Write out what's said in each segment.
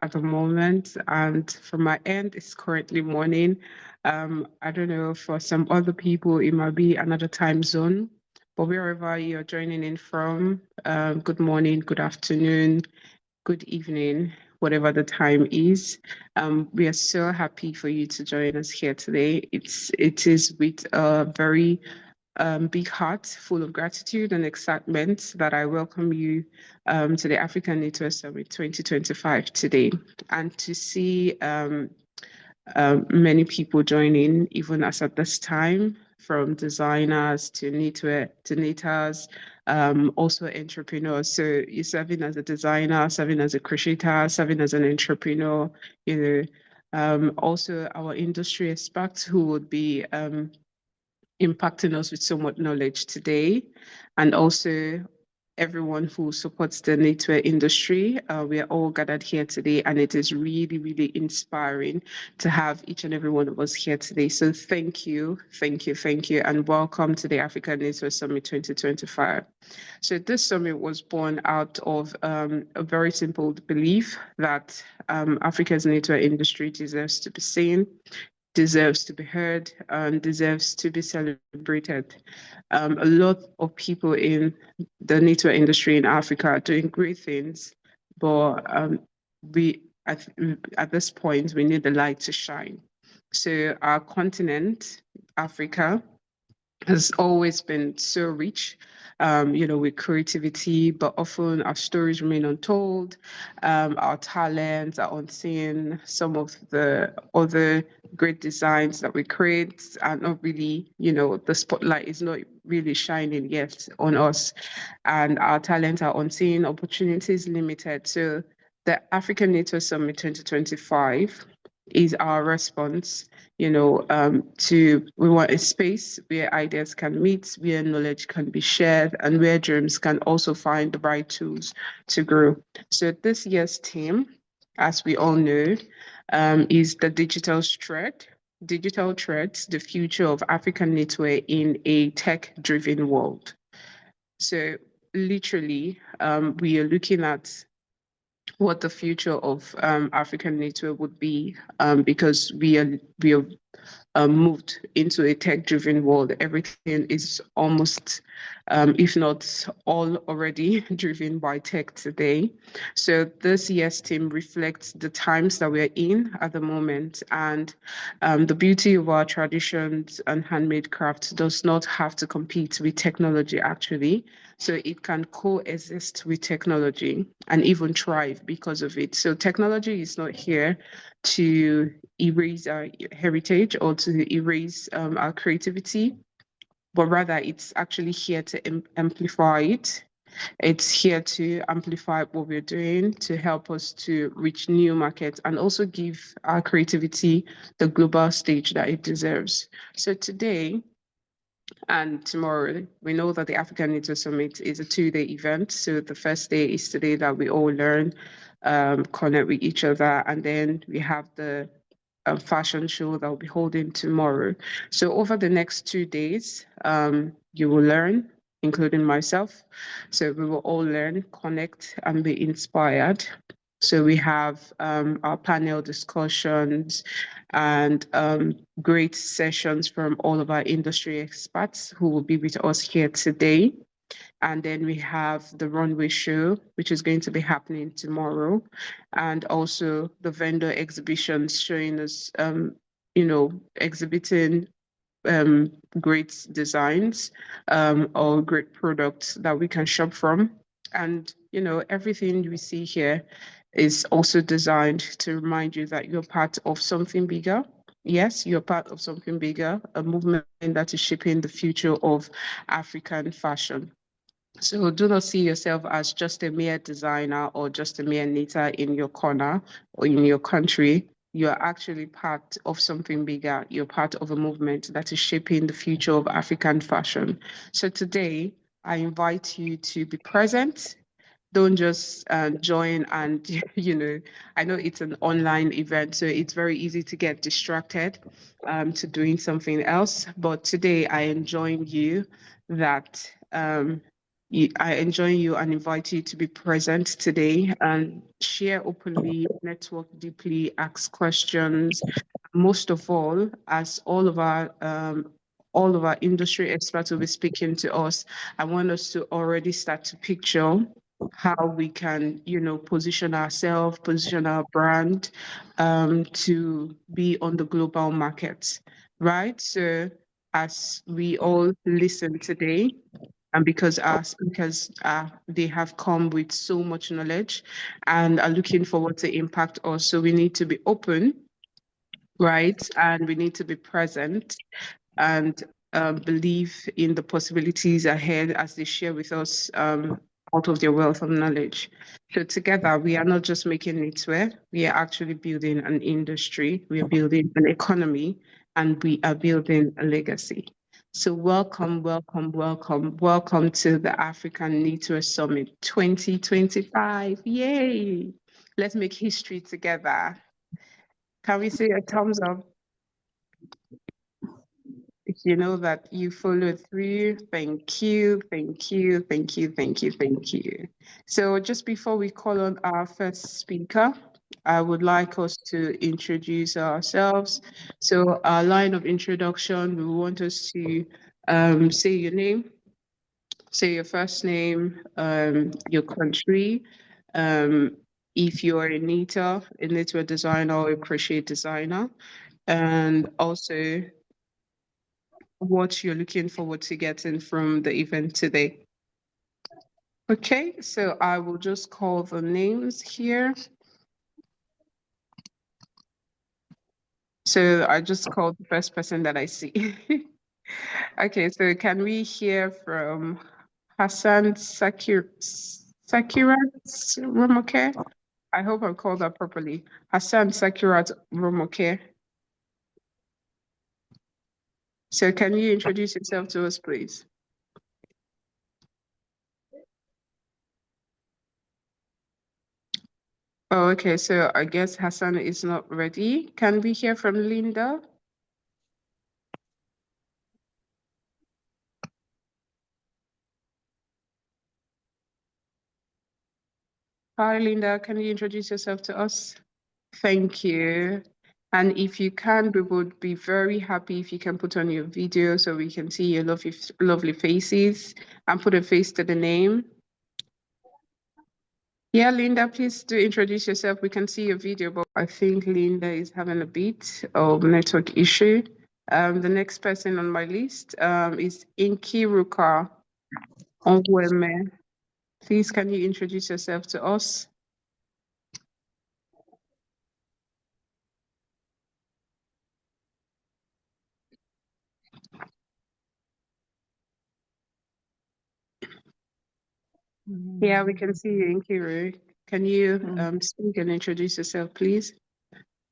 at the moment, and from my end, it's currently morning. I don't know, for some other people, it might be another time zone, but wherever you're joining in from, good morning, good afternoon, good evening, whatever the time is. We are so happy for you to join us here today. It is with a very big heart full of gratitude and excitement that I welcome you to the African Knitwear Summit 2025 today. And to see many people joining, even as at this time, from designers to knitwear to knitters, also entrepreneurs. So you're serving as a designer, serving as a crocheter, serving as an entrepreneur, you know. Also our industry experts who would be impacting us with so much knowledge today, and also everyone who supports the knitwear industry. We are all gathered here today, and it is really, really inspiring to have each and every one of us here today. So thank you, thank you, thank you, and welcome to the African Knitwear Summit 2025. So this summit was born out of a very simple belief that Africa's knitwear industry deserves to be seen, deserves to be heard, and deserves to be celebrated. A lot of people in the knitwear industry in Africa are doing great things, but we at this point we need the light to shine. So our continent, Africa, has always been so rich, with creativity, but often our stories remain untold. Our talents are unseen. Some of the other great designs that we create are not really, the spotlight is not really shining yet on us, and our talents are unseen, opportunities limited. So the African Nature Summit 2025 is our response, to we want a space where ideas can meet, where knowledge can be shared, and where dreams can also find the right tools to grow. So this year's theme, as we all know, is the digital threads, the future of African knitwear in a tech-driven world. So literally, we are looking at what the future of African knitwear would be, because we are moved into a tech-driven world. Everything is almost, if not all, already driven by tech today. So this year's theme reflects the times that we're in at the moment, and the beauty of our traditions and handmade crafts does not have to compete with technology, actually. So it can coexist with technology and even thrive because of it. So technology is not here to erase our heritage or to erase our creativity, but rather it's actually here to amplify it. It's here to amplify what we're doing, to help us to reach new markets and also give our creativity the global stage that it deserves. So today, and tomorrow, we know that the African Knitwear Summit is a 2-day event. So the first day is today that we all learn, connect with each other, and then we have the fashion show that will be holding tomorrow. So over the next 2 days, you will learn, including myself. So we will all learn, connect, and be inspired. So we have our panel discussions and great sessions from all of our industry experts who will be with us here today. And then we have the runway show, which is going to be happening tomorrow, and also the vendor exhibitions showing us, exhibiting great designs or great products that we can shop from. And, everything we see here is also designed to remind you that you're part of something bigger. Yes, you're part of something bigger, a movement that is shaping the future of African fashion. So do not see yourself as just a mere designer or just a mere knitter in your corner or in your country. You're actually part of something bigger. You're part of a movement that is shaping the future of African fashion. So today, I invite you to be present. Don't just join and, I know it's an online event, so it's very easy to get distracted to doing something else. But today, I enjoin you that I enjoin you and invite you to be present today and share openly, network deeply, ask questions. Most of all, as all of our industry experts will be speaking to us, I want us to already start to picture how we can, position ourselves, position our brand to be on the global market, right? So as we all listen today, and because our speakers they have come with so much knowledge and are looking forward to impact us, so we need to be open, right? And we need to be present and believe in the possibilities ahead as they share with us out of their wealth of knowledge. So together, we are not just making knitwear, we are actually building an industry, we are building an economy, and we are building a legacy. So welcome, welcome, welcome, welcome to the African Knitwear Summit 2025. Yay! Let's make history together. Can we see a thumbs up? If you know that you follow through, thank you, thank you, thank you, thank you, thank you. So just before we call on our first speaker, I would like us to introduce ourselves. So our line of introduction, we want us to say your name, say your first name, your country, if you're a knitwear designer or a crochet designer, and also what you're looking forward to getting from the event today. Okay, so I will just call the names here. So I just called the first person that I see. Okay, so can we hear from Hassan Sakirat Romoke? I hope I called that properly. Hassan Sakirat Romoke. So can you introduce yourself to us, please? Oh, okay, so I guess Hassan is not ready. Can we hear from Linda? Hi, Linda. Can you introduce yourself to us? Thank you. And if you can, we would be very happy if you can put on your video so we can see your lovely, lovely faces and put a face to the name. Yeah, Linda, please do introduce yourself. We can see your video, but I think Linda is having a bit of network issue. The next person on my list is Inkiruka Onweme. Please, can you introduce yourself to us? Yeah, we can see you, Nkiru. Can you speak and introduce yourself, please?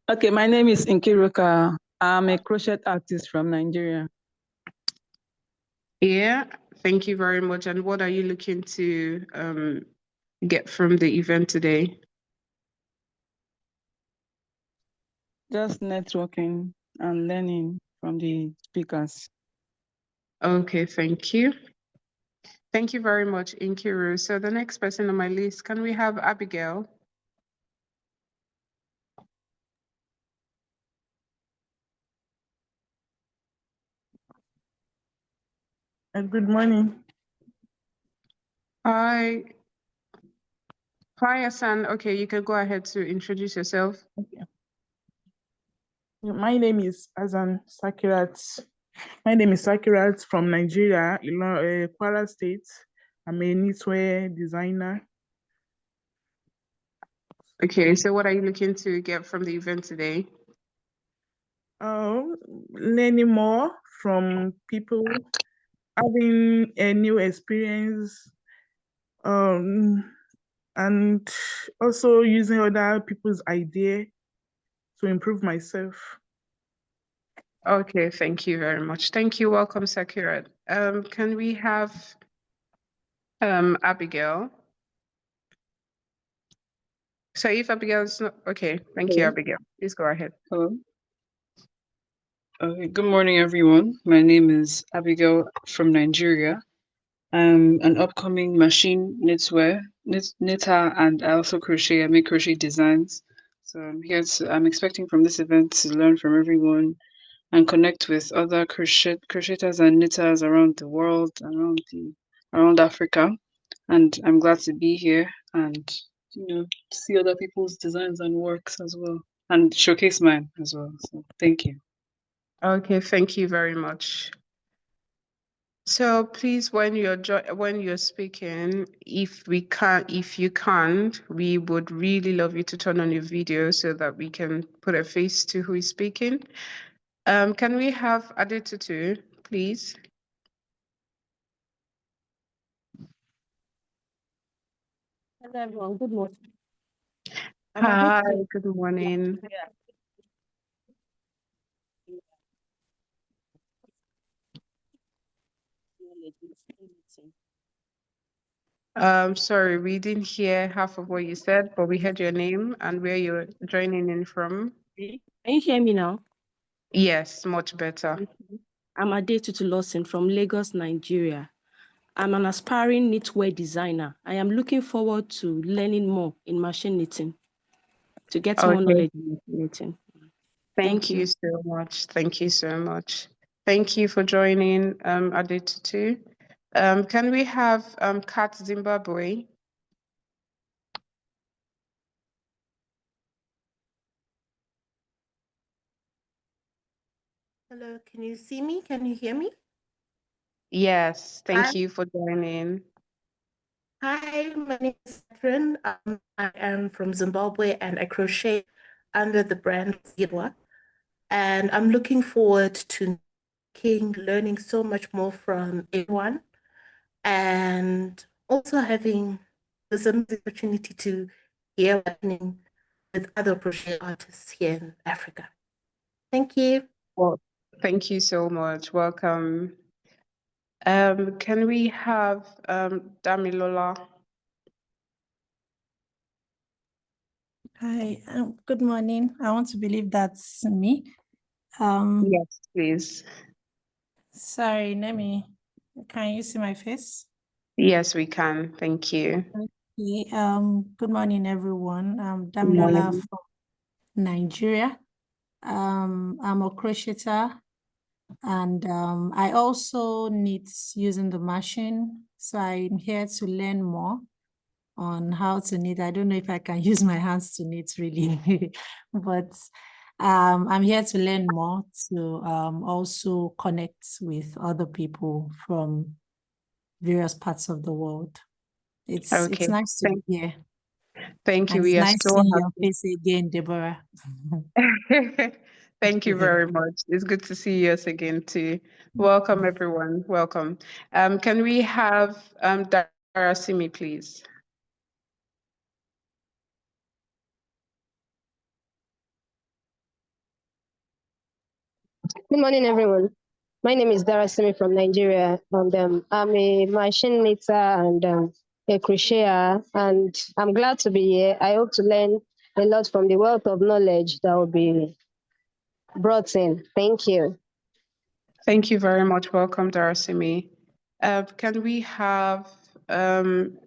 Okay, my name is Nkiruka. I'm a crochet artist from Nigeria. Yeah, thank you very much. And what are you looking to get from the event today? Just networking and learning from the speakers. Okay, thank you. Thank you very much, Nkiru. So the next person on my list, can we have Abigail? Good morning. Hi. Hi, Hassan. Okay, you can go ahead to introduce yourself. Okay. My name is Azan Sakirat. My name is Sakirat from Nigeria, Kwara State. I'm a knitwear designer. Okay, so what are you looking to get from the event today? Learning more from people, having a new experience, and also using other people's idea to improve myself. Okay, thank you very much. Thank you. Welcome, Sakirat. Can we have Abigail? So if Abigail is not okay, thank you, Abigail. Please go ahead. Hello. Okay, good morning, everyone. My name is Abigail from Nigeria. I'm an upcoming machine knitter, and I also crochet. I make crochet designs. So I'm expecting from this event to learn from everyone and connect with other crocheters and knitters around the world, around Africa. And I'm glad to be here and see other people's designs and works as well, and showcase mine as well. So thank you. Okay, thank you very much. So please, when you're speaking, if you can't, we would really love you to turn on your video so that we can put a face to who is speaking. Can we have Adetutu, please? Hello, everyone. Good morning. Hi, good morning. Sorry, we didn't hear half of what you said, but we heard your name and where you're joining in from. Can you hear me now? Yes, much better. I'm Adetutu Lawson from Lagos, Nigeria. I'm an aspiring knitwear designer. I am looking forward to learning more in machine knitting to get more Okay. knowledge in machine knitting. Thank you so much. Thank you so much. Thank you for joining, Adetutu. Can we have Kat Zimbabwe? Hello, can you see me? Can you hear me? Yes, thank Hi. you for joining. Hi, my name is Catherine. I am from Zimbabwe and I crochet under the brand Knitwear. And I'm looking forward to learning so much more from everyone and also having this amazing opportunity to hear what's happening with other crochet artists here in Africa. Thank you. Well, thank you so much. Welcome. Can we have Damilola? Hi, good morning. I want to believe that's me. Yes, please. Sorry, can you see my face? Yes, we can. Thank you. Okay, good morning, everyone. I'm Good Damilola morning. from Nigeria. I'm a crocheter and I also knit using the machine. So I'm here to learn more on how to knit. I don't know if I can use my hands to knit really, but I'm here to learn more to also connect with other people from various parts of the world. It's Okay. nice to be here. Thank you. And We it's are nice so seeing your happy. face again, Deborah. Thank you very much. It's good to see you again too. Welcome, everyone. Welcome. Can we have Darasimi, please? Good morning, everyone. My name is Dara Simi from Nigeria, and I'm a machine knitter and a crocheter, and I'm glad to be here. I hope to learn a lot from the wealth of knowledge that will be brought in. Thank you. Thank you very much. Welcome, Darasimi. Can we have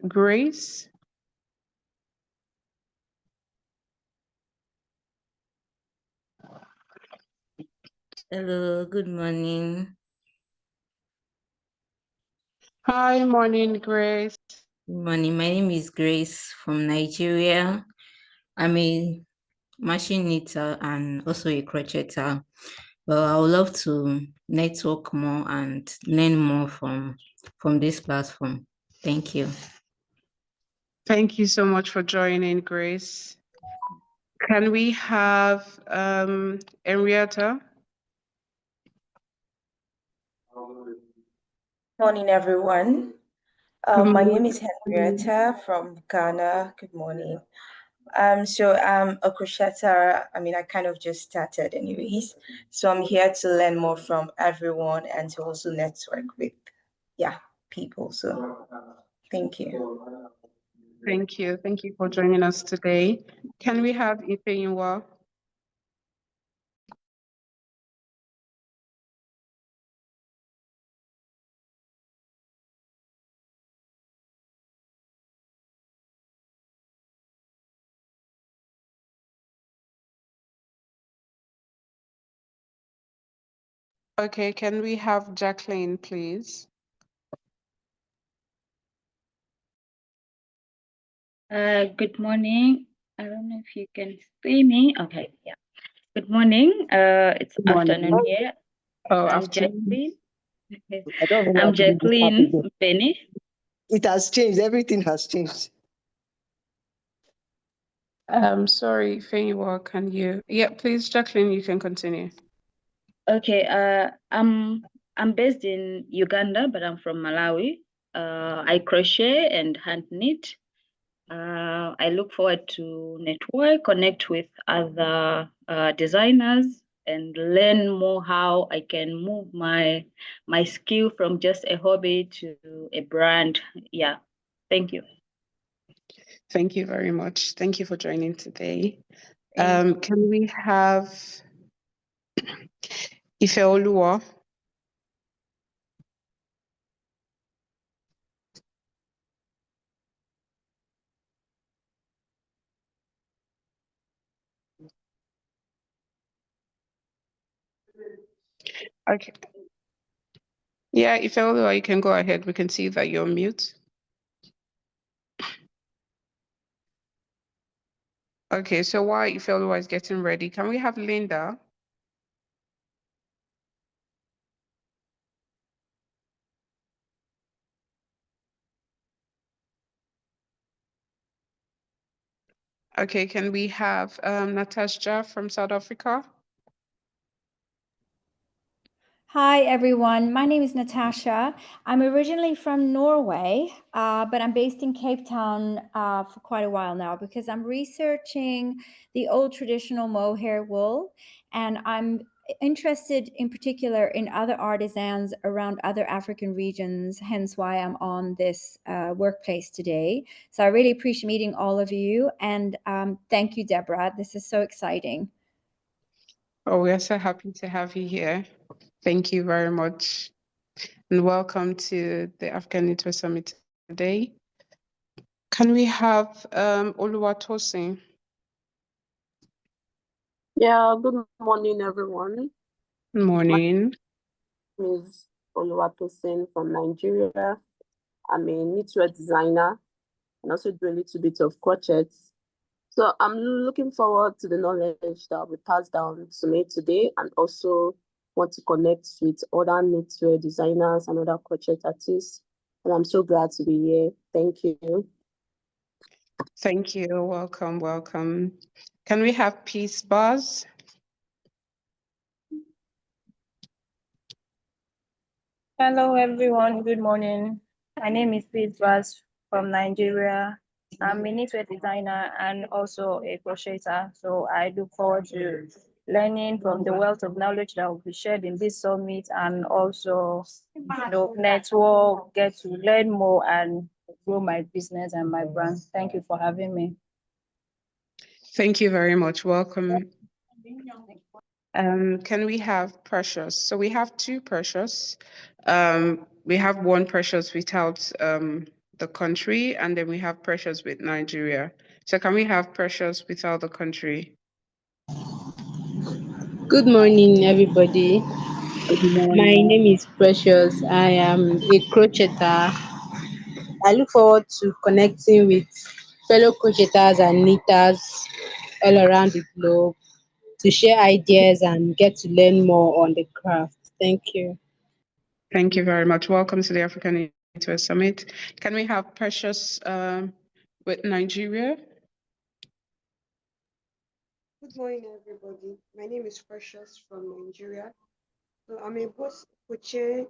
Grace? Hello, good morning. Hi, morning, Grace. Good morning. My name is Grace from Nigeria. I'm a machine knitter and also a crocheter. Well, I would love to network more and learn more from this platform. Thank you. Thank you so much for joining, Grace. Can we have Henrietta? Morning, everyone. Good My morning. name is Henrietta from Ghana. Good morning. So I'm a crocheter. I mean, I kind of just started anyways. So I'm here to learn more from everyone and to also network with, people. So thank you. Thank you. Thank you for joining us today. Can we have Ifeyinwa? Okay, can we have Jacqueline, please? Good morning. I don't know if you can see me. Okay, yeah. Good morning. It's afternoon here. Oh, I'm afternoon. Jacqueline. I don't even know how I'm to do this app Jacqueline again. Benny. It has changed. Everything has changed. Sorry, Feiwa, can you? Yeah, please, Jacqueline, you can continue. Okay, I'm based in Uganda, but I'm from Malawi. I crochet and hand knit. I look forward to network, connect with other designers, and learn more how I can move my skill from just a hobby to a brand. Yeah, thank you. Thank you very much. Thank you for joining today. Thank Can we have Ifeoluwa? Okay. Yeah, Ifeoluwa, you can go ahead. We can see that you're mute. Okay, so while Ifeoluwa is getting ready, can we have Linda? Okay, can we have Natasha from South Africa? Hi, everyone. My name is Natasha. I'm originally from Norway, but I'm based in Cape Town for quite a while now because I'm researching the old traditional mohair wool, and I'm interested in particular in other artisans around other African regions, hence why I'm on this workplace today. So I really appreciate meeting all of you, and thank you, Deborah. This is so exciting. Oh, we're so happy to have you here. Thank you very much. And welcome to the African Knitwear Summit today. Can we have Oluwatosin? Yeah, good morning, everyone. Good morning. My name is Oluwatosin from Nigeria. I'm a knitwear designer and also do a little bit of crochet. So I'm looking forward to the knowledge that will be passed down to me today, and also want to connect with other knitwear designers and other crochet artists. And I'm so glad to be here. Thank you. Thank you. Welcome, welcome. Can we have Peace Buzz? Hello, everyone. Good morning. My name is Pete Vaz from Nigeria. I'm a knitwear designer and also a crocheter. So I look forward to learning from the wealth of knowledge that will be shared in this summit, and also, network, get to learn more and grow my business and my brand. Thank you for having me. Thank you very much. Welcome. Can we have Precious? So we have two Precious. We have one Precious without the country, and then we have Precious with Nigeria. So can we have Precious without the country? Good morning, everybody. My name is Precious. I am a crocheter. I look forward to connecting with fellow crocheters and knitters all around the globe to share ideas and get to learn more on the craft. Thank you. Thank you very much. Welcome to the African Knitwear Summit. Can we have Precious with Nigeria? Good morning, everybody. My name is Precious from Nigeria. So I'm a both crochet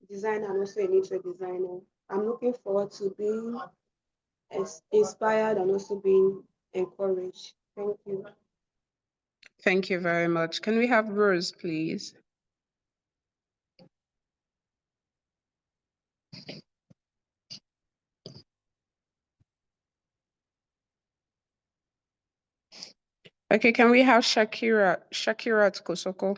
designer and also a knitwear designer. I'm looking forward to being inspired and also being encouraged. Thank you. Thank you very much. Can we have Rose, please? Okay, can we have Shakira at Kosoko?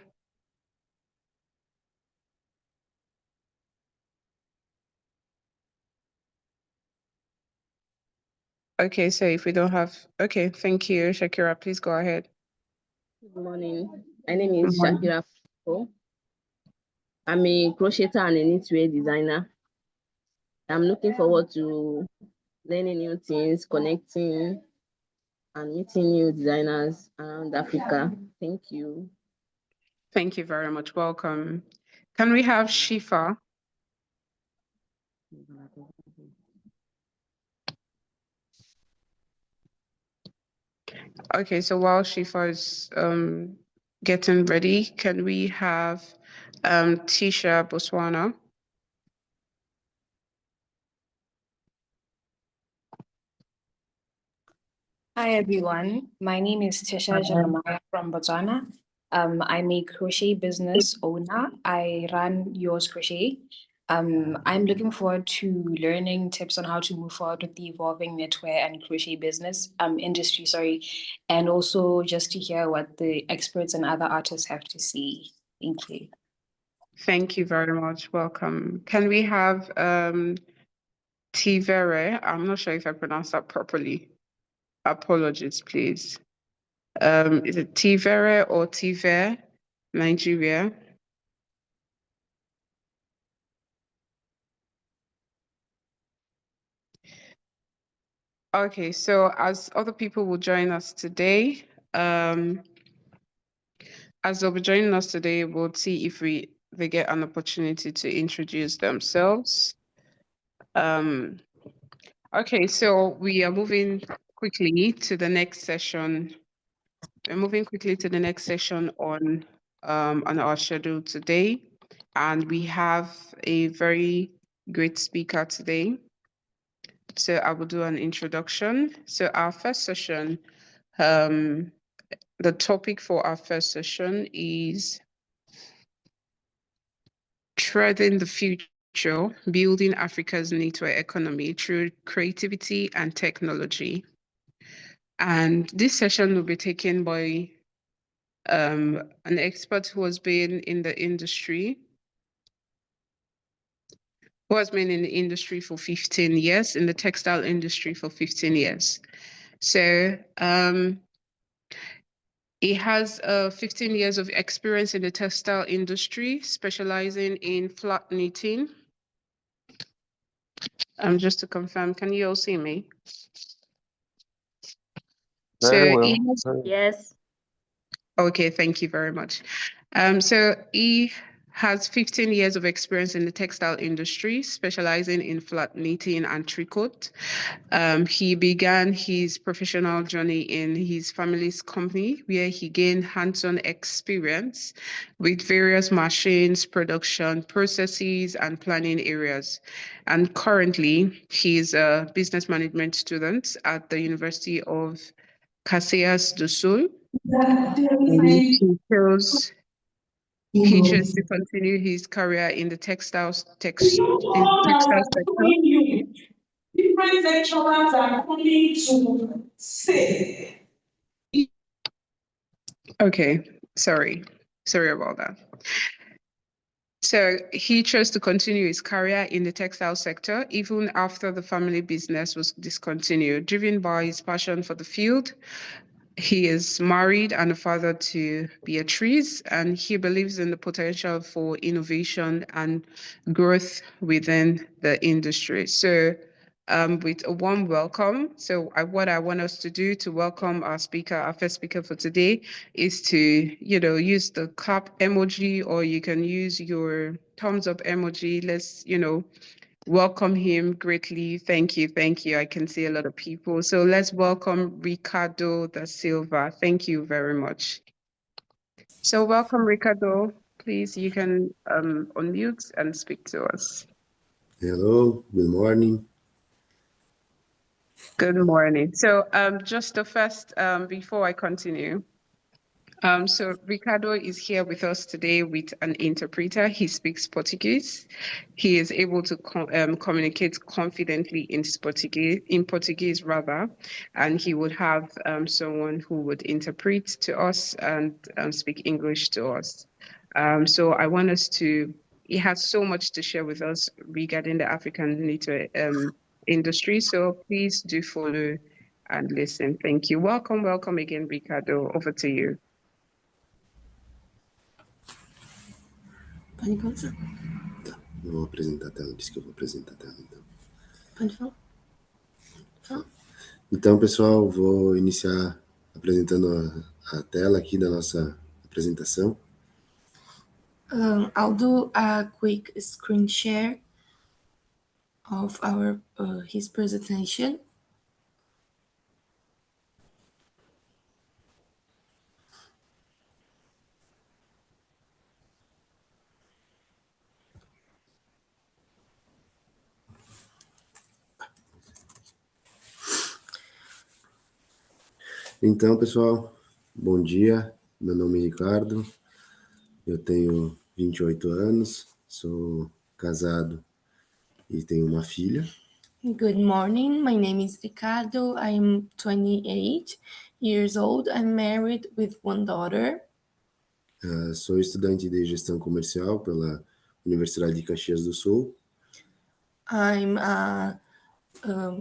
Okay, so if we don't have, okay, thank you, Shakira. Please go ahead. Good morning. My name is Shakira. I'm a crocheter and a knitwear designer. I'm looking forward to learning new things, connecting, and meeting new designers around Africa. Thank you. Thank you very much. Welcome. Can we have Shifa? Okay, so while Shifa is getting ready, can we have Tisha Botswana? Hi everyone, my name is Tisha Jeremiah from Botswana. I'm a crochet business owner. I run Yours Crochet. I'm looking forward to learning tips on how to move forward with the evolving knitwear and crochet business industry, and also just to hear what the experts and other artists have to say. Thank you. Thank you very much. Welcome. Can we have Tivere? I'm not sure if I pronounced that properly. Apologies, please. Is it Tivere or Tiver, Nigeria? Okay, so as other people will join us today, as they'll be joining us today, we'll see if they get an opportunity to introduce themselves. Okay, so we are moving quickly to the next session. We're moving quickly to the next session on our schedule today, and we have a very great speaker today. So I will do an introduction. So our first session, the topic for our first session is Threading the Future, Building Africa's Knitwear Economy Through Creativity and Technology. And this session will be taken by an expert who has been in the industry, for 15 years, in the textile industry for 15 years. So he has 15 years of experience in the textile industry, specializing in flat knitting. Just to confirm, can you all see me? Very well. Yes. Okay, thank you very much. So he has 15 years of experience in the textile industry, specializing in flat knitting and tricot. He began his professional journey in his family's company, where he gained hands-on experience with various machines, production processes, and planning areas. And currently, he is a business management student at the University of Caxias do Sul. He chose to continue his career in the textile sector. Different lecturers are coming to say. Okay, sorry about that. So he chose to continue his career in the textile sector even after the family business was discontinued, driven by his passion for the field. He is married and a father to Beatrice, and he believes in the potential for innovation and growth within the industry. So with a warm welcome. So what I want us to do to welcome our speaker, our first speaker for today, is to, use the clap emoji, or you can use your thumbs up emoji. Let's, welcome him greatly. Thank you. I can see a lot of people. So let's welcome Ricardo da Silva. Thank you very much. So welcome, Ricardo. Please, you can unmute and speak to us. Hello, good morning. Good morning. So just the first, before I continue, so Ricardo is here with us today with an interpreter. He speaks Portuguese. He is able to communicate confidently in Portuguese rather, and he would have someone who would interpret to us and speak English to us. So I want us to, he has so much to share with us regarding the African knitwear industry. So please do follow and listen. Thank you. Welcome again, Ricardo. Over to you. Pode começar. Tá, eu vou apresentar a tela, disse que eu vou apresentar a tela, então. Pode falar. Fala. Então, pessoal, vou iniciar apresentando a tela aqui da nossa apresentação. I'll do a quick screen share of his presentation. Então, pessoal, bom dia. Meu nome é Ricardo, eu tenho 28 anos, sou casado e tenho uma filha. Good morning. My name is Ricardo. I'm 28 years old. I'm married with one daughter. Sou estudante de gestão comercial pela Universidade de Caxias do Sul. I'm a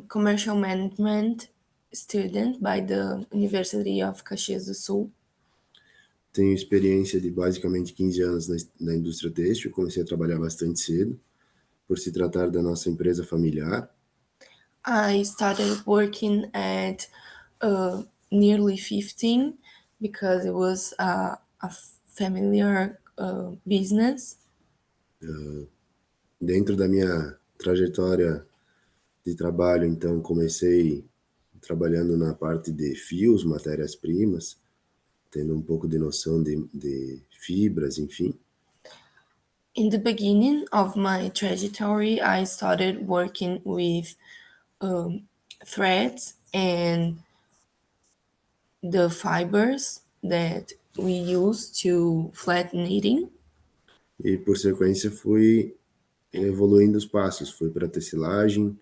commercial management student by the University of Caxias do Sul. Tenho experiência de basicamente 15 anos na indústria têxtil. Comecei a trabalhar bastante cedo, por se tratar da nossa empresa familiar. I started working at nearly 15 because it was a familiar business. Dentro da minha trajetória de trabalho, então, comecei trabalhando na parte de fios, matérias-primas, tendo um pouco de noção de fibras, enfim. In the beginning of my trajectory, I started working with threads and the fibers that we use to flat knitting. E, por sequência, fui evoluindo os passos. Fui para a tecelagem,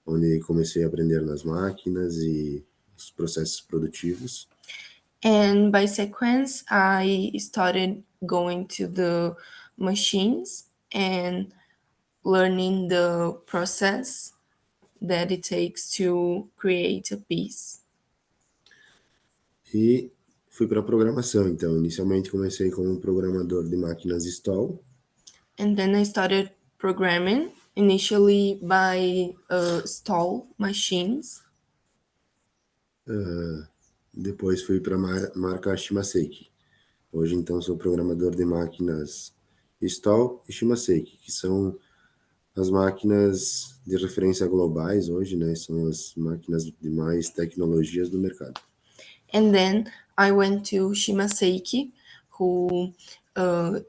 onde comecei a aprender nas máquinas e os processos produtivos. And by sequence, I started going to the machines and learning the process that it takes to create a piece. E fui para a programação. Então, inicialmente comecei como programador de máquinas stall. And then I started programming, initially by stall machines. Depois fui para a marca Shimaseki. Hoje, então, sou programador de máquinas stall e Shimaseki, que são as máquinas de referência globais hoje, né? São as máquinas de mais tecnologias do mercado. And then I went to Shimaseki, who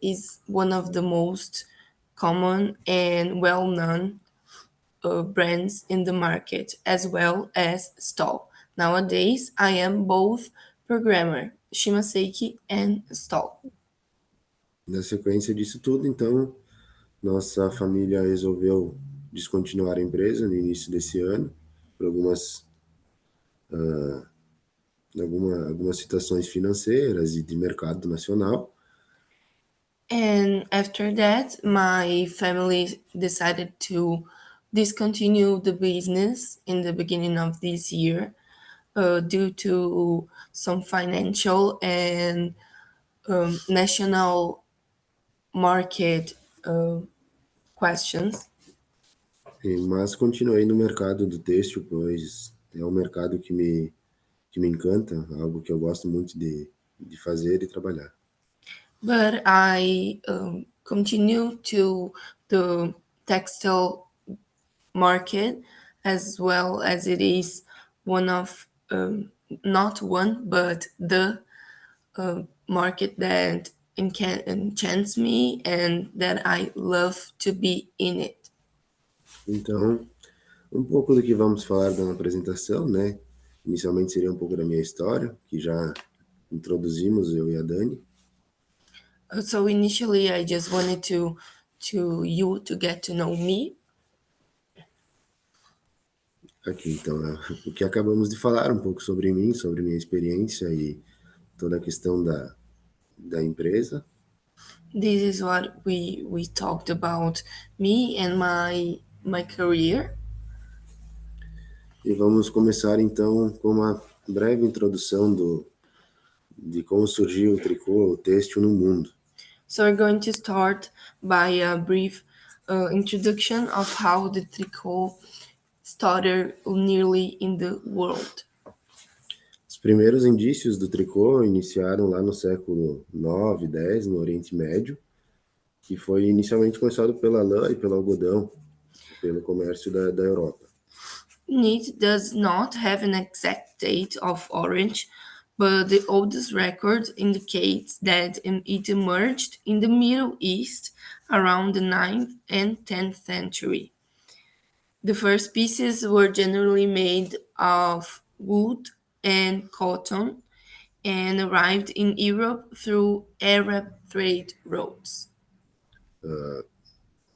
is one of the most common and well-known brands in the market, as well as Stoll. Nowadays, I am both programmer, Shimaseki and Stoll. Na sequência disso tudo, então, nossa família resolveu descontinuar a empresa no início desse ano, por algumas situações financeiras e de mercado nacional. And after that, my family decided to discontinue the business in the beginning of this year due to some financial and national market questions. Mas continuei no mercado do têxtil, pois é um mercado que me encanta, algo que eu gosto muito de fazer e trabalhar. But I continue to the textile market, as well as it is one of, not one, but the market that enchants me and that I love to be in it. Então, um pouco do que vamos falar na apresentação, né? Inicialmente seria um pouco da minha história, que já introduzimos eu e a Dani. So initially, I just wanted to you to get to know me. Aqui, então, o que acabamos de falar, um pouco sobre mim, sobre minha experiência e toda a questão da empresa. This is what we talked about, me and my career. E vamos começar, então, com uma breve introdução de como surgiu o tricô, o têxtil no mundo. So we're going to start by a brief introduction of how the tricot started nearly in the world. Os primeiros indícios do tricô iniciaram lá no século 9, 10, no Oriente Médio, que foi inicialmente começado pela lã e pelo algodão, pelo comércio da Europa. Knit does not have an exact date of origin, but the oldest record indicates that it emerged in the Middle East around the 9th and 10th century. The first pieces were generally made of wood and cotton and arrived in Europe through Arab trade routes.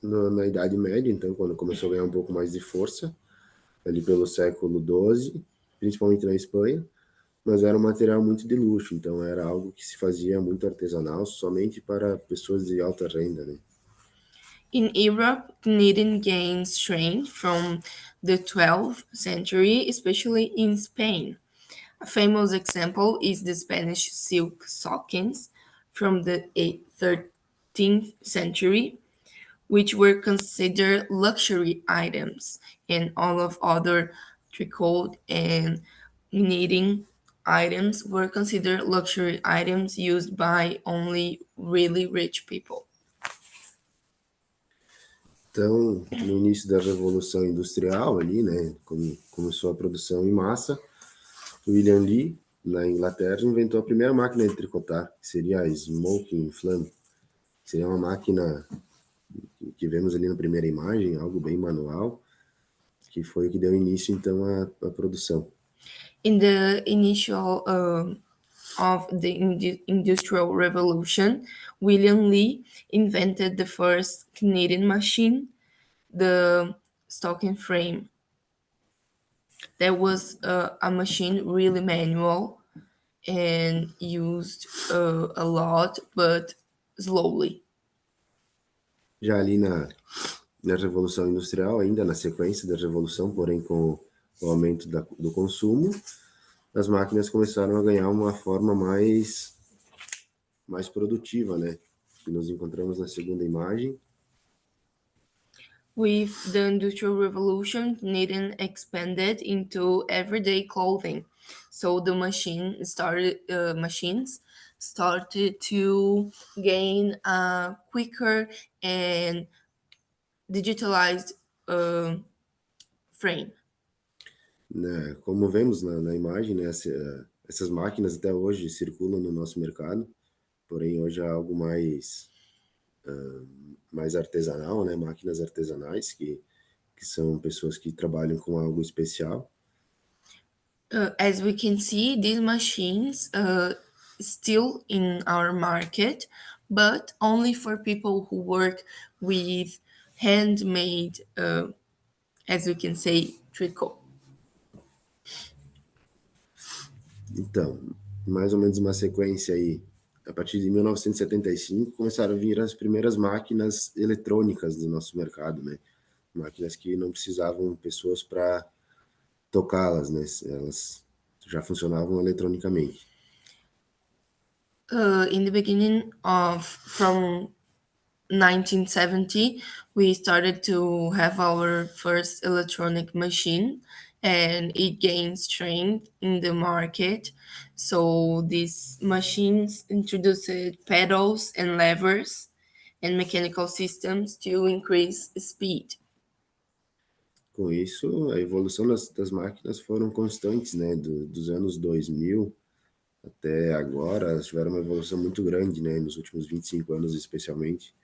Na Idade Média, então, quando começou a ganhar um pouco mais de força, ali pelo século XII, principalmente na Espanha, mas era um material muito de luxo, então era algo que se fazia muito artesanal, somente para pessoas de alta renda, né? In Europe, knitting gained strength from the 12th century, especially in Spain. A famous example is the Spanish silk stockings from the 13th century, which were considered luxury items, and all of other tricot and knitting items were considered luxury items used by only really rich people. Então, no início da Revolução Industrial ali, né, começou a produção em massa, William Lee, na Inglaterra, inventou a primeira máquina de tricotar, que seria a Smoking Flame, que seria uma máquina que vemos ali na primeira imagem, algo bem manual, que foi o que deu início, então, à produção. In the initial of the Industrial Revolution, William Lee invented the first knitting machine, the stocking frame. That was a machine really manual and used a lot, but slowly. Já ali na Revolução Industrial, ainda na sequência da Revolução, porém com o aumento do consumo, as máquinas começaram a ganhar uma forma mais produtiva, né? Que nos encontramos na segunda imagem. With the Industrial Revolution, knitting expanded into everyday clothing. So the machines started to gain a quicker and digitalized frame. Né? Como vemos na imagem, né? Essas máquinas até hoje circulam no nosso mercado, porém hoje é algo mais artesanal, né? Máquinas artesanais que são pessoas que trabalham com algo especial. As we can see, these machines still in our market, but only for people who work with handmade, as we can say, tricot. Então, mais ou menos uma sequência aí. A partir de 1975, começaram a vir as primeiras máquinas eletrônicas do nosso mercado, né? Máquinas que não precisavam pessoas para tocá-las, né? Elas já funcionavam eletronicamente. In the beginning from 1970, we started to have our first electronic machine, and it gained strength in the market. So these machines introduced pedals and levers and mechanical systems to increase speed. Com isso, a evolução das máquinas foram constantes, né? Dos anos 2000 até agora, elas tiveram uma evolução muito grande, né? Nos últimos 25 anos, especialmente.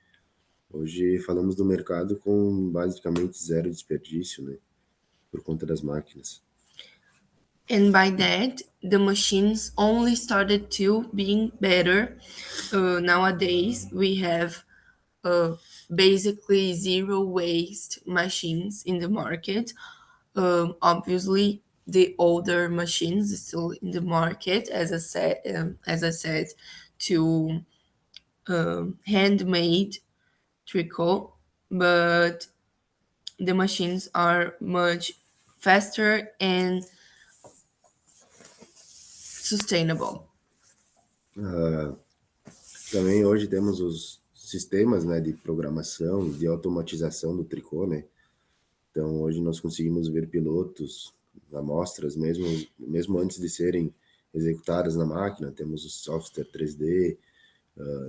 Hoje falamos do mercado com basicamente zero desperdício, né? Por conta das máquinas. And by that, the machines only started to being better. Nowadays, we have basically zero waste machines in the market. Obviously, the older machines are still in the market, as I said, to handmade tricot, but the machines are much faster and sustainable. Também hoje temos sistemas, né, de programação, de automatização do tricô, né? Então, hoje nós conseguimos ver pilotos, amostras, mesmo antes de serem executadas na máquina. Temos o software 3D,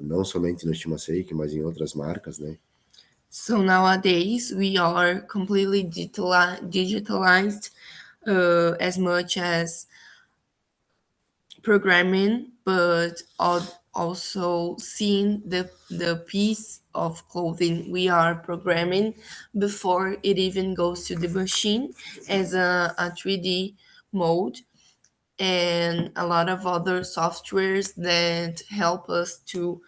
não somente no Shimaseki, mas em outras marcas, né? So nowadays we are completely digitalized as much as programming, but also seeing the piece of clothing we are programming before it even goes to the machine as a 3D mode, and a lot of other softwares that help us to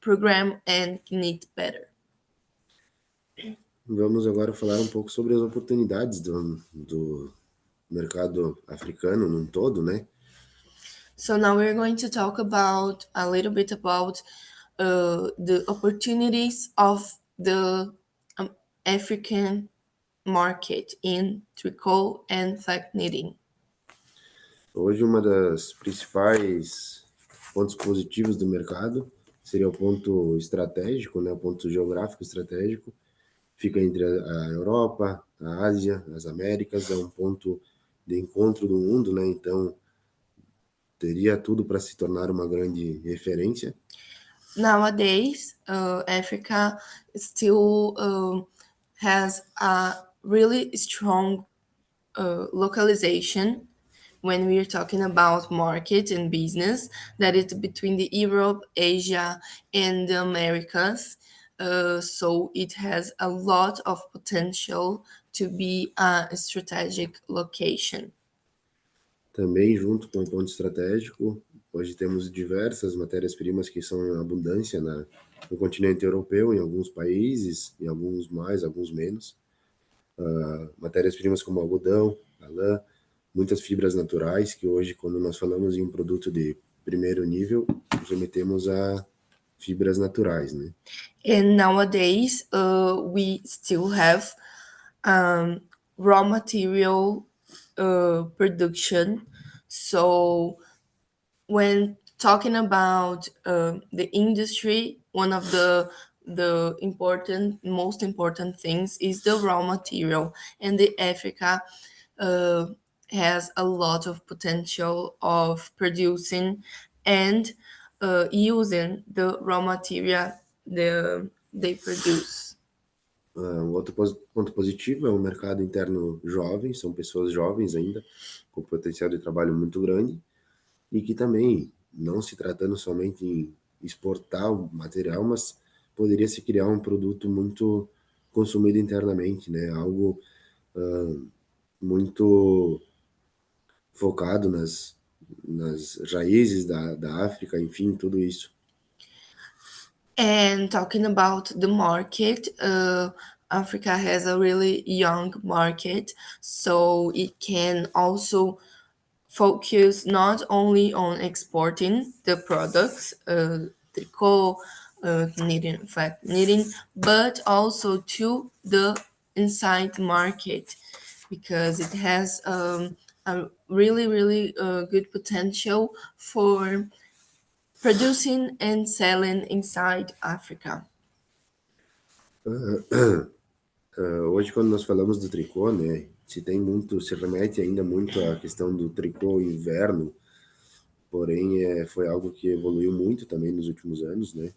program and knit better. Vamos agora falar um pouco sobre as oportunidades do mercado africano num todo, né? So now we're going to talk about a little bit about the opportunities of the African market in tricot and flag knitting. Hoje, uma das principais pontos positivos do mercado seria o ponto estratégico, né? O ponto geográfico estratégico. Fica entre a Europa, a Ásia, as Américas, é um ponto de encontro do mundo, né? Então, teria tudo para se tornar uma grande referência. Nowadays, Africa still has a really strong localization when we are talking about market and business, that is between the Europe, Asia, and the Americas. So it has a lot of potential to be a strategic location. Também, junto com o ponto estratégico, hoje temos diversas matérias-primas que são em abundância no continente europeu, em alguns países, em alguns mais, alguns menos. Matérias-primas como algodão, a lã, muitas fibras naturais, que hoje, quando nós falamos em um produto de primeiro nível, remetemos a fibras naturais, né? And nowadays, we still have raw material production. So when talking about the industry, one of the most important things is the raw material, and the Africa has a lot of potential of producing and using the raw material they produce. Outro ponto positivo é o mercado interno jovem, são pessoas jovens ainda, com potencial de trabalho muito grande, e que também, não se tratando somente em exportar o material, mas poderia se criar um produto muito consumido internamente, né? Algo muito focado nas raízes da África, enfim, tudo isso. And talking about the market, Africa has a really young market, so it can also focus not only on exporting the products, tricot, knitting, flat knitting, but also to the inside market, because it has a really good potential for producing and selling inside Africa. Hoje, quando nós falamos do tricô, né, se remete ainda muito à questão do tricô inverno, porém foi algo que evoluiu muito também nos últimos anos, né?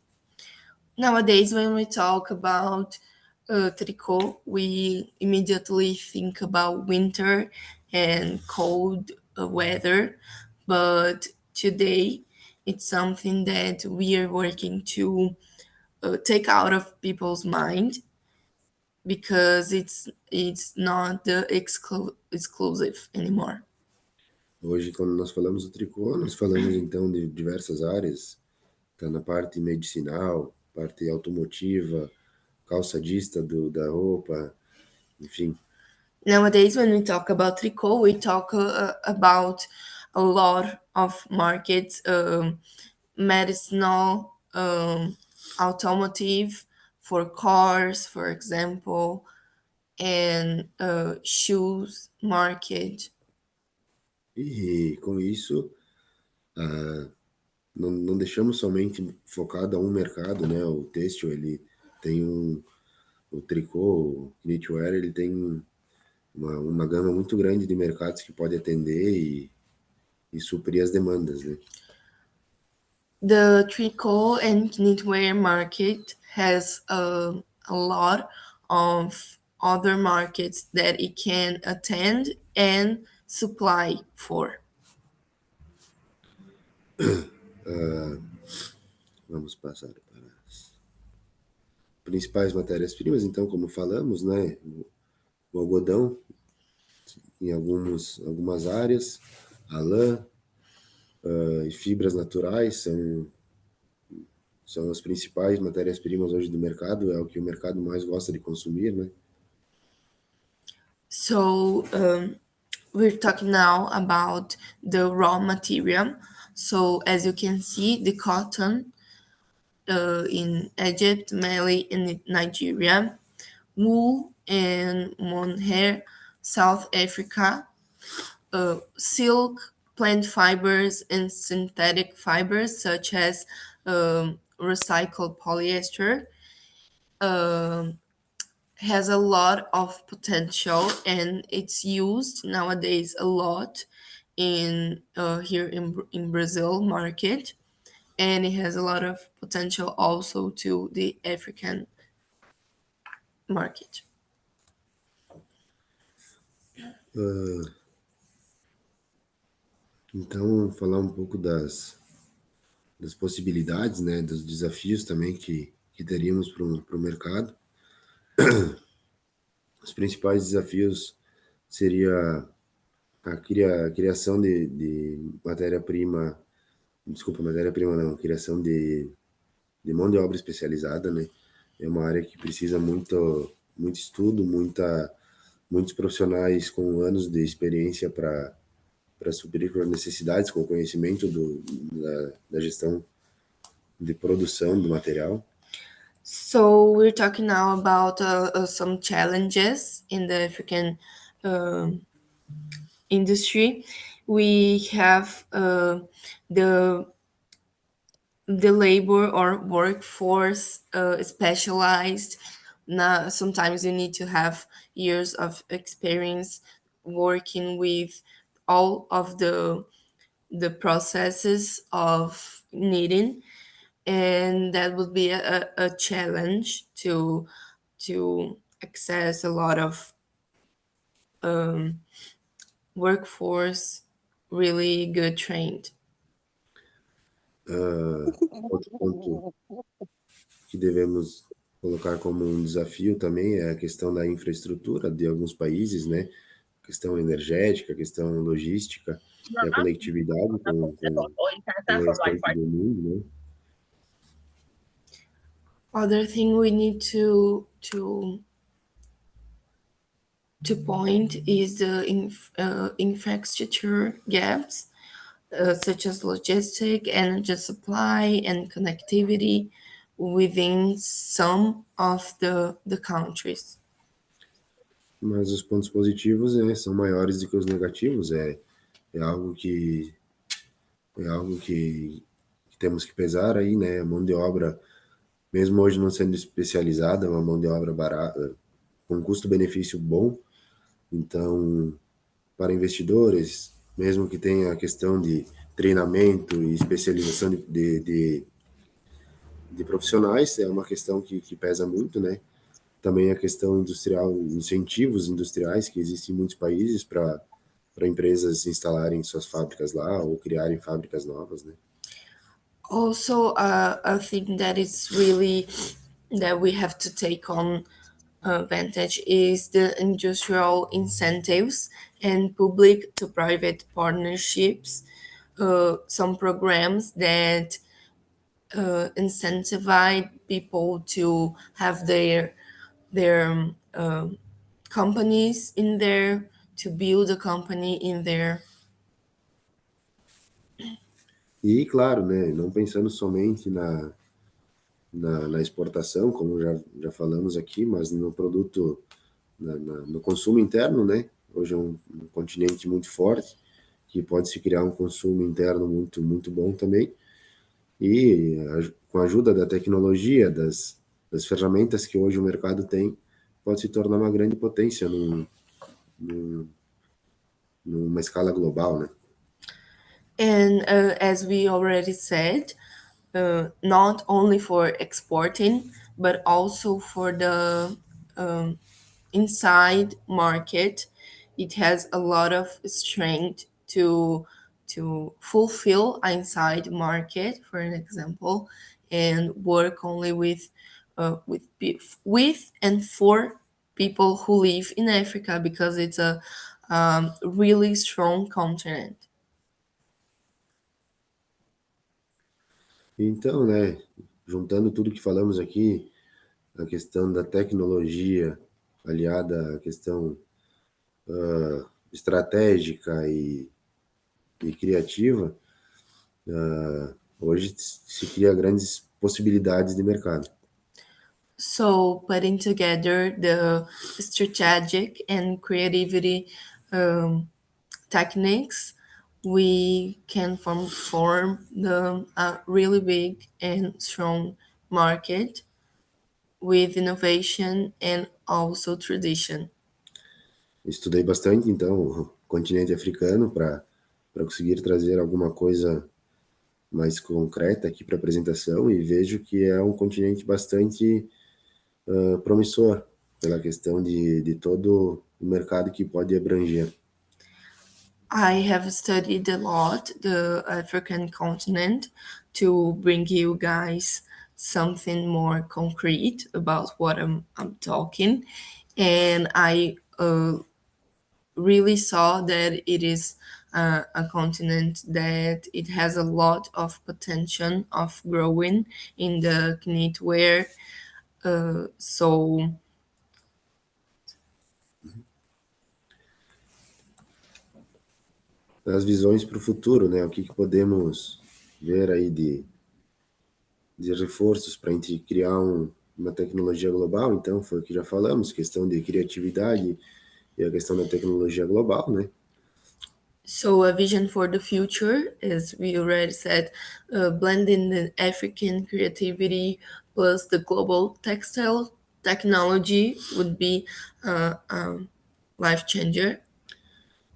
Nowadays, when we talk about tricot, we immediately think about winter and cold weather, but today it's something that we are working to take out of people's mind, because it's not the exclusive anymore. Hoje, quando nós falamos do tricô, nós falamos então de diversas áreas, tá na parte medicinal, parte automotiva, calçadista da roupa, enfim. Nowadays, when we talk about tricot, we talk about a lot of markets, medicinal, automotive, for cars, for example, and shoes market. E com isso, não deixamos somente focado a um mercado, né? O têxtil, ele tem o tricô, o knitwear, ele tem uma gama muito grande de mercados que pode atender e suprir as demandas, né? The tricot and knitwear market has a lot of other markets that it can attend and supply for. Vamos passar para as principais matérias-primas, então, como falamos, né? O algodão, em algumas áreas, a lã e fibras naturais são as principais matérias-primas hoje do mercado, é o que o mercado mais gosta de consumir, né? So we're talking now about the raw material. So as you can see, the cotton in Egypt, Mali, and Nigeria, wool and mohair, South Africa, silk, plant fibers, and synthetic fibers such as recycled polyester. Has a lot of potential and it's used nowadays a lot in here in Brazil market, and it has a lot of potential also to the African market. Então, falar um pouco das possibilidades, né, dos desafios também que teríamos para o mercado. Os principais desafios seria a criação de matéria-prima, desculpa, matéria-prima não, criação de mão de obra especializada, né? É uma área que precisa muito estudo, muitos profissionais com anos de experiência para suprir as necessidades, com conhecimento da gestão de produção do material. So we're talking now about some challenges in the African industry. We have the labor or workforce specialized. Now, sometimes you need to have years of experience working with all of the processes of knitting, and that would be a challenge to access a lot of workforce really good trained. Outro ponto que devemos colocar como um desafio também é a questão da infraestrutura de alguns países, né? A questão energética, a questão logística e a conectividade com o restante do mundo, né? Other thing we need to point is the infrastructure gaps, such as logistic, energy supply, and connectivity within some of the countries. Mas os pontos positivos, né, são maiores do que os negativos. É algo que temos que pesar aí, né? A mão de obra, mesmo hoje não sendo especializada, é uma mão de obra barata, com custo-benefício bom. Então, para investidores, mesmo que tenha a questão de treinamento e especialização de profissionais, é uma questão que pesa muito, né? Também a questão industrial, incentivos industriais que existem em muitos países para empresas instalarem suas fábricas lá ou criarem fábricas novas, né? Also, a thing that is really that we have to take on advantage is the industrial incentives and public to private partnerships, some programs that incentivize people to have their companies in there, to build a company in there. E, claro, né, não pensando somente na exportação, como já falamos aqui, mas no produto, no consumo interno, né? Hoje é um continente muito forte, que pode se criar um consumo interno muito bom também. E com a ajuda da tecnologia, das ferramentas que hoje o mercado tem, pode se tornar uma grande potência numa escala global, né? And as we already said, not only for exporting, but also for the um, inside market, it has a lot of strength to fulfill inside market, for an example, and work only with and for people who live in Africa because it's a really strong continent. Então, né, juntando tudo que falamos aqui, a questão da tecnologia aliada à questão estratégica e criativa, hoje se cria grandes possibilidades de mercado. So putting together the strategic and creativity techniques, we can form the really big and strong market with innovation and also tradition. Estudei bastante, então, o continente africano para conseguir trazer alguma coisa mais concreta aqui para apresentação e vejo que é um continente bastante promissor pela questão de todo o mercado que pode abranger. I have studied a lot the African continent to bring you guys something more concrete about what I'm talking. And I really saw that it is a continent that it has a lot of potential of growing in the knitwear. So As visões para o futuro, né? O que podemos ver aí de reforços para a gente criar uma tecnologia global, então, foi o que já falamos, questão de criatividade e a questão da tecnologia global, né? So a vision for the future, as we already said, blending the African creativity plus the global textile technology would be a life changer.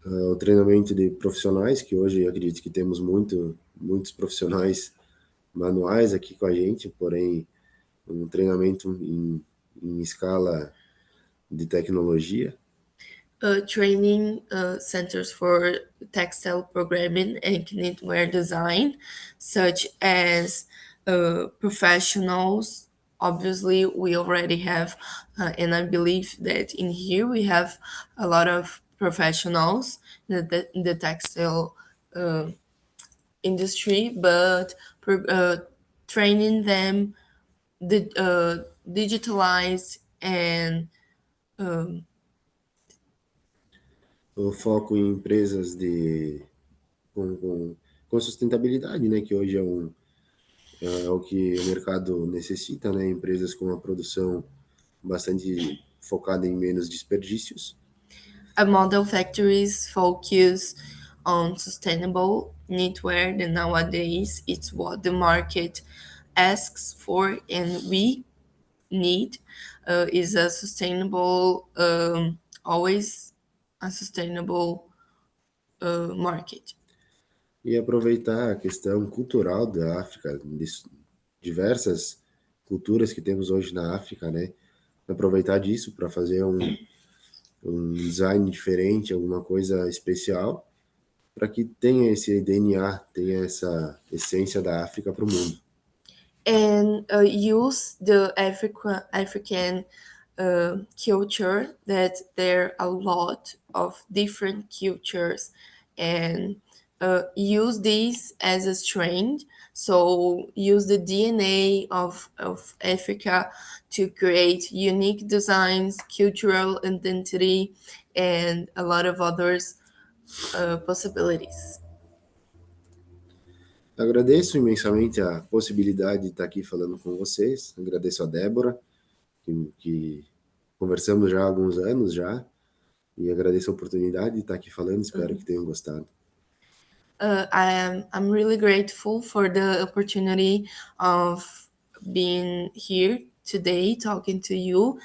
O treinamento de profissionais, que hoje eu acredito que temos muitos profissionais manuais aqui com a gente, porém um treinamento em escala de tecnologia. Training centers for textile programming and knitwear design, such as professionals. Obviously, we already have, and I believe that in here we have a lot of professionals in the textile industry, but training them, digitalize and O foco em empresas com sustentabilidade, né? Que hoje é o que o mercado necessita, né? Empresas com uma produção bastante focada em menos desperdícios. A model factories focus on sustainable knitwear, and nowadays it's what the market asks for and we need is a sustainable, always a sustainable market. E aproveitar a questão cultural da África, diversas culturas que temos hoje na África, né? Aproveitar disso para fazer um design diferente, alguma coisa especial, para que tenha esse DNA, tenha essa essência da África para o mundo. And use the African culture, that there are a lot of different cultures, and use this as a strength. So use the DNA of Africa to create unique designs, cultural identity, and a lot of others possibilities. Agradeço imensamente a possibilidade de estar aqui falando com vocês. Agradeço a Débora, que conversamos já há alguns anos já, e agradeço a oportunidade de estar aqui falando. Espero que tenham gostado. I'm really grateful for the opportunity of being here today talking to you.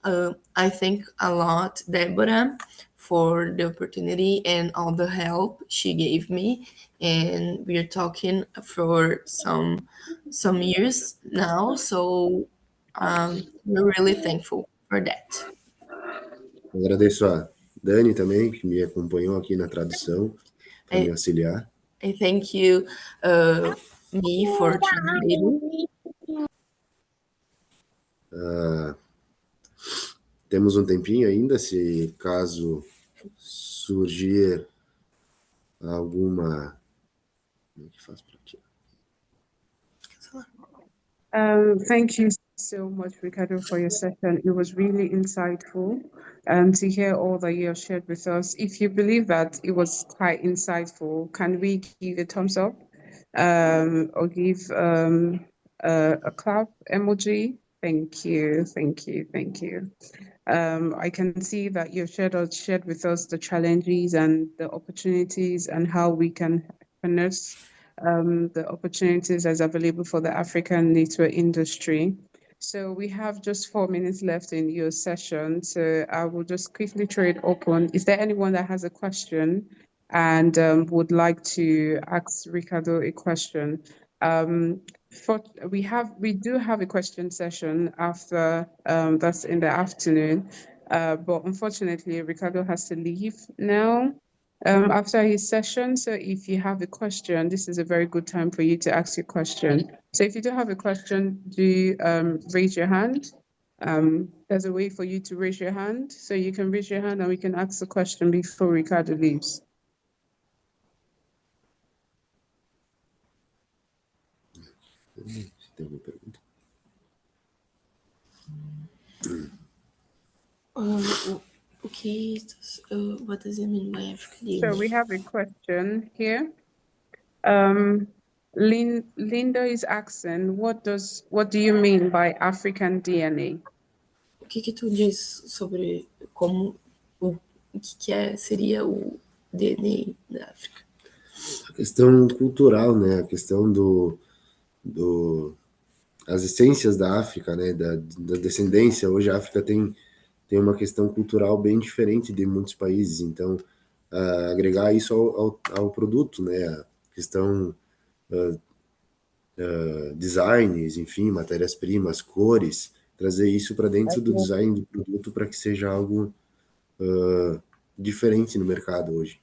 I thank a lot Deborah for the opportunity and all the help she gave me. And we're talking for some years now, so we're really thankful for that. Agradeço a Dani também, que me acompanhou aqui na tradução, para me auxiliar. I thank you, me, for translating. Temos um tempinho ainda, se caso surgir alguma... Como é que faz para tirar? Thank you so much, Ricardo, for your session. It was really insightful to hear all that you have shared with us. If you believe that it was quite insightful, can we give a thumbs up or give a clap emoji? Thank you, thank you, thank you. I can see that you've shared with us the challenges and the opportunities and how we can harness the opportunities as available for the African knitwear industry. So we have just 4 minutes left in your session. So I will just quickly throw it open. Is there anyone that has a question and would like to ask Ricardo a question? We do have a question session after that's in the afternoon, but unfortunately Ricardo has to leave now after his session. So if you have a question, this is a very good time for you to ask your question. So if you do have a question, do raise your hand. There's a way for you to raise your hand, so you can raise your hand and we can ask the question before Ricardo leaves. Tem alguma pergunta? Okay, what does it mean by African So we have a question here. Linda is asking, what do you mean by African DNA? O que tu diz sobre como o que seria o DNA da África? A questão cultural, né? A questão as essências da África, né? Da descendência. Hoje a África tem uma questão cultural bem diferente de muitos países. Então, agregar isso ao produto, né? A questão designs, enfim, matérias-primas, cores, trazer isso para dentro do design do produto para que seja algo diferente no mercado hoje.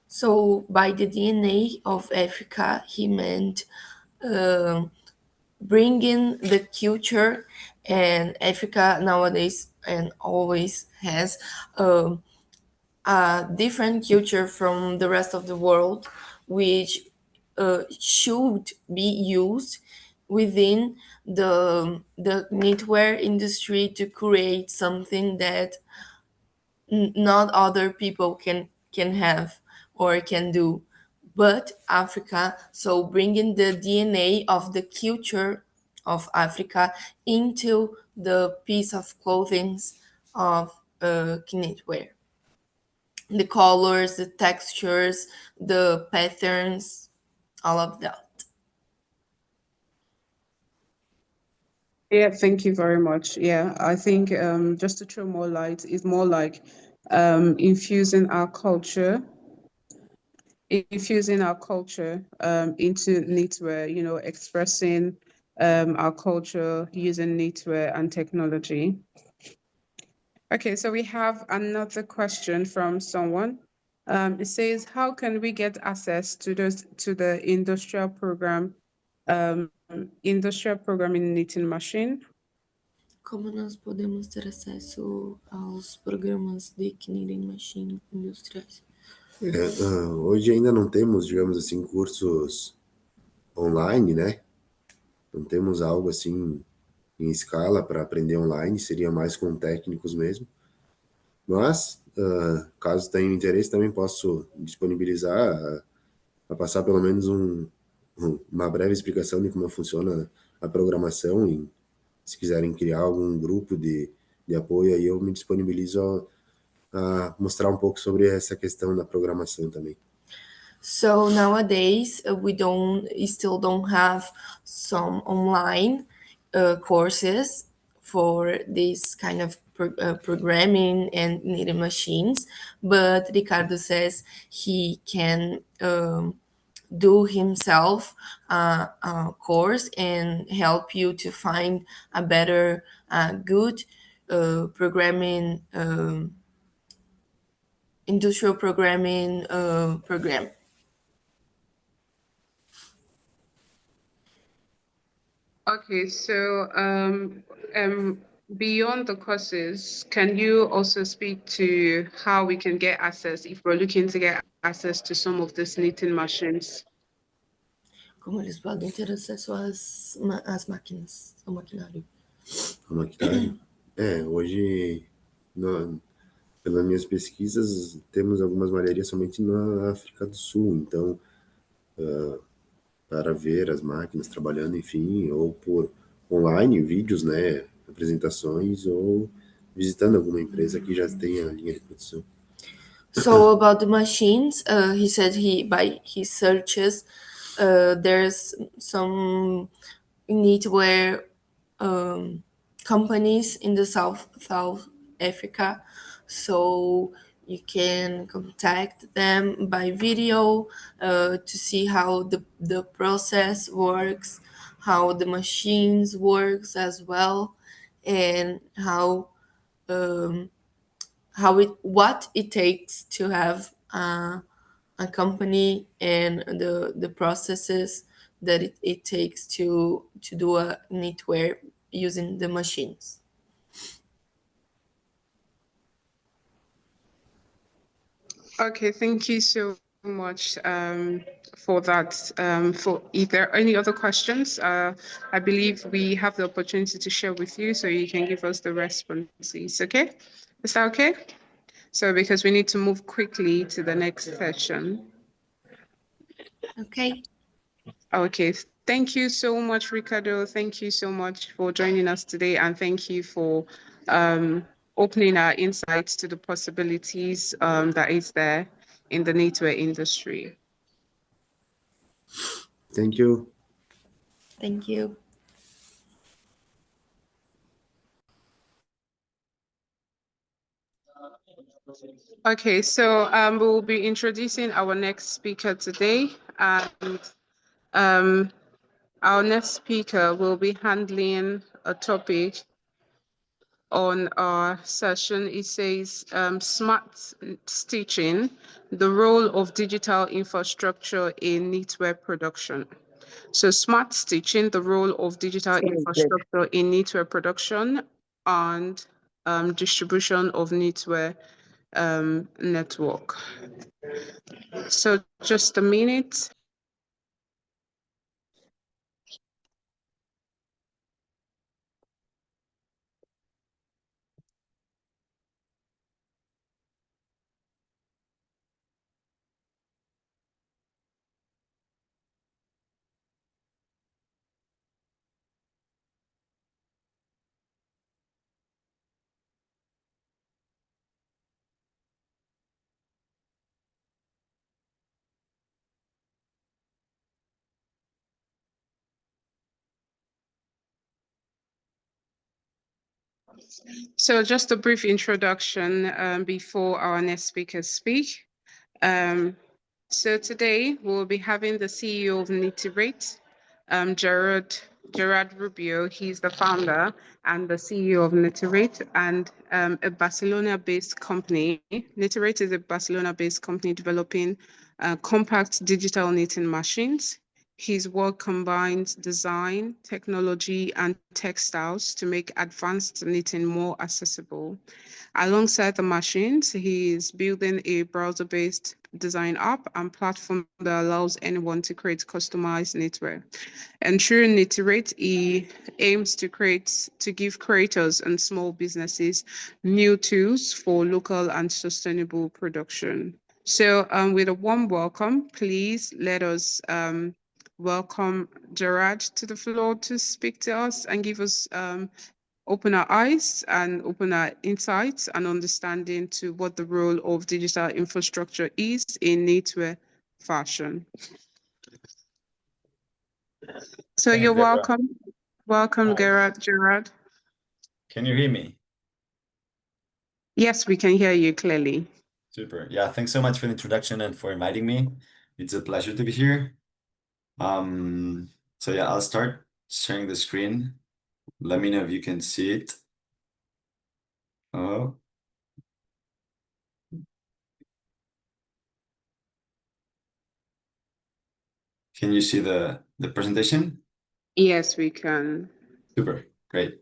So, by the DNA of Africa, he meant bringing the culture, and Africa nowadays and always has a different culture from the rest of the world, which should be used within the knitwear industry to create something that not other people can have or can do, but Africa. So bringing the DNA of the culture of Africa into the piece of clothing of knitwear. The colors, the textures, the patterns, all of that. Yeah, thank you very much. Yeah, I think just to throw more light, is more like infusing our culture into knitwear, you know, expressing our culture using knitwear and technology. Okay, so we have another question from someone. It says, how can we get access to the industrial program in knitting machine? Como nós podemos ter acesso aos programas de knitting machine industriais? Hoje ainda não temos, digamos assim, cursos online, né? Não temos algo assim em escala para aprender online, seria mais com técnicos mesmo. Mas, caso tenha interesse, também posso disponibilizar a passar pelo menos uma breve explicação de como funciona a programação e se quiserem criar algum grupo de apoio, aí eu me disponibilizo a mostrar um pouco sobre essa questão da programação também. So nowadays we still don't have some online courses for this kind of programming and knitting machines, but Ricardo says he can do himself a course and help you to find a better, good programming, industrial programming program. Okay, so beyond the courses, can you also speak to how we can get access if we're looking to get access to some of these knitting machines? Como eles podem ter acesso às máquinas, ao maquinário? O maquinário? Hoje, pelas minhas pesquisas, temos algumas malharias somente na África do Sul, então, para ver as máquinas trabalhando, enfim, ou por online, vídeos, né, apresentações, ou visitando alguma empresa que já tenha linha de produção. So about the machines, he said by his searches, there's some knitwear companies in the South Africa, so you can contact them by video to see how the process works, how the machines works as well, and what it takes to have a company and the processes that it takes to do a knitwear using the machines. Okay, thank you so much for that. For if there are any other questions, I believe we have the opportunity to share with you, so you can give us the responses. Okay, is that okay? So because we need to move quickly to the next session. Okay. Okay, thank you so much, Ricardo. Thank you so much for joining us today, and thank you for opening our insights to the possibilities that is there in the knitwear industry. Thank you. Thank you. Okay, so we'll be introducing our next speaker today, and our next speaker will be handling a topic on our session. It says smart stitching, the role of digital infrastructure in knitwear production. So smart stitching, the role of digital infrastructure in knitwear production and distribution of knitwear network. So just a minute. So just a brief introduction before our next speakers speak. So today we'll be having the CEO of Knitwear, Gerard Rubio. He's the founder and the CEO of Knitwear, and a Barcelona-based company. Knitwear is a Barcelona-based company developing compact digital knitting machines. His work combines design, technology, and textiles to make advanced knitting more accessible. Alongside the machines, he is building a browser-based design app and platform that allows anyone to create customized knitwear. And through Knitwear, he aims to give creators and small businesses new tools for local and sustainable production. So with a warm welcome, please let us welcome Gerard to the floor to speak to us and give us open our eyes and open our insights and understanding to what the role of digital infrastructure is in knitwear fashion. So Thanks, you're Deborah. welcome. Welcome, Gerard. Can you hear me? Yes, we can hear you clearly. Super. Yeah, thanks so much for the introduction and for inviting me. It's a pleasure to be here. So yeah, I'll start sharing the screen. Let me know if you can see it. Oh. Can you see the presentation? Yes, we can. Super, great.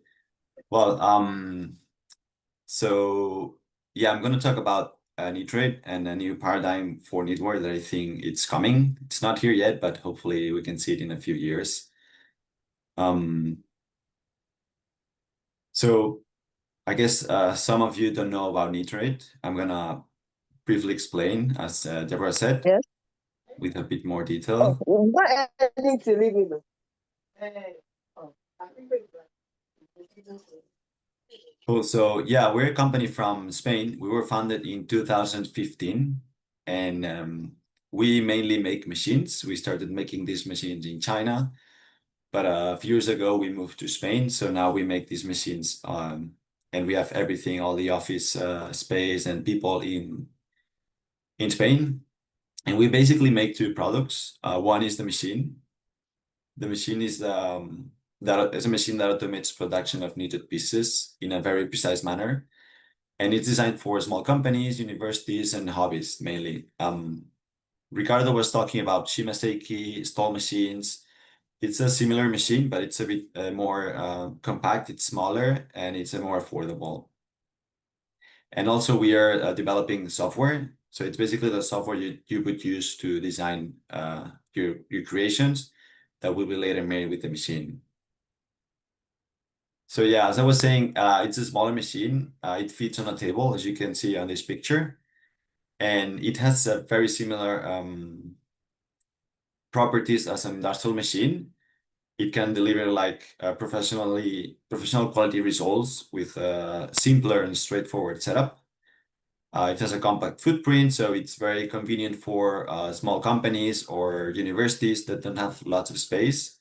Well, so yeah, I'm going to talk about Knitwear and a new paradigm for knitwear that I think it's coming. It's not here yet, but hopefully we can see it in a few years. So I guess some of you don't know about Knitwear. I'm gonna briefly explain, as Deborah said, Yes. with a bit more detail. Why I need to leave you? Cool. So yeah, we're a company from Spain. We were founded in 2015, and we mainly make machines. We started making these machines in China, but a few years ago we moved to Spain. So now we make these machines, and we have everything, all the office space and people in Spain. And we basically make two products. One is the machine. The machine is that is a machine that automates production of knitted pieces in a very precise manner. And it's designed for small companies, universities, and hobbies mainly. Ricardo was talking about Shimaseki stall machines. It's a similar machine, but it's a bit more compact, it's smaller, and it's more affordable. And also we are developing software. So it's basically the software you would use to design your creations that will be later made with the machine. So yeah, as I was saying, it's a smaller machine. It fits on a table, as you can see on this picture. And it has a very similar properties as an industrial machine. It can deliver like professional quality results with a simpler and straightforward setup. It has a compact footprint, so it's very convenient for small companies or universities that don't have lots of space.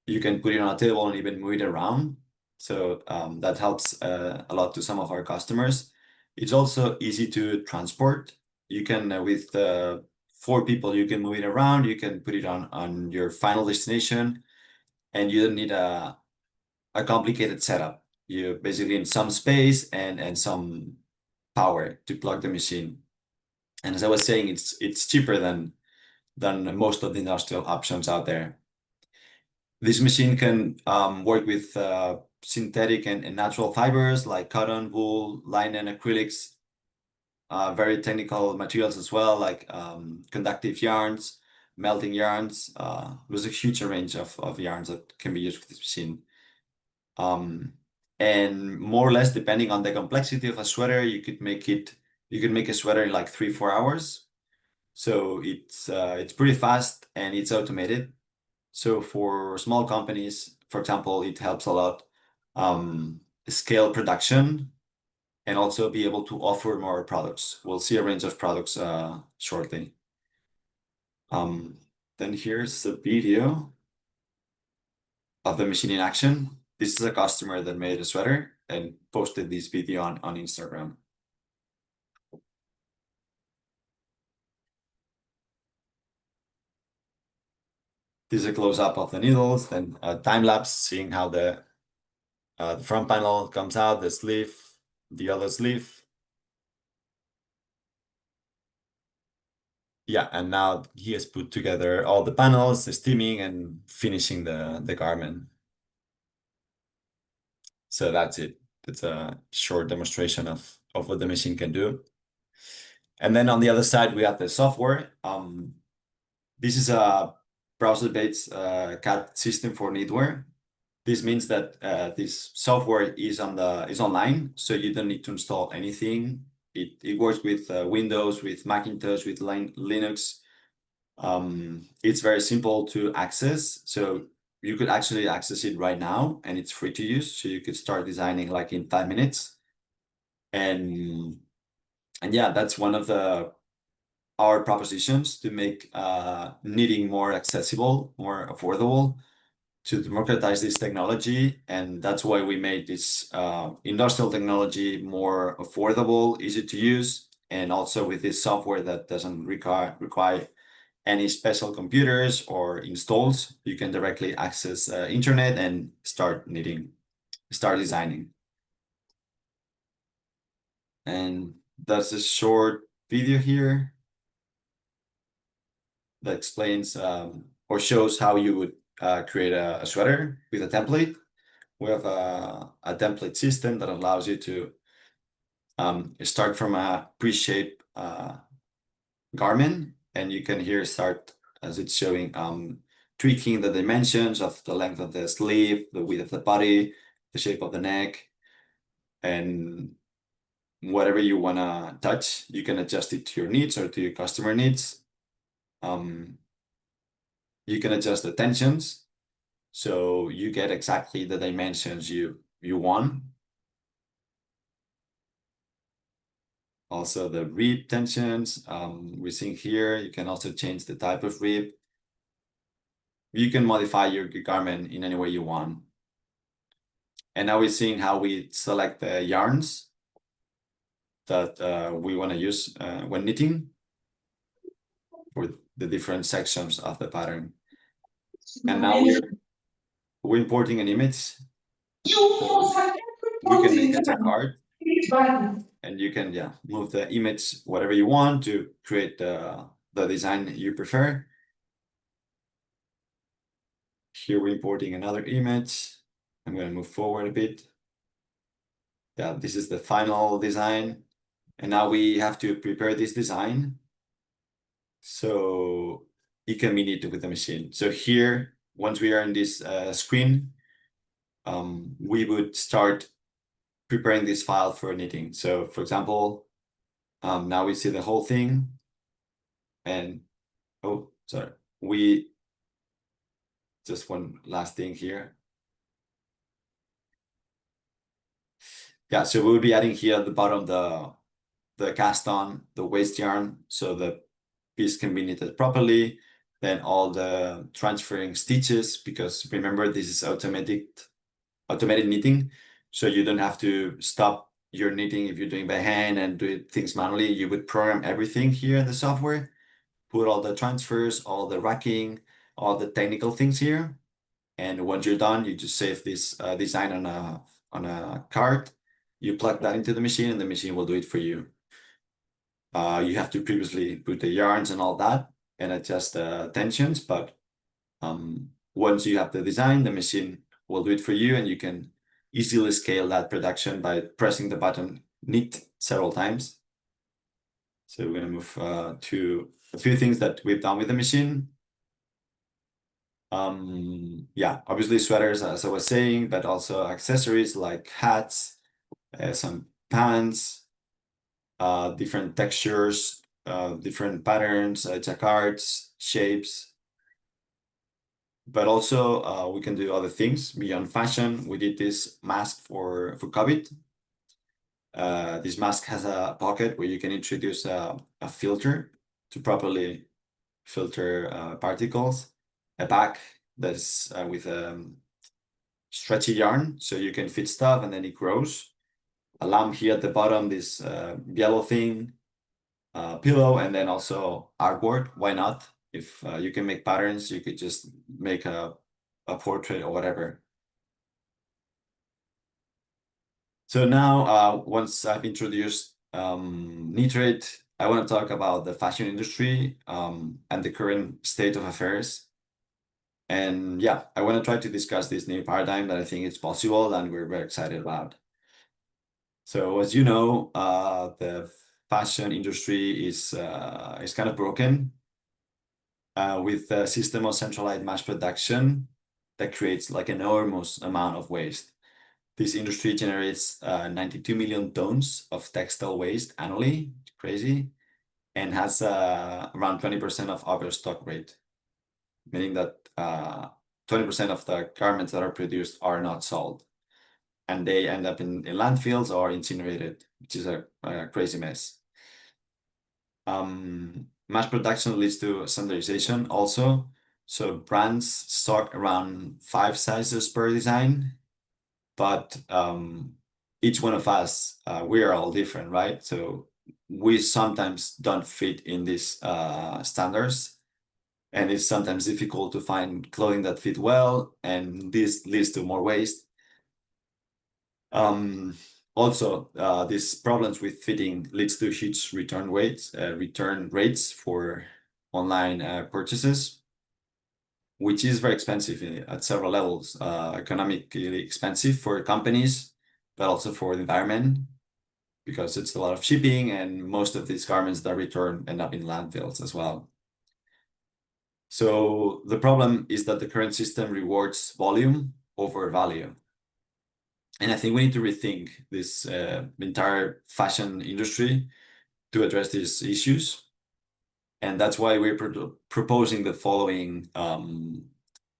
You can put it on a table and even move it around. So that helps a lot to some of our customers. It's also easy to transport. You can, with 4 people, you can move it around. You can put it on your final destination, and you don't need a complicated setup. You basically need some space and some power to plug the machine. And as I was saying, it's cheaper than most of the industrial options out there. This machine can work with synthetic and natural fibers like cotton, wool, linen, acrylics, very technical materials as well, like conductive yarns, melting yarns. There's a huge range of yarns that can be used with this machine. And more or less, depending on the complexity of a sweater, you could make a sweater in like 3-4 hours. So it's pretty fast and it's automated. So for small companies, for example, it helps a lot scale production and also be able to offer more products. We'll see a range of products shortly. Then here's the video of the machine in action. This is a customer that made a sweater and posted this video on Instagram. This is a close-up of the needles, then a time-lapse seeing how the front panel comes out, the sleeve, the other sleeve. Yeah, and now he has put together all the panels, the steaming, and finishing the garment. So that's it. It's a short demonstration of what the machine can do. And then on the other side, we have the software. This is a browser-based CAD system for knitwear. This means that this software is online, so you don't need to install anything. It works with Windows, with Macintosh, with Linux. It's very simple to access, so you could actually access it right now, and it's free to use. So you could start designing like in 5 minutes. And yeah, that's one of the our propositions to make knitting more accessible, more affordable, to democratize this technology. And that's why we made this industrial technology more affordable, easy to use, and also with this software that doesn't require any special computers or installs. You can directly access internet and start knitting, start designing. And that's a short video here that explains or shows how you would create a sweater with a template. We have a template system that allows you to start from a pre-shaped garment, and you can here start, as it's showing, tweaking the dimensions of the length of the sleeve, the width of the body, the shape of the neck, and whatever you want to touch, you can adjust it to your needs or to your customer needs. You can adjust the tensions, so you get exactly the dimensions you want. Also the rib tensions, we're seeing here, you can also change the type of rib. You can modify your garment in any way you want. And now we're seeing how we select the yarns that we want to use when knitting for the different sections of the pattern. And now we're importing an image. We can make it a card, and you can move the image whatever you want to create the design you prefer. Here we're importing another image. I'm going to move forward a bit. Yeah, this is the final design. And now we have to prepare this design so it can be knitted with the machine. So here, once we are in this screen, we would start preparing this file for knitting. So for example, now we see the whole thing. And, oh, sorry, just one last thing here. Yeah, so we'll be adding here at the bottom the cast on, the waste yarn, so the piece can be knitted properly. Then all the transferring stitches, because remember, this is automated knitting, so you don't have to stop your knitting if you're doing by hand and do things manually. You would program everything here in the software, put all the transfers, all the racking, all the technical things here. And once you're done, you just save this design on a card. You plug that into the machine, and the machine will do it for you. You have to previously put the yarns and all that and adjust the tensions, but once you have the design, the machine will do it for you, and you can easily scale that production by pressing the button knit several times. So we're going to move to a few things that we've done with the machine. Yeah, obviously sweaters, as I was saying, but also accessories like hats, some pants, different textures, different patterns, jacquards, shapes. But also we can do other things beyond fashion. We did this mask for COVID. This mask has a pocket where you can introduce a filter to properly filter particles, a bag that's with stretchy yarn, so you can fit stuff and then it grows. A lamp here at the bottom, this yellow thing, pillow, and then also artwork. Why not? If you can make patterns, you could just make a portrait or whatever. So now, once I've introduced Knitwear, I want to talk about the fashion industry and the current state of affairs. And yeah, I want to try to discuss this new paradigm that I think is possible and we're very excited about. So as you know, the fashion industry is kind of broken with a system of centralized mass production that creates like enormous amount of waste. This industry generates 92 million tons of textile waste annually, crazy, and has around 20% of overstock rate, meaning that 20% of the garments that are produced are not sold, and they end up in landfills or incinerated, which is a crazy mess. mass production leads to standardization also. So brands stock around 5 sizes per design, but each one of us, we are all different, right? So we sometimes don't fit in these standards, and it's sometimes difficult to find clothing that fit well, and this leads to more waste. Also, these problems with fitting leads to huge return rates for online purchases, which is very expensive at several levels, economically expensive for companies, but also for the environment, because it's a lot of shipping, and most of these garments that return end up in landfills as well. So the problem is that the current system rewards volume over value. And I think we need to rethink this entire fashion industry to address these issues. And that's why we're proposing the following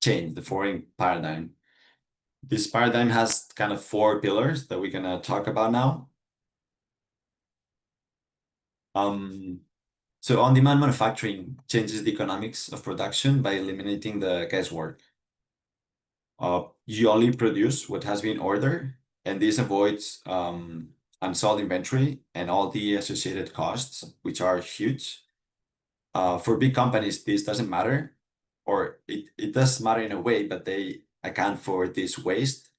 change, the following paradigm. This paradigm has kind of 4 pillars that we're gonna talk about now. So on-demand manufacturing changes the economics of production by eliminating the guesswork. You only produce what has been ordered, and this avoids unsold inventory and all the associated costs, which are huge. For big companies, this doesn't matter, or it does matter in a way, but they account for this waste.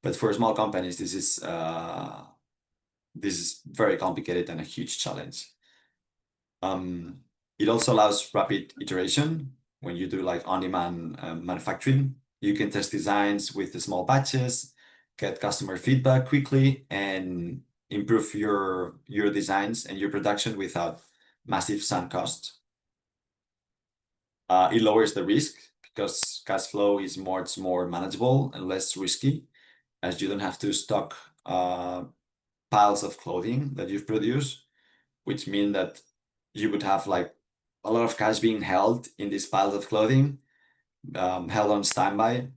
But for small companies, this is very complicated and a huge challenge. It also allows rapid iteration. When you do like on-demand manufacturing, you can test designs with the small batches, get customer feedback quickly, and improve your designs and your production without massive sunk costs. It lowers the risk because cash flow is much more manageable and less risky, as you don't have to stock piles of clothing that you've produced, which mean that you would have like a lot of cash being held in these piles of clothing, held on standby.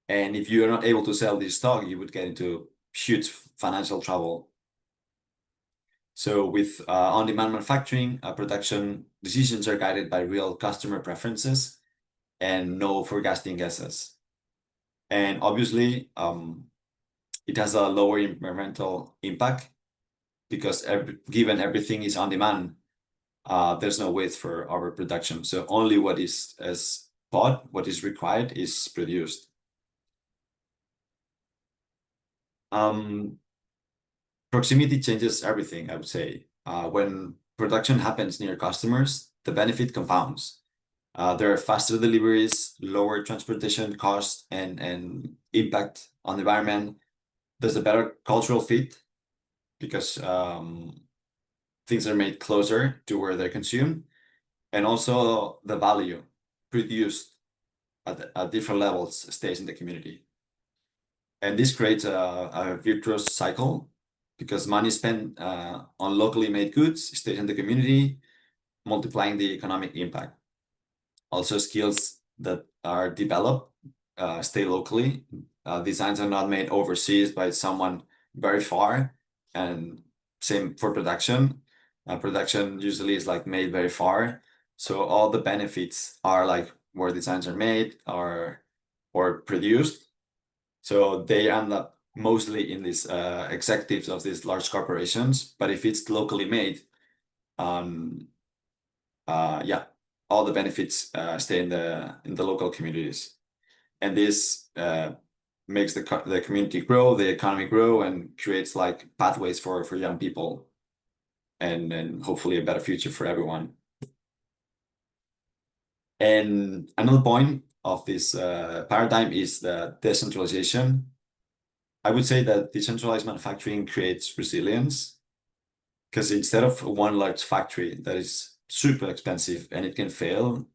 And if you're not able to sell this stock, you would get into huge financial trouble. So with on-demand manufacturing, production decisions are guided by real customer preferences and no forecasting guesses. And obviously, it has a lower environmental impact because given everything is on demand, there's no waste for overproduction. So only what is bought, what is required, is produced. Proximity changes everything, I would say. When production happens near customers, the benefit compounds. There are faster deliveries, lower transportation costs, and impact on the environment. There's a better cultural fit because things are made closer to where they're consumed, and also the value produced at different levels stays in the community. And this creates a virtuous cycle because money spent on locally made goods stays in the community, multiplying the economic impact. Also, skills that are developed stay locally. Designs are not made overseas by someone very far, and same for production. Production usually is like made very far, so all the benefits are like where designs are made or produced. So they end up mostly in these executives of these large corporations. But if it's locally made, yeah, all the benefits stay in the local communities, and this makes the community grow, the economy grow, and creates like pathways for young people, and hopefully a better future for everyone. And another point of this paradigm is the decentralization. I would say that decentralized manufacturing creates resilience, because instead of one large factory that is super expensive and it can fail,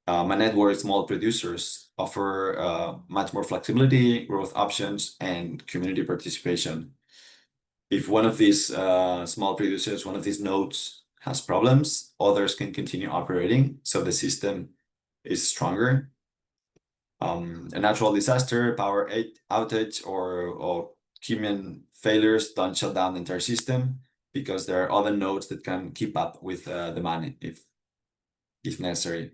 my network of small producers offer much more flexibility, growth options, and community participation. If one of these small producers, one of these nodes has problems, others can continue operating, so the system is stronger. A natural disaster, power outage, or human failures don't shut down the entire system because there are other nodes that can keep up with demand if necessary.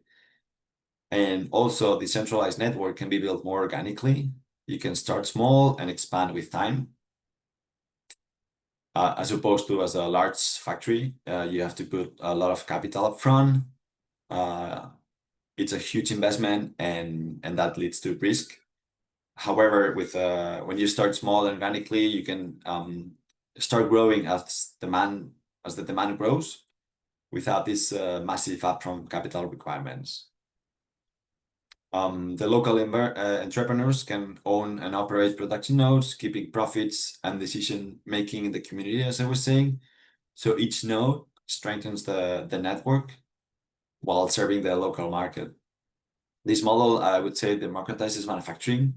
And also, the centralized network can be built more organically. You can start small and expand with time. As opposed to as a large factory, you have to put a lot of capital up front. It's a huge investment, and that leads to risk. However, with when you start small and organically, you can start growing as the demand grows, without this massive upfront capital requirements. The local entrepreneurs can own and operate production nodes, keeping profits and decision making in the community, as I was saying. So each node strengthens the network while serving the local market. This model, I would say, democratizes manufacturing,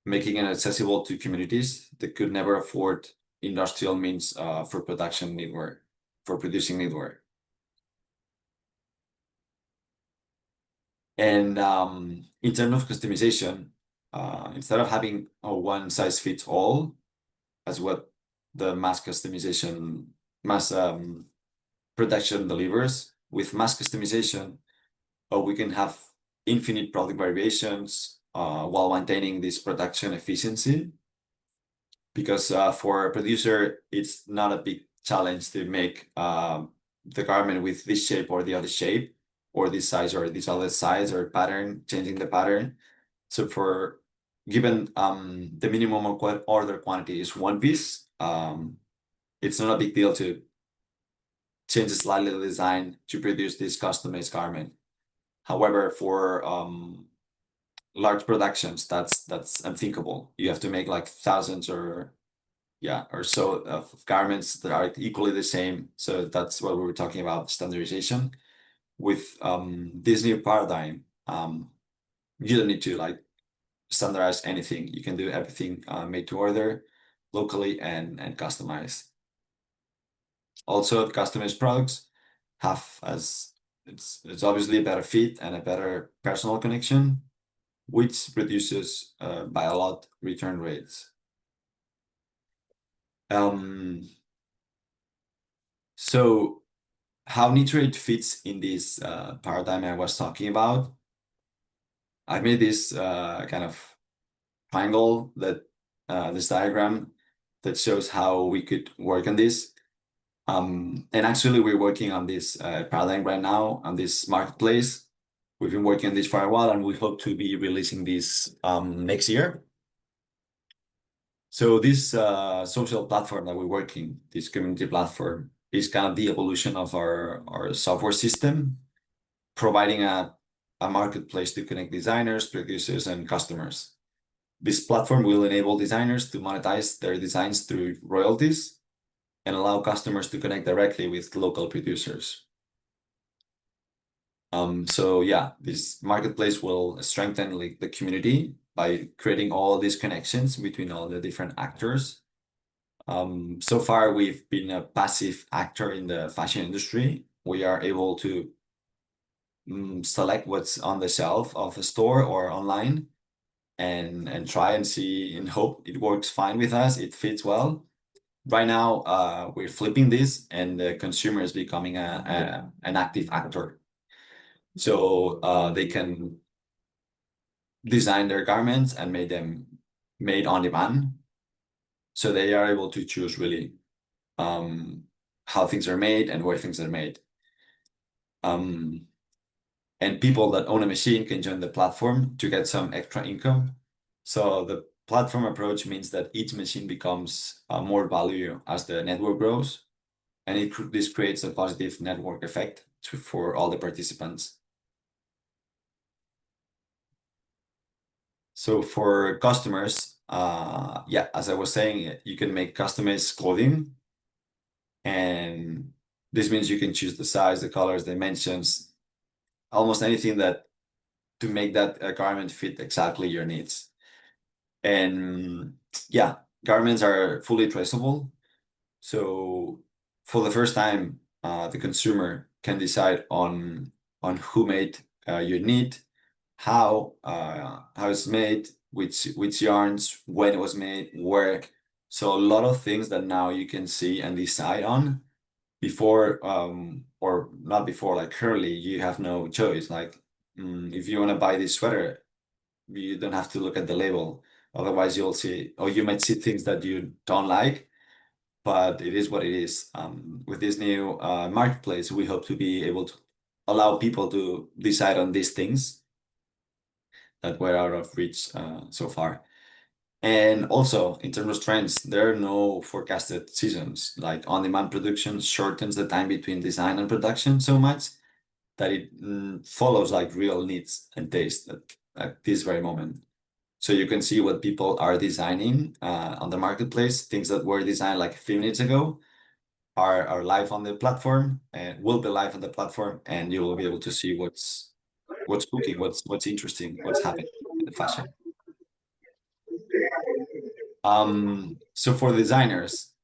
making it accessible to communities that could never afford industrial means for producing knitwear. And in terms of customization, instead of having a one size fits all, as what the mass production delivers, with mass customization, we can have infinite product variations while maintaining this production efficiency. Because for a producer, it's not a big challenge to make the garment with this shape or the other shape, or this size or this other size or pattern, changing the pattern. So for given the minimum order quantity is one piece, it's not a big deal to change slightly the design to produce this customized garment. However, for large productions, that's unthinkable. You have to make like thousands or so of garments that are equally the same. So that's what we were talking about, standardization. With this new paradigm, you don't need to like standardize anything. You can do everything made to order locally and customized. Also, customized products have it's obviously a better fit and a better personal connection, which reduces by a lot return rates. So how Knitwear fits in this paradigm I was talking about, I made this kind of triangle this diagram that shows how we could work on this. And actually, we're working on this paradigm right now on this marketplace. We've been working on this for a while, and we hope to be releasing this next year. So this social platform that we're working, this community platform, is kind of the evolution of our software system, providing a marketplace to connect designers, producers, and customers. This platform will enable designers to monetize their designs through royalties and allow customers to connect directly with local producers. So yeah, this marketplace will strengthen the community by creating all these connections between all the different actors. So far, we've been a passive actor in the fashion industry. We are able to select what's on the shelf of a store or online and try and see and hope it works fine with us, it fits well. Right now, we're flipping this, and the consumer is becoming an active actor. So they can design their garments and make them made on demand. So they are able to choose really how things are made and where things are made. And people that own a machine can join the platform to get some extra income. So the platform approach means that each machine becomes more value as the network grows, and this creates a positive network effect for all the participants. So for customers, as I was saying, you can make customized clothing, and this means you can choose the size, the colors, dimensions, almost anything to make that garment fit exactly your needs. And garments are fully traceable. So for the first time, the consumer can decide on who made your knit, how it's made, which yarns, when it was made, where. So a lot of things that now you can see and decide on before, or not before, like currently, you have no choice. Like, if you want to buy this sweater, you don't have to look at the label. Otherwise, you'll see, or you might see things that you don't like, but it is what it is. With this new marketplace, we hope to be able to allow people to decide on these things that were out of reach so far. And also, in terms of trends, there are no forecasted seasons. Like on-demand production shortens the time between design and production so much that it follows like real needs and taste at this very moment. So you can see what people are designing on the marketplace. Things that were designed like a few minutes ago are live on the platform and will be live on the platform, and you will be able to see what's cooking, what's interesting, what's happening in the fashion. So for designers,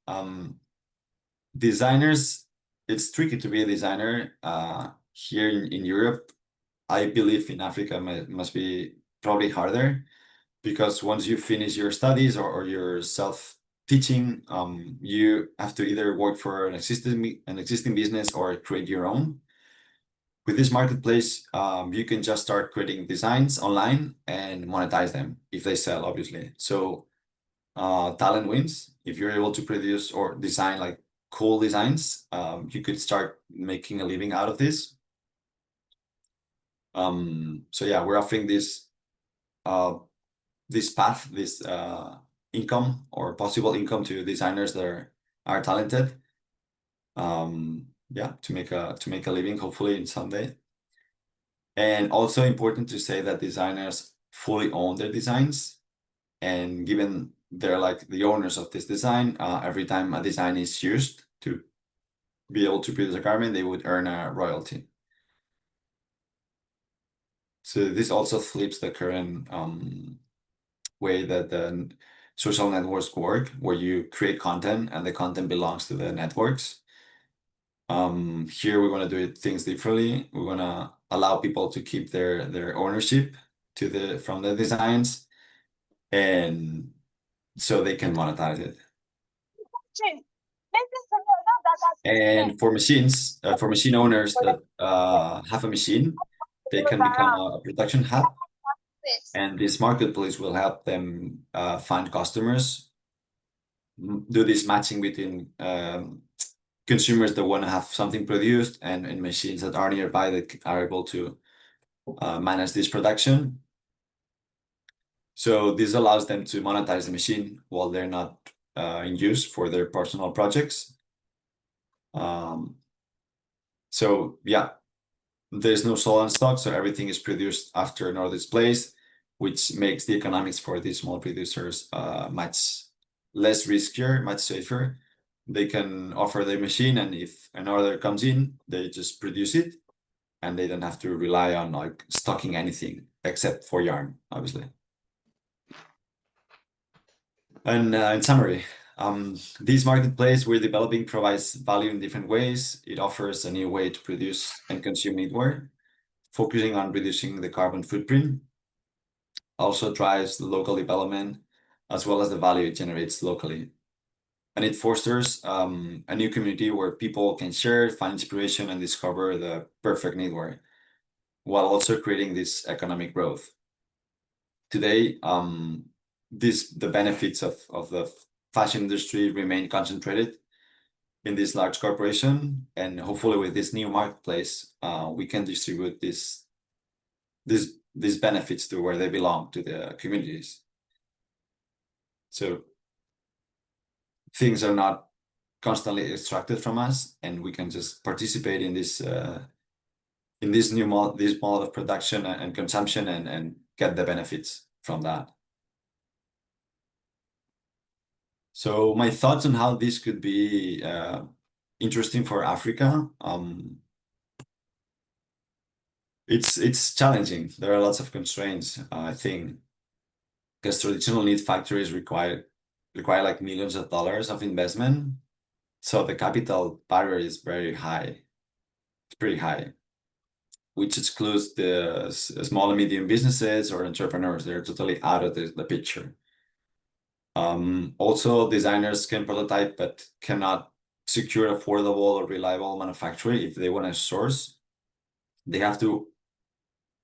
it's tricky to be a designer here in Europe. I believe in Africa must be probably harder, because once you finish your studies or your self-teaching, you have to either work for an existing business or create your own. With this marketplace, you can just start creating designs online and monetize them if they sell, obviously. So talent wins. If you're able to produce or design like cool designs, you could start making a living out of this. So yeah, we're offering this path, this income or possible income to designers that are talented. Yeah, to make a living, hopefully in someday. And also important to say that designers fully own their designs, and given they're like the owners of this design, every time a design is used to be able to produce a garment, they would earn a royalty. So this also flips the current way that the social networks work, where you create content and the content belongs to the networks. Here we want to do things differently. We want to allow people to keep their ownership from the designs, and so they can monetize it. And for machine owners that have a machine, they can become a production hub, and this marketplace will help them find customers, do this matching between consumers that want to have something produced and machines that are nearby that are able to manage this production. So this allows them to monetize the machine while they're not in use for their personal projects. So yeah, there's no stolen stock, so everything is produced after an order is placed, which makes the economics for these small producers much less riskier, much safer. They can offer their machine, and if an order comes in, they just produce it, and they don't have to rely on like stocking anything except for yarn, obviously. And in summary, this marketplace we're developing provides value in different ways. It offers a new way to produce and consume knitwear, focusing on reducing the carbon footprint. Also drives the local development as well as the value it generates locally. And it fosters a new community where people can share, find inspiration, and discover the perfect knitwear, while also creating this economic growth. Today, the benefits of the fashion industry remain concentrated in this large corporation, and hopefully with this new marketplace, we can distribute these benefits to where they belong, to the communities. So things are not constantly extracted from us, and we can just participate in this new model of production and consumption, and get the benefits from that. So my thoughts on how this could be interesting for Africa. It's challenging. There are lots of constraints, I think, because traditional knit factories require like millions of dollars of investment. So the capital barrier is very high. It's pretty high, which excludes the small and medium businesses or entrepreneurs. They're totally out of the picture. Also, designers can prototype but cannot secure, affordable, or reliable manufacturer, if they want to source, they have to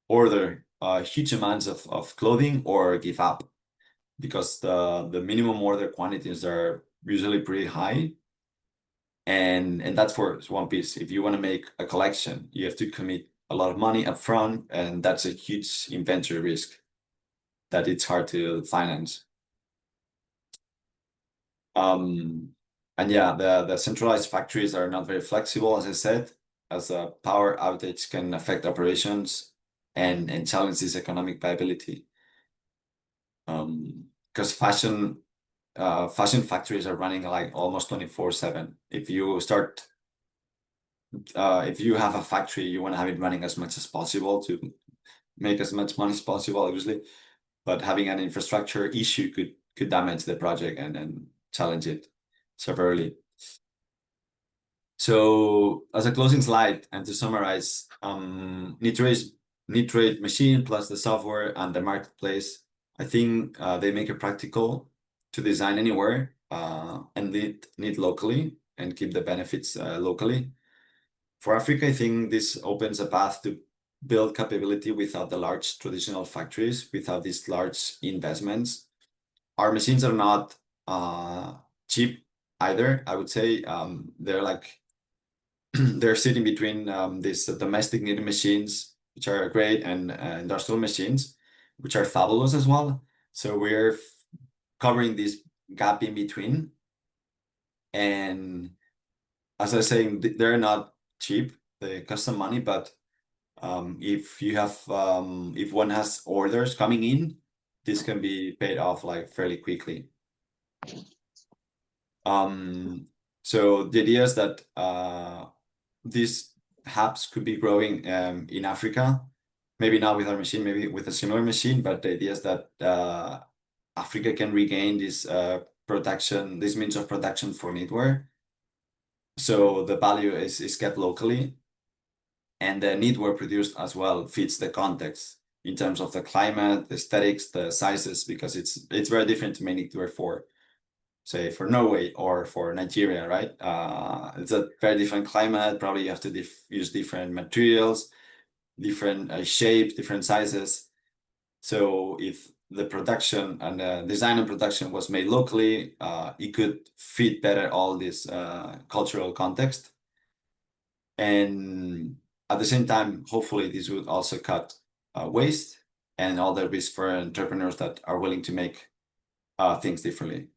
order huge amounts of clothing or give up, because the minimum order quantities are usually pretty high. And that's for one piece. If you want to make a collection, you have to commit a lot of money up front, and that's a huge inventory risk that it's hard to finance. And yeah, the centralized factories are not very flexible, as I said, as a power outage can affect operations and challenge this economic viability. Because fashion factories are running like almost 24/7. If you have a factory, you want to have it running as much as possible to make as much money as possible, obviously. But having an infrastructure issue could damage the project and challenge it severely. So as a closing slide, and to summarize, Knitwear machine plus the software and the marketplace, I think they make it practical to design anywhere and knit locally and keep the benefits locally. For Africa, I think this opens a path to build capability without the large traditional factories, without these large investments. Our machines are not cheap either. I would say they're like they're sitting between these domestic knitting machines, which are great, and industrial machines, which are fabulous as well. So we're covering this gap in between. And as I was saying, they're not cheap. They cost some money, but if one has orders coming in, this can be paid off like fairly quickly. So the idea is that these hubs could be growing in Africa, maybe not with our machine, maybe with a similar machine, but the idea is that Africa can regain this this means of production for knitwear. So the value is kept locally, and the knitwear produced as well fits the context in terms of the climate, the aesthetics, the sizes, because it's very different to make knitwear for, say, for Norway or for Nigeria, right? It's a very different climate. Probably you have to use different materials, different shapes, different sizes. So if the production and the design and production was made locally, it could fit better all this cultural context. And at the same time, hopefully this would also cut waste and all the risk for entrepreneurs that are willing to make things differently.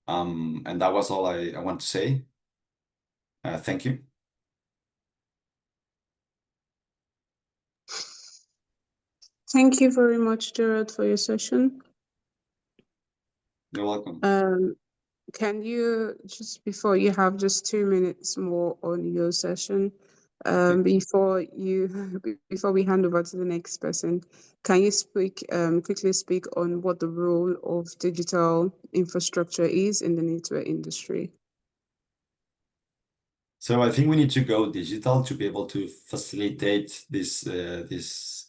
And that was all I want to say. Thank you. Thank you very much, Gerard, for your session. You're welcome. Can you, just before you have just 2 minutes more on your session, before we hand over to the next person, can you quickly speak on what the role of digital infrastructure is in the knitwear industry? So I think we need to go digital to be able to facilitate this this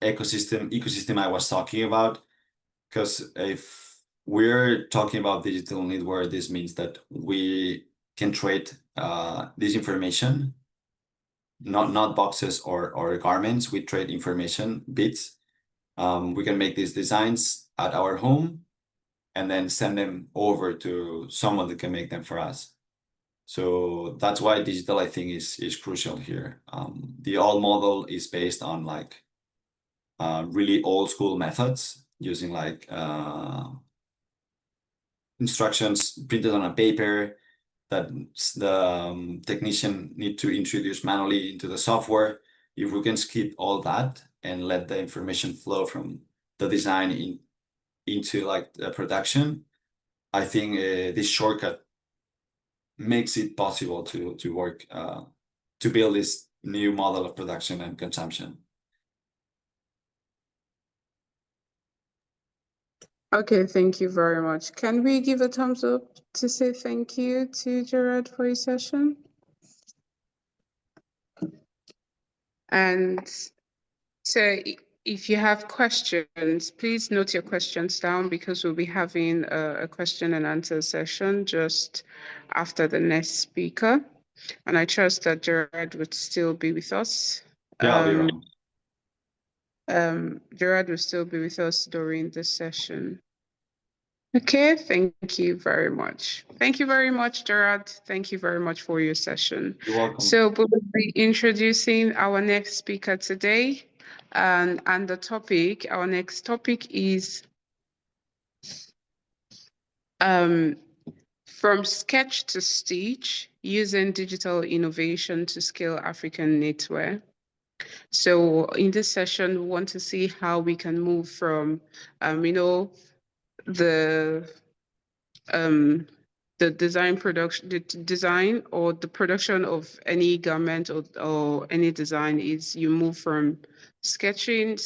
ecosystem I was talking about. Because if we're talking about digital knitwear, this means that we can trade this information, not boxes or garments. We trade information, bits. We can make these designs at our home and then send them over to someone that can make them for us. So that's why digital, I think, is crucial here. The old model is based on like really old school methods, using like instructions printed on a paper that the technician need to introduce manually into the software. If we can skip all that and let the information flow from the design into like the production, I think this shortcut makes it possible to work to build this new model of production and consumption. Okay, thank you very much. Can we give a thumbs up to say thank you to Gerard for his session? And so if you have questions, please note your questions down because we'll be having a question and answer session just after the next speaker. And I trust that Gerard would still be with us. Yeah, I'll be around. Gerard will still be with us during this session. Okay, thank you very much. Thank you very much, Gerard. Thank you very much for your session. You're welcome. So we'll be introducing our next speaker today. And the topic, our next topic is from sketch to stitch, using digital innovation to scale African knitwear. So in this session, we want to see how we can move from, the design production, the design or the production of any garment or any design is you move from sketching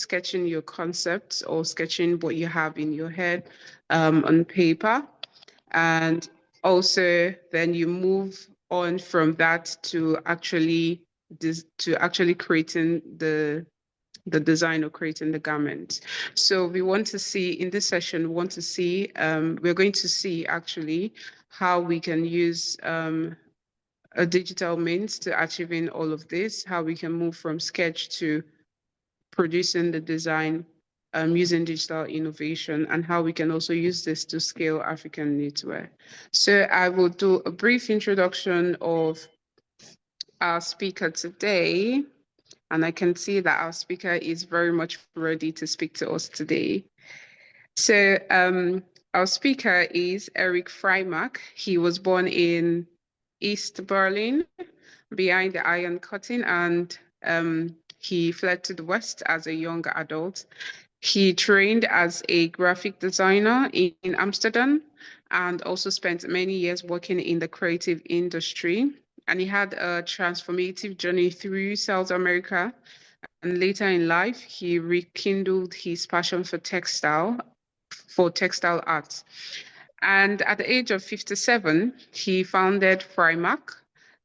your concepts or sketching what you have in your head on paper. And also then you move on from that to actually creating the design or creating the garment. So we want to see in this session, we're going to see actually how we can use a digital means to achieving all of this, how we can move from sketch to producing the design using digital innovation, and how we can also use this to scale African knitwear. So I will do a brief introduction of our speaker today. And I can see that our speaker is very much ready to speak to us today. So our speaker is Eric Freimark. He was born in East Berlin, behind the Iron Curtain, and he fled to the West as a young adult. He trained as a graphic designer in Amsterdam and also spent many years working in the creative industry. And he had a transformative journey through South America. And later in life, he rekindled his passion for textile art. And at the age of 57, he founded Freimark.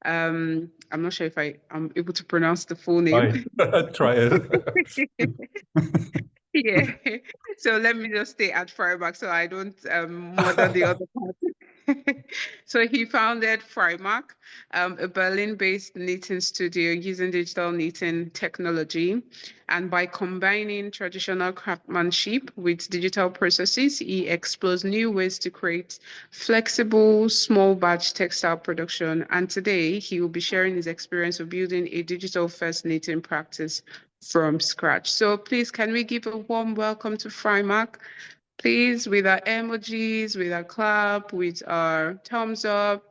I'm not sure if I'm able to pronounce the full name. Try it. Yeah. So let me just stay at Freimark so I don't murder the other part. So he founded Freimark, a Berlin-based knitting studio using digital knitting technology. And by combining traditional craftsmanship with digital processes, he explores new ways to create flexible, small batch textile production. And today he will be sharing his experience of building a digital-first knitting practice from scratch. So please, can we give a warm welcome to Freimark? Please, with our emojis, with our clap, with our thumbs up,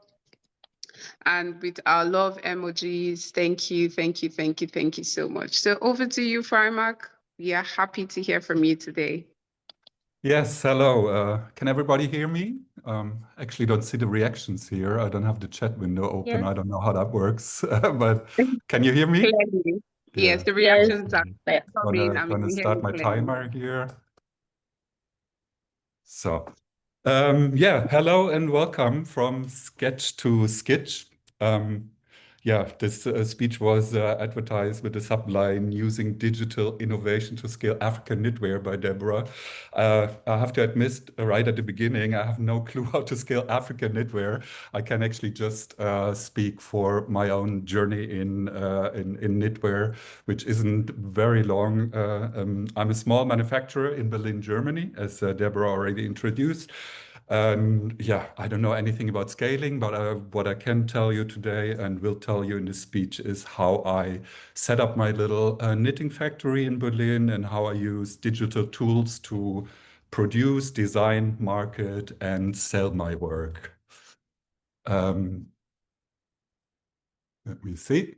and with our love emojis. Thank you, thank you, thank you, thank you so much. So over to you, Freimark. We are happy to hear from you today. Yes, hello. Can everybody hear me? Actually don't see the reactions here. I don't have the chat window open. Yes. I don't know how that works, but can you hear me? Clearly. Yeah. Yes, the reactions are coming. Gonna We hear start you my clearly. timer here. So, yeah, hello and welcome from Sketch to Skitch. Yeah, this speech was advertised with the subline "Using Digital Innovation to Scale African Knitwear" by Deborah. I have to admit, right at the beginning, I have no clue how to scale African knitwear. I can actually just speak for my own journey in knitwear, which isn't very long. I'm a small manufacturer in Berlin, Germany, as Deborah already introduced. Yeah, I don't know anything about scaling, but what I can tell you today and will tell you in this speech is how I set up my little knitting factory in Berlin and how I use digital tools to produce, design, market, and sell my work. Let me see.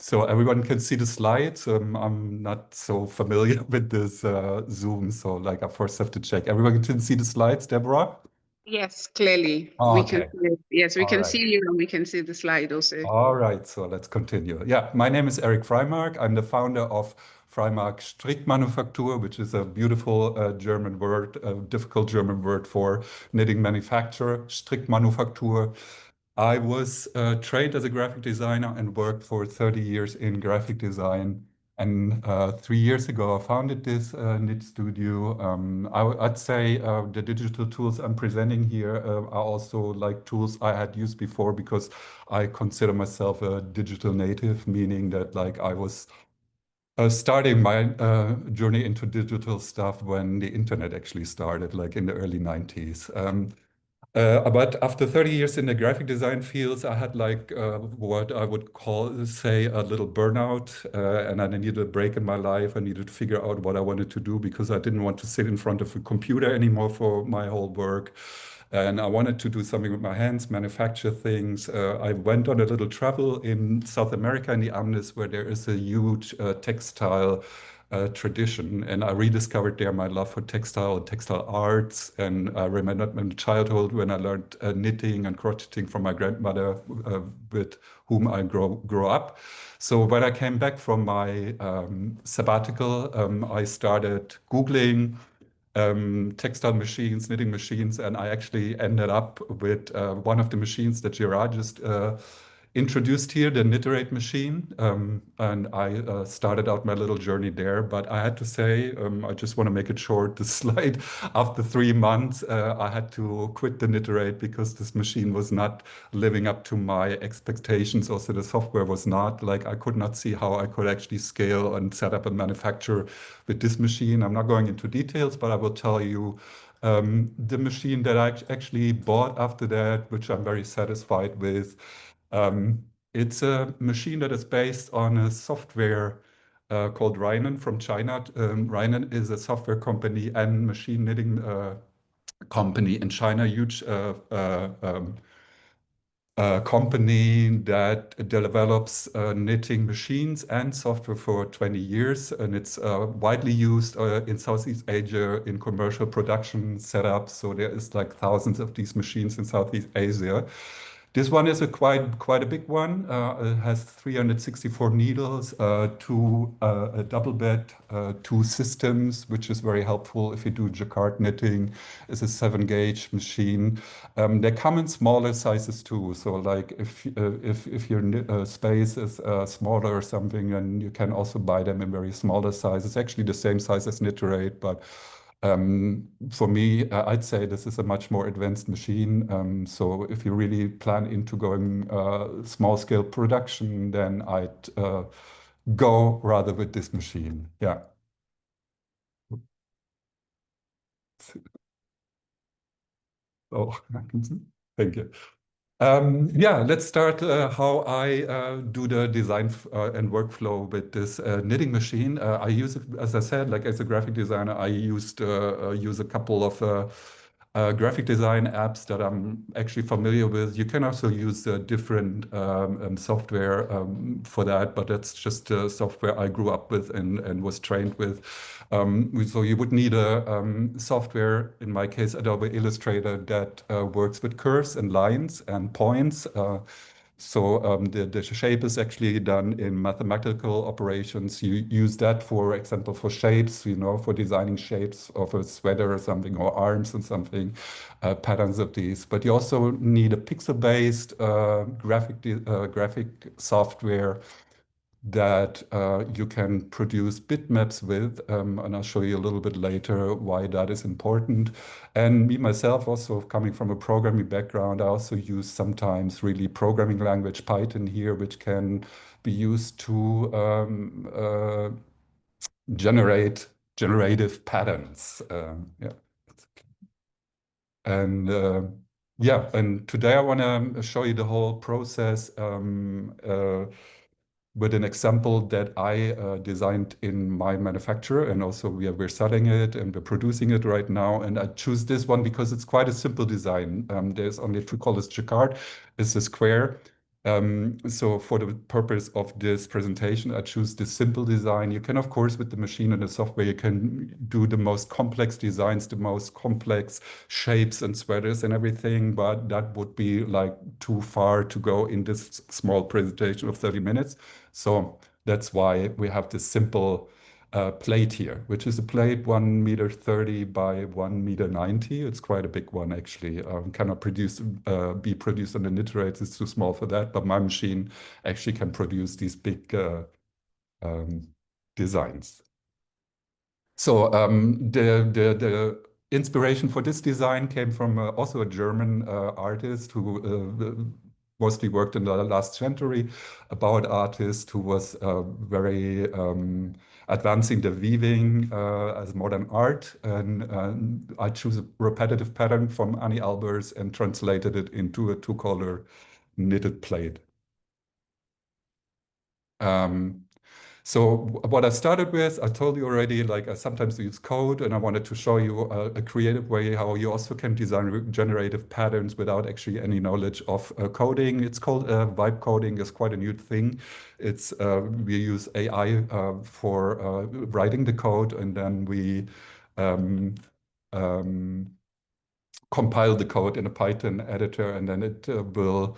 So everyone can see the slides. I'm not so familiar with this Zoom, so like I first have to check. Everyone can see the slides, Deborah? Yes, clearly. Oh, We okay. can see it. Yes, we All can right. see you and we can see the slide also. All right, so let's continue. Yeah, my name is Eric Freimark. I'm the founder of Freimark Strickmanufaktur, which is a beautiful German word, a difficult German word for knitting manufacturer, Strickmanufaktur. I was trained as a graphic designer and worked for 30 years in graphic design And 3 years ago, I founded this knit studio. I'd say the digital tools I'm presenting here are also like tools I had used before, because I consider myself a digital native, meaning that like I was starting my journey into digital stuff when the internet actually started, like in the early 90s. But after 30 years in the graphic design fields, I had like what I would say a little burnout, and I needed a break in my life. I needed to figure out what I wanted to do, because I didn't want to sit in front of a computer anymore for my whole work. And I wanted to do something with my hands, manufacture things. I went on a little travel in South America, in the Andes, where there is a huge textile tradition. And I rediscovered there my love for textile arts. And I remember in childhood when I learned knitting and crocheting from my grandmother, with whom I grew up. So when I came back from my sabbatical, I started Googling textile machines, knitting machines, and I actually ended up with one of the machines that Gerard just introduced here, the Knitwear machine. And I started out my little journey there. But I had to say, I just want to make it short, the slide. After 3 months, I had to quit the Knitwear because this machine was not living up to my expectations. Also, the software was not, like, I could not see how I could actually scale and set up a manufacturer with this machine. I'm not going into details, but I will tell you the machine that I actually bought after that, which I'm very satisfied with. It's a machine that is based on a software called Reinan from China. Reinan is a software company and machine knitting company in China, huge company that develops knitting machines and software for 20 years. And it's widely used in Southeast Asia in commercial production setups. So there is like thousands of these machines in Southeast Asia. This one is quite a big one. It has 364 needles, a double bed, 2 systems, which is very helpful if you do jacquard knitting. It's a 7-gauge machine. They come in smaller sizes too. So like if your space is smaller or something, then you can also buy them in very smaller sizes. Actually, the same size as Knitwear, but for me, I'd say this is a much more advanced machine. So if you really plan into going small scale production, then I'd go rather with this machine. Yeah. Oh, thank you. Yeah, let's start how I do the design and workflow with this knitting machine. I use it, as I said, like as a graphic designer, I use a couple of graphic design apps that I'm actually familiar with. You can also use different software for that, but that's just the software I grew up with and was trained with. So you would need a software, in my case, Adobe Illustrator, that works with curves and lines and points. So the shape is actually done in mathematical operations. You use that, for example, for shapes, for designing shapes of a sweater or something, or arms and something, patterns of these. But you also need a pixel-based graphic software that you can produce bitmaps with, and I'll show you a little bit later why that is important. And me, myself, also coming from a programming background, I also use sometimes really programming language Python here, which can be used to generate generative patterns. Yeah. And yeah, and today I want to show you the whole process with an example that I designed in my manufacturer, and also we're selling it and we're producing it right now. And I choose this one because it's quite a simple design. There's only 2 colors jacquard. It's a square. So for the purpose of this presentation, I choose this simple design. You can, of course, with the machine and the software, you can do the most complex designs, the most complex shapes and sweaters and everything, but that would be like too far to go in this small presentation of 30 minutes. So that's why we have this simple plate here, which is a plate 1.30 m by 1.90 m. It's quite a big one, actually. Cannot be produced on the Knitwear. It's too small for that. But my machine actually can produce these big designs. So the inspiration for this design came from also a German artist who mostly worked in the last century, a Bauhaus artist who was very advancing the weaving as modern art. And I choose a repetitive pattern from Annie Albers and translated it into a two-color knitted plate. So what I started with, I told you already, like I sometimes use code, and I wanted to show you a creative way how you also can design generative patterns without actually any knowledge of coding. It's called vibe coding. It's quite a new thing. It's we use AI for writing the code, and then we compile the code in a Python editor, and then it will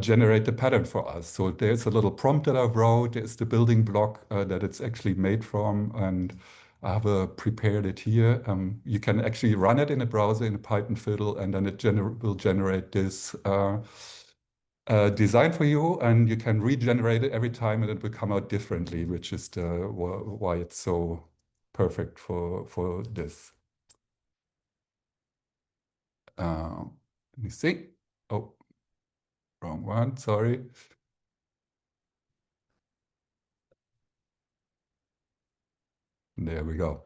generate the pattern for us. So there's a little prompt that I wrote. There's the building block that it's actually made from, and I have prepared it here. You can actually run it in a browser in a Python fiddle, and then it will generate this design for you, and you can regenerate it every time, and it will come out differently, which is why it's so perfect for this. Let me see. Oh, wrong one, sorry. There we go.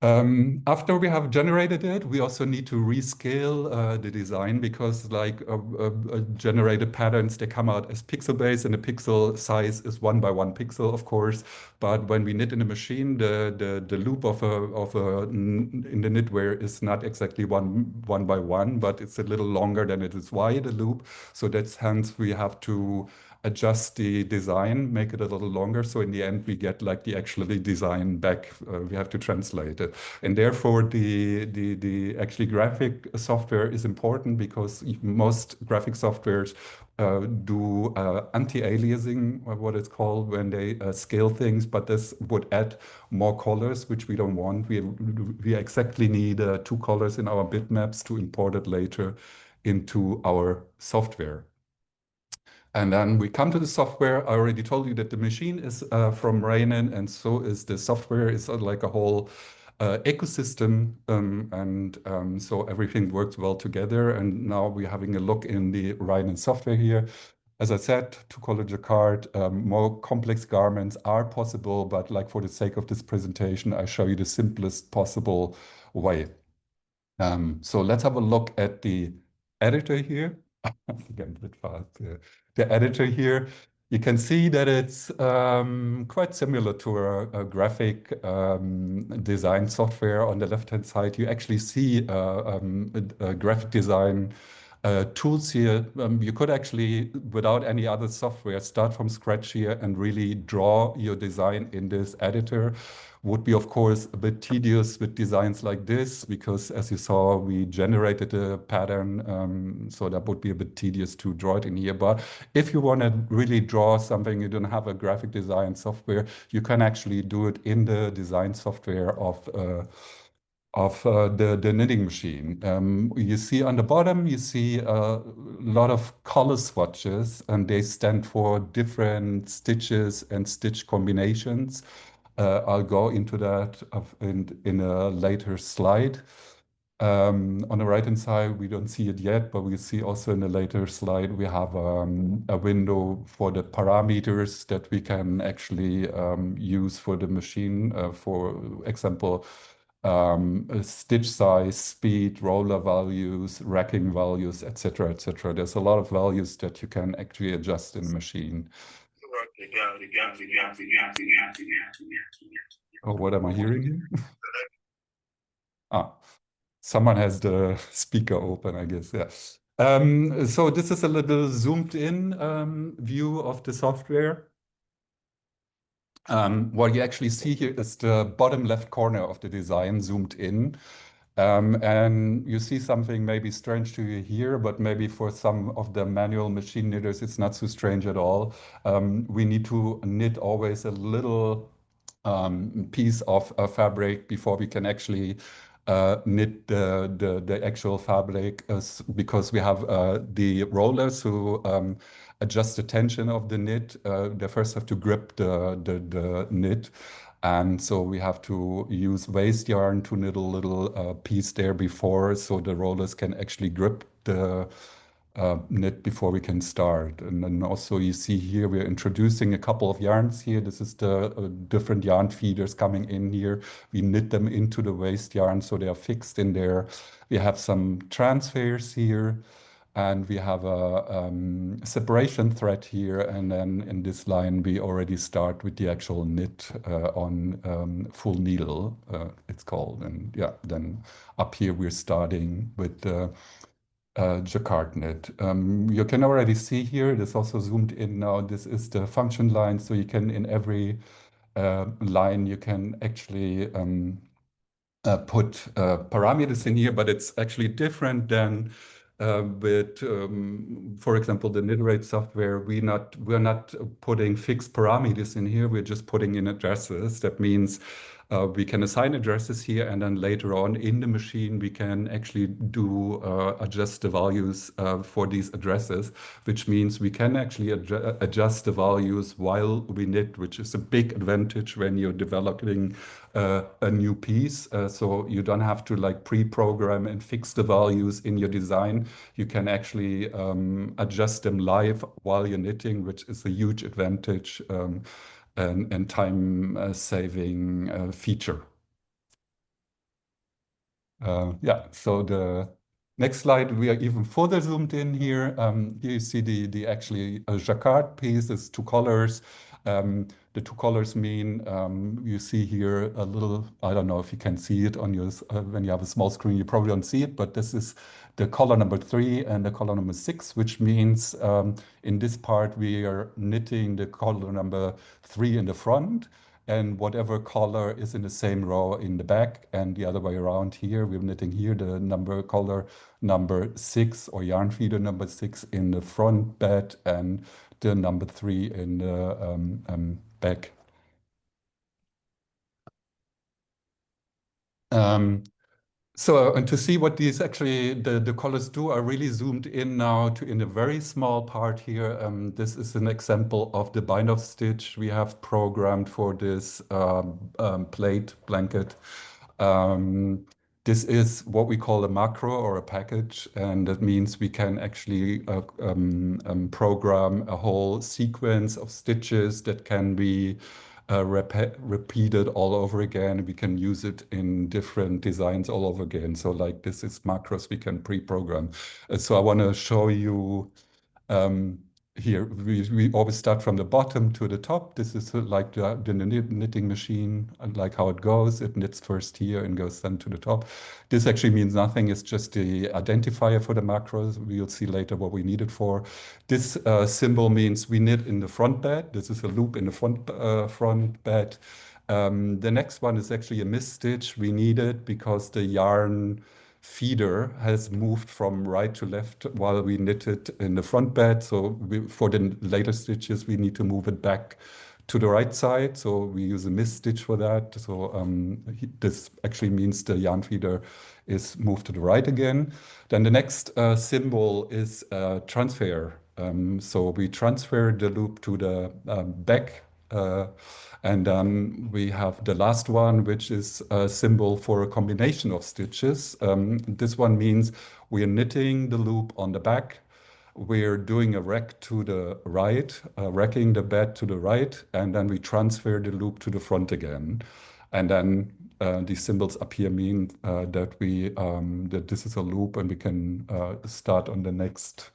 After we have generated it, we also need to rescale the design because like generated patterns, they come out as pixel-based and the pixel size is 1 by 1 pixel, of course. But when we knit in a machine, the loop in the knitwear is not exactly one by one, but it's a little longer than it is wide, the loop. So that's hence we have to adjust the design, make it a little longer. So in the end, we get like the actually design back. We have to translate it. And therefore, the actually graphic software is important because most graphic softwares do anti-aliasing, what it's called, when they scale things, but this would add more colors, which we don't want. We exactly need 2 colors in our bitmaps to import it later into our software. And then we come to the software. I already told you that the machine is from Rainin, and so is the software. It's like a whole ecosystem, so everything works well together. And now we're having a look in the Rainin software here. As I said, two-color jacquard, more complex garments are possible, but like for the sake of this presentation, I show you the simplest possible way. So let's have a look at the editor here. Again, a bit fast. The editor here, you can see that it's quite similar to a graphic design software. On the left-hand side, you actually see a graphic design tools here. You could actually, without any other software, start from scratch here and really draw your design in this editor. Would be, of course, a bit tedious with designs like this because, as you saw, we generated a pattern, so that would be a bit tedious to draw it in here. But if you want to really draw something, you don't have a graphic design software, you can actually do it in the design software of the knitting machine. You see on the bottom, you see a lot of color swatches, and they stand for different stitches and stitch combinations. I'll go into that in a later slide. On the right-hand side, we don't see it yet, but we see also in a later slide, we have a window for the parameters that we can actually use for the machine. For example, stitch size, speed, roller values, racking values, etc., etc. There's a lot of values that you can actually adjust in the machine. Oh, what am I hearing here? Someone has the speaker open, I guess. Yeah. So this is a little zoomed in view of the software. What you actually see here is the bottom left corner of the design zoomed in. And you see something maybe strange to you here, but maybe for some of the manual machine knitters, it's not so strange at all. We need to knit always a little piece of fabric before we can actually knit the actual fabric because we have the rollers who adjust the tension of the knit. They first have to grip the knit. And so we have to use waste yarn to knit a little piece there before so the rollers can actually grip the knit before we can start. And then also you see here, we're introducing a couple of yarns here. This is the different yarn feeders coming in here. We knit them into the waste yarn so they are fixed in there. We have some transfers here. And we have a separation thread here. And then in this line, we already start with the actual knit on full needle, it's called. And yeah, then up here, we're starting with the jacquard knit. You can already see here, it is also zoomed in now. This is the function line. So you can, in every line, you can actually put parameters in here, but it's actually different than with, for example, the Knitwear software. We're not putting fixed parameters in here. We're just putting in addresses. That means we can assign addresses here, and then later on in the machine we can actually do adjust the values for these addresses, which means we can actually adjust the values while we knit, which is a big advantage when you're developing a new piece. So you don't have to like pre-program and fix the values in your design. You can actually adjust them live while you're knitting, which is a huge advantage and time saving feature. Yeah, so the next slide, we are even further zoomed in here. Here you see the actually jacquard piece is two colors. The two colors mean you see here a little, I don't know if you can see it on your, when you have a small screen, you probably don't see it, but this is the color number 3 and the color number 6, which means in this part we are knitting the color number 3 in the front, and whatever color is in the same row in the back, and the other way around here, we're knitting here the color number 6 or yarn feeder number 6 in the front bed and the number 3 in the back. So, and to see what these actually, the colors do, I really zoomed in now to in a very small part here. This is an example of the bind-off stitch we have programmed for this plate blanket. This is what we call a macro or a package, and that means we can actually program a whole sequence of stitches that can be repeated all over again. We can use it in different designs all over again. So like this is macros we can pre-program. So I want to show you here, we always start from the bottom to the top. This is like the knitting machine, and like how it goes. It knits first here and goes then to the top. This actually means nothing. It's just the identifier for the macros. We'll see later what we need it for. This symbol means we knit in the front bed. This is a loop in the front bed. The next one is actually a miss stitch. We need it because the yarn feeder has moved from right to left while we knitted in the front bed. So for the later stitches, we need to move it back to the right side. So we use a miss stitch for that. So this actually means the yarn feeder is moved to the right again. Then the next symbol is transfer. So we transfer the loop to the back. And then we have the last one, which is a symbol for a combination of stitches. This one means we're knitting the loop on the back. We're doing a rack to the right, racking the bed to the right, and then we transfer the loop to the front again. And then these symbols up here mean that that this is a loop, and we can start on the next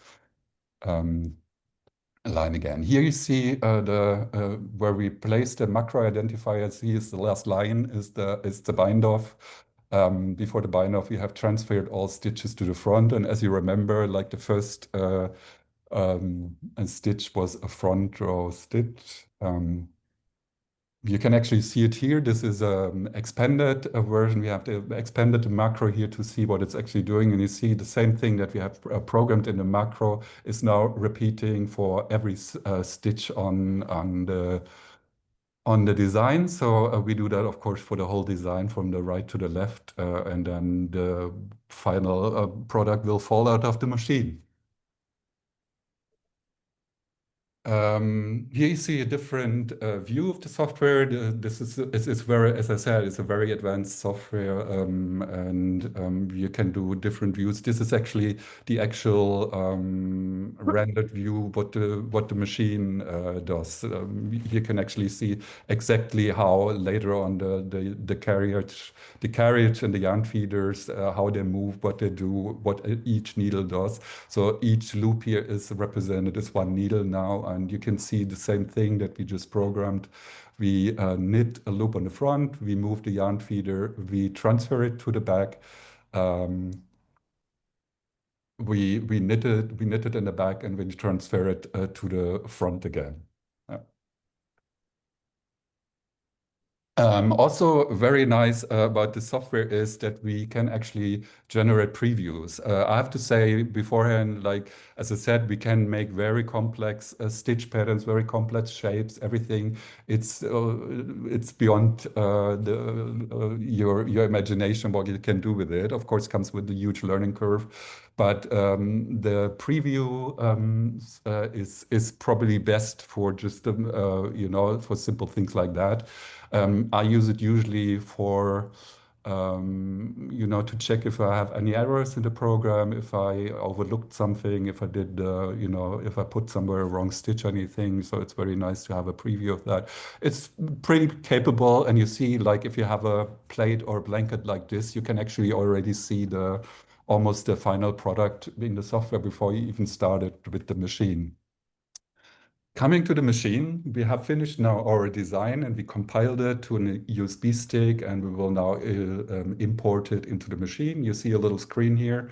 line again. Here you see where we place the macro identifier. See, is the last line is the bind off. Before the bind off, we have transferred all stitches to the front, and as you remember, like the first stitch was a front row stitch. You can actually see it here. This is an expanded version. We have expanded the macro here to see what it's actually doing. And you see the same thing that we have programmed in the macro is now repeating for every stitch on the on the design. So we do that, of course, for the whole design from the right to the left, and then the final product will fall out of the machine. Here you see a different view of the software. This is very, as I said, it's a very advanced software, and you can do different views. This is actually the actual rendered view what the machine does. You can actually see exactly how later on the carriage and the yarn feeders how they move, what they do, what each needle does. So each loop here is represented as one needle now, and you can see the same thing that we just programmed. We knit a loop on the front, we move the yarn feeder, we transfer it to the back. We knit it in the back, and we transfer it to the front again. Also very nice about the software is that we can actually generate previews. I have to say beforehand, like as I said, we can make very complex stitch patterns, very complex shapes, everything. It's beyond your imagination what you can do with it. Of course, comes with a huge learning curve. But the preview is probably best for just for simple things like that. I use it usually for to check if I have any errors in the program, if I overlooked something, if I did if I put somewhere a wrong stitch or anything. So it's very nice to have a preview of that. It's pretty capable, and you see, like if you have a plate or blanket like this, you can actually already see almost the final product in the software before you even started with the machine. Coming to the machine, we have finished now our design, and we compiled it to a USB stick, and we will now import it into the machine. You see a little screen here.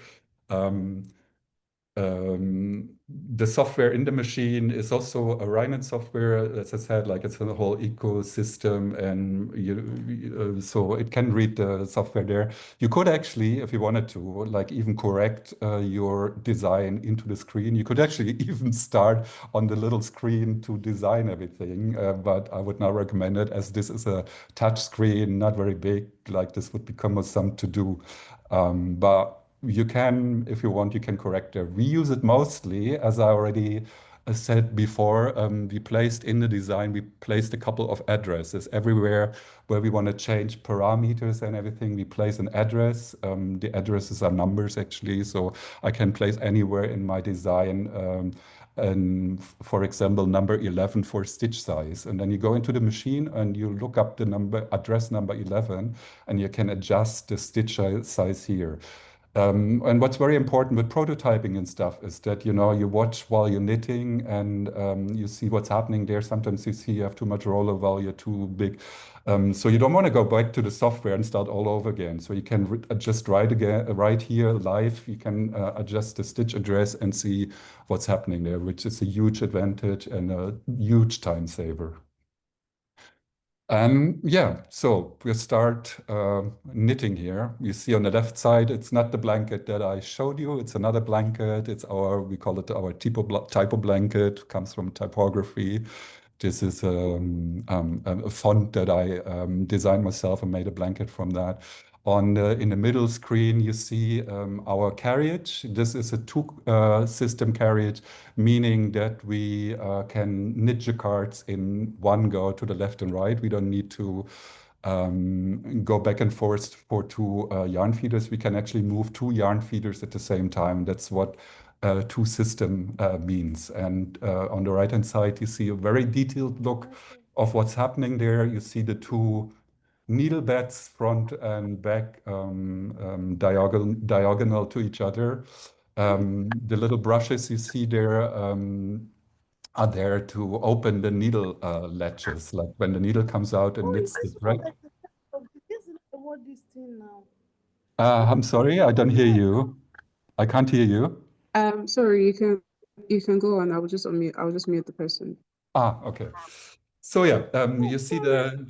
The software in the machine is also a Rhineland software, as I said, like it's a whole ecosystem, and so it can read the software there. You could actually, if you wanted to, like even correct your design into the screen. You could actually even start on the little screen to design everything, but I would not recommend it, as this is a touch screen, not very big. Like this would become some to do, but you can, if you want, you can correct it. We use it mostly, as I already said before, we placed in the design, we placed a couple of addresses everywhere where we want to change parameters and everything. We place an address. The addresses are numbers actually, so I can place anywhere in my design. And for example, number 11 for stitch size. And then you go into the machine and you look up the address number 11, and you can adjust the stitch size here. And what's very important with prototyping and stuff is that, you watch while you're knitting, and you see what's happening there. Sometimes you see you have too much roller while you're too big. So you don't want to go back to the software and start all over again. So you can adjust right here live. You can adjust the stitch address and see what's happening there, which is a huge advantage and a huge time saver. Yeah, so we'll start knitting here. You see on the left side, it's not the blanket that I showed you. It's another blanket. We call it our typo blanket, comes from typography. This is a font that I designed myself and made a blanket from that. In the middle screen, you see our carriage. This is a two-system carriage, meaning that we can knit jacquards in one go to the left and right. We don't need to go back and forth for two yarn feeders. We can actually move two yarn feeders at the same time. That's what two system means. And on the right-hand side, you see a very detailed look of what's happening there. You see the two needle beds, front and back, diagonal to each other. The little brushes you see there are there to open the needle latches, like when the needle comes out and knits the thread. I'm sorry, I don't hear you. I can't hear you. Sorry, you can go on. I will just mute the person. Okay. So yeah, you see the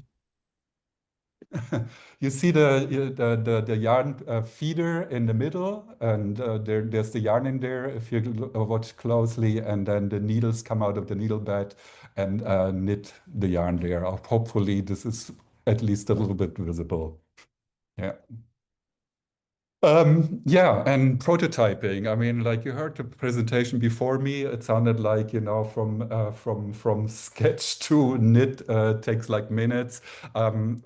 the yarn feeder in the middle, and there's the yarn in there if you watch closely, and then the needles come out of the needle bed, and knit the yarn there. Hopefully this is at least a little bit visible. Yeah. Yeah, and prototyping. I mean, like you heard the presentation before me, it sounded like, from sketch to knit takes like minutes. I'm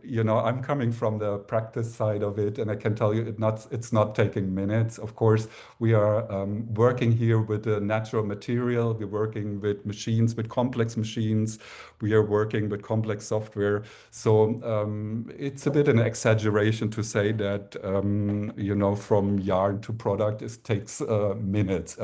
coming from the practice side of it, and I can tell you it's not taking minutes. Of course, we are working here with a natural material. We're working with machines, with complex machines. We are working with complex software. So it's a bit an exaggeration to say that, from yarn to product, it takes minutes.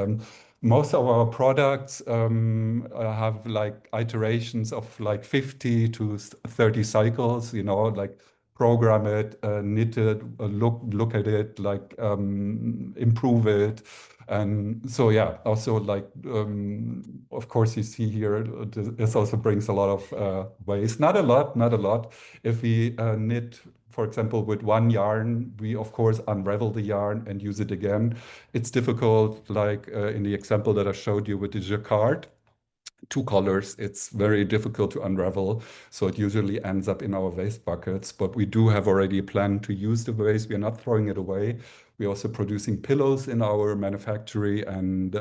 Most of our products have like iterations of like 50 to 30 cycles, like program it, knit it, look at it, like improve it. And so, yeah, also like, of course, you see here, this also brings a lot of waste. Not a lot. If we knit, for example, with one yarn, we of course unravel the yarn and use it again. It's difficult, like in the example that I showed you with the jacquard. Two colors, it's very difficult to unravel. So it usually ends up in our waste buckets, but we do have already a plan to use the waste. We are not throwing it away. We're also producing pillows in our manufactory, and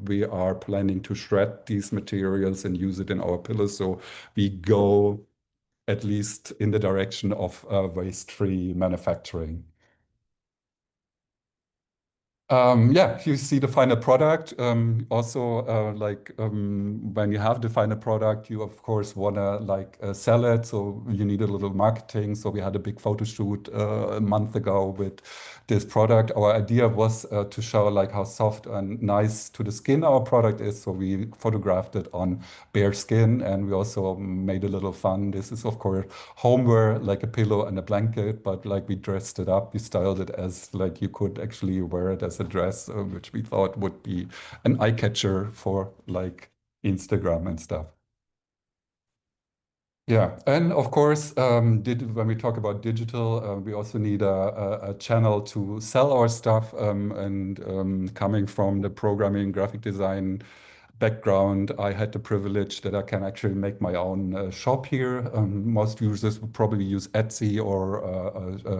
we are planning to shred these materials and use it in our pillows. So we go at least in the direction of waste-free manufacturing. Yeah, you see the final product. Also, when you have the final product, you of course wanna sell it. So you need a little marketing. So we had a big photo shoot a month ago with this product. Our idea was to show like how soft and nice to the skin our product is. So we photographed it on bare skin, and we also made a little fun. This is of course homeware, like a pillow and a blanket, but like we dressed it up. We styled it as like you could actually wear it as a dress, which we thought would be an eye catcher for like Instagram and stuff. Yeah, and of course, when we talk about digital, we also need a channel to sell our stuff. And coming from the programming, graphic design background, I had the privilege that I can actually make my own shop here. Most users would probably use Etsy or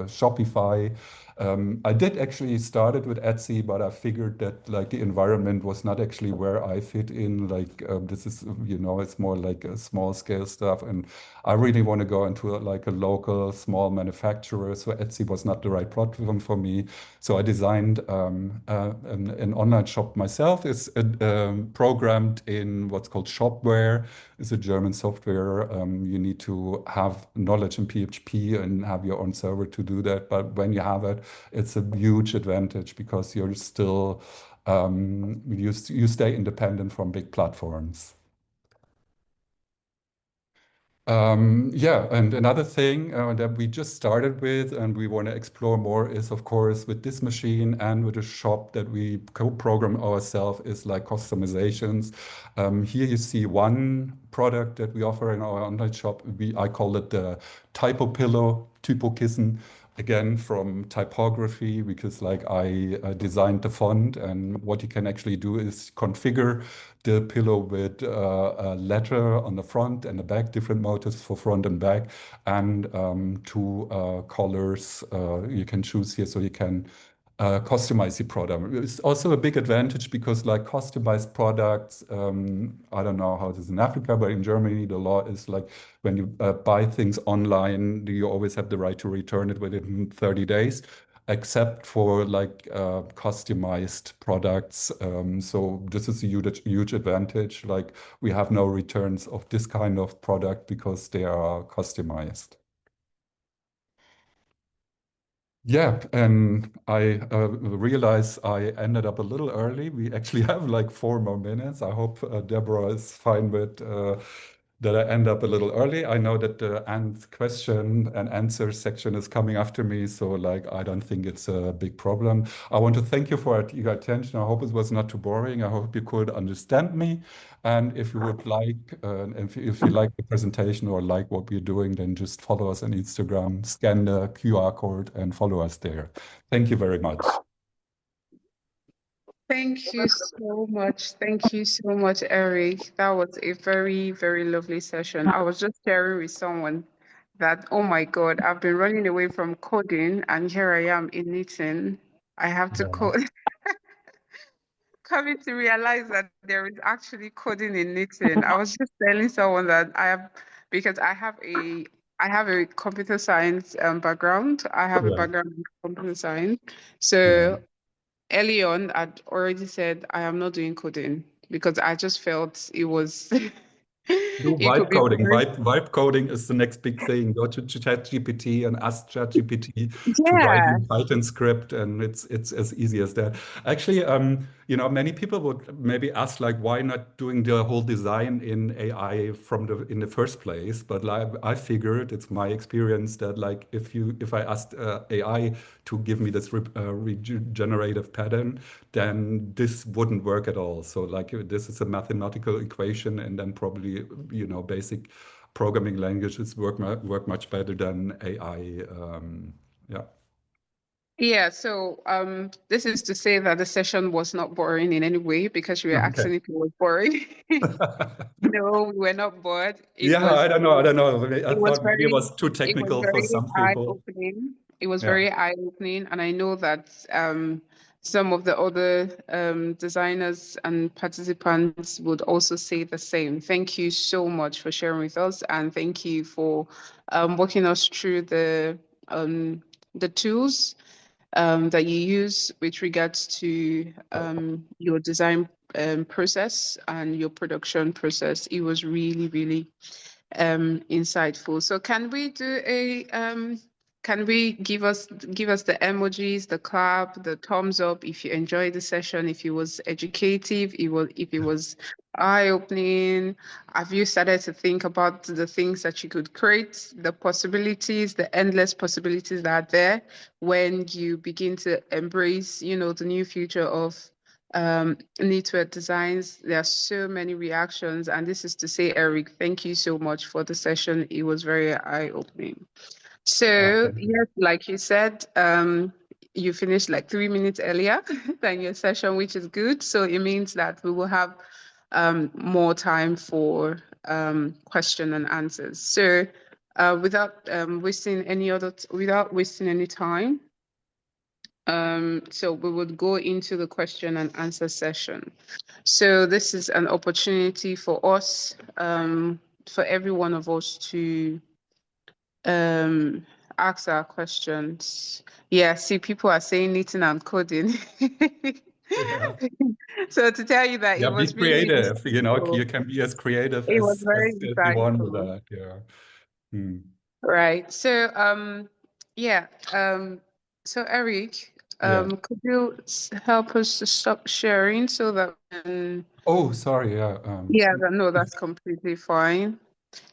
Shopify. I did actually started with Etsy, but I figured that like the environment was not actually where I fit in. Like this is, it's more like a small scale stuff, and I really want to go into like a local small manufacturer. So Etsy was not the right platform for me. So I designed an online shop myself. It's programmed in what's called Shopware. It's a German software. You need to have knowledge in PHP and have your own server to do that. But when you have it, it's a huge advantage because you're still you stay independent from big platforms. Yeah, and another thing that we just started with and we want to explore more is, of course, with this machine and with a shop that we co-program ourselves is like customizations. Here you see one product that we offer in our online shop. I call it the typo pillow, Typokissen. Again, from typography, because like I designed the font, and what you can actually do is configure the pillow with a letter on the front and the back, different motifs for front and back, and two colors you can choose here, so you can customize the product. It's also a big advantage because like customized products, I don't know how it is in Africa, but in Germany, the law is like when you buy things online, you always have the right to return it within 30 days, except for like customized products. So this is a huge advantage. Like we have no returns of this kind of product because they are customized. Yeah, and I realize I ended up a little early. We actually have like 4 more minutes. I hope Deborah is fine with that I end up a little early. I know that the question and answer section is coming after me, so like I don't think it's a big problem. I want to thank you for your attention. I hope it was not too boring. I hope you could understand me. And if you would like, if you like the presentation or like what we're doing, then just follow us on Instagram, scan the QR code and follow us there. Thank you very much. Thank you so much. Thank you so much, Eric. That was a very, very lovely session. I was just sharing with someone that, oh my God, I've been running away from coding and here I am in knitting. I have to code. Coming to realize that there is actually coding in knitting. I was just telling someone that because I have a computer science background. I have a Yeah. background in computer science. So early on, I'd already said I am not doing coding because I just felt it was Do it could vibe be coding. very, Vibe coding is the next big thing. Go to ChatGPT and ask ChatGPT to write yeah. you a Python script, and it's as easy as that. Actually, many people would maybe ask like, why not doing the whole design in AI in the first place? But like, I figured it's my experience that like if I asked AI to give me this regenerative pattern, then this wouldn't work at all. So like this is a mathematical equation, and then probably basic programming languages work much better than AI. Yeah. Yeah, so this is to say that the session was not boring in any way because you were Okay. asking if it was boring. No, we were not bored. Yeah, I don't know. I don't know. I It was thought maybe it very was too it was technical for very some people. eye-opening. It was Yeah. very eye-opening, and I know that some of the other designers and participants would also say the same. Thank you so much for sharing with us, and thank you for walking us through the tools that you use with regards to your design process and your production process. It was really, really insightful. So can we give us the emojis, the clap, the thumbs up if you enjoyed the session, if it was educative, if it was eye-opening? Have you started to think about the things that you could create, the possibilities, the endless possibilities that are there when you begin to embrace, the new future of knitwear designs? There are so many reactions, and this is to say, Eric, thank you so much for the session. It was very eye-opening. So Okay. yes, like you said, you finished like 3 minutes earlier than your session, which is good. So it means that we will have more time for question and answers. So without wasting any time, so we would go into the question and answer session. So this is an opportunity for us, for every one of us to ask our questions. Yeah, see, people are saying knitting and coding. Yeah. So to tell you that it Yeah, be was really creative. insightful. You can be as creative It was very as you want with insightful. that. Yeah. Hmm. Right. So yeah, so Eric, Yeah. could you help us to stop sharing so that Oh, sorry. Yeah. yeah, no, that's completely fine.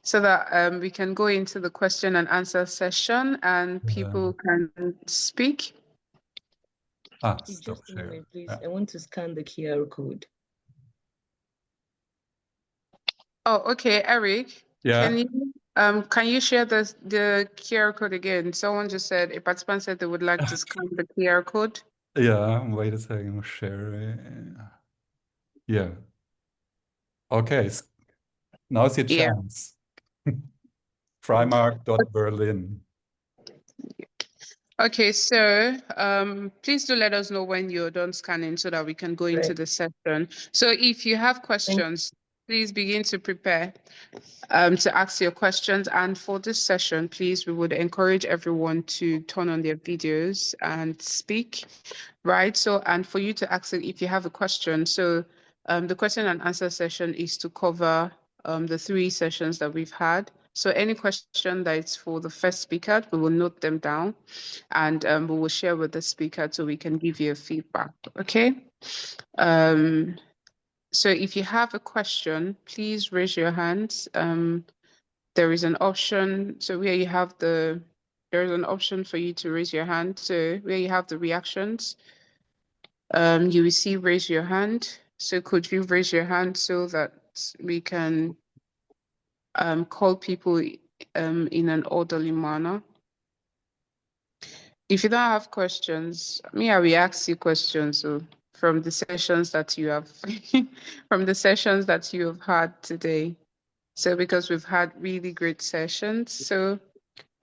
So that we can go into the question and answer session and people can speak. Stop Just a share. moment, please. Yeah. I want to scan the QR code. Oh, okay, Eric, Yeah. can you share the QR code again? Someone just said, a participant said they would like to scan the QR code. Yeah. Wait a second. Share. Yeah. Okay. Now's your Yeah. chance. Primark.berlin. Okay, so please do let us know when you're done scanning so that we can go into the session. So if you have questions, please begin to prepare to ask your questions. And for this session, please, we would encourage everyone to turn on their videos and speak, right? So, and for you to ask it if you have a question. So the question and answer session is to cover the 3 sessions that we've had. So any question that is for the first speaker, we will note them down and we will share with the speaker so we can give you a feedback, okay? So if you have a question, please raise your hands. There is an option, so where you have there is an option for you to raise your hand. So where you have the reactions, you will see raise your hand. So could you raise your hand so that we can call people in an orderly manner? If you don't have questions, I will ask you questions. So from the sessions that you have from the sessions that you have had today. So because we've had really great sessions, so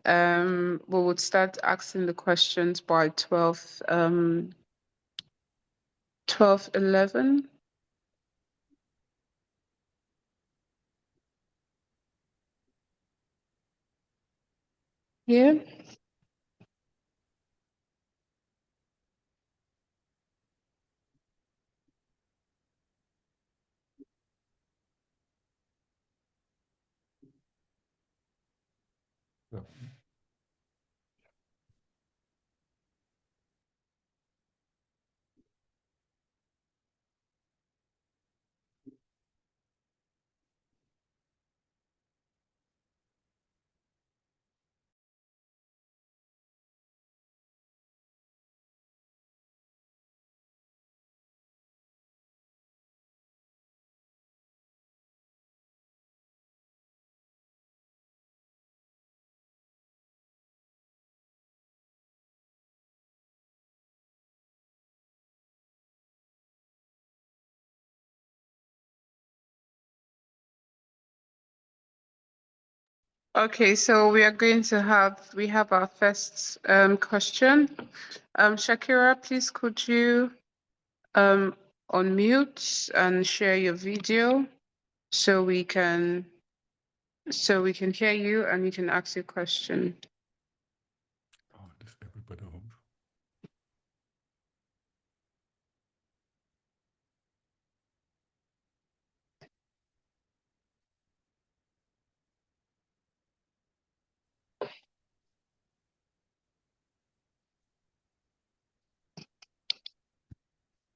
we would start asking the questions by 12:11. Yeah. Yeah. Okay, so we have our first question. Shakira, please could you unmute and share your video so we can hear you and you can ask your question. Oh, is everybody home?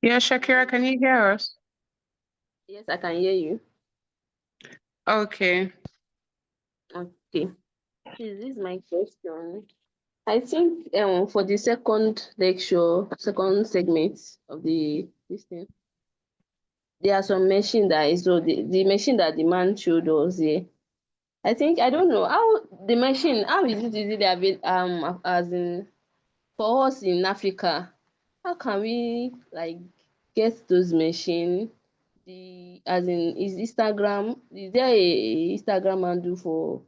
Yeah, Shakira, can you hear us? Yes, I can hear you. Okay. Okay. This is my question. I think for the second lecture, second segment of this thing, there are some machine that is so the machine that the man showed us here. I think I don't know how the machine, how is it easily available as in for us in Africa, how can we like get those machine? As in is there a Instagram handle for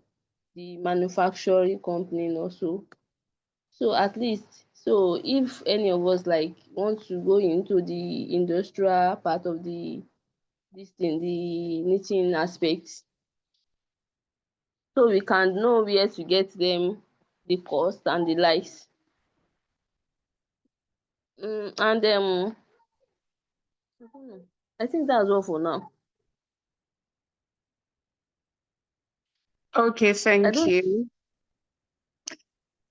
the manufacturing company also? So at least, so if any of us like want to go into the industrial part of this thing, the knitting aspects, so we can know where to get them, the cost and the likes. And I think that's all for now. Okay, thank you.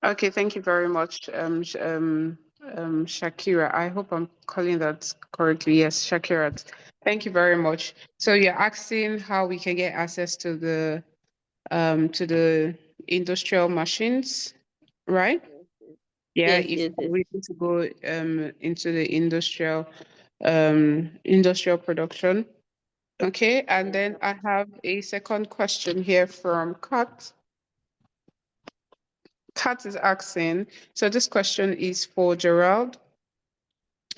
Okay, thank you very much, Shakira. I hope I'm calling that correctly. Yes, Shakira. Thank you very much. So you're asking how we can get access to the industrial machines, right? Yeah, Yes, if yes, yes. we need to go into the industrial production. Okay, and then I have a second question here from Kat. Kat is asking, so this question is for Gerald.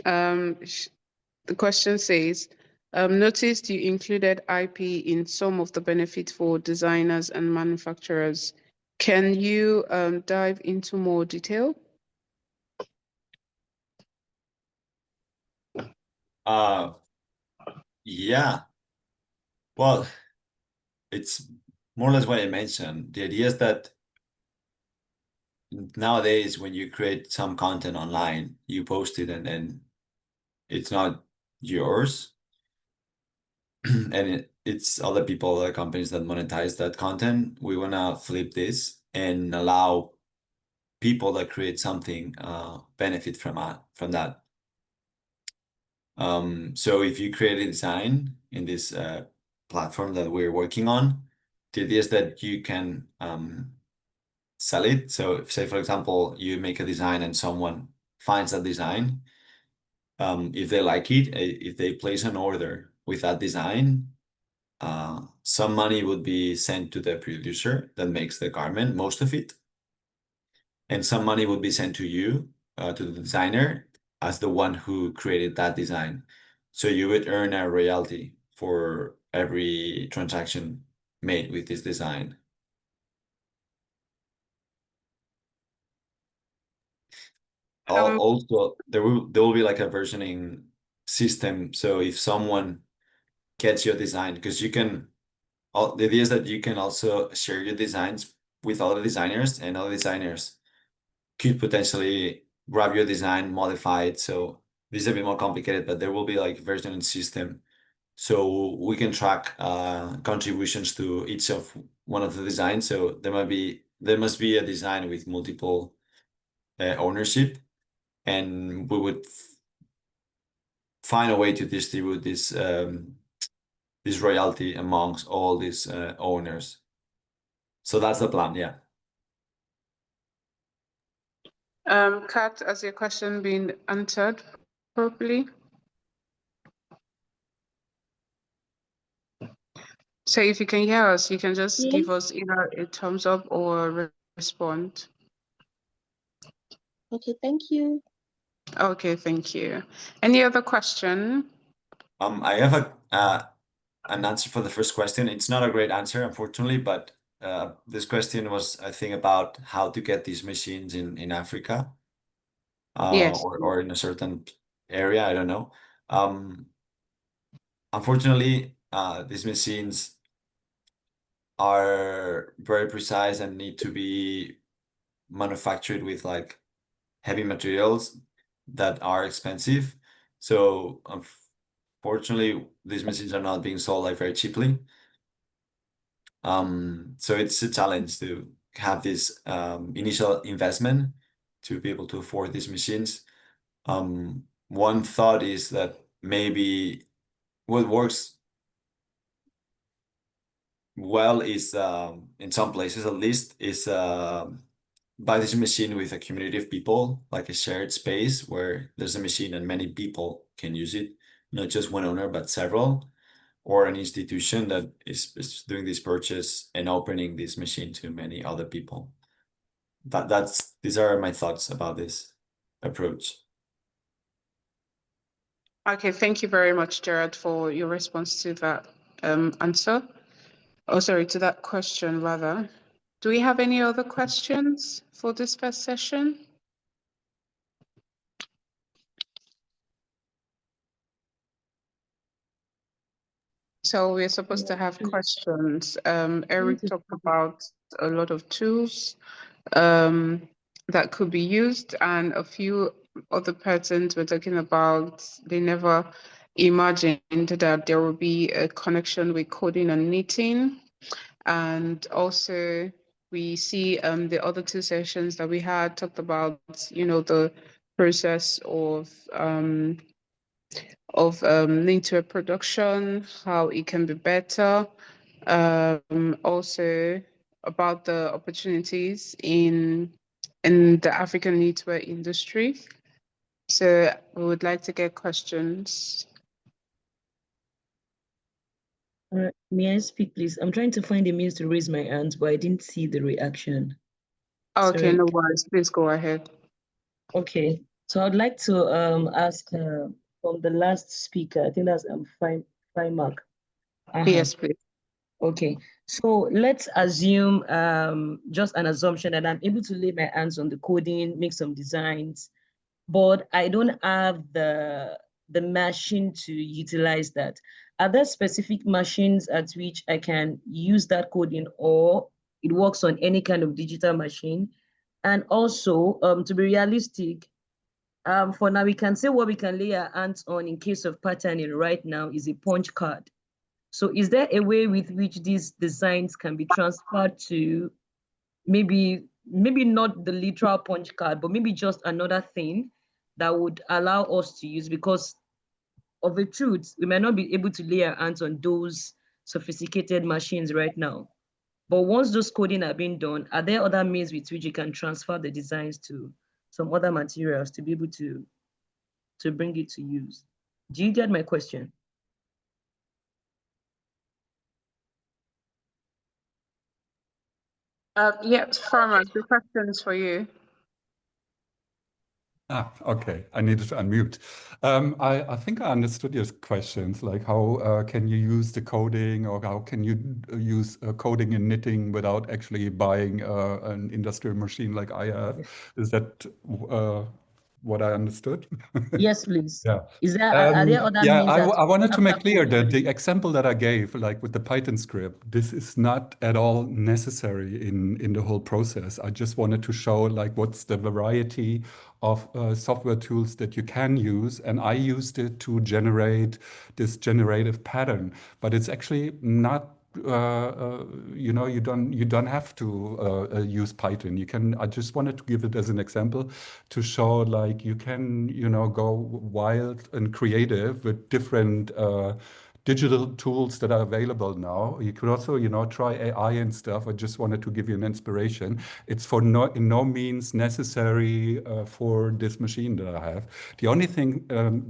The question says, noticed you included IP in some of the benefits for designers and manufacturers. Can you dive into more detail? Yeah. Well, it's more or less what I mentioned. The idea is that nowadays when you create some content online, you post it and then it's not yours. And it's other people, other companies that monetize that content. We want to flip this and allow people that create something benefit from that. So if you create a design in this platform that we're working on, the idea is that you can sell it. So if, say, for example, you make a design and someone finds that design, if they like it, if they place an order with that design, some money would be sent to the producer that makes the garment, most of it, and some money would be sent to you, to the designer, as the one who created that design. So you would earn a royalty for every transaction made with this design. Also, there will be like a versioning system. So if someone gets your design, because you can, the idea is that you can also share your designs with other designers, and other designers could potentially grab your design, modify it. So this is a bit more complicated, but there will be like versioning system. So we can track contributions to each of one of the designs. So there must be a design with multiple ownership, and we would find a way to distribute this royalty amongst all these owners. So that's the plan, yeah. Kat, has your question been answered properly? So if you can hear us, you can just give us either a thumbs up or respond. Okay, thank you. Okay, thank you. Any other question? I have an answer for the first question. It's not a great answer, unfortunately, but this question was, I think, about how to get these machines in Africa, Yes. or in a certain area. I don't know. Unfortunately, these machines are very precise and need to be manufactured with like heavy materials that are expensive. So unfortunately, these machines are not being sold like very cheaply. So it's a challenge to have this initial investment to be able to afford these machines. One thought is that maybe what works well is, in some places at least, is buy this machine with a community of people, like a shared space where there's a machine and many people can use it, not just one owner, but several, or an institution that is doing this purchase and opening this machine to many other people. These are my thoughts about this approach. Okay, thank you very much, Gerard, for your response to that answer. Oh, sorry, to that question, rather. Do we have any other questions for this first session? So we're supposed to have questions. Eric talked about a lot of tools that could be used, and a few other persons were talking about they never imagined that there would be a connection with coding and knitting. And also we see the other two sessions that we had talked about, the process of Knitwear production, how it can be better. Also about the opportunities in the African knitwear industry. So we would like to get questions. May I speak, please? I'm trying to find a means to raise my hand, but I didn't see the reaction. Okay, Sorry. no worries. Please go ahead. Okay, so I'd like to ask from the last speaker. I think that's Mark. Yes, please. Okay, so let's assume just an assumption that I'm able to lay my hands on the coding, make some designs, but I don't have the machine to utilize that. Are there specific machines at which I can use that coding, or it works on any kind of digital machine? And also, to be realistic, for now, we can say what we can lay our hands on in case of patterning right now is a punch card. So is there a way with which these designs can be transferred to maybe not the literal punch card, but maybe just another thing that would allow us to use? Because of the truth, we might not be able to lay our hands on those sophisticated machines right now. But once those coding are being done, are there other means with which you can transfer the designs to some other materials to be able to bring it to use? Do you get my question? Yes, Farmers, the question is for you. Okay. I needed to unmute. I think I understood your questions, like how can you use the coding, or how can you use coding in knitting without actually buying an industrial machine like I have? Is that what I understood? Yes, please. Yeah. Is there are there other Yeah, means that I wanted to after make clear that coding? the example that I gave, like with the Python script, this is not at all necessary in the whole process. I just wanted to show like what's the variety of software tools that you can use, and I used it to generate this generative pattern. But it's actually not you know, you don't have to use Python. You can. I just wanted to give it as an example to show like you can, you know, go wild and creative with different digital tools that are available now. You could also, you know, try AI and stuff. I just wanted to give you an inspiration. It's in no means necessary for this machine that I have. The only thing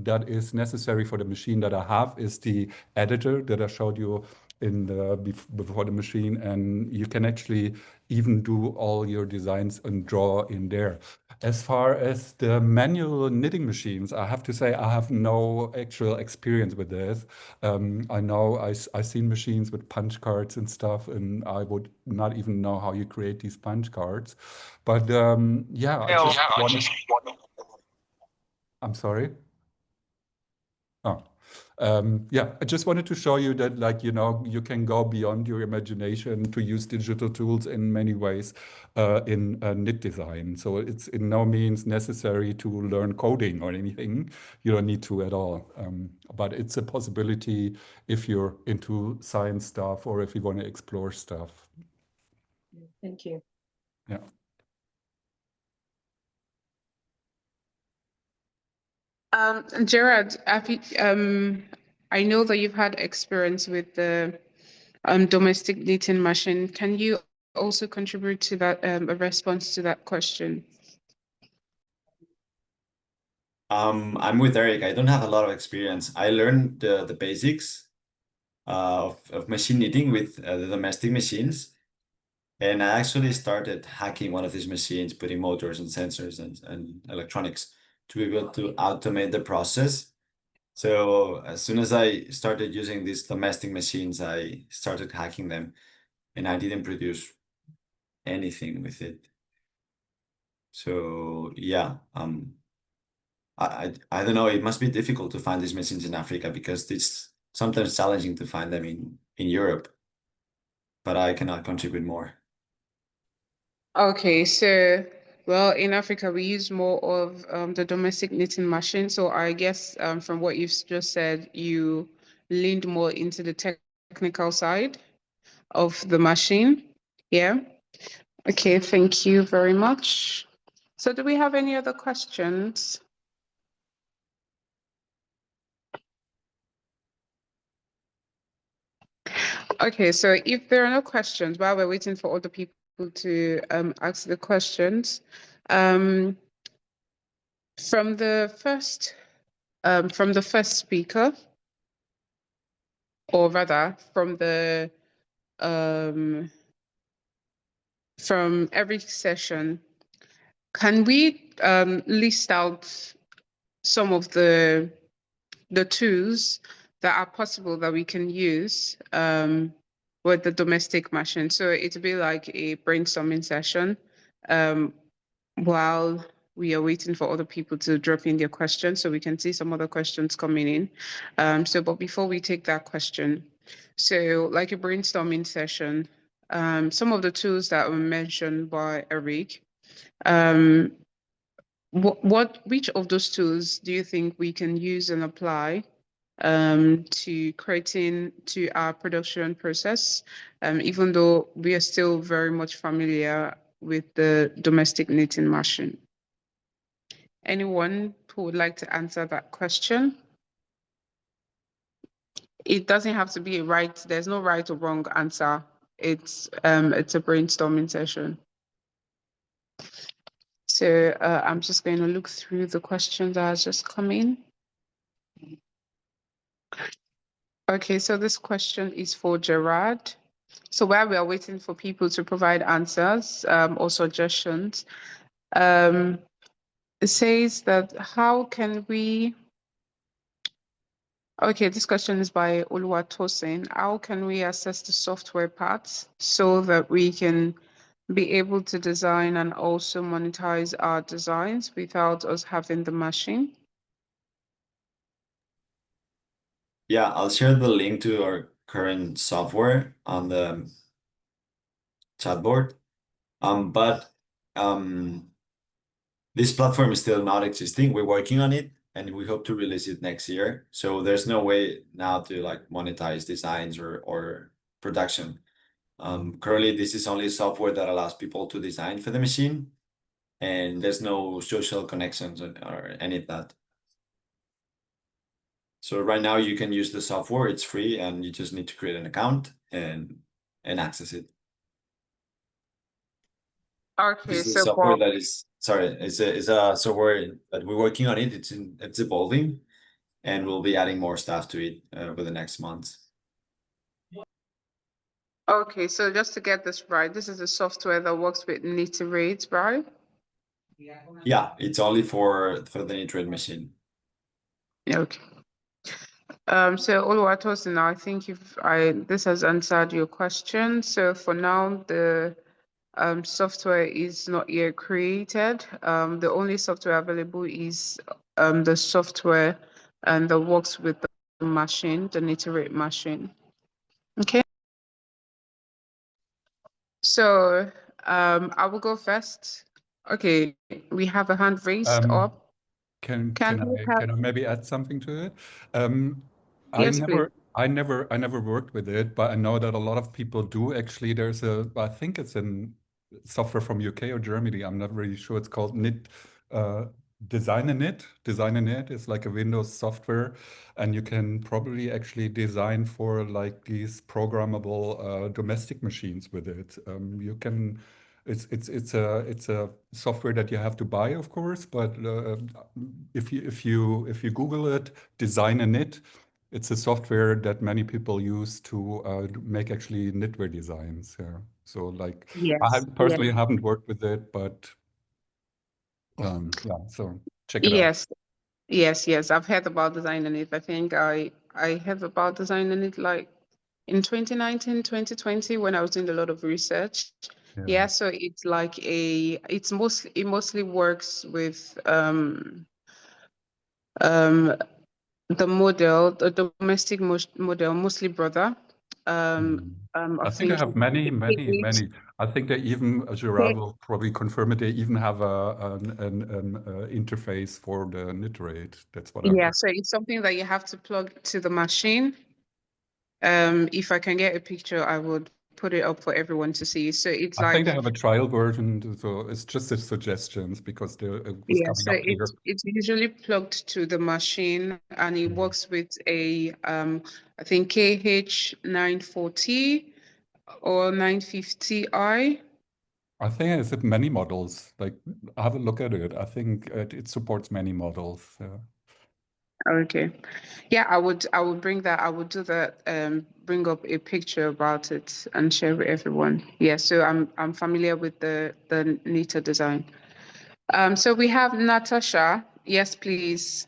that is necessary for the machine that I have is the editor that I showed you in the before the machine, and you can actually even do all your designs and draw in there. As far as the manual knitting machines, I have to say I have no actual experience with this. I know I've seen machines with punch cards and stuff, and I would not even know how you create these punch cards. But yeah, I just wanted. I'm sorry. Oh, yeah, I just wanted to show you that, like, you know, you can go beyond your imagination to use digital tools in many ways in knit design. So it's in no means necessary to learn coding or anything. You don't need to at all. But it's a possibility if you're into science stuff or if you want to explore stuff. Thank you. Yeah. Gerard, I know that you've had experience with the domestic knitting machine. Can you also contribute to that, a response to that question? I'm with Eric. I don't have a lot of experience. I learned the basics of machine knitting with the domestic machines. And I actually started hacking one of these machines, putting motors and sensors and electronics to be able to automate the process. So as soon as I started using these domestic machines, I started hacking them, and I didn't produce anything with it. So yeah, I don't know. It must be difficult to find these machines in Africa because it's sometimes challenging to find them in Europe. But I cannot contribute more. Okay, so well, in Africa we use more of the domestic knitting machine. So I guess from what you've just said, you leaned more into the technical side of the machine. Yeah. Okay, thank you very much. So do we have any other questions? Okay, so if there are no questions, while we're waiting for other people to ask the questions, um, from the first speaker, or rather from every session, can we list out some of the tools that are possible that we can use with the domestic machine? So it'll be like a brainstorming session while we are waiting for other people to drop in their questions, so we can see some other questions coming in. But before we take that question, so like a brainstorming session, some of the tools that were mentioned by Eric, which of those tools do you think we can use and apply to creating to our production process, even though we are still very much familiar with the domestic knitting machine? Anyone who would like to answer that question? It doesn't have to be a right, there's no right or wrong answer. It's a brainstorming session. So I'm just going to look through the questions that are just coming. Okay, so this question is for Gerard. So while we are waiting for people to provide answers or suggestions, It says that how can we, okay, this question is by Oluwatosin. How can we assess the software parts so that we can be able to design and also monetize our designs without us having the machine? Yeah, I'll share the link to our current software on the chat board. But this platform is still not existing. We're working on it and we hope to release it next year. So there's no way now to like monetize designs or production. Currently, this is only software that allows people to design for the machine, and there's no social connections or any of that. So right now you can use the software, it's free, and you just need to create an account and access it. Okay, This is a so software for that is, sorry, it's a software that we're working on it. It's evolving, and we'll be adding more stuff to it over the next months. okay, so just to get this right, this is a software that works with Knitwear, right? Yeah, it's only for the Knitwear machine. Okay. So Oluwatosin, I think this has answered your question. So for now, the software is not yet created. The only software available is the software and that works with the machine, the Knitwear machine. Okay. So I will go first. Okay, we have a hand raised up. Can Can we I have? maybe add something to it? I Yes, please. never worked with it, but I know that a lot of people do. Actually, I think it's in software from UK or Germany. I'm not really sure. It's called Designer Knit. Designer Knit is like a Windows software, and you can probably actually design for like these programmable domestic machines with it. You can. It's a software that you have to buy, of course, but if you Google it, Designer Knit, it's a software that many people use to make actually knitwear designs. Yeah. So like Yes. personally haven't worked with it, but yeah, so check it out. Yes. I've heard about designing it. I think I heard about designing it like in 2019, 2020 when I was doing a lot of research. Yeah, so it's like it mostly works with the domestic model, mostly brother. I think I have many. I think they even, Gerard will probably confirm it, they even have an interface for the knit rate. That's what I've Yeah, heard. so it's something that you have to plug to the machine. If I can get a picture, I would put it up for everyone to see. So it's I think like, they have a trial version, so it's just the suggestions because it was yeah, coming so up here. it's usually plugged to the machine and it works with a I think KH940 or 950i. I think it's many models. Like, have a look at it. I think it supports many models. Okay. Yeah, I would bring that. I would do that, bring up a picture about it and share with everyone. Yeah, so I'm familiar with the Nita design. So we have Natasha. Yes, please.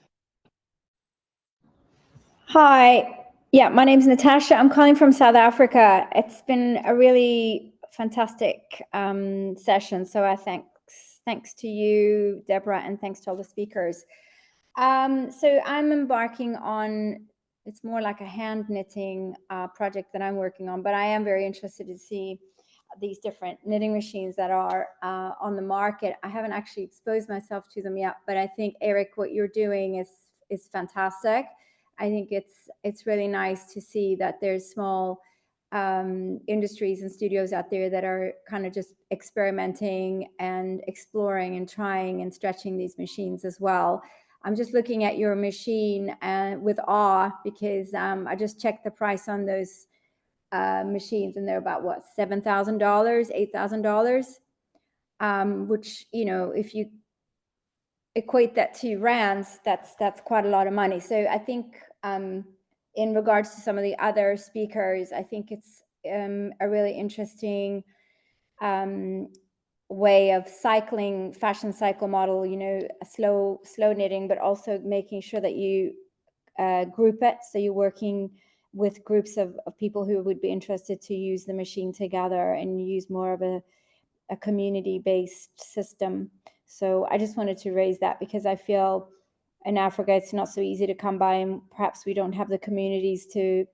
Hi. Yeah, my name is Natasha. I'm calling from South Africa. It's been a really fantastic session. So thanks to you, Deborah, and thanks to all the speakers. So I'm embarking on, it's more like a hand knitting project that I'm working on, but I am very interested to see these different knitting machines that are on the market. I haven't actually exposed myself to them yet, but I think, Eric, what you're doing is fantastic. I think it's really nice to see that there's small industries and studios out there that are kind of just experimenting and exploring and trying and stretching these machines as well. I'm just looking at your machine with awe because I just checked the price on those machines and they're about what, $7,000, $8,000, which, you know, if you equate that to rands, that's quite a lot of money. So I think in regards to some of the other speakers, I think it's a really interesting way of cycling, fashion cycle model, you know, slow knitting, but also making sure that you group it. So you're working with groups of people who would be interested to use the machine together and use more of a community-based system. So I just wanted to raise that because I feel in Africa it's not so easy to come by, and perhaps we don't have the communities to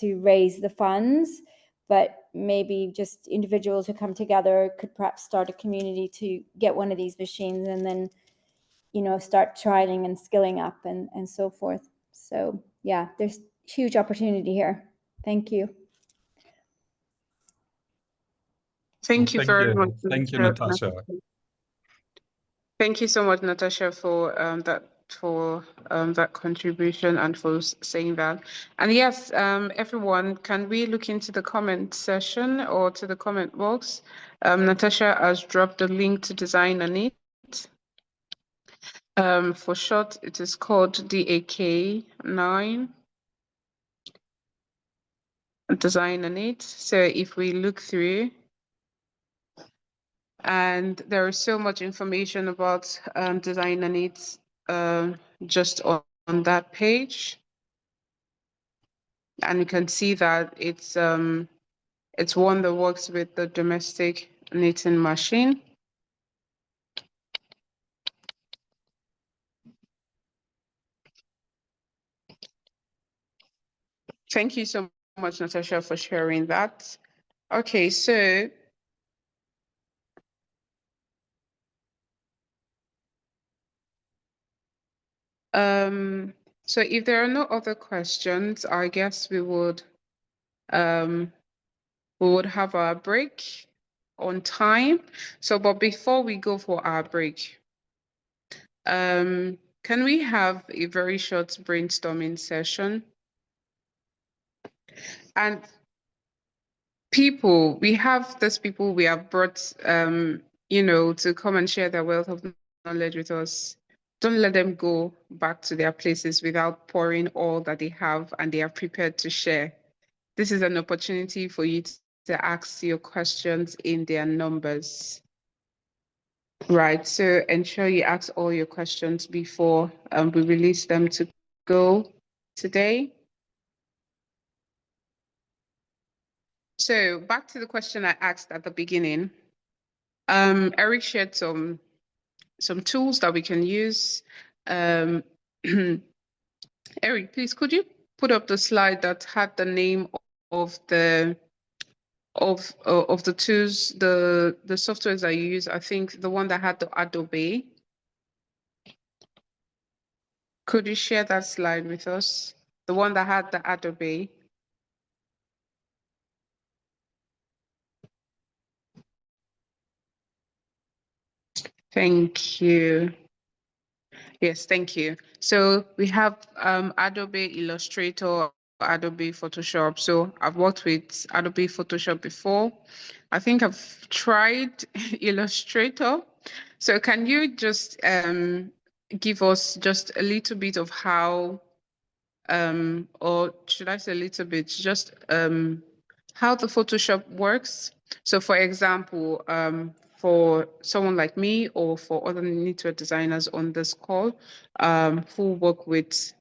raise the funds, but maybe just individuals who come together could perhaps start a community to get one of these machines and then, you know, start trialing and skilling up and so forth. So yeah, there's huge opportunity here. Thank you. Thank you very much. Thank you, Natasha. Thank you so much, Natasha, for that contribution and for saying that. And yes, everyone, can we look into the comment session or to the comment box? Natasha has dropped the link to Design and Knit. For short, it is called DAK9. Design and Knit. So if we look through, and there is so much information about Design and Knit just on that page, and you can see that it's one that works with the domestic knitting machine. Thank you so much, Natasha, for sharing that. Okay, so so if there are no other questions, I guess we would have our break on time. So, but before we go for our break, can we have a very short brainstorming session? And we have these people we have brought, you know, to come and share their wealth of knowledge with us. Don't let them go back to their places without pouring all that they have and they are prepared to share. This is an opportunity for you to ask your questions in their numbers. Right, so ensure you ask all your questions before we release them to go today. So back to the question I asked at the beginning. Eric shared some tools that we can use. Eric, please, could you put up the slide that had the name of the tools, the softwares that you use? I think the one that had the Adobe. Could you share that slide with us? The one that had the Adobe. Thank you. Yes, thank you. So we have Adobe Illustrator, Adobe Photoshop. So I've worked with Adobe Photoshop before. I think I've tried Illustrator. So can you just give us just a little bit of how, or should I say a little bit, just how the Photoshop works? So for example, for someone like me or for other knitwear designers on this call who work with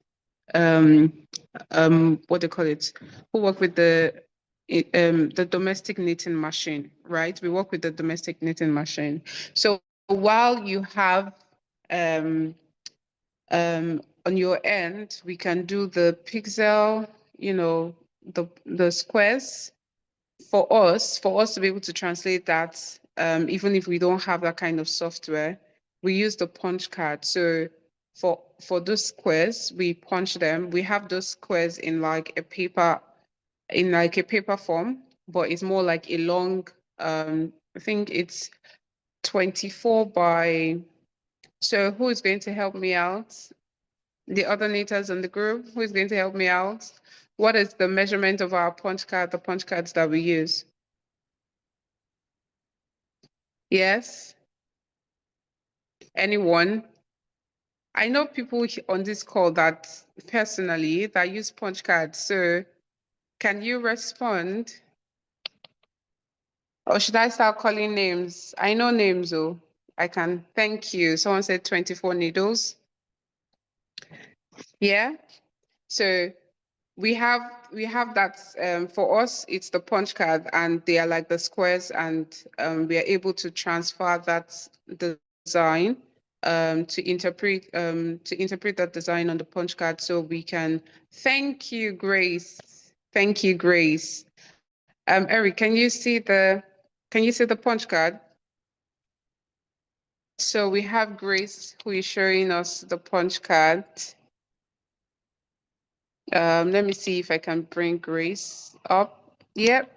what they call it, who work with the domestic knitting machine, right? We work with the domestic knitting machine. So while you have on your end, we can do the pixel, you know, the squares for us to be able to translate that, even if we don't have that kind of software, we use the punch card. So for those squares, we punch them. We have those squares in like a paper form, but it's more like a long, I think it's 24 by, so who is going to help me out? The other knitters in the group, who is going to help me out? What is the measurement of our punch card, the punch cards that we use? Yes? Anyone? I know people on this call that personally that use punch cards. So can you respond? Or should I start calling names? I know names, oh. I can. Thank you. Someone said 24 needles. Yeah. So we have that for us, it's the punch card, and they are like the squares, and we are able to transfer that design to interpret that design on the punch card, so we can. Thank you, Grace. Thank you, Grace. Eric, can you see the punch card? So we have Grace who is showing us the punch card. Let me see if I can bring Grace up. Yep.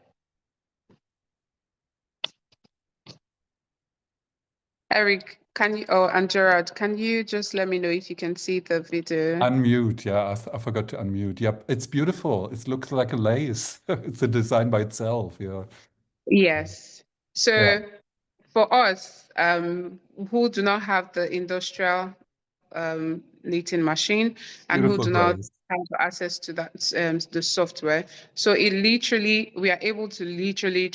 Eric, can you, and Gerard, can you just let me know if you can see the video? Unmute, yeah, I forgot to unmute. Yep, it's beautiful. It looks like a lace. It's a design by itself, yeah. Yes. So Yeah. for us, who do not have the industrial knitting machine and who Beautiful, do not Grace. have access to that the software, so we are able to literally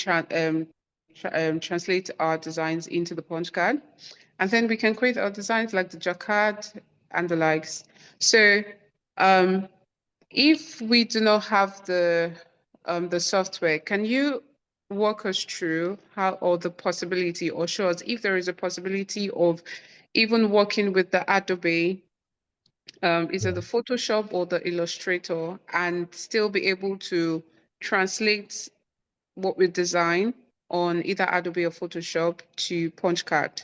translate our designs into the punch card, and then we can create our designs like the jacquard and the likes. So if we do not have the software, can you walk us through how, or the possibility, or show us if there is a possibility of even working with the Adobe, is it the Photoshop or the Illustrator, and still be able to translate what we design on either Adobe or Photoshop to punch card?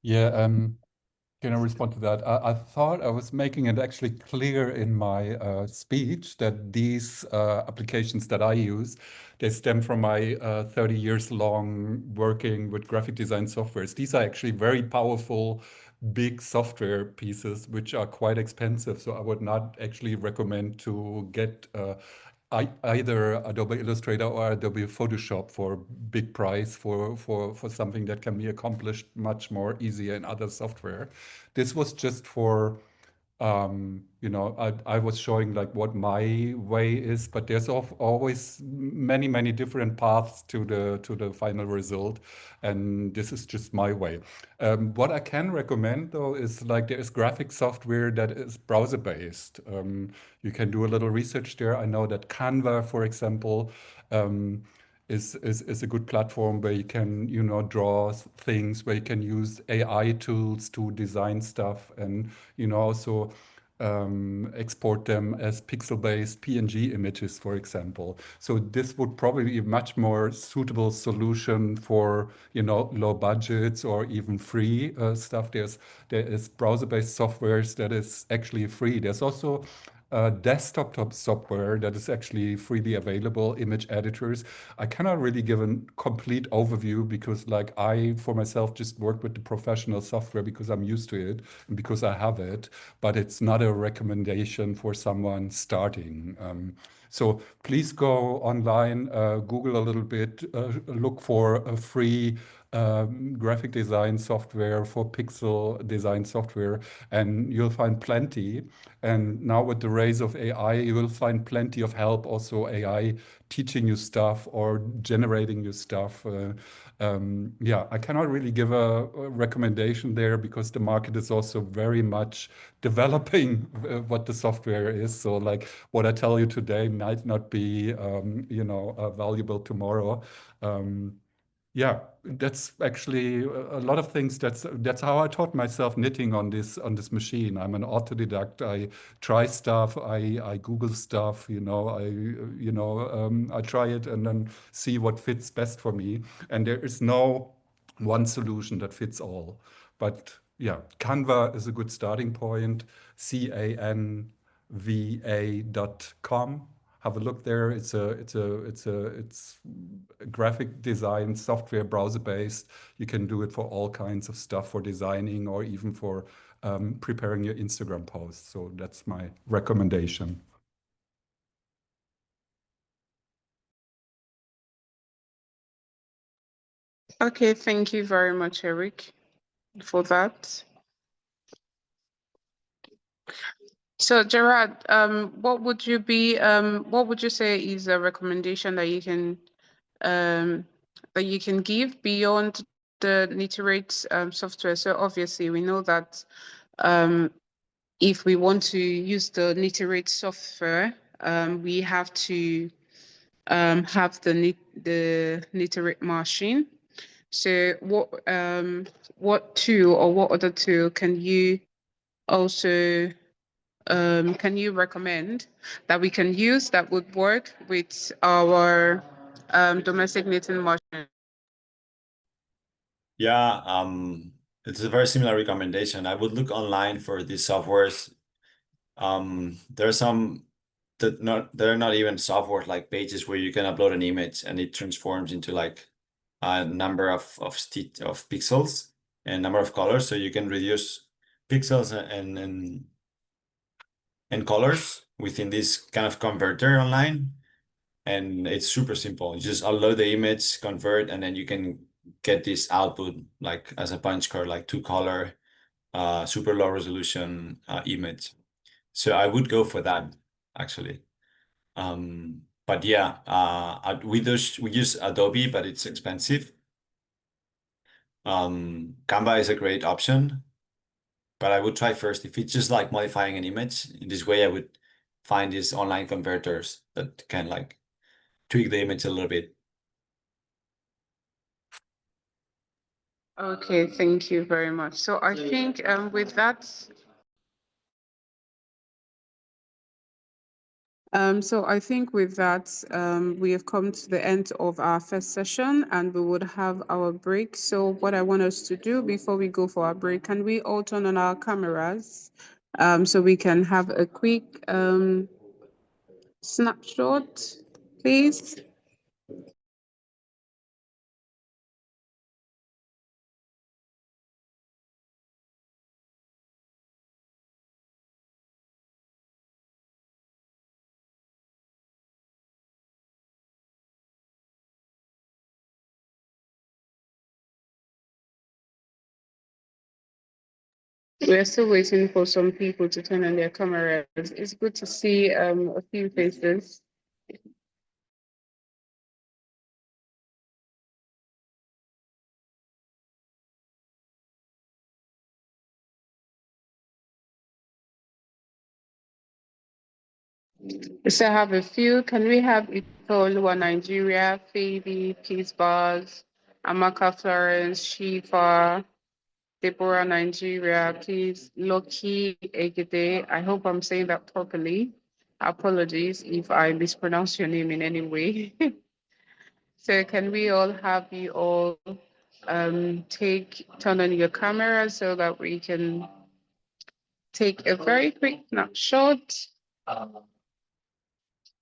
Yeah, can I respond to that? I thought I was making it actually clear in my speech that these applications that I use, they stem from my 30 years long working with graphic design softwares. These are actually very powerful, big software pieces, which are quite expensive. So I would not actually recommend to get either Adobe Illustrator or Adobe Photoshop for big price for something that can be accomplished much more easier in other software. This was just for I was showing like what my way is, but there's always many different paths to the final result, and this is just my way. What I can recommend though is like there is graphic software that is browser based. You can do a little research there. I know that Canva, for example, is a good platform where you can draw things, where you can use AI tools to design stuff, and also export them as pixel-based PNG images, for example. So this would probably be a much more suitable solution for low budgets or even free stuff. There is browser-based softwares that is actually free. There's also desktop software that is actually freely available, image editors. I cannot really give a complete overview because like I, for myself, just work with the professional software because I'm used to it and because I have it, but it's not a recommendation for someone starting. So please go online, Google a little bit, look for a free graphic design software, for pixel design software, and you'll find plenty. And now with the rise of AI, you will find plenty of help, also AI teaching you stuff or generating you stuff. Yeah, I cannot really give a recommendation there because the market is also very much developing what the software is. So like what I tell you today might not be, valuable tomorrow. Yeah, that's actually a lot of things. That's how I taught myself knitting on this machine. I'm an autodidact. I try stuff. I Google stuff. I try it and then see what fits best for me. And there is no one solution that fits all. But yeah, Canva is a good starting point. canva.com. Have a look there. It's graphic design software, browser based. You can do it for all kinds of stuff, for designing or even for preparing your Instagram posts. So that's my recommendation. Okay, thank you very much, Eric, for that. So Gerard, what would you say is a recommendation that you can that you can give beyond the Knitwear software? So obviously we know that if we want to use the Knitwear software, we have to have the Knitwear machine. So what tool or what other tool can you also can you recommend that we can use that would work with our domestic knitting machine? Yeah, it's a very similar recommendation. I would look online for these softwares. There are some that they're not even software like pages where you can upload an image and it transforms into like a number of pixels and number of colors, so you can reduce pixels and colors within this kind of converter online. And it's super simple. You just upload the image, convert, and then you can get this output like as a punch card, like 2-color, super low resolution image. So I would go for that actually. But yeah, we use Adobe, but it's expensive. Canva is a great option, but I would try first if it's just like modifying an image. In this way, I would find these online converters that can like tweak the image a little bit. Okay, thank you very much. So I think with that, we have come to the end of our first session and we would have our break. So what I want us to do before we go for our break, can we all turn on our cameras so we can have a quick snapshot, please? We're still waiting for some people to turn on their cameras. It's good to see a few faces. So I have a few. Can we have Itoluwa Nigeria, Phoebe, Peace Bars, Amaka Florence, Shifa, Deborah Nigeria, please, Loki Egede. I hope I'm saying that properly. Apologies if I mispronounce your name in any way. So can we all have you all turn on your camera so that we can take a very quick snapshot.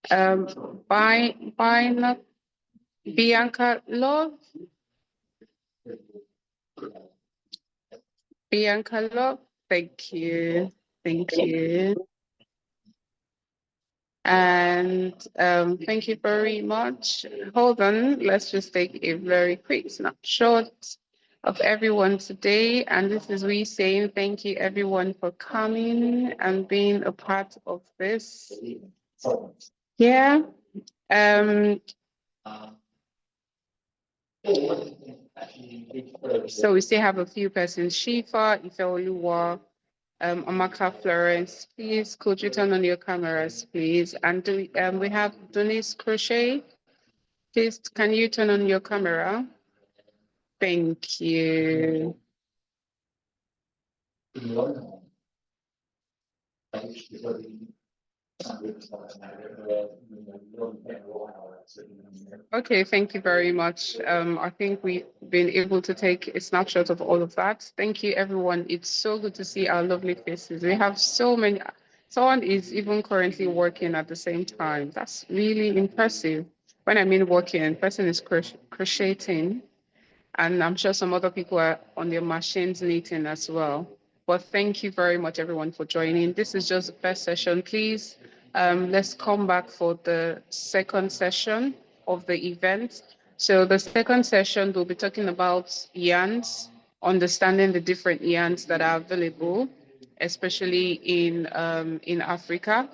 By Bianca Love. Bianca Love, thank you. Thank you. And thank you very much. Hold on, let's just take a very quick snapshot of everyone today. And this is we saying thank you everyone for coming and being a part of this. Yeah. So we still have a few persons. Shifa, Ifeoluwa, Amaka Florence, please could you turn on your cameras, please? And we have Denise Crochet. Please, can you turn on your camera? Thank you. Okay, thank you very much. I think we've been able to take a snapshot of all of that. Thank you, everyone. It's so good to see our lovely faces. We have so many. Someone is even currently working at the same time. That's really impressive. When I mean working, person is crocheting. And I'm sure some other people are on their machines knitting as well. But thank you very much, everyone, for joining. This is just the first session. Please, let's come back for the second session of the event. So the second session, we'll be talking about yarns, understanding the different yarns that are available especially in Africa,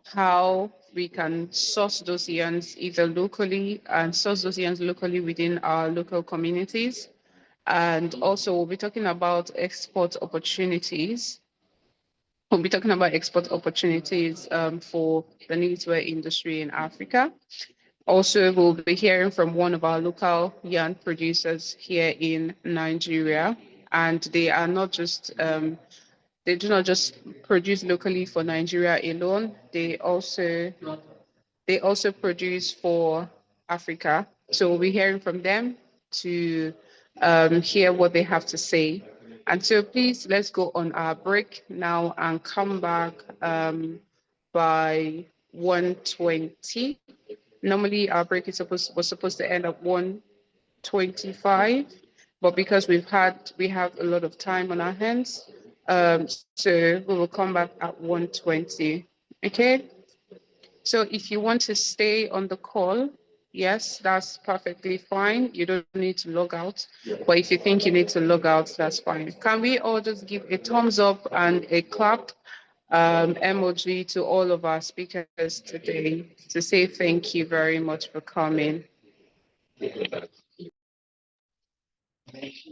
how we can source those yarns either locally and source those yarns locally within our local communities. And also we'll be talking about export opportunities. We'll be talking about export opportunities for the knitwear industry in Africa. Also, we'll be hearing from one of our local yarn producers here in Nigeria, and they are not just they do not just produce locally for Nigeria alone. They also produce for Africa. So we'll be hearing from them to hear what they have to say. And so please, let's go on our break now and come back by 1:20. Normally our break was supposed to end at 1:25, but because we have a lot of time on our hands, so we will come back at 1:20. Okay. So if you want to stay on the call, yes, that's perfectly fine. You don't need to log out. But if you think you need to log out, that's fine. Can we all just give a thumbs up and a clap emoji to all of our speakers today to say thank you very much for coming.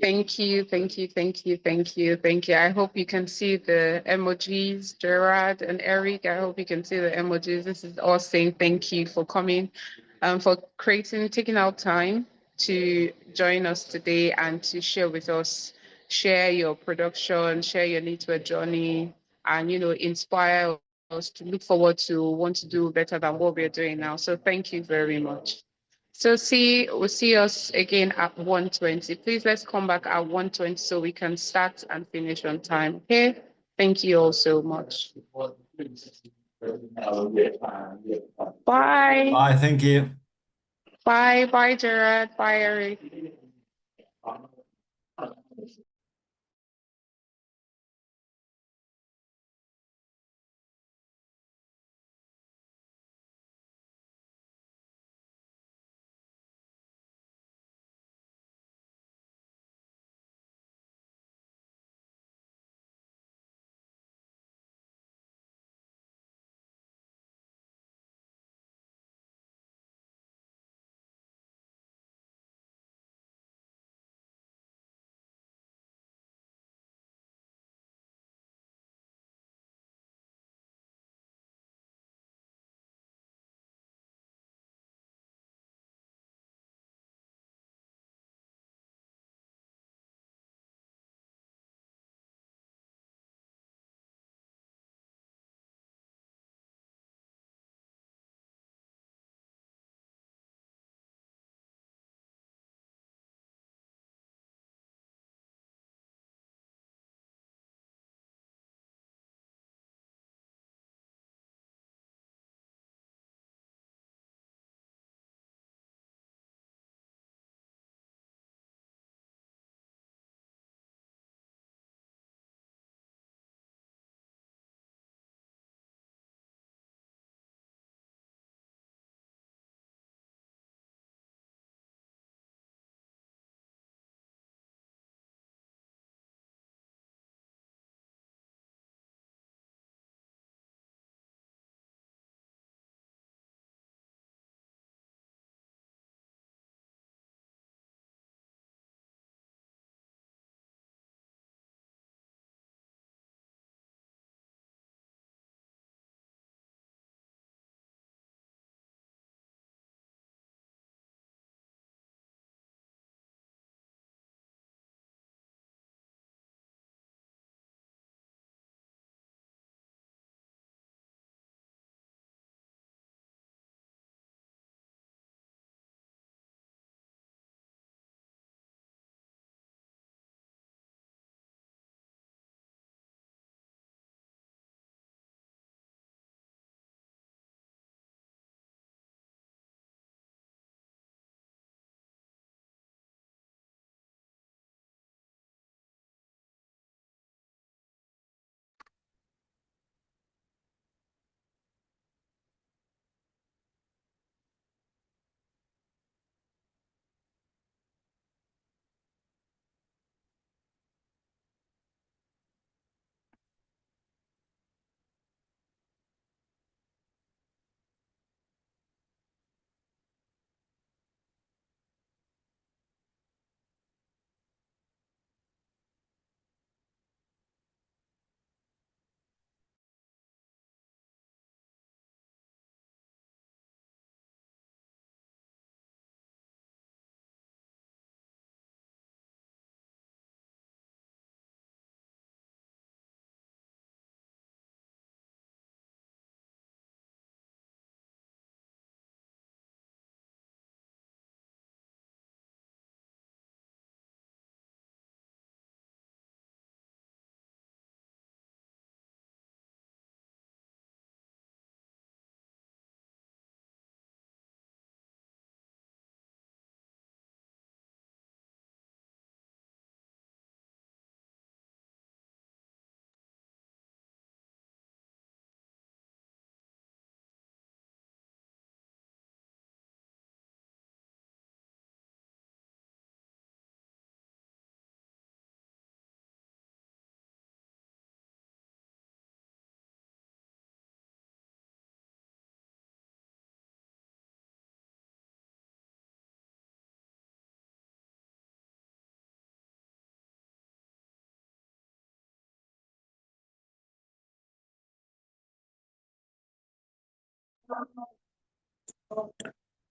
Thank you, thank you, thank you, thank you, thank you. I hope you can see the emojis, Gerard and Eric. I hope you can see the emojis. This is all saying thank you for coming, for taking out time to join us today and to share with us, share your production, share your knitwear journey, and inspire us to look forward to want to do better than what we're doing now. So thank you very much. So we'll see us again at 1:20. Please let's come back at 1:20 so we can start and finish on time. Okay. Thank you all so much. Bye. Bye, thank you. Bye, bye, Gerard. Bye, Eric.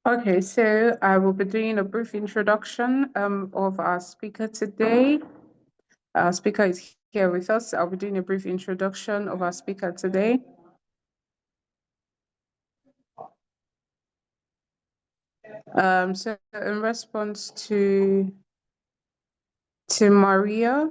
Okay, so I will be doing a brief introduction of our speaker today. Our speaker is here with us. I'll be doing a brief introduction of our speaker today. So in response to Maria,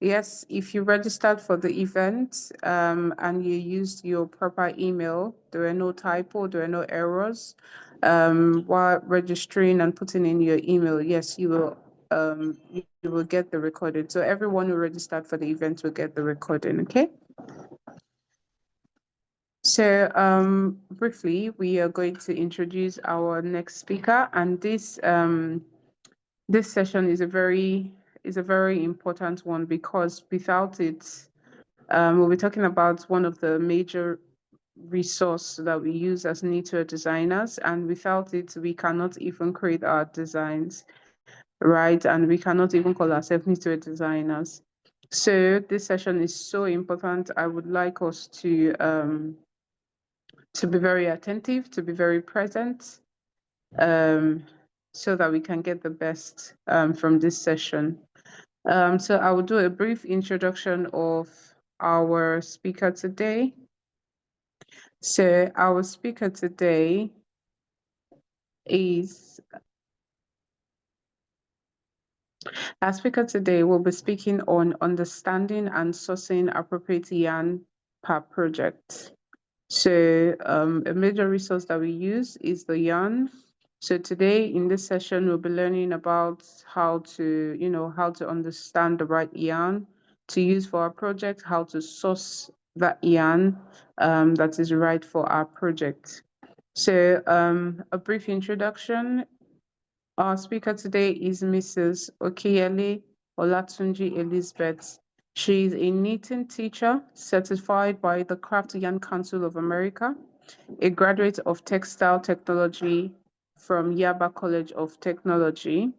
yes, if you registered for the event and you used your proper email, there were no typo, there were no errors. While registering and putting in your email, yes, you will get the recording. So everyone who registered for the event will get the recording, okay? So briefly, we are going to introduce our next speaker, and this session is a very important one because without it, we'll be talking about one of the major resource that we use as knitwear designers, and without it, we cannot even create our designs, right? And we cannot even call ourselves knitwear designers. So this session is so important. I would like us to be very attentive, to be very present, so that we can get the best from this session. So I will do a brief introduction of our speaker today. So our speaker today will be speaking on understanding and sourcing appropriate yarn per project. So a major resource that we use is the yarn. So today in this session, we'll be learning about how to understand the right yarn to use for our project, how to source that yarn that is right for our project. So a brief introduction. Our speaker today is Mrs. Okeyele Olatunji Elizabeth. She is a knitting teacher certified by the Craft Yarn Council of America, a graduate of textile technology from Yaba College of Technology.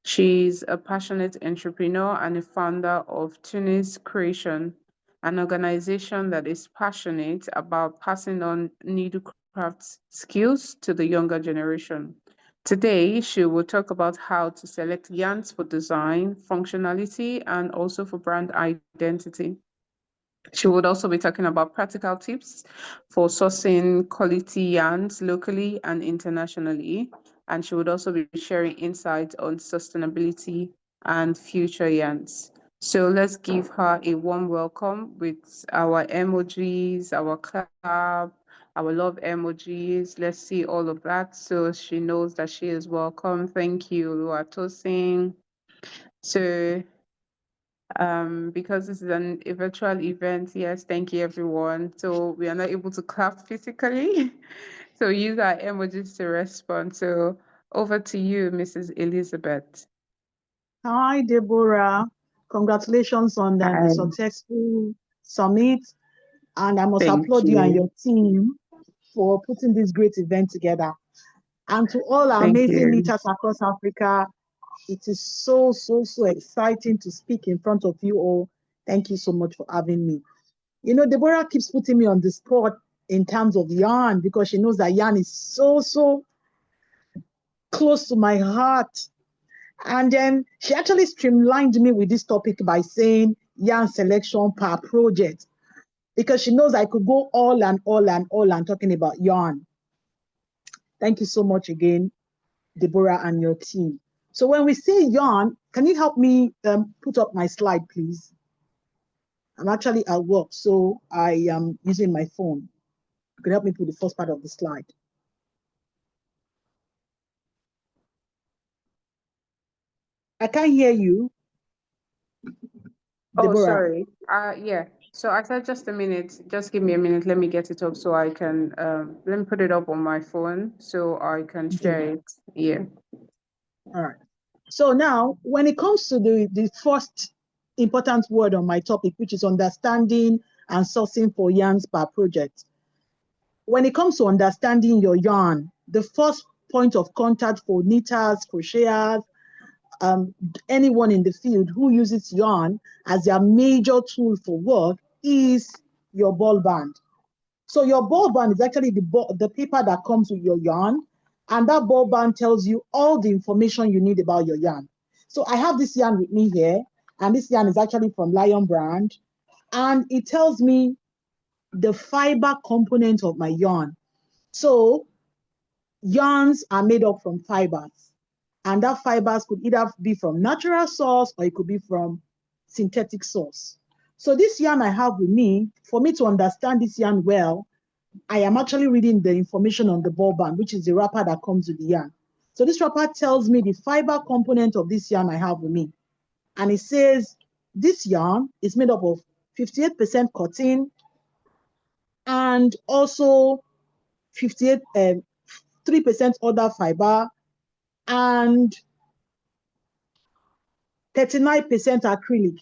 She's a passionate entrepreneur and a founder of Tunis Creation, an organization that is passionate about passing on needlecraft skills to the younger generation. Today, she will talk about how to select yarns for design, functionality, and also for brand identity. She would also be talking about practical tips for sourcing quality yarns locally and internationally. And she would also be sharing insights on sustainability and future yarns. So let's give her a warm welcome with our emojis, our clap, our love emojis. Let's see all of that so she knows that she is welcome. Thank you, Luatosin. So because this is a virtual event, yes, thank you everyone. So we are not able to clap physically. So use our emojis to respond. So over to you, Mrs. Elizabeth. Hi, Deborah. Congratulations on the successful summit. And I must applaud you and your team for putting this great event together. And to all our amazing knitters across Africa, it is so exciting to speak in front of you all. Thank you so much for having me. You know, Deborah keeps putting me on the spot in terms of yarn because she knows that yarn is so close to my heart. And then she actually streamlined me with this topic by saying yarn selection per project, because she knows I could go all and talking about yarn. Thank you so much again, Deborah and your team. So when we say yarn, can you help me put up my slide, please? I'm actually at work, so I am using my phone. You can help me put the first part of the slide. I can't hear you. Oh, Deborah. sorry. Yeah. So I said just a minute. Just give me a minute. Let me get it up so I can let me put it up on my phone so I can share it. Yeah. All right. So now, when it comes to the first important word on my topic, which is understanding and sourcing for yarns per project. When it comes to understanding your yarn, the first point of contact for knitters, crocheters, anyone in the field who uses yarn as their major tool for work is your ball band. So your ball band is actually the paper that comes with your yarn, and that ball band tells you all the information you need about your yarn. So I have this yarn with me here, and this yarn is actually from Lion brand, and it tells me the fiber component of my yarn. So yarns are made up from fibers, and that fibers could either be from natural source or it could be from synthetic source. So this yarn I have with me, for me to understand this yarn well, I am actually reading the information on the ball band, which is the wrapper that comes with the yarn. So this wrapper tells me the fiber component of this yarn I have with me. And it says this yarn is made up of 58% cotton and also 3% other fiber and 39% acrylic.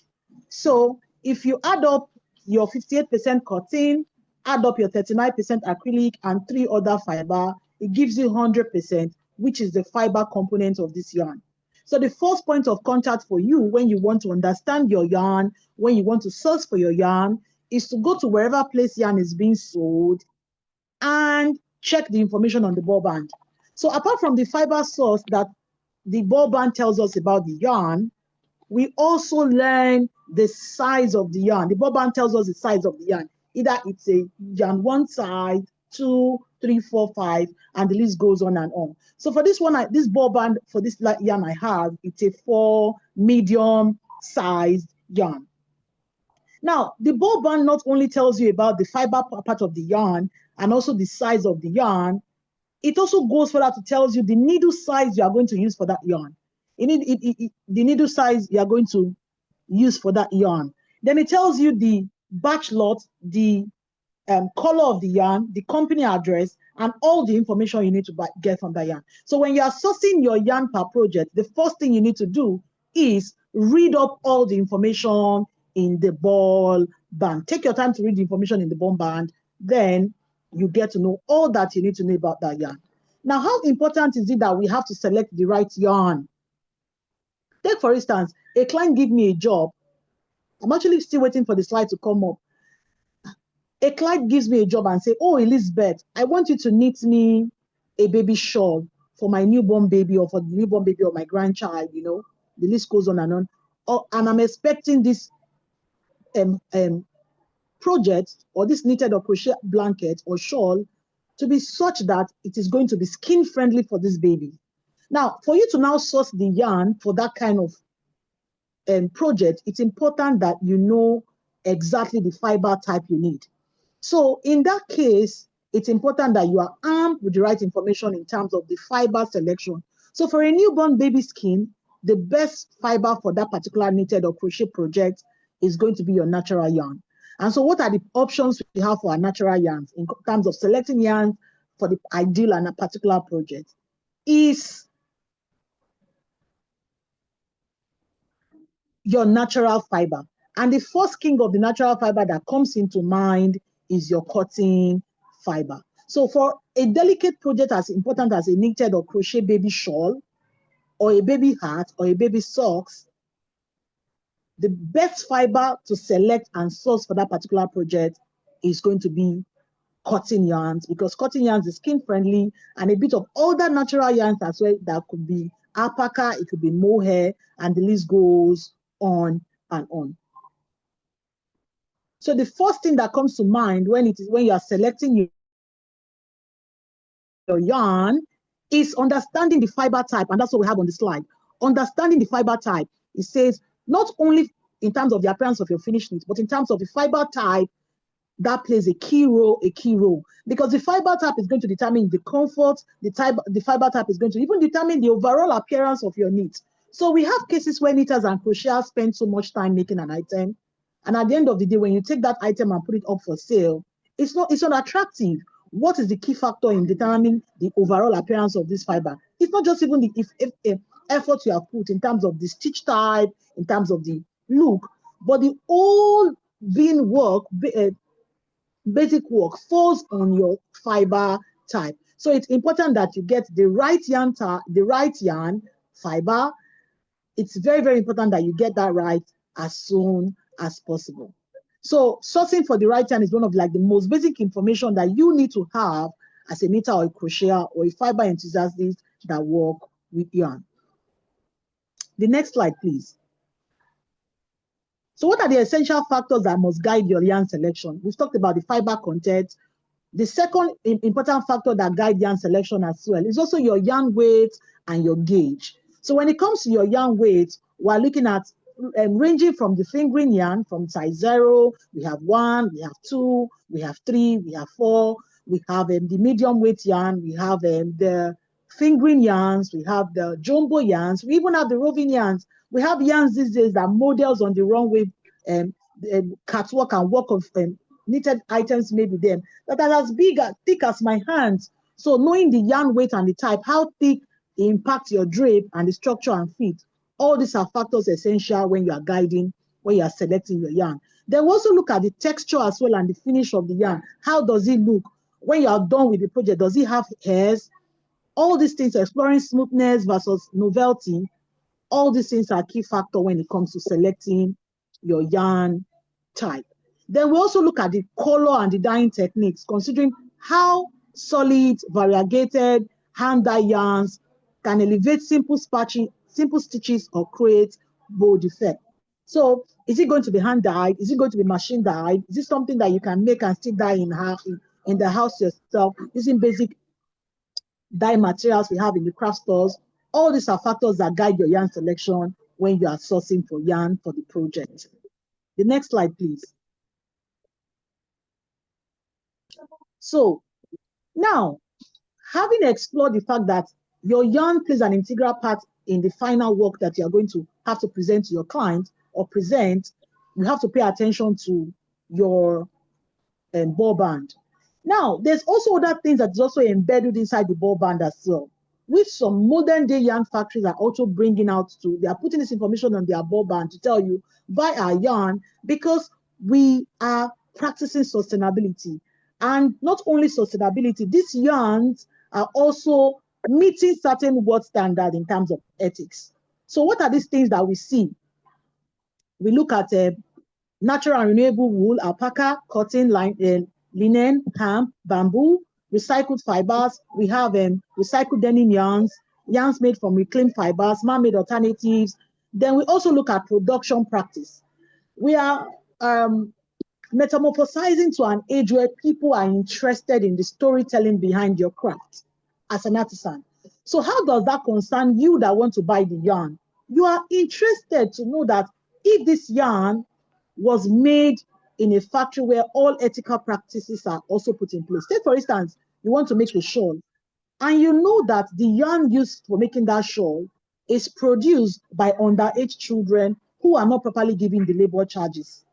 So if you add up your 58% cotton, add up your 39% acrylic and 3 other fiber, it gives you 100%, which is the fiber component of this yarn. So the first point of contact for you when you want to understand your yarn, when you want to source for your yarn, is to go to wherever place yarn is being sold and check the information on the ball band. So apart from the fiber source that the ball band tells us about the yarn, we also learn the size of the yarn. The ball band tells us the size of the yarn. Either it's a yarn one size, 2, 3, 4, 5, and the list goes on and on. So for this one, this ball band for this yarn I have, it's a 4 medium sized yarn. Now, the ball band not only tells you about the fiber part of the yarn and also the size of the yarn, it also goes further to tells you the needle size you are going to use for that yarn. The needle size you are going to use for that yarn. Then it tells you the batch lot, the color of the yarn, the company address, and all the information you need to get from that yarn. So when you are sourcing your yarn per project, the first thing you need to do is read up all the information in the ball band. Take your time to read the information in the ball band, then you get to know all that you need to know about that yarn. Now, how important is it that we have to select the right yarn? Take, for instance, a client give me a job. I'm actually still waiting for the slide to come up. A client gives me a job and say, oh, Elizabeth, I want you to knit me a baby shawl for my newborn baby or for the newborn baby or my grandchild, you know, the list goes on and on. And I'm expecting this project or this knitted or crochet blanket or shawl to be such that it is going to be skin friendly for this baby. Now, for you to now source the yarn for that kind of project, it's important that you know exactly the fiber type you need. So in that case, it's important that you are armed with the right information in terms of the fiber selection. So for a newborn baby skin, the best fiber for that particular knitted or crochet project is going to be your natural yarn. And so what are the options we have for our natural yarns in terms of selecting yarns for the ideal and a particular project? Is your natural fiber. And the first king of the natural fiber that comes into mind is your cotton fiber. So for a delicate project as important as a knitted or crochet baby shawl, or a baby hat, or a baby socks, the best fiber to select and source for that particular project is going to be cotton yarns, because cotton yarns is skin friendly, and a bit of other natural yarns as well. That could be alpaca, it could be mohair, and the list goes on and on. So the first thing that comes to mind when you are selecting your yarn is understanding the fiber type, and that's what we have on the slide. Understanding the fiber type. It says not only in terms of the appearance of your finished knit, but in terms of the fiber type, that plays a key role, because the fiber type is going to determine the comfort, the fiber type is going to even determine the overall appearance of your knit. So we have cases where knitters and crocheters spend so much time making an item, and at the end of the day, when you take that item and put it up for sale, it's not attractive. What is the key factor in determining the overall appearance of this fiber? It's not just even the effort you have put in terms of the stitch type, in terms of the look, but the whole basic work falls on your fiber type. So it's important that you get the right yarn fiber. It's very, very important that you get that right as soon as possible. So sourcing for the right yarn is one of like the most basic information that you need to have as a knitter or a crocheter or a fiber enthusiast that work with yarn. The next slide, please. So what are the essential factors that must guide your yarn selection? We've talked about the fiber content. The second important factor that guides yarn selection as well is also your yarn weight and your gauge. So when it comes to your yarn weight, we're looking at ranging from the fingering yarn from size 0, we have 1, we have 2, we have 3, we have 4, we have the medium weight yarn, we have the fingering yarns, we have the jumbo yarns, we even have the roving yarns. We have yarns these days that models on the runway catwalk and walk of knitted items made with them that are as big, as thick as my hands. So knowing the yarn weight and the type, how thick it impacts your drape and the structure and fit, all these are factors essential when you are guiding, when you are selecting your yarn. Then we also look at the texture as well and the finish of the yarn. How does it look? When you are done with the project, does it have hairs? All these things, exploring smoothness versus novelty, all these things are a key factor when it comes to selecting your yarn type. Then we also look at the color and the dyeing techniques, considering how solid, variegated hand-dye yarns can elevate simple stitches or create bold effect. So is it going to be hand-dyed? Is it going to be machine-dyed? Is it something that you can make and still dye in the house yourself using basic dye materials we have in the craft stores? All these are factors that guide your yarn selection when you are sourcing for yarn for the project. The next slide, please. So now, having explored the fact that your yarn plays an integral part in the final work that you are going to have to present to your client or present, you have to pay attention to your ball band. Now, there's also other things that's also embedded inside the ball band as well, which some modern day yarn factories are also bringing out to. They are putting this information on their ball band to tell you, buy our yarn because we are practicing sustainability. And not only sustainability, these yarns are also meeting certain world standards in terms of ethics. So what are these things that we see? We look at natural and renewable wool, alpaca, cotton, linen, hemp, bamboo, recycled fibers. We have recycled denim yarns, yarns made from reclaimed fibers, man-made alternatives. Then we also look at production practice. We are metamorphosizing to an age where people are interested in the storytelling behind your craft as an artisan. So how does that concern you that want to buy the yarn? You are interested to know that if this yarn was made in a factory where all ethical practices are also put in place. Take, for instance, you want to make a shawl, and you know that the yarn used for making that shawl is produced by underage children who are not properly given the labor charges.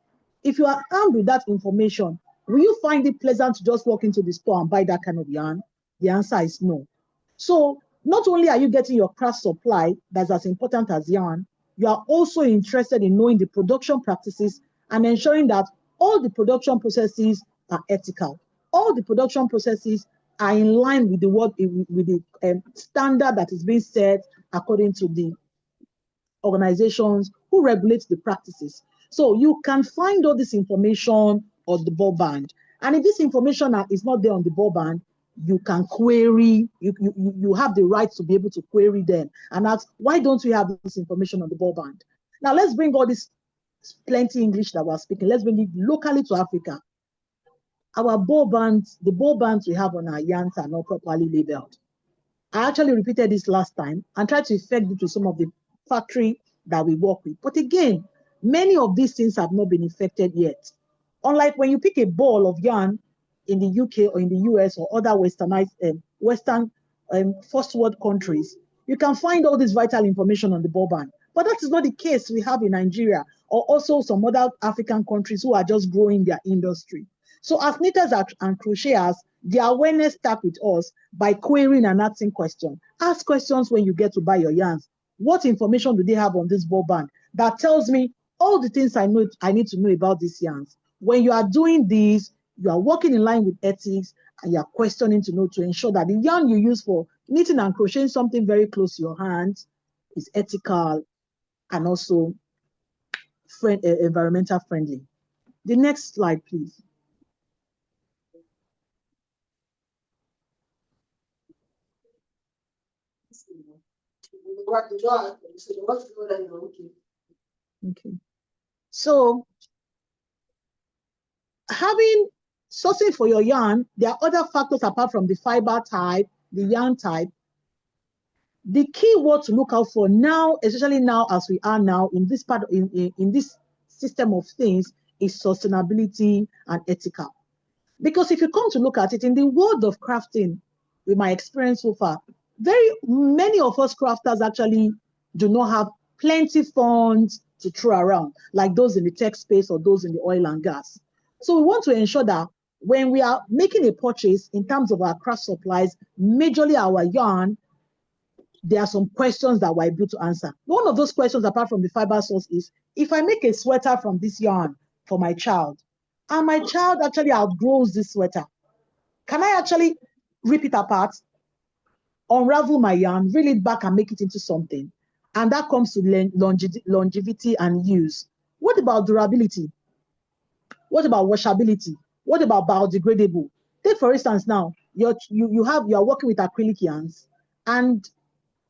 If you are armed with that information, will you find it pleasant to just walk into the store and buy that kind of yarn? The answer is no. So not only are you getting your craft supply that's as important as yarn, you are also interested in knowing the production practices and ensuring that all the production processes are ethical. All the production processes are in line with the standard that is being set according to the organizations who regulate the practices. So you can find all this information on the ball band. And if this information is not there on the ball band, you can query, you have the right to be able to query them and ask, why don't we have this information on the ball band? Now let's bring all this plenty English that we're speaking, let's bring it locally to Africa. Our ball bands, the ball bands we have on our yarns are not properly labeled. I actually repeated this last time and tried to effect it to some of the factory that we work with. But again, many of these things have not been effected yet. Unlike when you pick a ball of yarn in the UK or in the US or other Western first world countries, you can find all this vital information on the ball band. But that is not the case we have in Nigeria or also some other African countries who are just growing their industry. So as knitters and crocheters, the awareness starts with us by querying and asking questions. Ask questions when you get to buy your yarns. What information do they have on this ball band that tells me all the things I need to know about these yarns? When you are doing this, you are working in line with ethics and you are questioning to ensure that the yarn you use for knitting and crocheting something very close to your hands is ethical and also environmental friendly. The next slide, please. Okay. So sourcing for your yarn, there are other factors apart from the fiber type, the yarn type. The key word to look out for now, especially now as we are now in this part, in this system of things, is sustainability and ethical. Because if you come to look at it in the world of crafting, with my experience so far, very many of us crafters actually do not have plenty funds to throw around, like those in the tech space or those in the oil and gas. So we want to ensure that when we are making a purchase in terms of our craft supplies, majorly our yarn, there are some questions that we're able to answer. One of those questions, apart from the fiber source, is if I make a sweater from this yarn for my child, and my child actually outgrows this sweater, can I actually rip it apart, unravel my yarn, reel it back and make it into something? And that comes to longevity and use. What about durability? What about washability? What about biodegradable? Take for instance now, you are working with acrylic yarns, and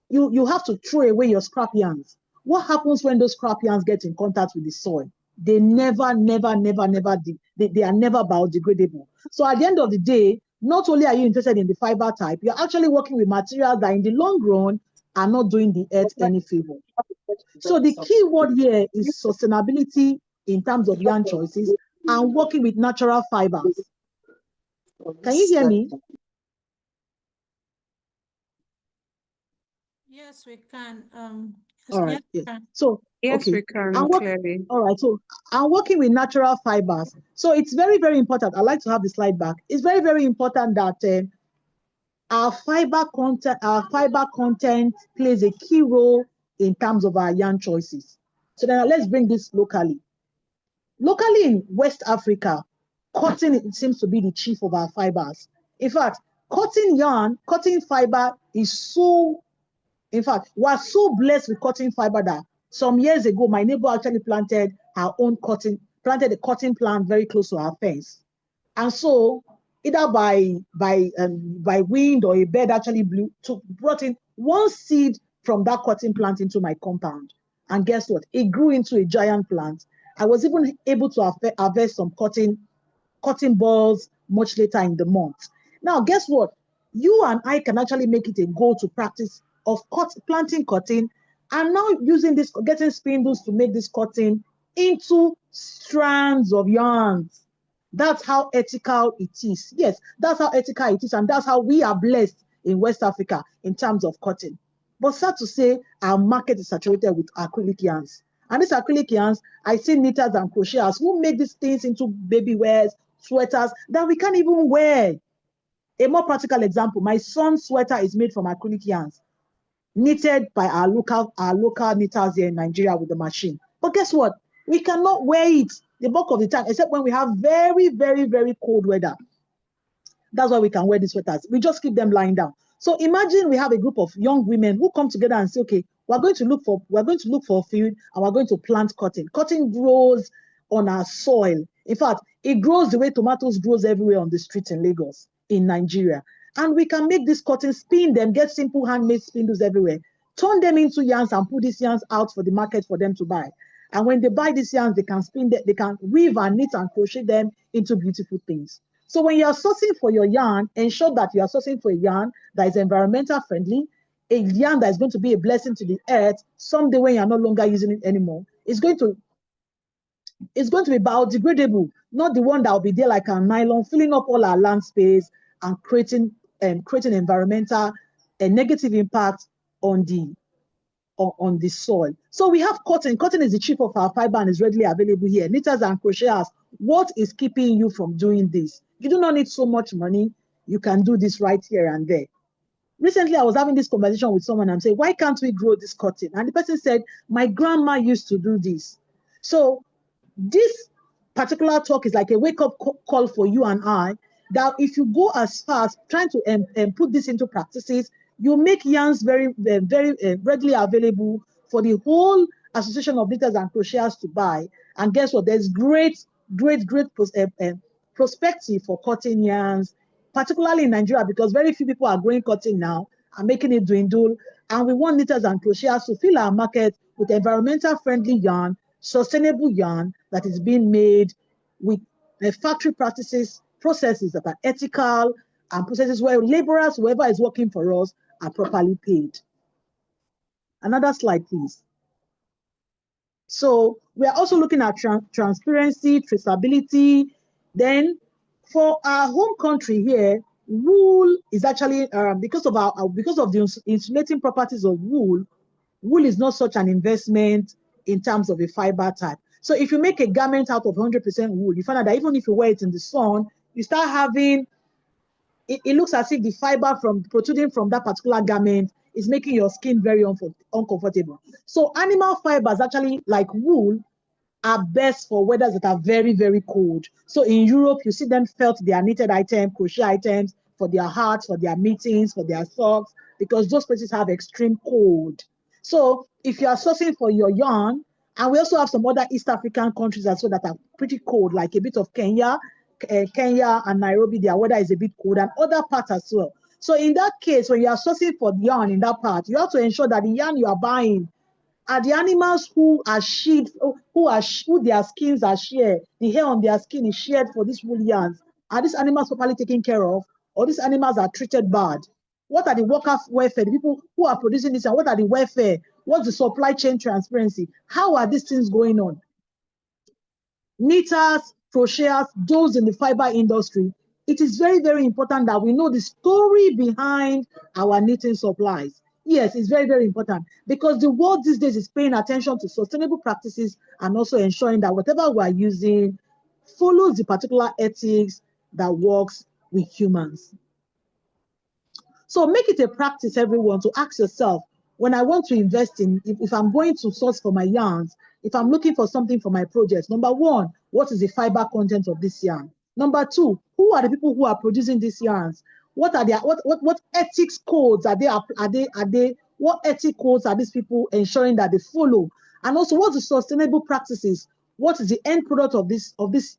you have to throw away your scrap yarns. What happens when those scrap yarns get in contact with the soil? They never, never, never, never, they are never biodegradable. So at the end of the day, not only are you interested in the fiber type, you're actually working with materials that in the long run are not doing the earth any favor. So the key word here is sustainability in terms of yarn choices and working with natural fibers. Can you hear me? Yes, we can. All right. Yes, Yes. So Yes, okay. we can, clearly. All right. So I'm working with natural fibers. So it's very, very important. I like to have the slide back. It's very, very important that our fiber content plays a key role in terms of our yarn choices. So then let's bring this locally. Locally in West Africa, cotton, it seems to be the chief of our fibers. In fact, cotton fiber is so, in fact, we're so blessed with cotton fiber that some years ago, my neighbor actually planted a cotton plant very close to our fence. And so either by wind or a bird actually brought in one seed from that cotton plant into my compound. And guess what? It grew into a giant plant. I was even able to harvest some cotton balls much later in the month. Now, guess what? You and I can actually make it a goal to practice of planting cotton and now using this, getting spindles to make this cotton into strands of yarns. That's how ethical it is. Yes, that's how ethical it is. And that's how we are blessed in West Africa in terms of cotton. But sad to say, our market is saturated with acrylic yarns. And these acrylic yarns, I see knitters and crocheters who make these things into baby wears, sweaters that we can't even wear. A more practical example, my son's sweater is made from acrylic yarns, knitted by our local knitters here in Nigeria with the machine. But guess what? We cannot wear it the bulk of the time, except when we have very, very, very cold weather. That's why we can wear these sweaters. We just keep them lying down. So imagine we have a group of young women who come together and say, okay, we're going to look for a field and we're going to plant cotton. Cotton grows on our soil. In fact, it grows the way tomatoes grows everywhere on the streets in Lagos, in Nigeria. And we can make this cotton, spin them, get simple handmade spindles everywhere, turn them into yarns and put these yarns out for the market for them to buy. And when they buy these yarns, they can spin them, they can weave and knit and crochet them into beautiful things. So when you are sourcing for your yarn, ensure that you are sourcing for a yarn that is environmental friendly, a yarn that is going to be a blessing to the earth someday when you are no longer using it anymore. It's going to be biodegradable, not the one that will be there like a nylon, filling up all our land space and creating environmental and negative impact on the soil. So we have cotton. Cotton is the chief of our fiber and is readily available here. Knitters and crocheters, what is keeping you from doing this? You do not need so much money. You can do this right here and there. Recently, I was having this conversation with someone. I'm saying, why can't we grow this cotton? And the person said, my grandma used to do this. So this particular talk is like a wake-up call for you and I, that if you go as far as trying to put this into practices, you make yarns very readily available for the whole Association of Knitters and Crocheters to buy. And guess what? There's great great perspective for cotton yarns, particularly in Nigeria, because very few people are growing cotton now and making it dwindle. And we want knitters and crocheters to fill our market with environmental friendly yarn, sustainable yarn that is being made with factory processes that are ethical, and processes where laborers, whoever is working for us, are properly paid. Another slide, please. So we are also looking at transparency, traceability. Then for our home country here, wool is actually, because of the insulating properties of wool, wool is not such an investment in terms of a fiber type. So if you make a garment out of 100% wool, you find out that even if you wear it in the sun, you start having, it looks as if the fiber protruding from that particular garment is making your skin very uncomfortable. So animal fibers, actually like wool, are best for weathers that are very, very cold. So in Europe, you see them felt their knitted items, crochet items for their hats, for their mittens, for their socks, because those places have extreme cold. So if you are sourcing for your yarn, and we also have some other East African countries as well that are pretty cold, like a bit of Kenya and Nairobi, their weather is a bit cold, and other parts as well. So in that case, when you are sourcing for the yarn in that part, you have to ensure that the yarn you are buying are the animals who are sheared, who their skins are sheared, the hair on their skin is sheared for these wool yarns. Are these animals properly taken care of, or these animals are treated bad? What are the worker welfare, the people who are producing this, and what are the welfare? What's the supply chain transparency? How are these things going on? Knitters, crocheters, those in the fiber industry, it is very, very important that we know the story behind our knitting supplies. Yes, it's very, very important, because the world these days is paying attention to sustainable practices and also ensuring that whatever we are using follows the particular ethics that works with humans. So make it a practice, everyone, to ask yourself, when I want to invest in, if I'm going to source for my yarns, if I'm looking for something for my project, number one, what is the fiber content of this yarn? Number two, who are the people who are producing these yarns? What are their what ethics codes are they what ethic codes are these people ensuring that they follow? And also, what's the sustainable practices? What is the end product of this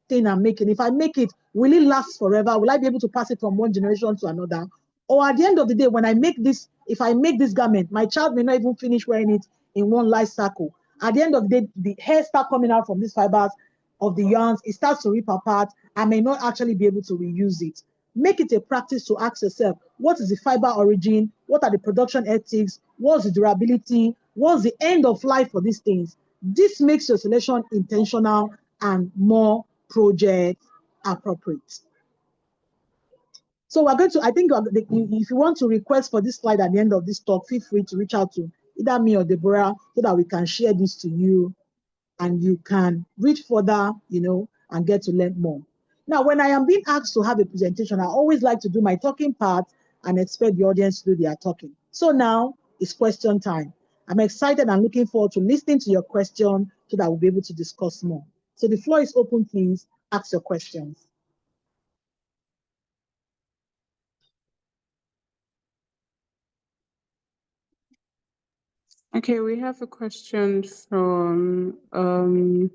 thing I'm making? If I make it, will it last forever? Will I be able to pass it from one generation to another? Or at the end of the day, when I make this, if I make this garment, my child may not even finish wearing it in one life cycle. At the end of the day, the hair starts coming out from these fibers of the yarns, it starts to rip apart. I may not actually be able to reuse it. Make it a practice to ask yourself, what is the fiber origin? What are the production ethics? What's the durability? What's the end of life for these things? This makes your selection intentional and more project appropriate. So we're going to, I think if you want to request for this slide at the end of this talk, feel free to reach out to either me or Deborah so that we can share this to you and you can reach further, and get to learn more. Now, when I am being asked to have a presentation, I always like to do my talking part and expect the audience to do their talking. So now it's question time. I'm excited and looking forward to listening to your question so that we'll be able to discuss more. So the floor is open, please. Ask your questions. Okay, we have a question from Damilola.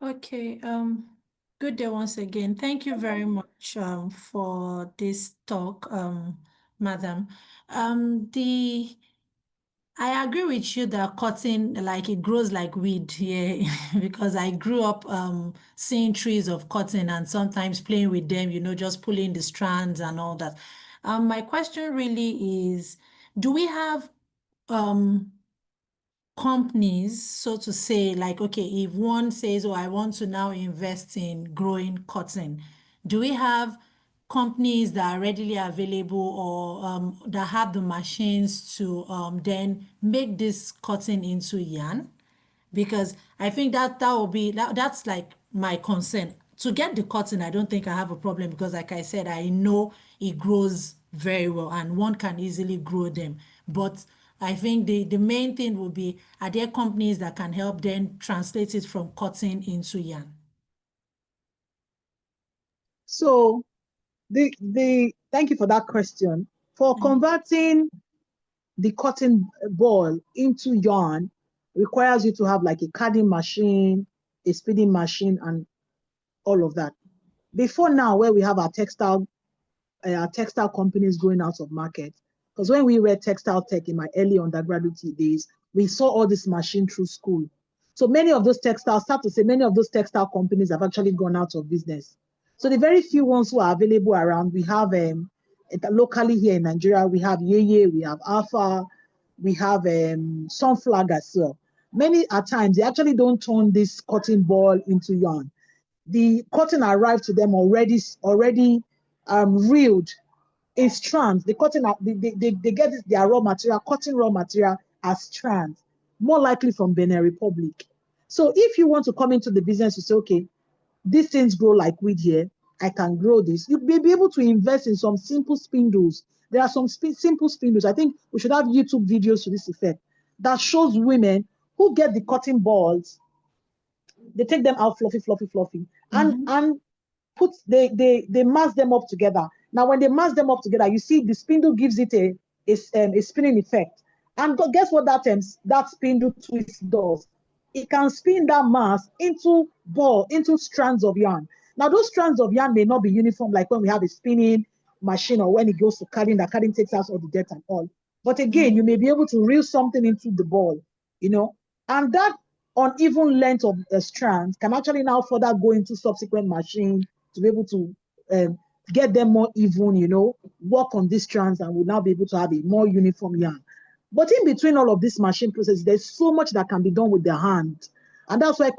Okay, good day once again. Thank you very much for this talk, madam. I agree with you that cotton, like it grows like weed, yeah, because I grew up seeing trees of cotton and sometimes playing with them, just pulling the strands and all that. My question really is, do we have companies, so to say, like, okay, if one says, oh, I want to now invest in growing cotton, do we have companies that are readily available or that have the machines to then make this cotton into yarn? Because I think that's like my concern. To get the cotton, I don't think I have a problem because, like I said, I know it grows very well and one can easily grow them. But I think the main thing will be, are there companies that can help then translate it from cotton into yarn? So thank you for that question. For converting the cotton ball into yarn, requires you to have like a carding machine, a spinning machine, and all of that. Before now, where we have our textile companies going out of market, because when we read textile tech in my early undergraduate days, we saw all this machine through school. So many of those textile companies have actually gone out of business. So the very few ones who are available around, we have locally here in Nigeria, we have Yeye, we have Alpha, we have Sunflag as well. Many at times, they actually don't turn this cotton ball into yarn. The cotton arrived to them already reeled in strands. The cotton, they get their raw material, cotton raw material as strands, more likely from Benin Republic. So if you want to come into the business, you say, okay, these things grow like weed here, I can grow this. You may be able to invest in some simple spindles. There are some simple spindles. I think we should have YouTube videos to this effect that shows women who get the cotton balls, they take them out fluffy, and they mass them up together. Now, when they mass them up together, you see the spindle gives it a spinning effect. And guess what that spindle twist does? It can spin that mass into strands of yarn. Now, those strands of yarn may not be uniform, like when we have a spinning machine or when it goes to carding, the carding takes out all the dirt and all. But again, you may be able to reel something into the ball, and that uneven length of strands can actually now further go into subsequent machines to be able to get them more even, work on these strands, and we'll now be able to have a more uniform yarn. But in between all of this machine process, there's so much that can be done with the hand. And that's why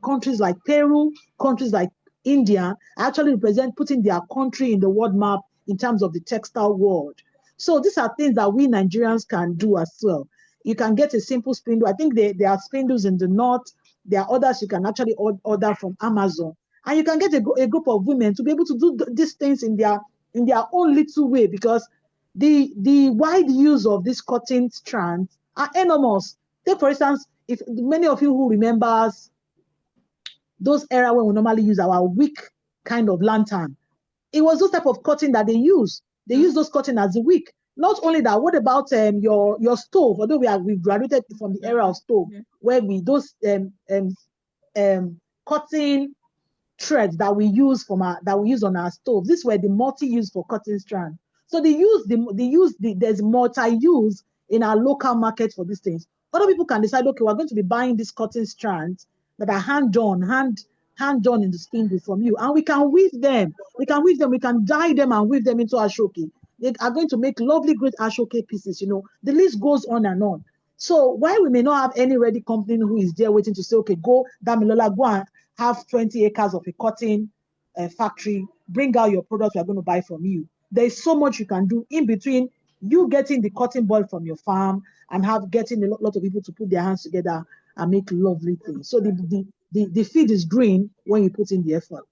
countries like Peru, countries like India actually represent putting their country in the world map in terms of the textile world. So these are things that we Nigerians can do as well. You can get a simple spindle. I think there are spindles in the north. There are others you can actually order from Amazon. And you can get a group of women to be able to do these things in their own little way, because the wide use of these cotton strands are enormous. Take, for instance, if many of you who remembers those era when we normally use our wick kind of lantern, it was those type of cotton that they use. They use those cotton as a wick. Not only that, what about your stove? Although we've graduated from the era of stove, where those cotton threads that we use on our stove. These were the multi-use for cotton strand. So there's multi-use in our local market for these things. Other people can decide, okay, we're going to be buying these cotton strands that are hand done in the spindle from you, and we can weave them. We can dye them and weave them into ashoke. They are going to make lovely, great ashoke pieces. The list goes on and on. So while we may not have any ready company who is there waiting to say, okay, go, Damilola, go and have 20 acres of a cotton factory, bring out your products we're going to buy from you. There's so much you can do in between you getting the cotton ball from your farm and getting a lot of people to put their hands together and make lovely things. So the feed is green when you put in the effort.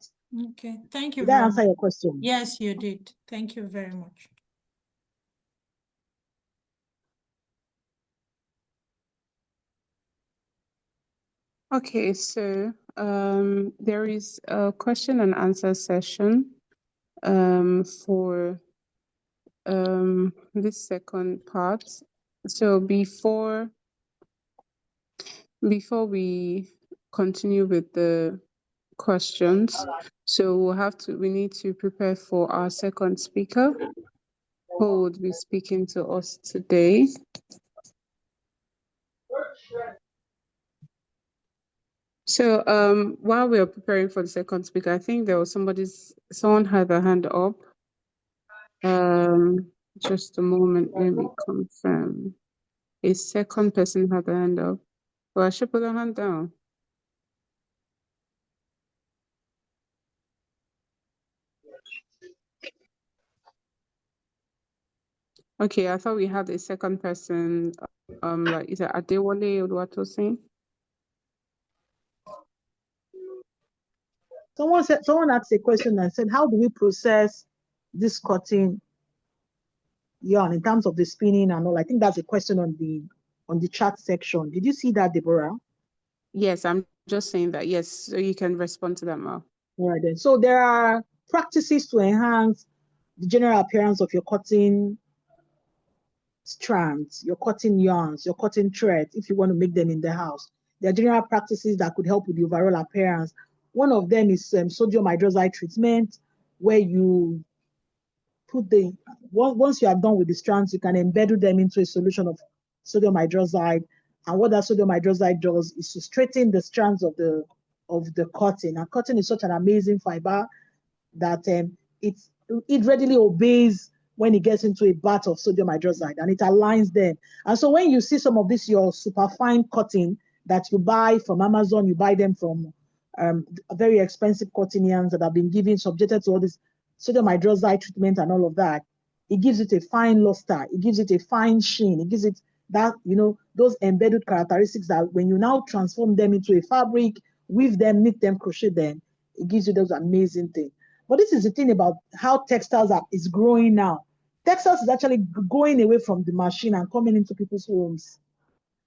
Okay, thank you. Did I answer your question? Yes, you did. Thank you very much. Okay, so there is a question and answer session for this second part. So before we continue with the questions, so we need to prepare for our second speaker who would be speaking to us today. So while we are preparing for the second speaker, I think there was someone had a hand up. Just a moment, let me confirm. A second person had a hand up. Well, I should put a hand down. Okay, I thought we had a second person. Like, is it Adewale Oluwatosin? Someone asked a question and said, how do we process this cotton yarn in terms of the spinning and all? I think that's a question on the chat section. Did you see that, Deborah? Yes, I'm just saying that. Yes, so you can respond to that now. All right then. So there are practices to enhance the general appearance of your cotton strands, your cotton yarns, your cotton threads, if you want to make them in the house. There are general practices that could help with the overall appearance. One of them is sodium hydroxide treatment, where you put once you are done with the strands, you can embed them into a solution of sodium hydroxide. And what that sodium hydroxide does is to straighten the strands of the cotton. And cotton is such an amazing fiber that it readily obeys when it gets into a bath of sodium hydroxide, and it aligns them. And so when you see some of this, your super fine cotton that you buy from Amazon, you buy them from very expensive cotton yarns that have been given, subjected to all this sodium hydroxide treatment and all of that, it gives it a fine luster, it gives it a fine sheen, it gives it that, those embedded characteristics that when you now transform them into a fabric, weave them, knit them, crochet them, it gives you those amazing things. But this is the thing about how textiles is growing now. Textiles is actually going away from the machine and coming into people's homes.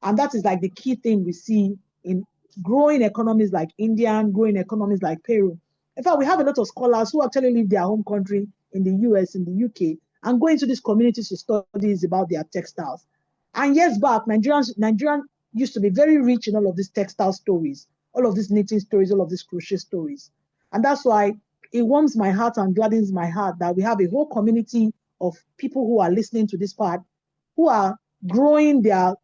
And that is like the key thing we see in growing economies like India, growing economies like Peru. In fact, we have a lot of scholars who actually leave their home country in the US, in the UK, and go into these communities to studies about their textiles. And years back, Nigerian used to be very rich in all of these textile stories, all of these knitting stories, all of these crochet stories. And that's why it warms my heart and gladdens my heart that we have a whole community of people who are listening to this part, who are growing their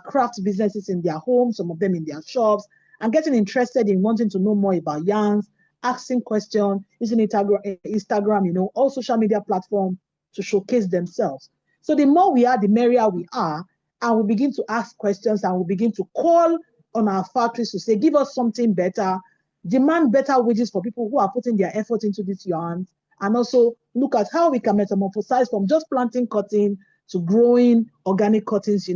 craft businesses in their homes, some of them in their shops, and getting interested in wanting to know more about yarns, asking questions, using Instagram, all social media platforms to showcase themselves. So the more we are, the merrier we are, and we begin to ask questions and we begin to call on our factories to say, give us something better, demand better wages for people who are putting their effort into these yarns, and also look at how we can metamorphosize from just planting cotton to growing organic cottons,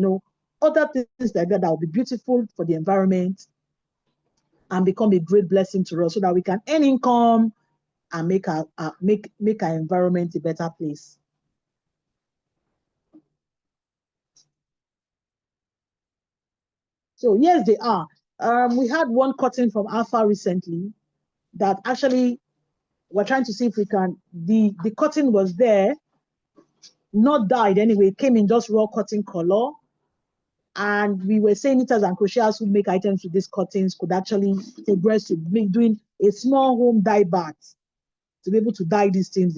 other things like that will be beautiful for the environment and become a great blessing to us so that we can earn income and make our environment a better place. So yes, they are. We had one cotton from Alpha recently that actually we're trying to see if we can, the cotton was there, not dyed anyway, it came in just raw cotton color. And we were saying knitters and crocheters who make items with these cottons could actually progress to doing a small home dye bath to be able to dye these things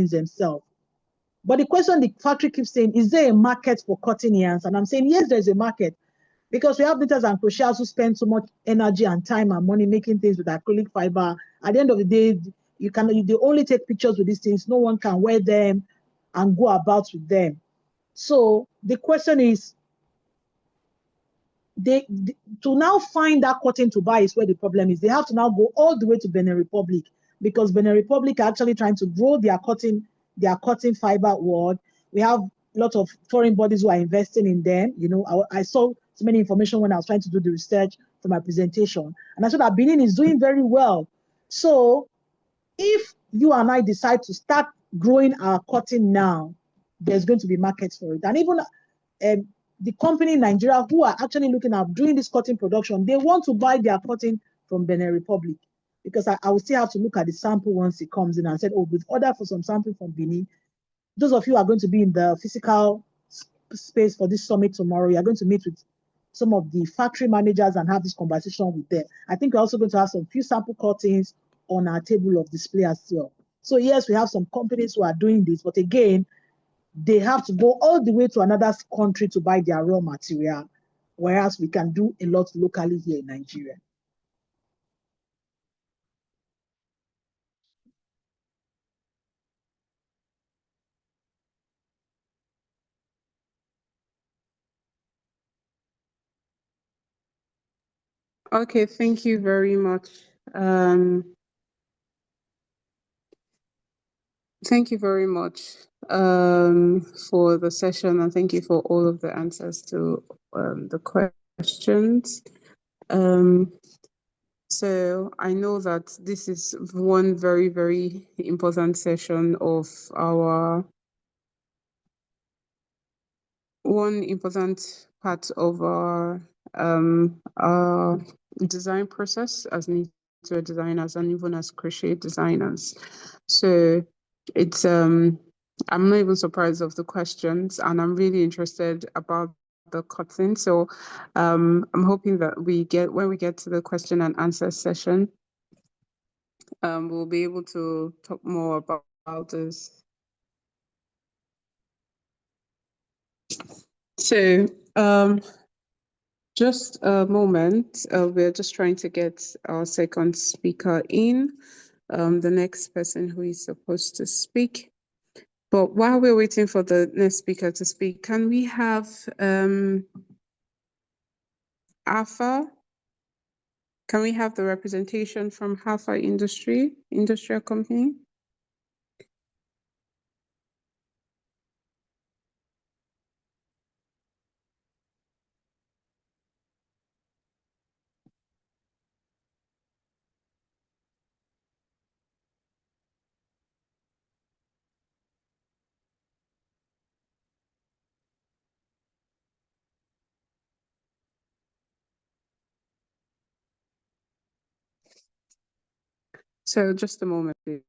themselves. But the question the factory keeps saying, is there a market for cotton yarns? And I'm saying, yes, there's a market, because we have knitters and crocheters who spend so much energy and time and money making things with acrylic fiber. At the end of the day, they only take pictures with these things. No one can wear them and go about with them. So the question is, to now find that cotton to buy is where the problem is. They have to now go all the way to Benin Republic, because Benin Republic are actually trying to grow their cotton fiber world. We have a lot of foreign bodies who are investing in them. I saw so many information when I was trying to do the research for my presentation, and I saw that Benin is doing very well. So if you and I decide to start growing our cotton now, there's going to be markets for it. And even the company in Nigeria who are actually looking at doing this cotton production, they want to buy their cotton from Benin Republic, because I will still have to look at the sample once it comes in and said, oh, we've ordered for some sample from Benin. Those of you who are going to be in the physical space for this summit tomorrow, you're going to meet with some of the factory managers and have this conversation with them. I think we're also going to have some few sample cottons on our table of display as well. So yes, we have some companies who are doing this, but again, they have to go all the way to another country to buy their raw material, whereas we can do a lot locally here in Nigeria. Okay, thank you very much. Thank you very much for the session, and thank you for all of the answers to the questions. So I know that this is one very, very important session of one important part of our design process as knitwear designers and even as crochet designers. So it's I'm not even surprised of the questions, and I'm really interested about the cotton. So I'm hoping that when we get to the question and answer session, we'll be able to talk more about this. So just a moment, we're just trying to get our second speaker in, the next person who is supposed to speak. But while we're waiting for the next speaker to speak, can we have Alpha? Can we have the representation from Alpha Industrial Company? So just a moment, please.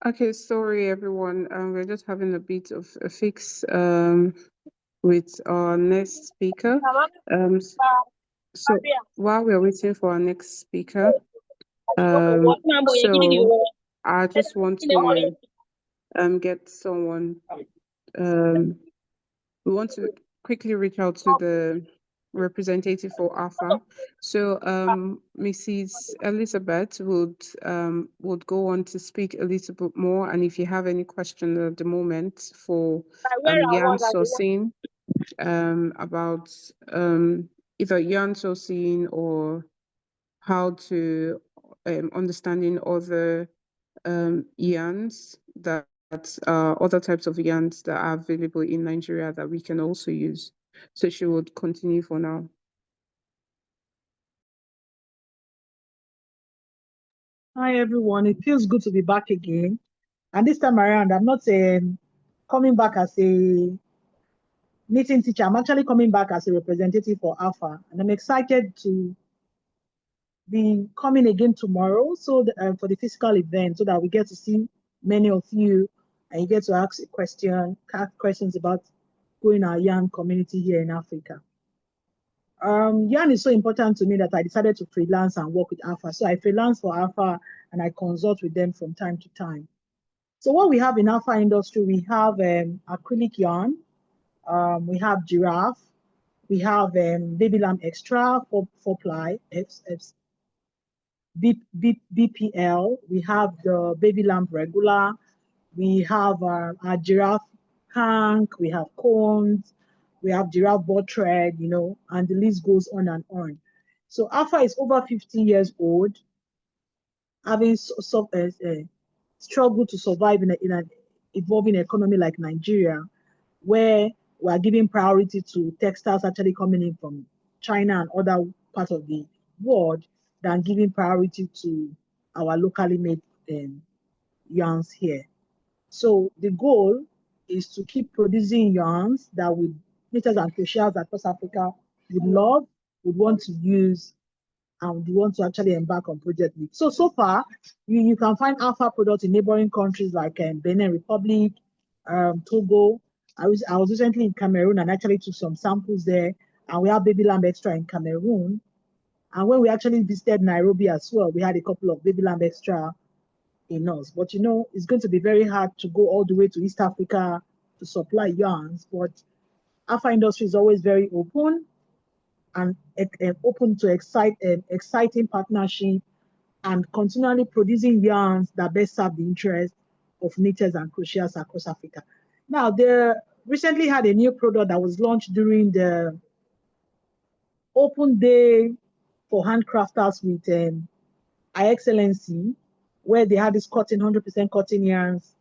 Okay, sorry everyone. We're just having a bit of a fix with our next speaker. So while we're waiting for our next speaker, so I just want to get someone. We want to quickly reach out to the representative for Alpha. So Mrs. Elizabeth would go on to speak a little bit more, and if you have any questions at the moment for yarn sourcing, about either yarn sourcing or how to understanding other yarns that other types of yarns that are available in Nigeria that we can also use. So she would continue for now. Hi, everyone. It feels good to be back again. And this time around, I'm not coming back as a meeting teacher. I'm actually coming back as a representative for Alpha. And I'm excited to be coming again tomorrow for the physical event so that we get to see many of you and you get to ask questions about growing our young community here in Africa. Yarn is so important to me that I decided to freelance and work with Alpha. So I freelance for Alpha and I consult with them from time to time. So what we have in Alpha industry, we have acrylic yarn, we have giraffe, we have baby lamb extra, 4-ply, BPL, we have the baby lamb regular, we have our giraffe hank, we have cones, we have giraffe board thread, you know, and the list goes on and on. So Alpha is over 50 years old, having struggled to survive in an evolving economy like Nigeria, where we are giving priority to textiles actually coming in from China and other parts of the world than giving priority to our locally made yarns here. So the goal is to keep producing yarns that knitters and crocheters across Africa would love, would want to use, and would want to actually embark on project with. So far, you can find Alpha products in neighboring countries like Benin Republic, Togo. I was recently in Cameroon and actually took some samples there, and we have baby lamb extra in Cameroon. And when we actually visited Nairobi as well, we had a couple of baby lamb extra in us. But you know, it's going to be very hard to go all the way to East Africa to supply yarns. But Alpha Industry is always very open and open to exciting partnership and continually producing yarns that best serve the interest of knitters and crocheters across Africa. Now, they recently had a new product that was launched during the open day for handcrafters with High Excellency, where they had this 100% cotton yarns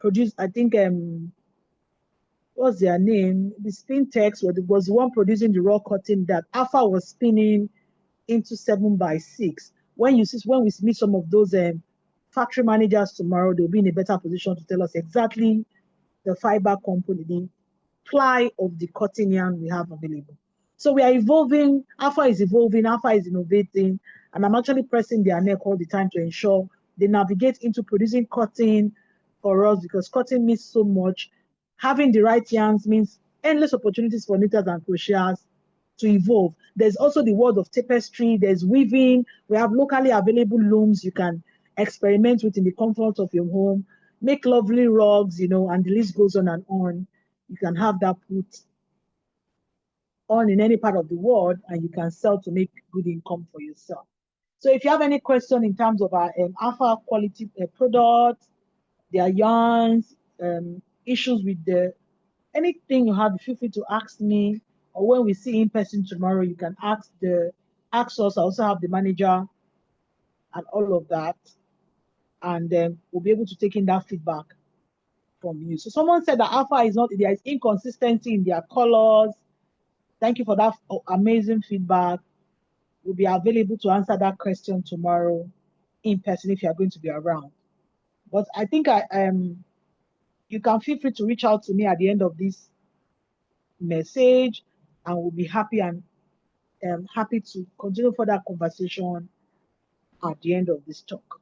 produced. I think what's their name? The Spintex was the one producing the raw cotton that Alpha was spinning into 7x6. When we meet some of those factory managers tomorrow, they'll be in a better position to tell us exactly the fiber component, the ply of the cotton yarn we have available. So we are evolving. Alpha is evolving. Alpha is innovating, and I'm actually pressing their neck all the time to ensure they navigate into producing cotton for us, because cotton means so much. Having the right yarns means endless opportunities for knitters and crocheters to evolve. There's also the world of tapestry, there's weaving, we have locally available looms you can experiment with in the comfort of your home, make lovely rugs, you know, and the list goes on and on. You can have that put on in any part of the world and you can sell to make good income for yourself. So if you have any question in terms of our Alpha quality products, their yarns, issues with anything you have, feel free to ask me, or when we see in person tomorrow, you can ask us. I also have the manager and all of that, and then we'll be able to take in that feedback from you. So someone said that Alpha is not, there is inconsistency in their colors. Thank you for that amazing feedback. We'll be available to answer that question tomorrow in person if you are going to be around. But I think you can feel free to reach out to me at the end of this message, and we'll be happy to continue further conversation at the end of this talk.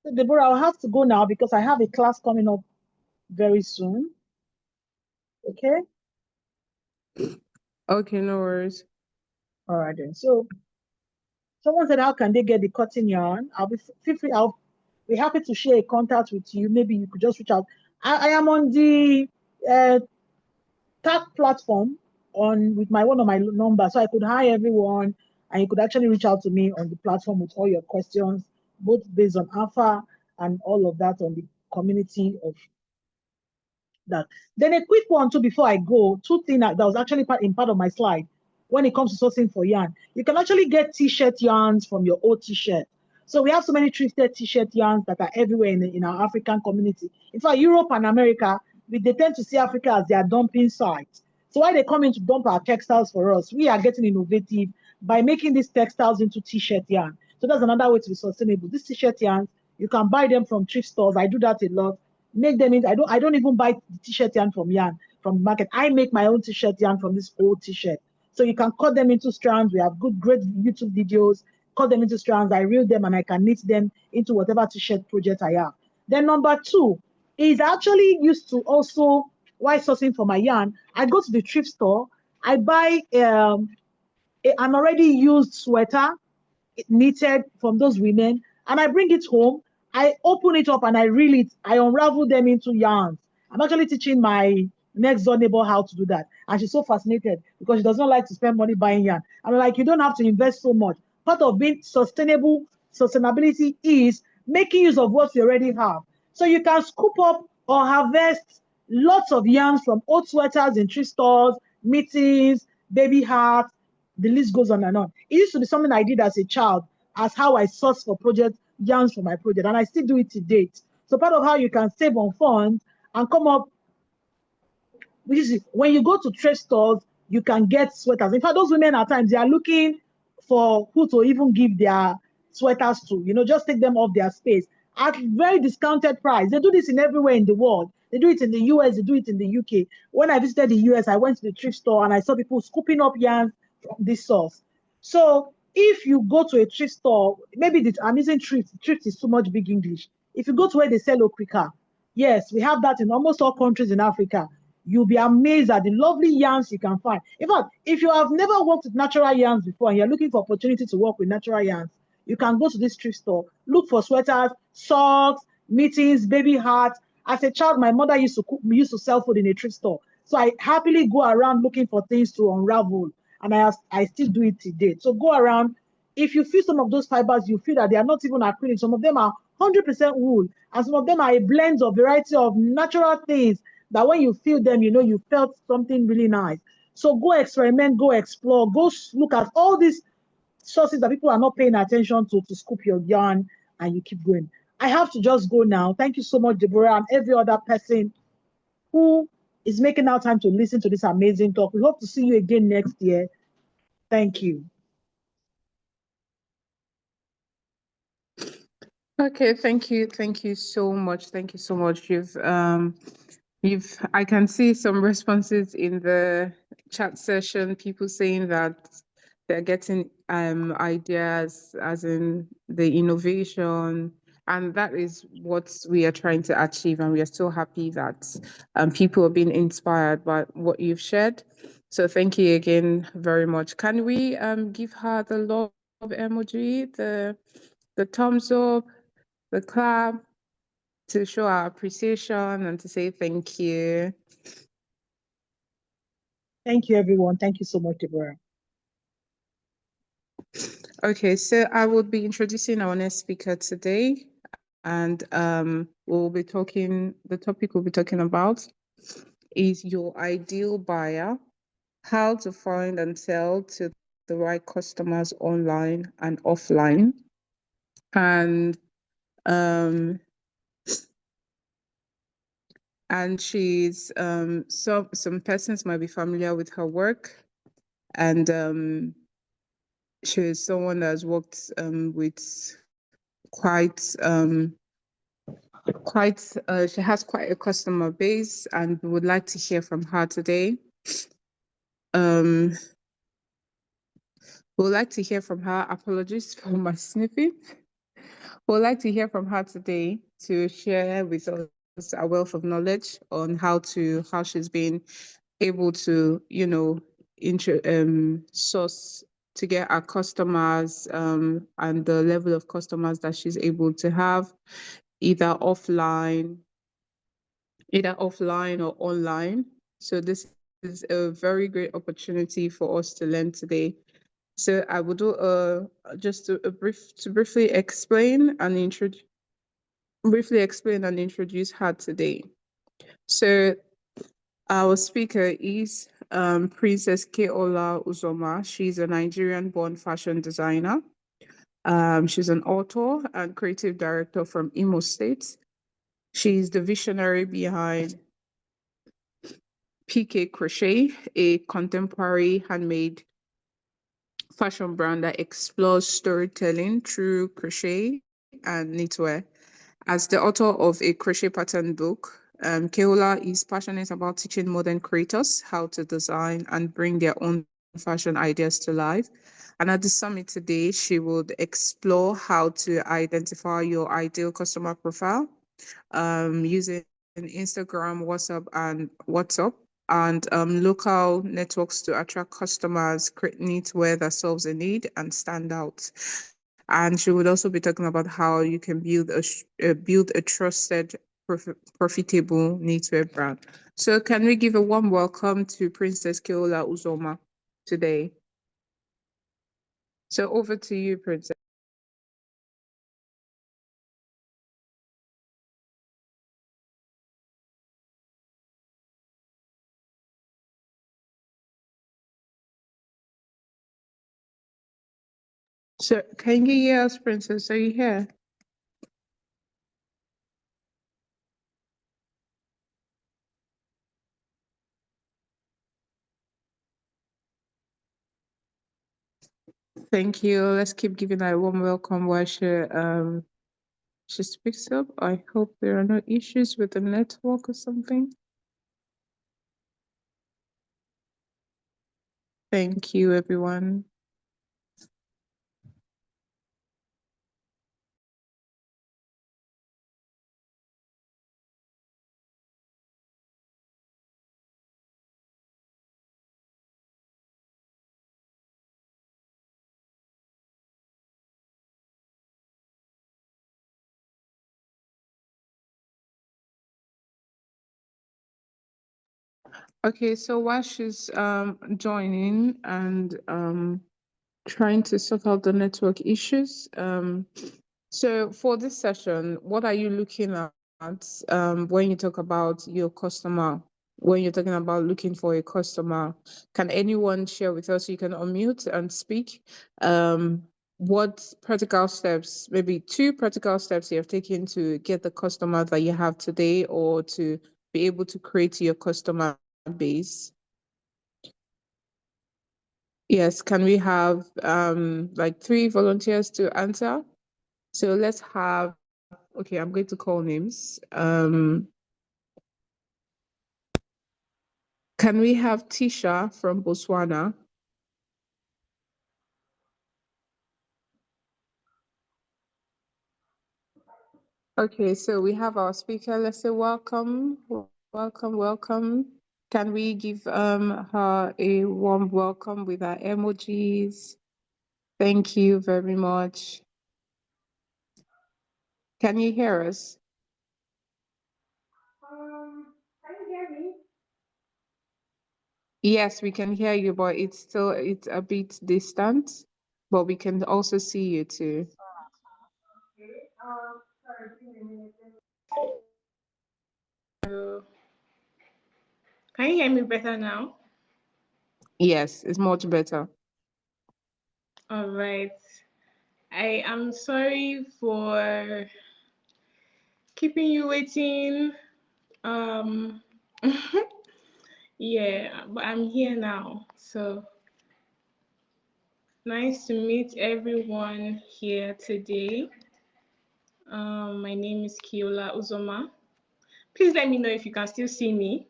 So Deborah, I'll have to go now because I have a class coming up very soon. Okay? Okay, no worries. All right then. So someone said, how can they get the cotton yarn? I'll be happy to share a contact with you. Maybe you could just reach out. I am on the tag platform with one of my numbers, so I could hi everyone, and you could actually reach out to me on the platform with all your questions, both based on Alpha and all of that on the community of that. Then a quick one too before I go, two things that was actually part of my slide. When it comes to sourcing for yarn, you can actually get t-shirt yarns from your old t-shirt. So we have so many thrifted t-shirt yarns that are everywhere in our African community. In fact, Europe and America, they tend to see Africa as their dumping site. So why they come in to dump our textiles for us, we are getting innovative by making these textiles into t-shirt yarn. So that's another way to be sustainable. These t-shirt yarns, you can buy them from thrift stores. I do that a lot. Make them in. I don't even buy the t-shirt yarn from the market. I make my own t-shirt yarn from this old t-shirt. So you can cut them into strands. We have great YouTube videos cut them into strands, I reel them, and I can knit them into whatever t-shirt project I have. Then number 2 is actually used to also, while sourcing for my yarn, I go to the thrift store, I buy an already used sweater knitted from those women, and I bring it home, I open it up and I reel it, I unravel them into yarns. I'm actually teaching my next door neighbor how to do that, and she's so fascinated because she does not like to spend money buying yarn. I'm like, you don't have to invest so much. Part of being sustainability is making use of what you already have. So you can scoop up or harvest lots of yarns from old sweaters in thrift stores, meetings, baby hats, the list goes on and on. It used to be something I did as a child, as how I source for project yarns for my project, and I still do it to date. So part of how you can save on funds and come up, which is when you go to trade stores, you can get sweaters. In fact, those women at times, they are looking for who to even give their sweaters to, just take them off their space at very discounted price. They do this in everywhere in the world. They do it in the US, they do it in the UK. When I visited the US, I went to the thrift store and I saw people scooping up yarns from this source. So if you go to a thrift store, maybe I'm using thrift is too much big English. If you go to where they sell okrika, yes, we have that in almost all countries in Africa. You'll be amazed at the lovely yarns you can find. In fact, if you have never worked with natural yarns before and you're looking for opportunity to work with natural yarns, you can go to this thrift store, look for sweaters, socks, mittens, baby hats. As a child, my mother used to sell food in a thrift store. So I happily go around looking for things to unravel, and I still do it today. So go around. If you feel some of those fibers, you feel that they are not even acrylic. Some of them are 100% wool, and some of them are a blend of variety of natural things that when you feel them, you felt something really nice. So go experiment, go explore, go look at all these sources that people are not paying attention to scoop your yarn, and you keep going. I have to just go now. Thank you so much, Deborah, and every other person who is making out time to listen to this amazing talk. We hope to see you again next year. Thank you. Okay, thank you. Thank you so much. Thank you so much. I can see some responses in the chat session, people saying that they're getting ideas as in the innovation, and that is what we are trying to achieve, and we are so happy that people are being inspired by what you've shared. So thank you again very much. Can we give her the love emoji, the thumbs up, the clap, to show our appreciation and to say thank you. Thank you, everyone. Thank you so much, Deborah. Okay, so I will be introducing our next speaker today, and we'll be talking, the topic we'll be talking about is your ideal buyer, how to find and sell to the right customers online and offline. And she's some persons might be familiar with her work, and she's someone that has worked with she has quite a customer base, and we would like to hear from her today. We would like to hear from her. Apologies for my sniffing. We'd like to hear from her today to share with us a wealth of knowledge on how she's been able to, source to get our customers, and the level of customers that she's able to have, either offline or online. So this is a very great opportunity for us to learn today. So I will do just to briefly explain and introduce her today. So our speaker is Princess Keola Uzoma. She's a Nigerian-born fashion designer. She's an author and creative director from Imo State. She's the visionary behind PK Crochet, a contemporary handmade fashion brand that explores storytelling through crochet and knitwear. As the author of a crochet pattern book, Keola is passionate about teaching modern creators how to design and bring their own fashion ideas to life. And at the summit today, she would explore how to identify your ideal customer profile using Instagram, WhatsApp, and local networks to attract customers, create knitwear that solves a need and stand out. And she would also be talking about how you can build a trusted, profitable knitwear brand. So can we give a warm welcome to Princess Keola Uzoma today? So over to you, Princess. So can you hear us, Princess? Are you here? Thank you. Let's keep giving her a warm welcome while she speaks up. I hope there are no issues with the network or something. Thank you, everyone. Okay, so while she's joining and trying to sort out the network issues, so for this session, what are you looking at when you talk about your customer? When you're talking about looking for a customer, can anyone share with us? You can unmute and speak. What practical steps, maybe 2 practical steps you have taken to get the customer that you have today or to be able to create your customer base? Yes, can we have like 3 volunteers to answer? So let's have, okay, I'm going to call names. Can we have Tisha from Botswana? Okay, so we have our speaker. Let's say welcome, welcome, welcome. Can we give her a warm welcome with our emojis? Thank you very much. Can you hear us? Can you hear me? Yes, we can hear you, but it's a bit distant, but we can also see you too. Okay. Sorry, give me a minute. Can you hear me better now? Yes, it's much better. All right. I am sorry for keeping you waiting. Yeah, but I'm here now. So nice to meet everyone here today. My name is Keola Uzoma. Please let me know if you can still see me.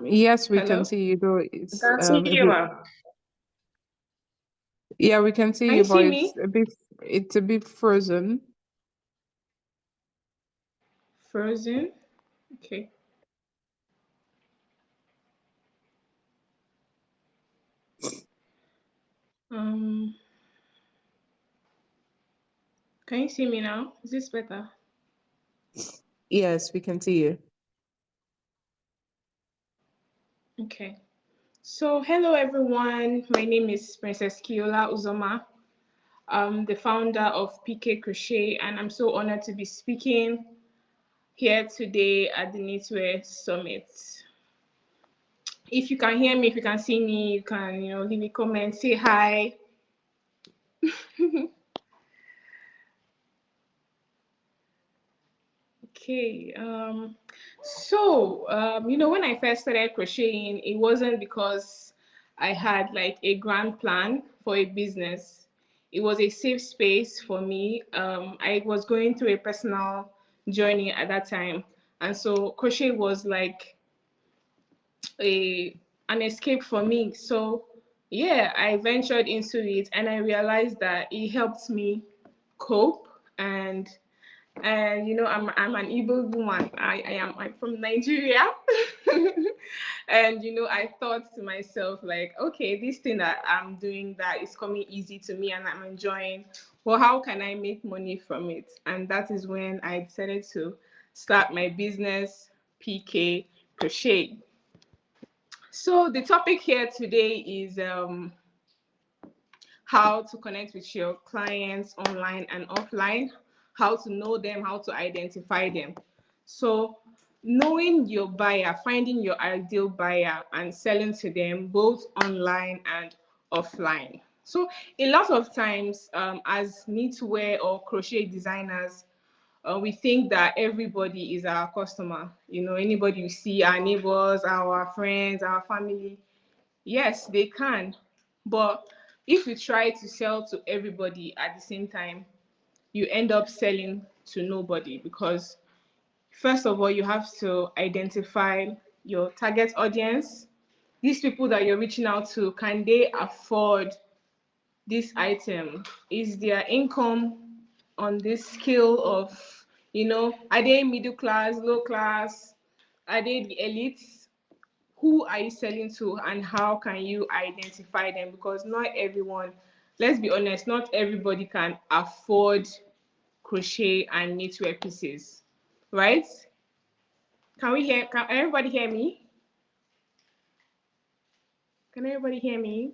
Yes, we Hello? can see you, though it's I can see you, ma'am. yeah, we can see Can you, you but see me? it's a bit frozen. Frozen? Okay. Um, can you see me now? Is this better? Yes, we can see you. Okay. So hello everyone. My name is Princess Keola Uzoma. I'm the founder of PK Crochet, and I'm so honored to be speaking here today at the Knitwear Summit. If you can hear me, if you can see me, you can, leave a comment, say hi. Okay. When I first started crocheting, it wasn't because I had like a grand plan for a business. It was a safe space for me. I was going through a personal journey at that time. And so crochet was like an escape for me. So yeah, I ventured into it and I realized that it helped me cope. And you know, I'm an Igbo woman. I'm from Nigeria. And you know, I thought to myself, like, okay, this thing that I'm doing that is coming easy to me and I'm enjoying, well, how can I make money from it? And that is when I decided to start my business, PK Crochet. So the topic here today is how to connect with your clients online and offline, how to know them, how to identify them. So knowing your buyer, finding your ideal buyer and selling to them both online and offline. So a lot of times as knitwear or crochet designers, we think that everybody is our customer. You know, anybody we see, our neighbors, our friends, our family, yes, they can. But if you try to sell to everybody at the same time, you end up selling to nobody because, first of all, you have to identify your target audience. These people that you're reaching out to, can they afford this item? Is their income on this scale of, you know, are they middle class, low class? Are they the elites? Who are you selling to and how can you identify them? Because not everyone, let's be honest, not everybody can afford crochet and knitwear pieces, right? Can everybody hear me? Can everybody hear me?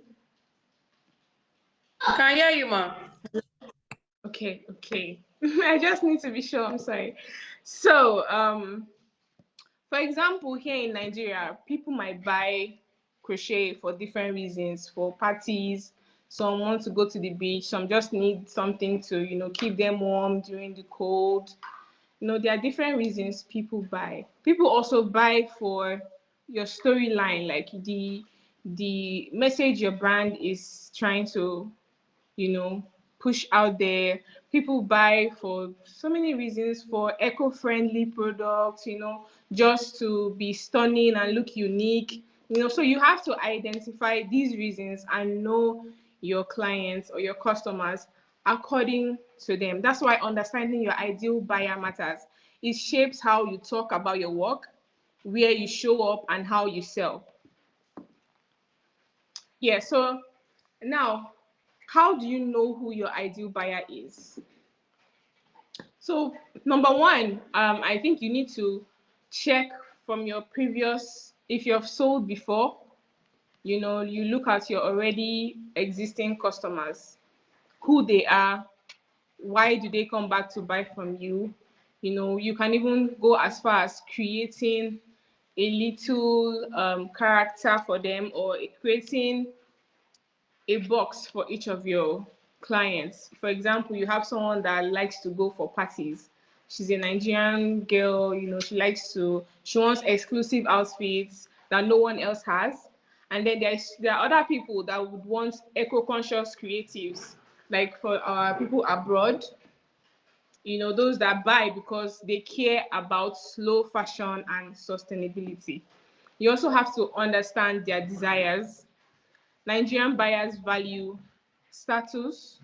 I can hear you, ma. Okay. I just need to be sure. I'm sorry. So for example, here in Nigeria, people might buy crochet for different reasons, for parties. Some want to go to the beach. Some just need something to, you know, keep them warm during the cold. You know, there are different reasons people buy. People also buy for your storyline, like the message your brand is trying to, you know, push out there. People buy for so many reasons, for eco-friendly products, you know, just to be stunning and look unique. You know, so you have to identify these reasons and know your clients or your customers according to them. That's why understanding your ideal buyer matters. It shapes how you talk about your work, where you show up, and how you sell. Yeah, so now, how do you know who your ideal buyer is? So number one, I think you need to check from your previous, if you've sold before, you know, you look at your already existing customers, who they are, why do they come back to buy from you? You know, you can even go as far as creating a little character for them, or creating a box for each of your clients. For example, you have someone that likes to go for parties. She's a Nigerian girl, you know, she wants exclusive outfits that no one else has. And then there are other people that would want eco-conscious creatives, like for our people abroad, you know, those that buy because they care about slow fashion and sustainability. You also have to understand their desires. Nigerian buyers value status,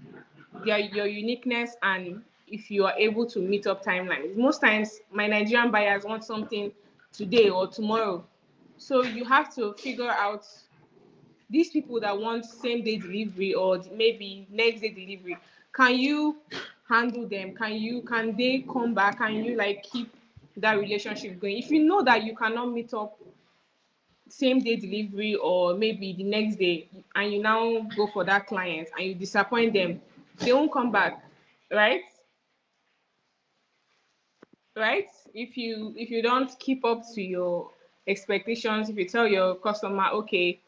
your uniqueness, and if you are able to meet up timelines. Most times, my Nigerian buyers want something today or tomorrow. So you have to figure out these people that want same day delivery or maybe next day delivery. Can you handle them? Can they come back? Can you like keep that relationship going? If you know that you cannot meet up same day delivery or maybe the next day, and you now go for that client and you disappoint them, they won't come back, right? Right? If you don't keep up to your expectations, if you tell your customer, okay,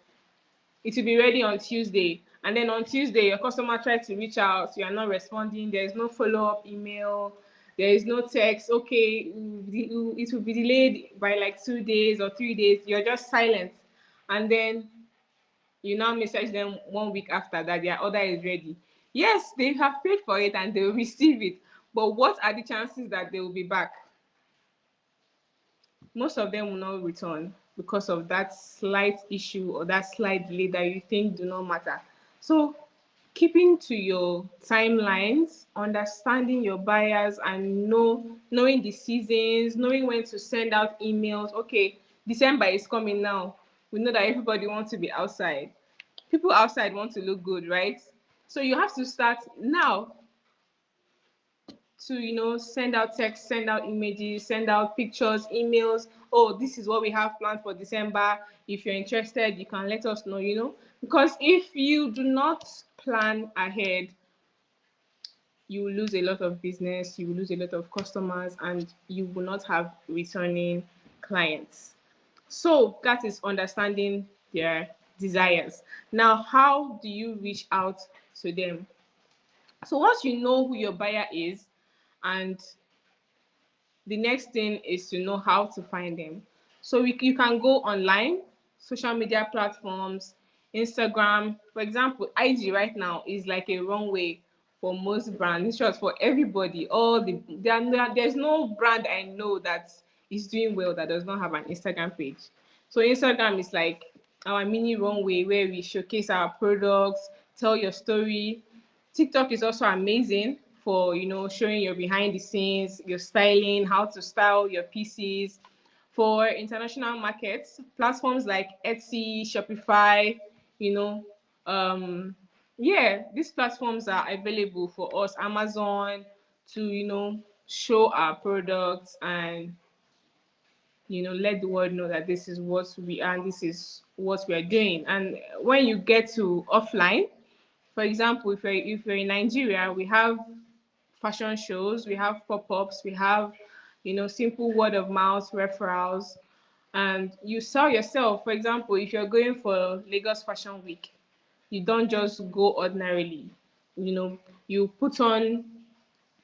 it will be ready on Tuesday, and then on Tuesday your customer tries to reach out, you are not responding, there is no follow-up email, there is no text, okay, it will be delayed by like 2 days or 3 days, you're just silent, and then you now message them 1 week after that their order is ready. Yes, they have paid for it and they will receive it, but what are the chances that they will be back? Most of them will not return. because of that slight issue or that slight delay that you think do not matter. So keeping to your timelines, understanding your buyers, and knowing the seasons, knowing when to send out emails. Okay, December is coming now. We know that everybody wants to be outside. People outside want to look good, right? So you have to start now to send out text, send out images, send out pictures, emails. Oh, this is what we have planned for December. If you're interested, you can let us know. Because if you do not plan ahead, you will lose a lot of business, you will lose a lot of customers, and you will not have returning clients. So that is understanding their desires. Now, how do you reach out to them? So once you know who your buyer is, and the next thing is to know how to find them. So you can go online, social media platforms, Instagram. For example, IG right now is like a runway for most brands. It's just for everybody. There's no brand I know that is doing well that does not have an Instagram page. So Instagram is like our mini runway where we showcase our products, tell your story. TikTok is also amazing for showing your behind the scenes, your styling, how to style your pieces. For international markets, platforms like Etsy, Shopify, you know, these platforms are available for us. Amazon, to show our products and let the world know that this is what we are and this is what we are doing. And when you get to offline, for example, if you're in Nigeria, we have fashion shows, we have pop-ups, we have simple word of mouth referrals, and you sell yourself. For example, if you're going for Lagos Fashion Week, you don't just go ordinarily. You put on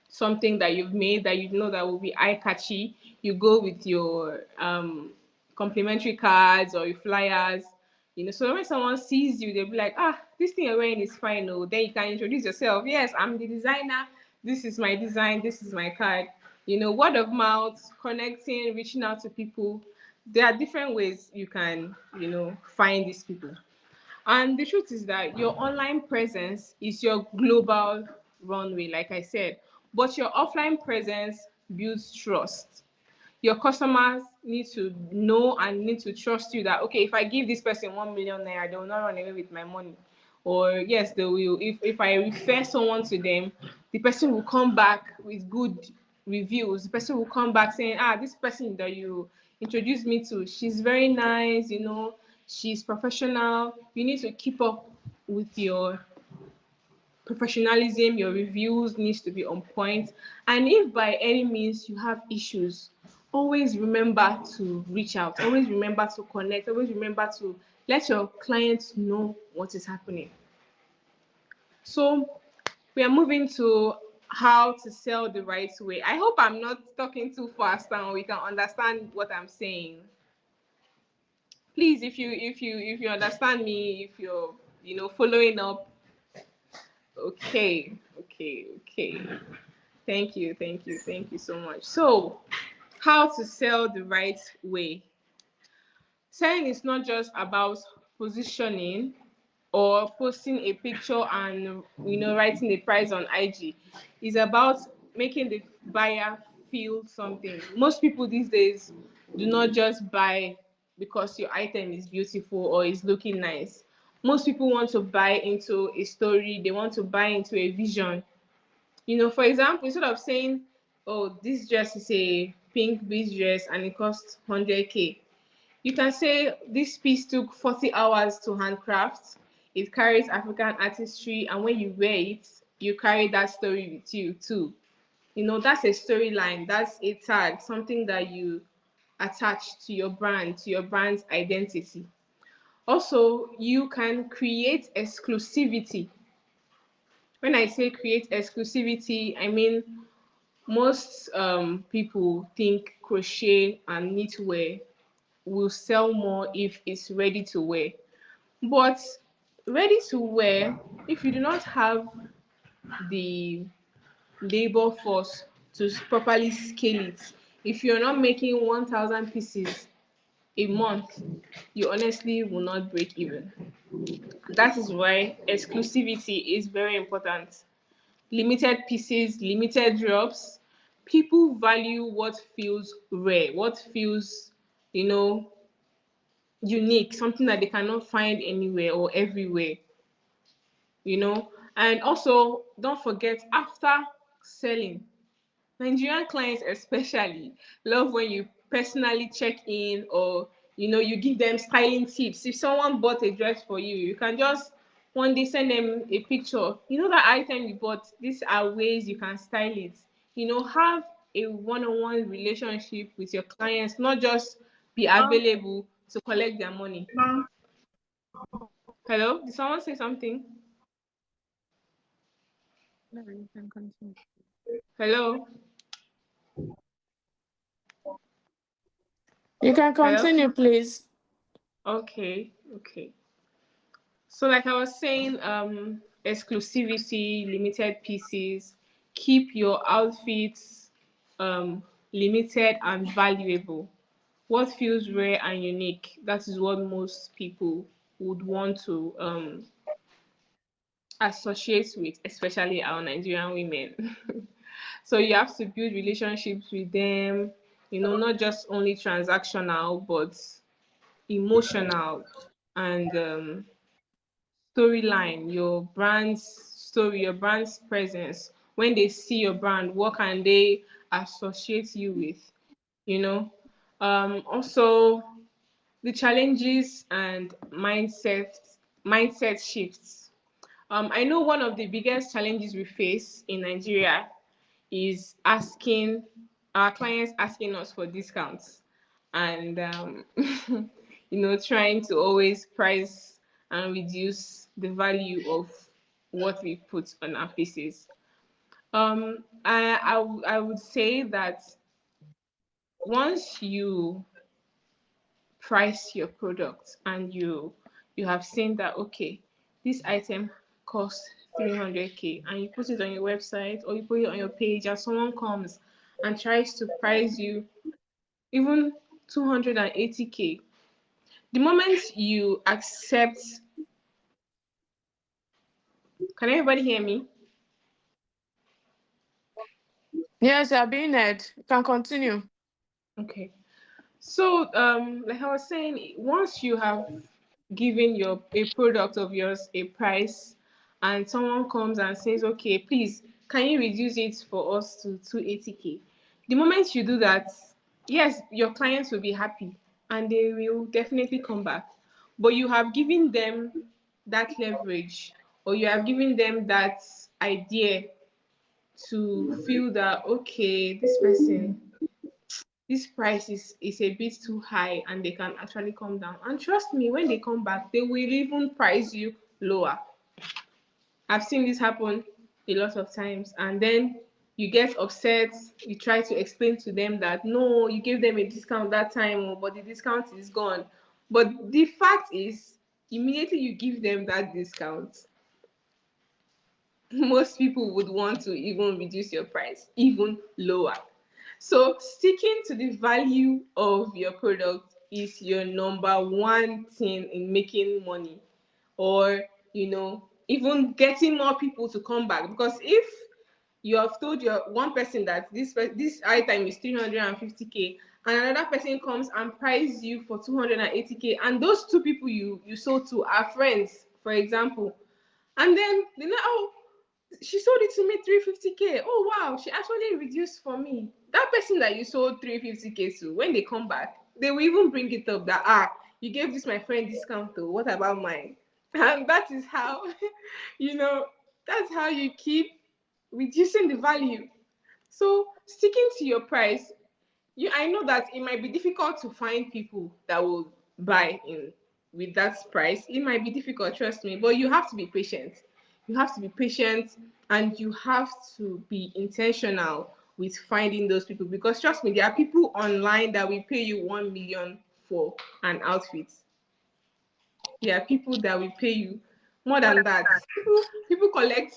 something that you've made that that will be eye catchy. You go with your complimentary cards or your flyers. So when someone sees you, they'll be like, this thing you're wearing is fine. Oh, then you can introduce yourself. Yes, I'm the designer. This is my design. This is my card. Word of mouth, connecting, reaching out to people. There are different ways you can, find these people. And the truth is that your online presence is your global runway, like I said, but your offline presence builds trust. Your customers need to know and need to trust you that, okay, if I give this person 1 million naira, they will not run away with my money. Or yes, they will. If I refer someone to them, the person will come back with good reviews. The person will come back saying, this person that you introduced me to, she's very nice, she's professional. You need to keep up with your professionalism. Your reviews needs to be on point. And if by any means you have issues, always remember to reach out. Always remember to connect. Always remember to let your clients know what is happening. So we are moving to how to sell the right way. I hope I'm not talking too fast and we can understand what I'm saying. Please, if you understand me, if you're following up, okay. Thank you so much. So, how to sell the right way. Selling is not just about positioning or posting a picture and writing the price on IG. It's about making the buyer feel something. Most people these days do not just buy because your item is beautiful or is looking nice. Most people want to buy into a story. They want to buy into a vision. For example, instead of saying, oh, this dress is a pink beach dress and it costs 100K, you can say this piece took 40 hours to handcraft. It carries African artistry, and when you wear it, you carry that story with you too. That's a storyline, that's a tag, something that you attach to your brand's identity. Also, you can create exclusivity. When I say create exclusivity, I mean most people think crochet and knitwear will sell more if it's ready to wear. But ready to wear, if you do not have the labor force to properly scale it, if you're not making 1,000 pieces a month, you honestly will not break even. That is why exclusivity is very important. Limited pieces, limited drops. People value what feels rare, what feels, unique, something that they cannot find anywhere or everywhere, And also, don't forget, after selling, Nigerian clients especially love when you personally check in, or you give them styling tips. If someone bought a dress for you, you can just one day send them a picture. That item you bought, these are ways you can style it. Have a one-on-one relationship with your clients, not just be available to collect their money. Hello, did someone say something? No, you can continue. Hello. You can continue, please. Okay. So like I was saying, exclusivity, limited pieces, keep your outfits limited and valuable. What feels rare and unique, that is what most people would want to associate with, especially our Nigerian women. So you have to build relationships with them, not just only transactional, but emotional and storyline, your brand's story, your brand's presence. When they see your brand, what can they associate you with? Also, the challenges and mindset shifts. I know one of the biggest challenges we face in Nigeria is asking our clients asking us for discounts, and trying to always price and reduce the value of what we put on our pieces. I would say that once you price your product and you have seen that, okay, this item costs 300K, and you put it on your website or you put it on your page, and someone comes and tries to price you even 280K, the moment you accept. Can everybody hear me? Yes, you're being heard. You can continue. Okay. So, like I was saying, once you have given a product of yours a price, and someone comes and says, "Okay, please, can you reduce it for us to 280K?" The moment you do that, yes, your clients will be happy and they will definitely come back. But you have given them that leverage, or you have given them that idea to feel that, okay, this price is a bit too high, and they can actually come down. And trust me, when they come back, they will even price you lower. I've seen this happen a lot of times, and then you get upset. You try to explain to them that no, you gave them a discount that time, but the discount is gone. But the fact is, immediately you give them that discount, most people would want to even reduce your price even lower. So sticking to the value of your product is your number one thing in making money, or even getting more people to come back. Because if you have told your one person that this item is 350K, and another person comes and price you for 280K, and those two people you sold to are friends, for example, and then they know, oh, she sold it to me 350K. Oh wow, she actually reduced for me. That person that you sold 350K to, when they come back, they will even bring it up that you gave this my friend discount though. What about mine? And that is how that's how you keep reducing the value. So sticking to your price, I know that it might be difficult to find people that will buy in with that price. It might be difficult, trust me, but you have to be patient. You have to be patient, and you have to be intentional with finding those people, because trust me, there are people online that will pay you 1 million for an outfit. There are people that will pay you more than that. People collect.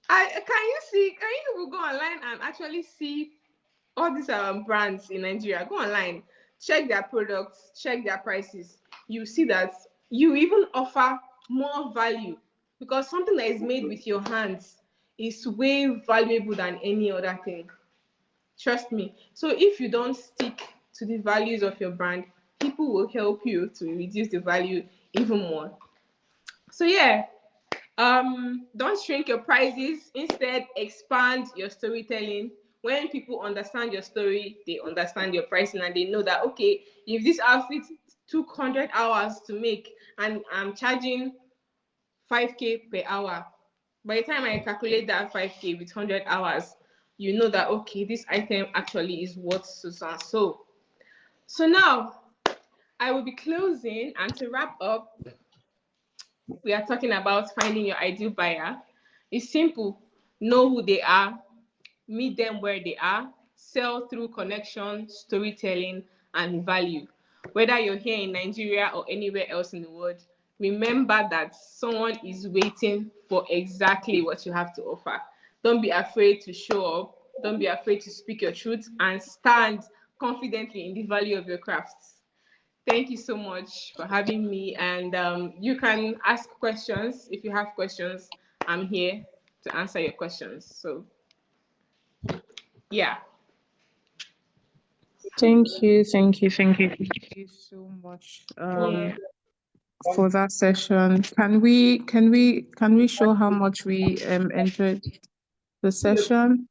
Can you go online and actually see all these brands in Nigeria? Go online. check their products, check their prices. You see that you even offer more value, because something that is made with your hands is way valuable than any other thing. Trust me. So if you don't stick to the values of your brand, people will help you to reduce the value even more. So yeah, don't shrink your prices. Instead, expand your storytelling. When people understand your story, they understand your pricing, and they know that, okay, if this outfit took 100 hours to make and I'm charging 5K per hour, by the time I calculate that 5K with 100 hours, you know that, okay, this item actually is worth so and so. So now I will be closing, and to wrap up, we are talking about finding your ideal buyer. It's simple. Know who they are, meet them where they are, sell through connection, storytelling, and value. Whether you're here in Nigeria or anywhere else in the world, remember that someone is waiting for exactly what you have to offer. Don't be afraid to show up. Don't be afraid to speak your truth, and stand confidently in the value of your crafts. Thank you so much for having me. And you can ask questions. If you have questions, I'm here to answer your questions. So, yeah. Thank you so much for that session. Can we show how much we enjoyed the session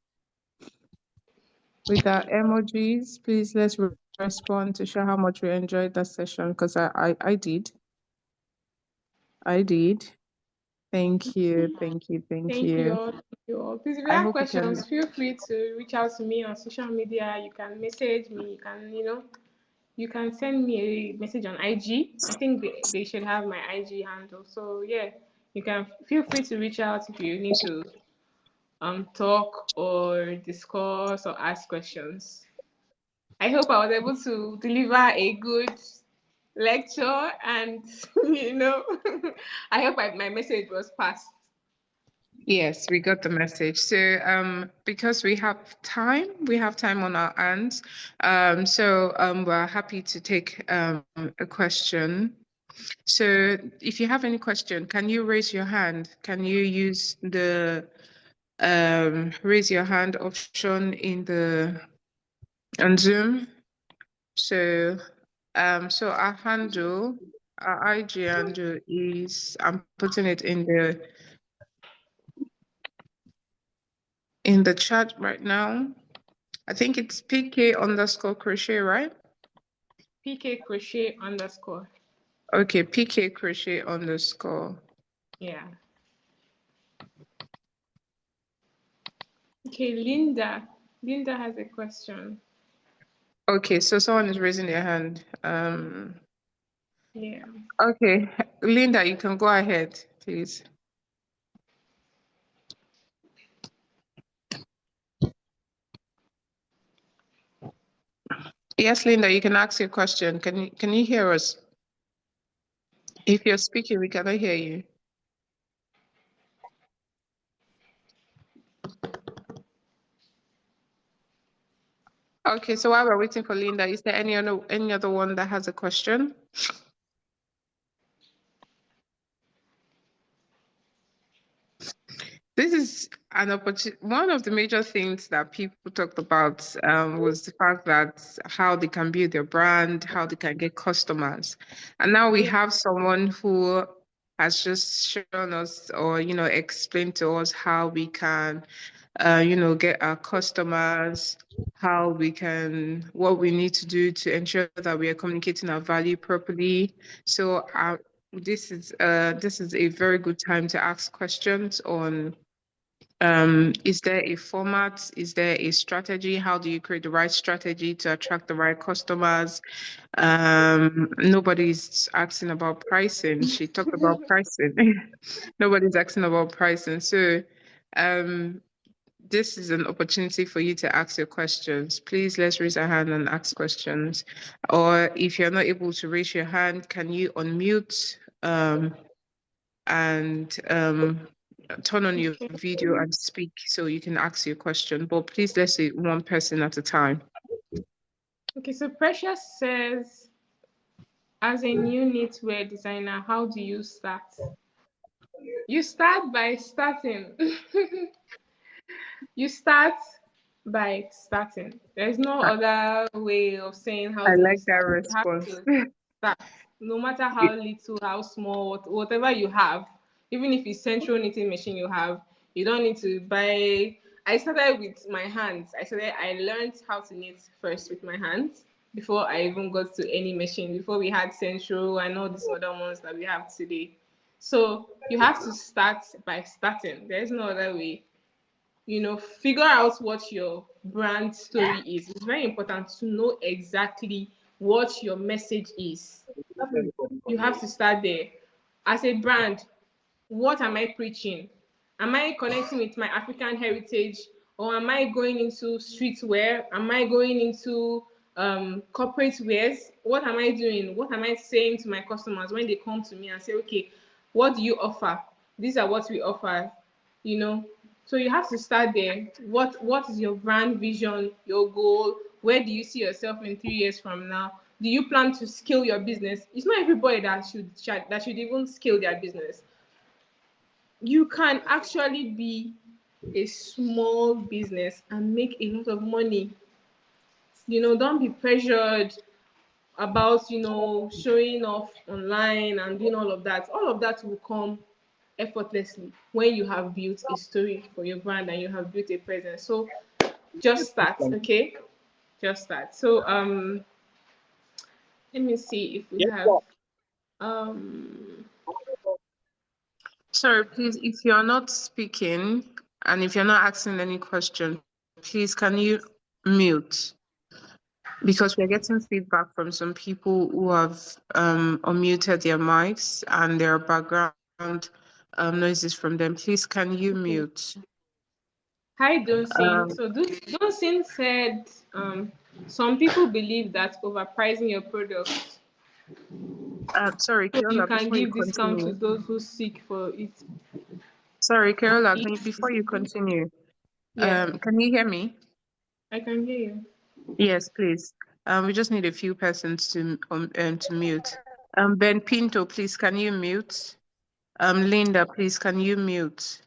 with our emojis? Please let's respond to show how much we enjoyed that session, because I did. I did. Thank you. Thank you all. Thank you all. Please, if you I have hope we can. questions, feel free to reach out to me on social media. You can message me. You can send me a message on IG. I think they should have my IG handle. So yeah, you can feel free to reach out if you need to talk or discuss or ask questions. I hope I was able to deliver a good lecture, and I hope my message was passed. Yes, we got the message. So, because we have time on our hands. We're happy to take a question. So, if you have any question, can you raise your hand? Can you use the raise your hand option on Zoom? So, our handle, our IG handle is, I'm putting it in the chat right now. I think it's PK_crochet, right? PK crochet underscore. Okay, PK crochet underscore. Yeah. Okay, Linda. Linda has a question. Okay, so someone is raising their hand. Yeah. Okay, Linda, you can go ahead, please. Yes, Linda, you can ask your question. Can you hear us? If you're speaking, we cannot hear you. Okay, so while we're waiting for Linda, is there any other one that has a question? This is an opportunity. One of the major things that people talked about was the fact that how they can build their brand, how they can get customers. And now we have someone who has just shown us, or, explained to us how we can, get our customers, what we need to do to ensure that we are communicating our value properly. So this is a very good time to ask questions on, is there a format? Is there a strategy? How do you create the right strategy to attract the right customers? Nobody's asking about pricing. She talked about pricing. Nobody's asking about pricing. So, this is an opportunity for you to ask your questions. Please, let's raise our hand and ask questions. Or if you're not able to raise your hand, can you unmute and turn on your video and speak so you can ask your question? But please, let's say one person at a time. Okay, so Precious says, as a new knitwear designer, how do you start? You start by starting. You start by starting. There's no other way of saying how I do you like that start. You have response. to start. No matter how little, how small, whatever you have, even if it's central knitting machine you have, you don't need to buy. I started with my hands. I learned how to knit first with my hands before I even got to any machine, before we had central and all these other ones that we have today. So you have to start by starting. There's no other way. Figure out what your brand story is. It's very important to know exactly what your message is. You have to start there. As a brand, what am I preaching? Am I connecting with my African heritage, or am I going into streetwear? Am I going into corporate wears? What am I doing? What am I saying to my customers when they come to me and say, okay, what do you offer? These are what we offer, you know. So you have to start there. What is your brand vision, your goal? Where do you see yourself in 3 years from now? Do you plan to scale your business? It's not everybody that should even scale their business. You can actually be a small business and make a lot of money. Don't be pressured about, showing off online and doing all of that. All of that will come effortlessly when you have built a story for your brand and you have built a presence. So just start, okay? Just start. So let me see if we have Sorry, please, if you're not speaking and if you're not asking any question, please can you mute? Because we're getting feedback from some people who have unmuted their mics and there are background noises from them. Please, can you mute? Hi, Donsin. So Donsin said some people believe that overpricing your product, sorry, so you Keola, can before you give discount to continue. those who seek for it. Sorry, Keola, before you continue, Yeah, can you hear me? I can hear you. Yes, please. We just need a few persons to mute. Ben Pinto, please, can you mute? Linda, please, can you mute?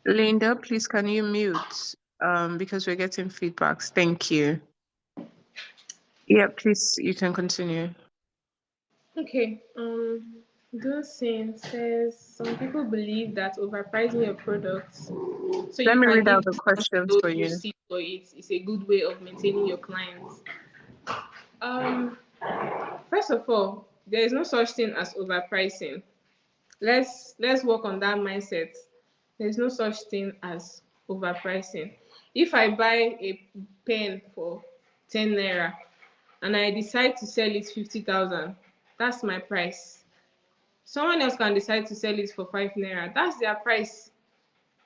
Linda, please, can you mute? Because we're getting feedbacks. Thank you. Yeah, please, you can continue. Okay. Donsin says some people believe that overpricing your products, so Let you me can read give out the discount to questions those for who you. seek for it. It's a good way of maintaining your clients. Um, First of all, there is no such thing as overpricing. Let's work on that mindset. There's no such thing as overpricing. If I buy a pen for 10 naira and I decide to sell it 50,000, that's my price. Someone else can decide to sell it for 5 naira. That's their price.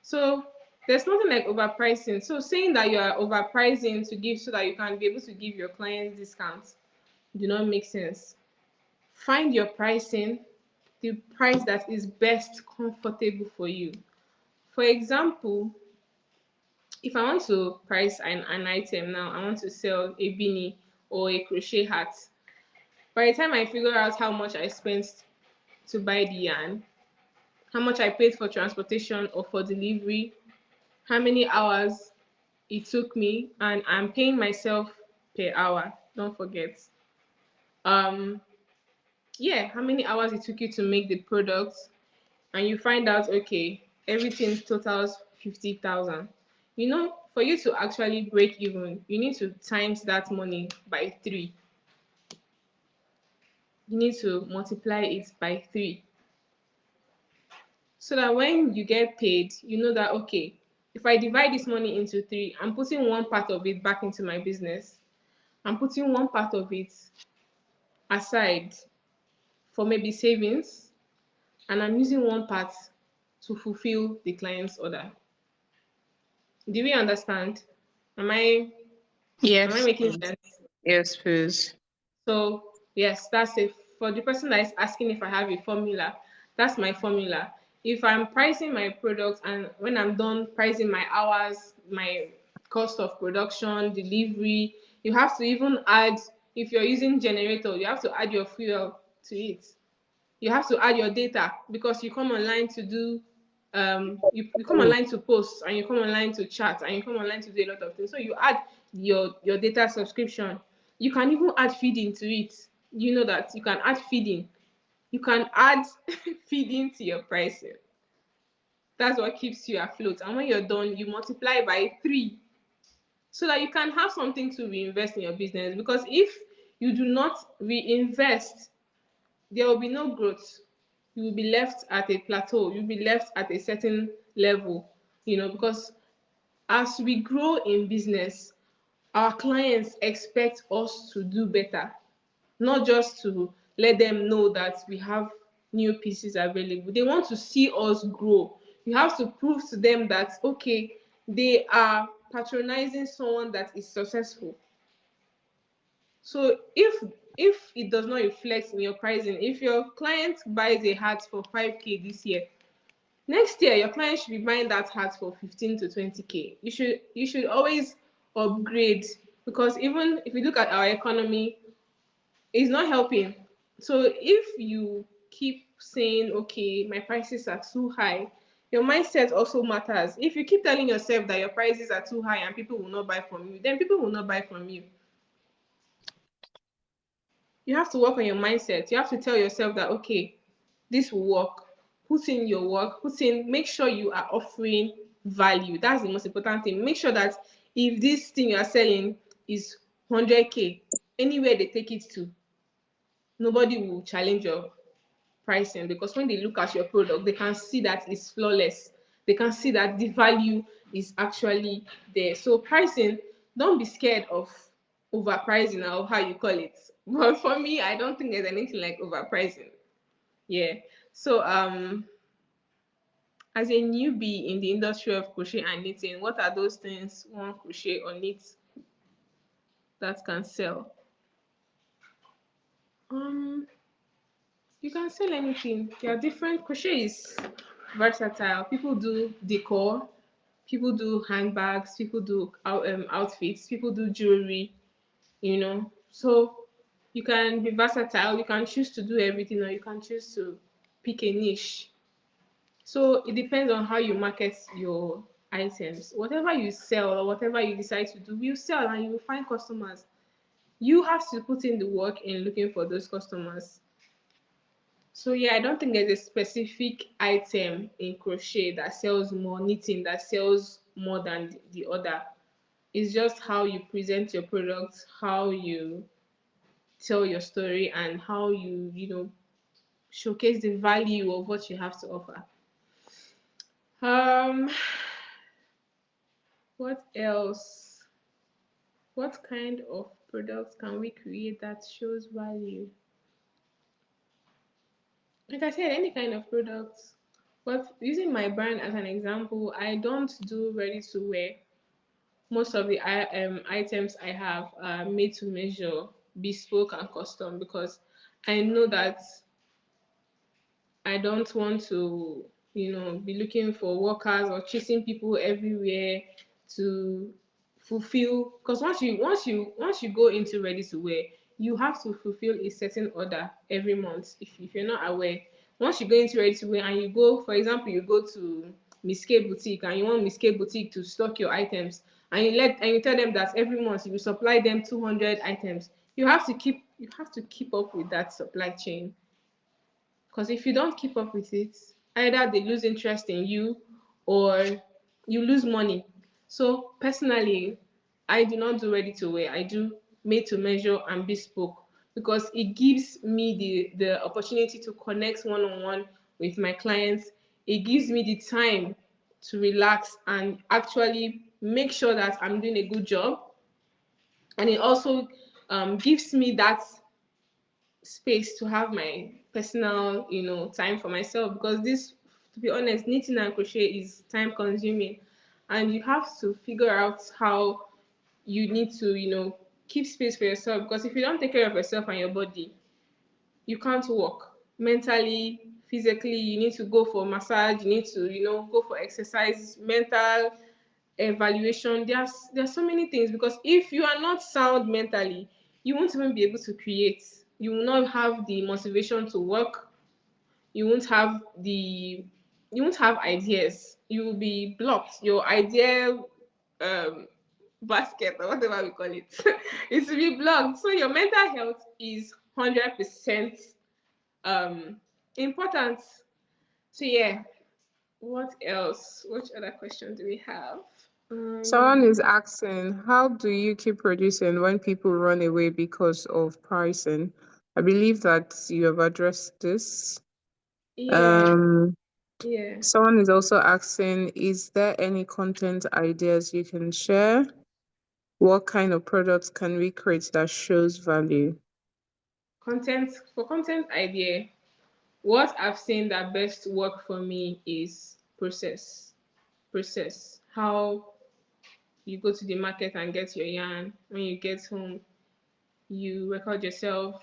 So there's nothing like overpricing. So saying that you are overpricing to give so that you can be able to give your clients discounts do not make sense. Find your pricing, the price that is best comfortable for you. For example, if I want to price an item now, I want to sell a beanie or a crochet hat. By the time I figure out how much I spent to buy the yarn, how much I paid for transportation or for delivery, how many hours it took me, and I'm paying myself per hour. Don't forget. Um, yeah, how many hours it took you to make the product, and you find out, okay, everything totals 50,000. For you to actually break even, you need to times that money by 3. You need to multiply it by 3. So that when you get paid, you know that, okay, if I divide this money into 3, I'm putting one part of it back into my business. I'm putting one part of it aside for maybe savings, and I'm using one part to fulfill the client's order. Do we understand? Am I Yes, making please. sense? Yes, please. So yes, that's it. For the person that is asking if I have a formula, that's my formula. If I'm pricing my product and when I'm done pricing my hours, my cost of production, delivery, you have to even add, if you're using generator, you have to add your fuel to it. You have to add your data because you come online to do you come online to post, and you come online to chat, and you come online to do a lot of things. So you add your data subscription. You can even add feeding to it. You know that you can add feeding. You can add feeding to your pricing. That's what keeps you afloat. And when you're done, you multiply by 3 so that you can have something to reinvest in your business. Because if you do not reinvest, there will be no growth. You will be left at a plateau. You'll be left at a certain level, because as we grow in business, our clients expect us to do better, not just to let them know that we have new pieces available. They want to see us grow. You have to prove to them that, okay, they are patronizing someone that is successful. So if it does not reflect in your pricing, if your client buys a hat for 5K this year, next year your client should be buying that hat for 15 to 20K. You should always upgrade, because even if you look at our economy, it's not helping. So if you keep saying, okay, my prices are too high, your mindset also matters. If you keep telling yourself that your prices are too high and people will not buy from you, then people will not buy from you. You have to work on your mindset. You have to tell yourself that, okay, this will work. Put in your work, make sure you are offering value. That's the most important thing. Make sure that if this thing you are selling is 100K, anywhere they take it to, nobody will challenge your pricing, because when they look at your product, they can see that it's flawless. They can see that the value is actually there. So pricing, don't be scared of overpricing, or how you call it. But for me, I don't think there's anything like overpricing. Yeah. So as a newbie in the industry of crochet and knitting, what are those things one crochet or knit that can sell? You can sell anything. There are different. Crochet is versatile. People do decor, people do handbags, people do outfits, people do jewelry, So you can be versatile. You can choose to do everything, or you can choose to pick a niche. So it depends on how you market your items. Whatever you sell or whatever you decide to do, you sell and you will find customers. You have to put in the work in looking for those customers. So yeah, I don't think there's a specific item in crochet that sells more, knitting that sells more than the other. It's just how you present your products, how you tell your story, and how you showcase the value of what you have to offer. What else? What kind of products can we create that shows value? Like I said, any kind of products. But using my brand as an example, I don't do ready to wear. Most of the items I have are made to measure, bespoke and custom, because I know that I don't want to, be looking for workers or chasing people everywhere to fulfill. Because once you go into ready to wear, you have to fulfill a certain order every month. If you're not aware, once you go into ready to wear and you go, for example, you go to Miss K boutique and you want Miss K boutique to stock your items, and you tell them that every month you will supply them 200 items. You have to keep up with that supply chain. Because if you don't keep up with it, either they lose interest in you or you lose money. So personally, I do not do ready to wear. I do made to measure and bespoke, because it gives me the opportunity to connect one-on-one with my clients. It gives me the time to relax and actually make sure that I'm doing a good job. And it also gives me that space to have my personal, time for myself, because this, to be honest, knitting and crochet is time consuming, and you have to figure out how you need to, keep space for yourself, because if you don't take care of yourself and your body, you can't work. mentally, physically. You need to go for massage. You need to, go for exercise, mental evaluation. There's so many things, because if you are not sound mentally, you won't even be able to create. You will not have the motivation to work. You won't have ideas. You will be blocked. Your idea basket, or whatever we call it, it will be blocked. So your mental health is 100% important. So yeah, what else? Which other question do we have? Someone is asking, how do you keep producing when people run away because of pricing? I believe that you have addressed this. Yeah. Um, someone is also asking, is there any content ideas you can share? What kind of products can we create that shows value? Content idea, what I've seen that best work for me is process. How you go to the market and get your yarn. When you get home, you record yourself.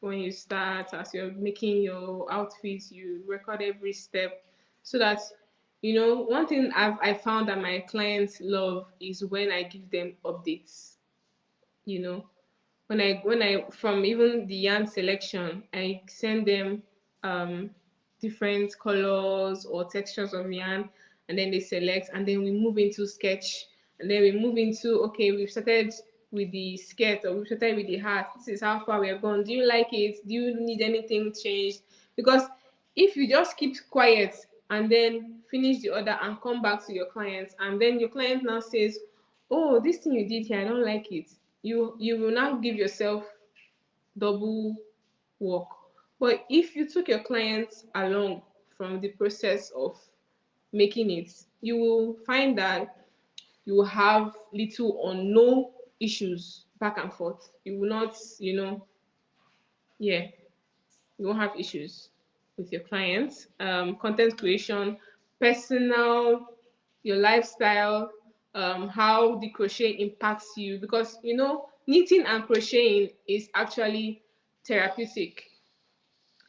When you start, as you're making your outfits, you record every step, so that one thing I found that my clients love is when I give them updates. When I from even the yarn selection, I send them different colors or textures of yarn, and then they select, and then we move into sketch, and then we move into, okay, we've started with the skirt, or we've started with the hat. This is how far we have gone. Do you like it? Do you need anything changed? Because if you just keep quiet and then finish the order and come back to your client, and then your client now says, oh, this thing you did here, I don't like it, you will now give yourself double work. But if you took your clients along from the process of making it, you will find that you will have little or no issues back and forth. You will not, yeah, you won't have issues with your clients. Content creation, personal, your lifestyle, how the crochet impacts you, because knitting and crocheting is actually therapeutic.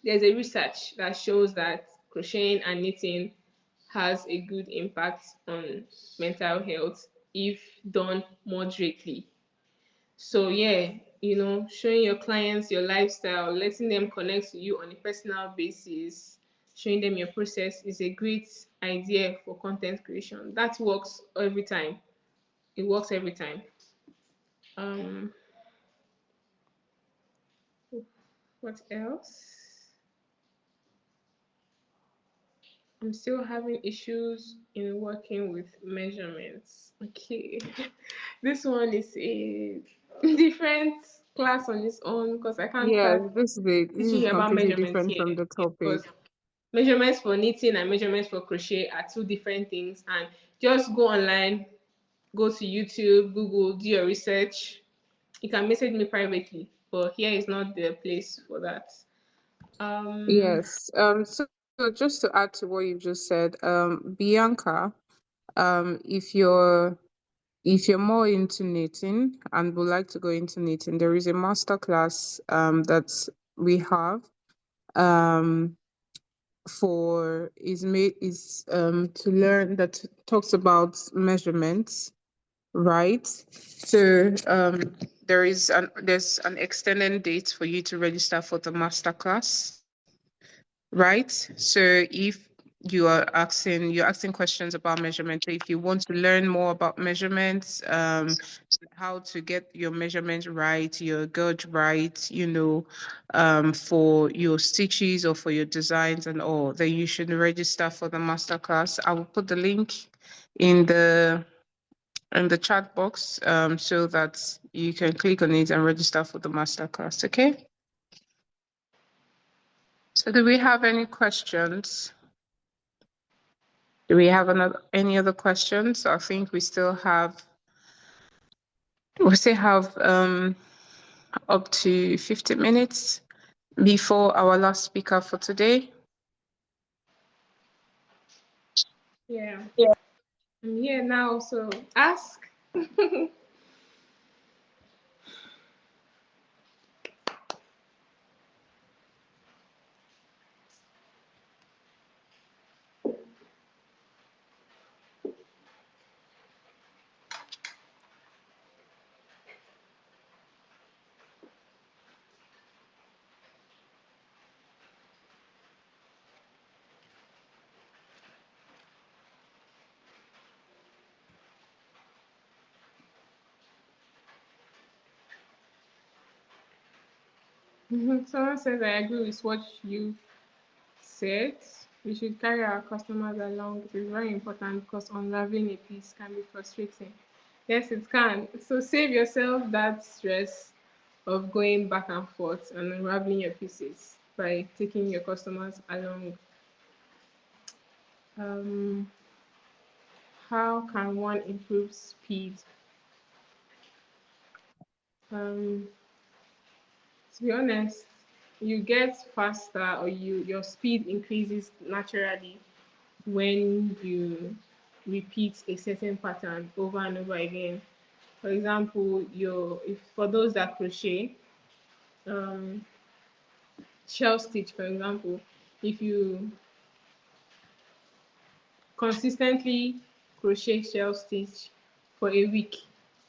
There's a research that shows that crocheting and knitting has a good impact on mental health if done moderately. So yeah, showing your clients your lifestyle, letting them connect to you on a personal basis, showing them your process is a great idea for content creation. That works every time. It works every time. What else? I'm still having issues in working with measurements. Okay. This one is a different class on its own, because I can't Yeah, start this teaching is you about completely measurements different here, from the topic. because measurements for knitting and measurements for crochet are two different things. And just go online, go to YouTube, Google, do your research. You can message me privately, but here is not the place for that. Yes. So just to add to what you just said, Bianca, if you're more into knitting and would like to go into knitting, there is a master class that we have for to learn, that talks about measurements, right? So there's an extended date for you to register for the master class, right? So if you're asking questions about measurement, if you want to learn more about measurements, how to get your measurements right, your gauge right, for your stitches or for your designs and all, then you should register for the masterclass. I will put the link in the chat box, so that you can click on it and register for the masterclass. Okay. So do we have any questions? Do we have any other questions? I think we still have up to 50 minutes before our last speaker for today. Yeah. I'm here now, so ask. Someone says, I agree with what you said. We should carry our customers along. It is very important because unraveling a piece can be frustrating. Yes, it can. So save yourself that stress of going back and forth and unraveling your pieces by taking your customers along. Um, how can one improve speed? Um, to be honest, you get faster or your speed increases naturally when you repeat a certain pattern over and over again. For example, if for those that crochet, um, shell stitch, for example, if you consistently crochet shell stitch for a week,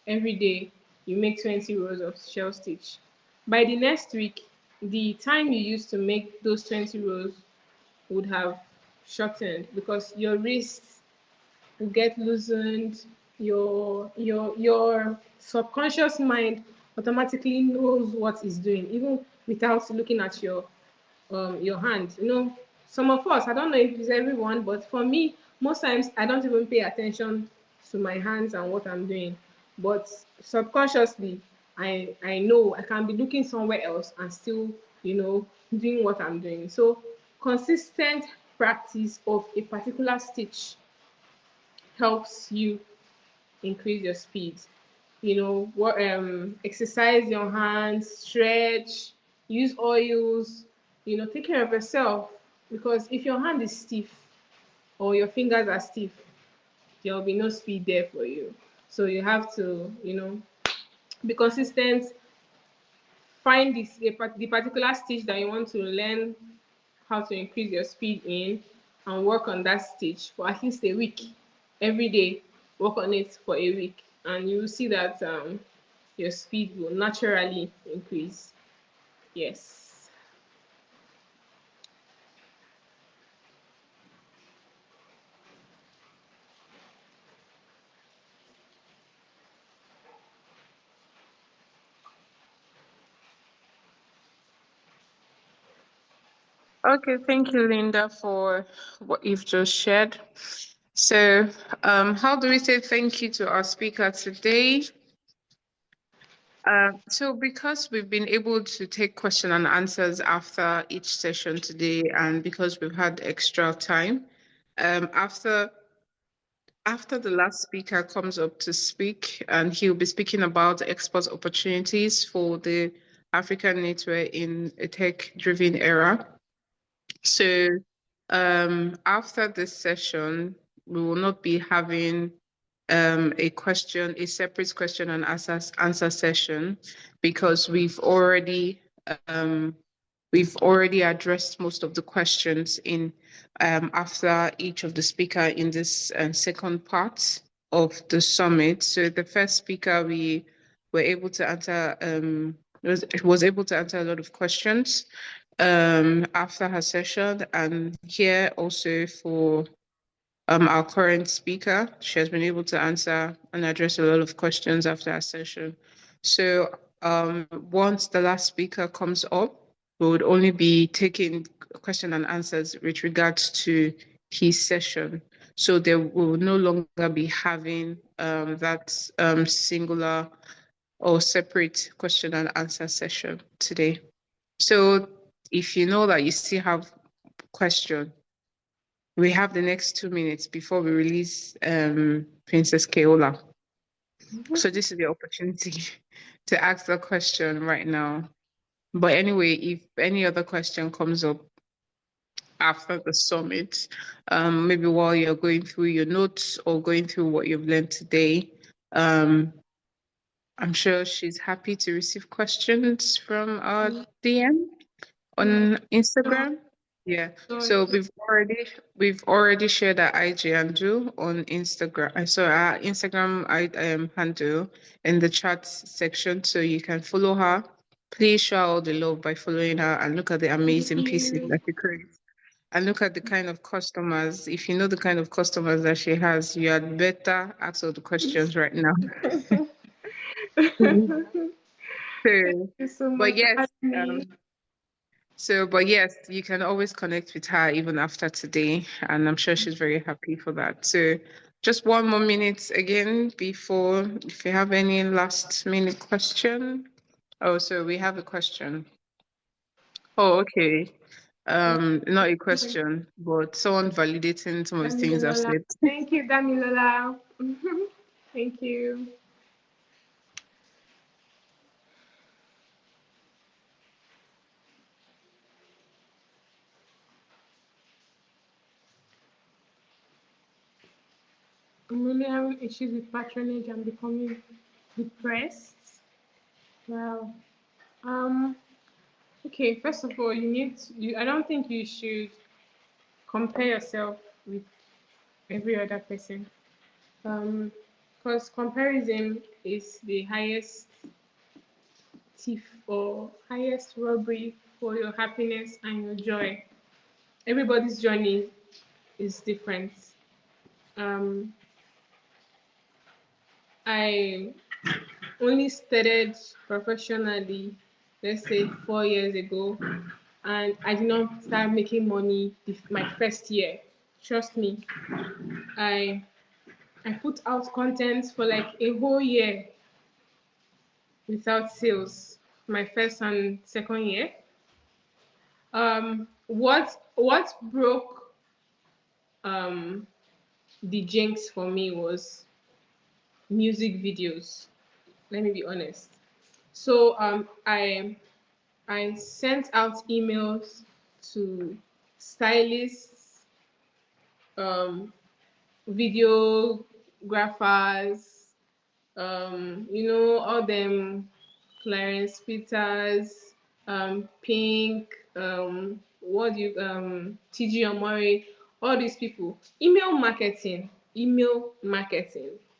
every day, you make 20 rows of shell stitch. By the next week, the time you used to make those 20 rows would have shortened because your wrists will get loosened. Your subconscious mind automatically knows what it's doing, even without looking at your hand. Some of us, I don't know if it's everyone, but for me, most times I don't even pay attention to my hands and what I'm doing. But subconsciously, I know I can be looking somewhere else and still, doing what I'm doing. So consistent practice of a particular stitch helps you increase your speed. Exercise your hands, stretch, use oils, take care of yourself. Because if your hand is stiff or your fingers are stiff, there will be no speed there for you. So you have to, be consistent, find the particular stitch that you want to learn how to increase your speed in, and work on that stitch for at least a week. Every day, work on it for a week, and you will see that your speed will naturally increase. Yes. Okay, thank you, Linda, for what you've just shared. So, how do we say thank you to our speaker today? So because we've been able to take question and answers after each session today, and because we've had extra time, after the last speaker comes up to speak, and he'll be speaking about export opportunities for the African knitwear in a tech-driven era. So after this session, we will not be having a separate question and answer session, because we've already addressed most of the questions in after each of the speaker in this second part of the summit. So the first speaker, we were able to answer was able to answer a lot of questions after her session, and here also for our current speaker, she has been able to answer and address a lot of questions after our session. So once the last speaker comes up, we would only be taking question and answers with regards to his session. So there will no longer be having that singular or separate question and answer session today. So if you know that you still have question, we have the next 2 minutes before we release Princess Keola. So this is the opportunity to ask the question right now. But anyway, if any other question comes up after the summit, maybe while you're going through your notes or going through what you've learned today, I'm sure she's happy to receive questions from our DM on Instagram. Yeah. So we've already shared our IG handle on Instagram. I saw our Instagram handle in the chat section, so you can follow her. Please show all the love by following her and look at the amazing pieces that she creates. And look at the kind of customers. If you know the kind of customers that she has, you had better ask all the questions right now. Thank you so much. But yes, So, but yes, you can always connect with her even after today, and I'm sure she's very happy for that. So, just 1 more minute again before, if you have any last minute question. Oh, so we have a question. Oh, okay. Not a question, but someone validating some of the things I've Damilola. said. Thank you, Damilola. Thank you. I'm really having issues with patronage and becoming depressed. Wow. Um. Okay. First of all, I don't think you should compare yourself with every other person. Because comparison is the highest thief or highest robbery for your happiness and your joy. Everybody's journey is different. Um, I only started professionally, let's say 4 years ago, and I did not start making money my first year. Trust me, I I put out content for like a whole year without sales. My first and second year. What broke um the jinx for me was music videos. Let me be honest. So I sent out emails to stylists, um, videographers, all them Clarence Peters, Pink, what do you TG Amore, all these people. Email marketing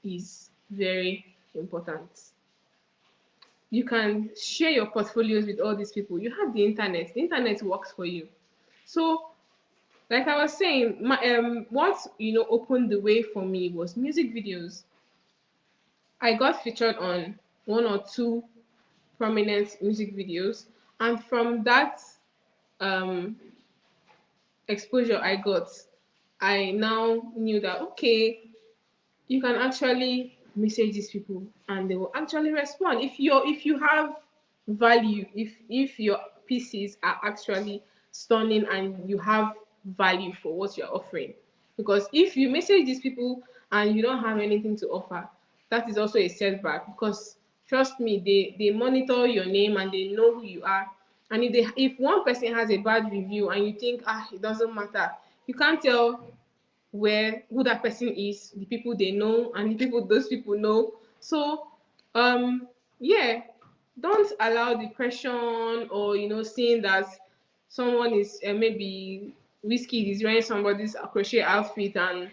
is very important. You can share your portfolios with all these people. You have the internet. The internet works for you. So, like I was saying, what opened the way for me was music videos. I got featured on one or two prominent music videos, and from that um, exposure I got, I now knew that okay, you can actually message these people and they will actually respond if you have value, if your pieces are actually stunning and you have value for what you're offering. Because if you message these people and you don't have anything to offer, that is also a setback. Because trust me, they monitor your name and they know who you are. And if one person has a bad review and you think it doesn't matter, you can't tell who that person is, the people they know, and the people those people know. So, yeah, don't allow depression or seeing that someone is maybe whiskey is wearing somebody's crochet outfit and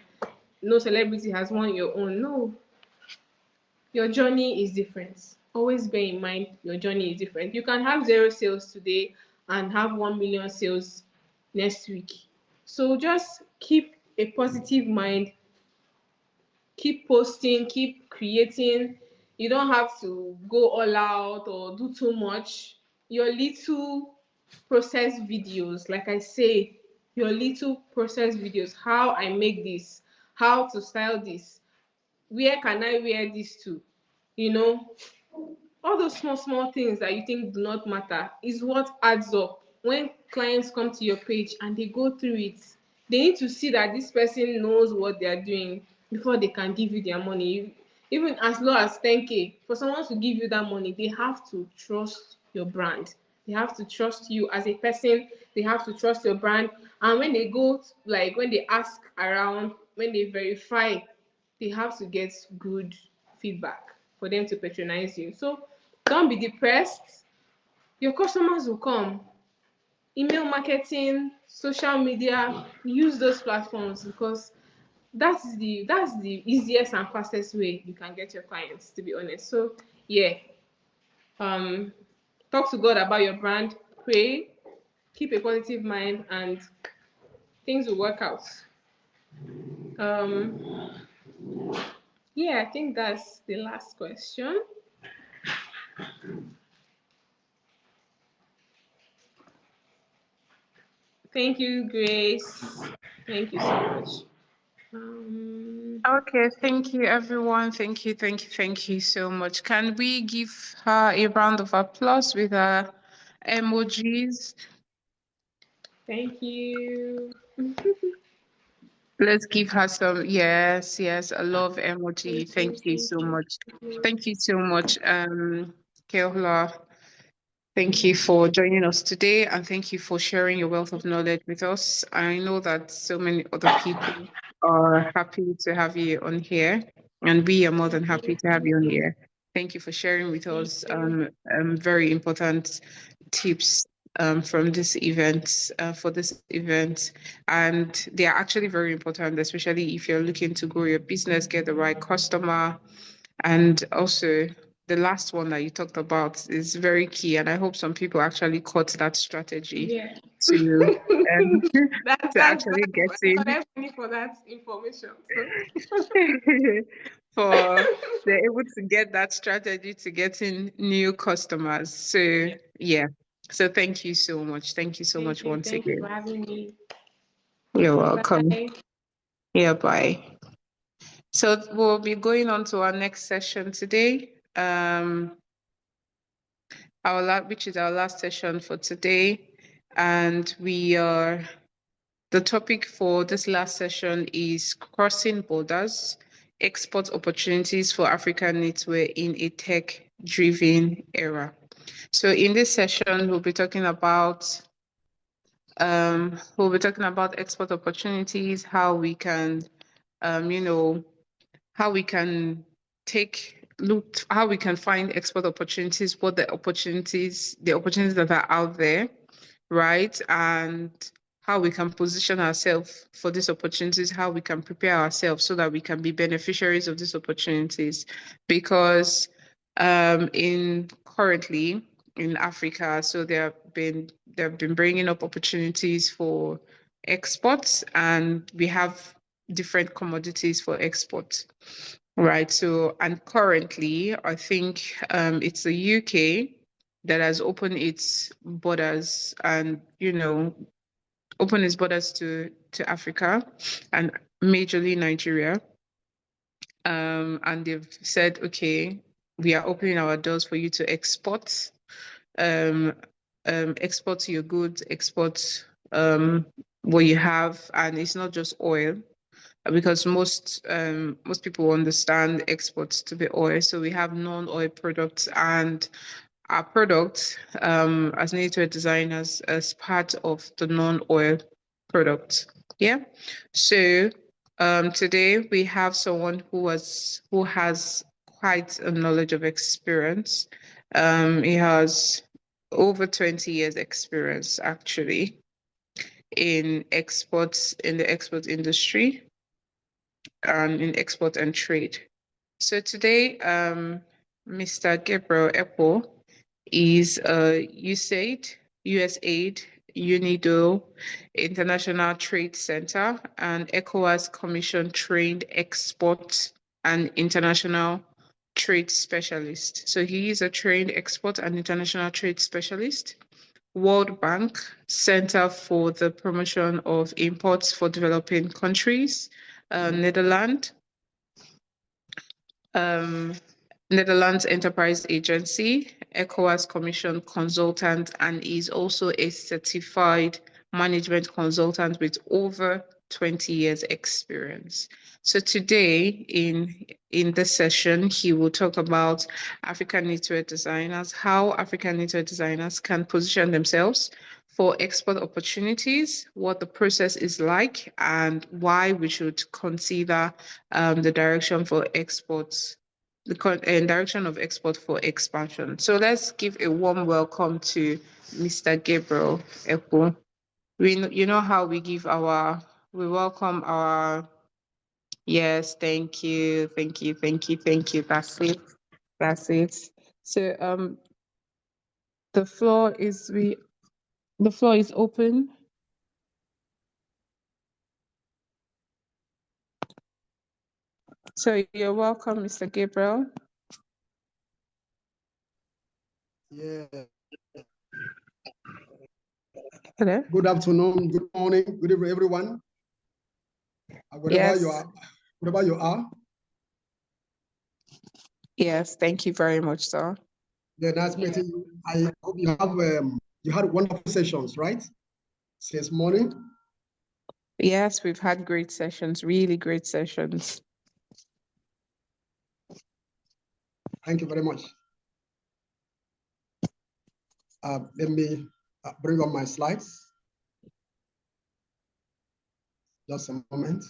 no celebrity has worn your own. No, your journey is different. Always bear in mind your journey is different. You can have 0 sales today and have 1 million sales next week. So just keep a positive mind, keep posting, keep creating. You don't have to go all out or do too much. Your little process videos, like I say, your little process videos, how I make this, how to style this, where can I wear this to, you know, all those small small things that you think do not matter is what adds up when clients come to your page and they go through it. They need to see that this person knows what they are doing before they can give you their money. Even as low as 10K, for someone to give you that money, they have to trust your brand. They have to trust you as a person. They have to trust your brand. And when they go, like when they ask around, when they verify, they have to get good feedback for them to patronize you. So don't be depressed. Your customers will come. Email marketing, social media, use those platforms because that's the easiest and fastest way you can get your clients, to be honest. So yeah, um, talk to God about your brand, pray, keep a positive mind, and things will work out. Um, yeah, I think that's the last question. Thank you, Grace. Thank you so much. Okay, thank you, everyone. Thank you so much. Can we give her a round of applause with her emojis? Thank you. Let's give her some. Yes, a love emoji. Thank you so much. Thank you so much, Keola. Thank you for joining us today, and thank you for sharing your wealth of knowledge with us. I know that so many other people are happy to have you on here, and we are more than happy to have you on here. Thank you for sharing with us very important tips from this event, for this event. And they are actually very important, especially if you're looking to grow your business, get the right customer, and also the last one that you talked about is very key, and I hope some people actually caught that strategy Yeah. to That's actually get in collect money for that information. So. for they're able to get that strategy to getting new customers. So yeah. So thank you so much. Thank you so much once Thank you again. for having me. You're welcome. Bye. Yeah, bye. So we'll be going on to our next session today. Which is our last session for today. And the topic for this last session is crossing borders, export opportunities for African knitwear in a tech-driven era. So in this session, we'll be talking about export opportunities, how we can, how we can how we can find export opportunities, what the opportunities that are out there, right? And how we can position ourselves for these opportunities, how we can prepare ourselves so that we can be beneficiaries of these opportunities. Because currently in Africa, so they've been bringing up opportunities for exports, and we have different commodities for export. Right. So, and currently, I think it's the UK that has opened its borders and, opened its borders to Africa and majorly Nigeria. And they've said, okay, we are opening our doors for you to export, export your goods, export what you have, and it's not just oil, because most people understand exports to be oil. So we have non-oil products, and our products as knitwear designers as part of the non-oil product. Yeah. So today we have someone who has quite a knowledge of experience. He has over 20 years experience actually in the export industry, in export and trade. So today, Mr. Gabriel Epo is a USAID, UNIDO, International Trade Center, and ECOWAS Commission trained export and international trade specialist. So he is a trained export and international trade specialist. World Bank Center for the Promotion of Imports for Developing Countries, Netherlands, Netherlands Enterprise Agency, ECOWAS Commission consultant, and is also a certified management consultant with over 20 years experience. So today in this session, he will talk about African knitwear designers, how African knitwear designers can position themselves for export opportunities, what the process is like, and why we should consider the direction for exports, direction of export for expansion. So let's give a warm welcome to Mr. Gabriel Epo. You know how we welcome our, yes, thank you. That's it. So the floor is open. So you're welcome, Mr. Gabriel. Yeah. Hello. Good afternoon, good morning, good evening, everyone. Wherever you are, wherever you are. Yes, thank you very much, sir. Yeah, nice meeting you. I hope you have you had wonderful sessions, right? Since morning. Yes, we've had great sessions, really great sessions. Thank you very much. Let me bring up my slides. Just a moment.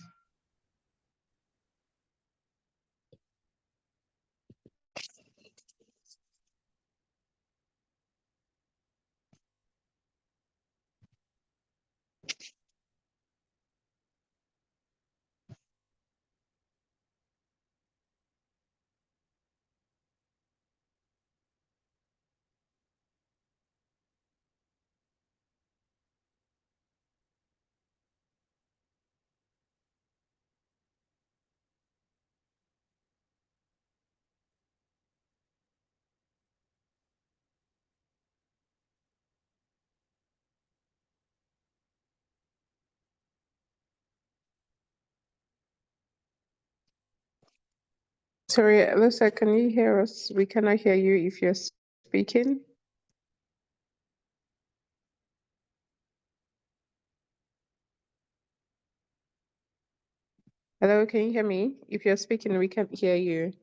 Sorry, Alyssa, can you hear us? We cannot hear you if you're speaking. Hello, can you hear me? If you're speaking, we can't hear you.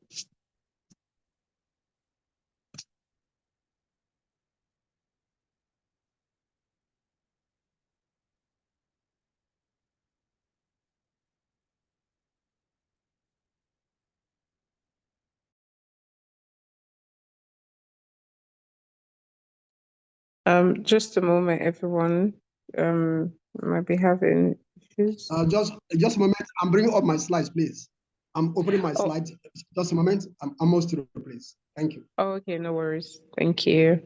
Just a moment, everyone. Might be having issues. Just a moment. I'm bringing up my slides, please. I'm opening my slides. Just a moment. I'm almost through, please. Thank you. Oh, okay, no worries. Thank you.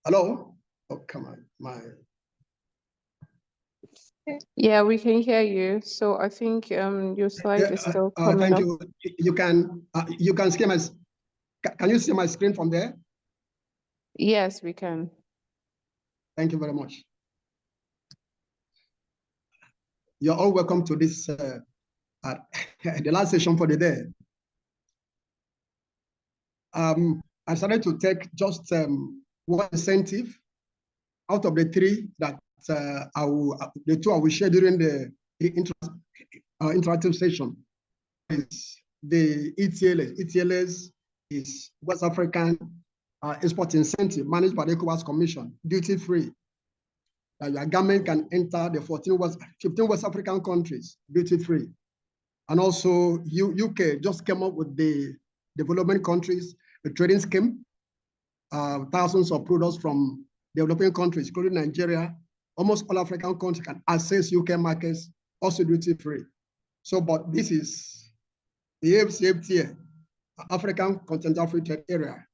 Hello? Oh, come on. Yeah, we can hear you. So I think your slide is still coming thank up. you. You can see my. Can you see my screen from there? Yes, we can. Thank you very much. You're all welcome to this the last session for the day. I started to take just one incentive out of the three that the two I will share during the interactive session. Is the ETLS. ETLS is West African export incentive managed by the ECOWAS Commission, duty-free. Your government can enter the 15 West African countries duty-free. And also UK just came up with the development countries, the trading scheme. Thousands of products from developing countries, including Nigeria, almost all African countries can access UK markets, also duty-free. So, but this is the AFCFTA, African Continental Free Trade Area,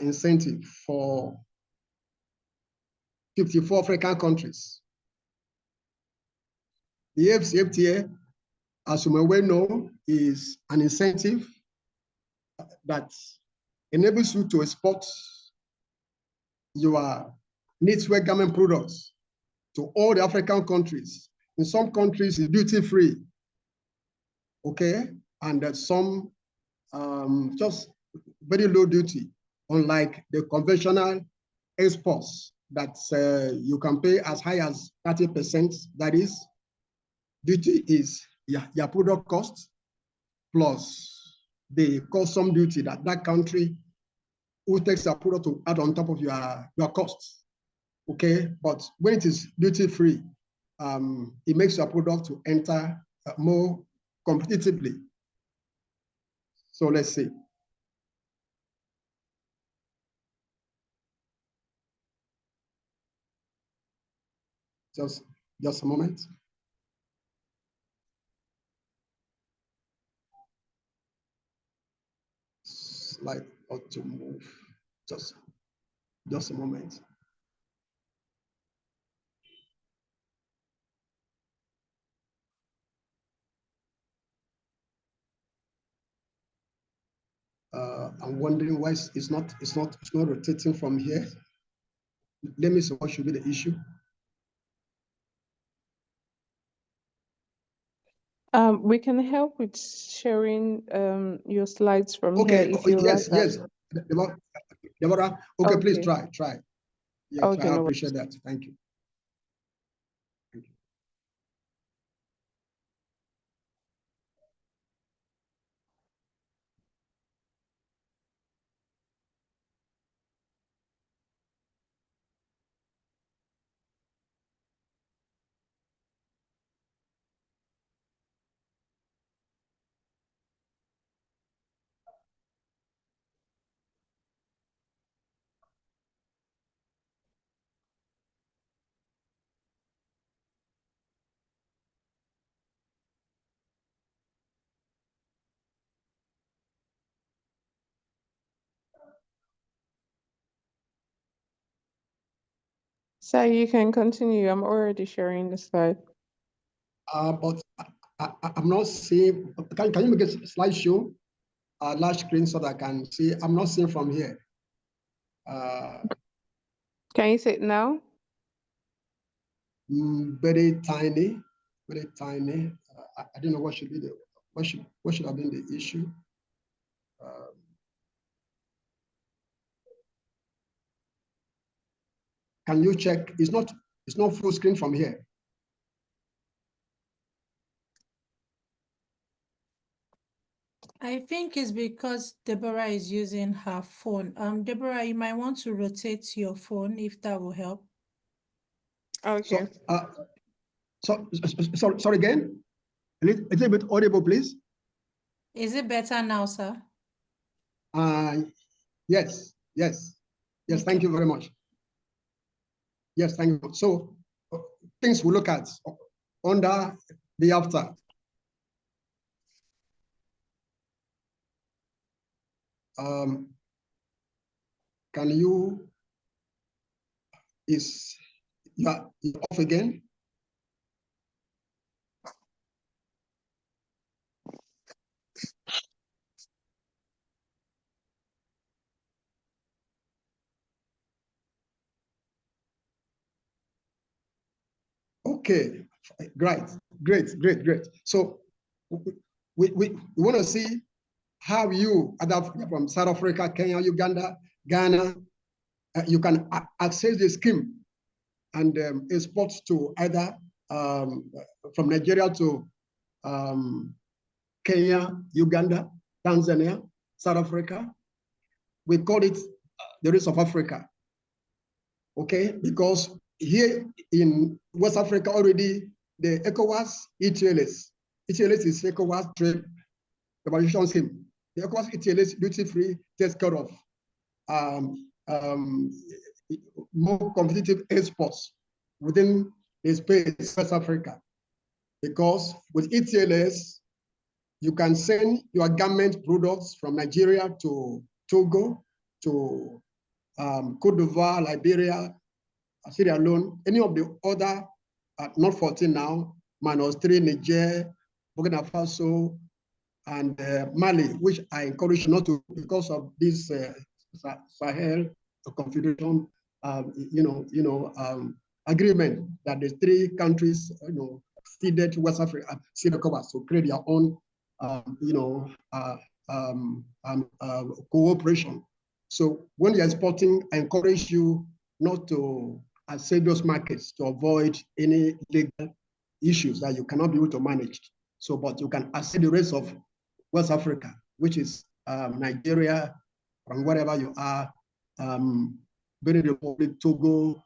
incentive for 54 African countries. The AFCFTA, as you may well know, is an incentive that enables you to export your knitwear garment products to all the African countries. In some countries, it's duty-free, okay? And some just very low duty, unlike the conventional exports that you can pay as high as 30%. That is, duty is your product cost plus the custom duty that that country who takes a product to add on top of your costs. Okay, but when it is duty free, it makes your product to enter more competitively. So let's see. Just a moment. Slide ought to move. Just a moment. I'm wondering why it's not rotating from here. Let me see what should be the issue. We can help with sharing your slides from here Okay. if you Yes, like yes. that. Deborah, okay, please Okay. try. Yeah, Okay, I no appreciate that. Thank you. So you can continue. I'm already sharing the slide. But I'm not seeing. Can you make a slideshow, large screen, so that I can see? I'm not seeing from here. Can you see it now? Very tiny, very tiny. I don't know what should be the what should have been the issue. Can you check? It's not full screen from here. I think it's because Deborah is using her phone. Deborah, you might want to rotate your phone if that will help. Okay. Sorry again. A little bit audible, please. Is it better now, sir? Yes. Okay. Thank you very much. Yes, thank you. So things we look at under the after. Can you you're off again? Okay, great. So we want to see how you adapt from South Africa, Kenya, Uganda, Ghana. You can access the scheme and export to either from Nigeria to Kenya, Uganda, Tanzania, South Africa. We call it the rest of Africa. Okay, because here in West Africa already, the ECOWAS ETLS is ECOWAS Trade Liberalization Scheme. The ECOWAS ETLS duty-free takes care of more competitive exports within the space West Africa. Because with ETLS, you can send your garment products from Nigeria to Togo, to Cote d'Ivoire, Liberia, Sierra Leone, any of the other, not 14 now, -3, Niger, Burkina Faso, and Mali, which I encourage not to, because of this Sahel Confederation, agreement that the three countries, ceded to West Africa, to create their own, cooperation. So when you're exporting, I encourage you not to access those markets to avoid any legal issues that you cannot be able to manage. So, but you can access the rest of West Africa, which is Nigeria, from wherever you are, Benin Republic, Togo,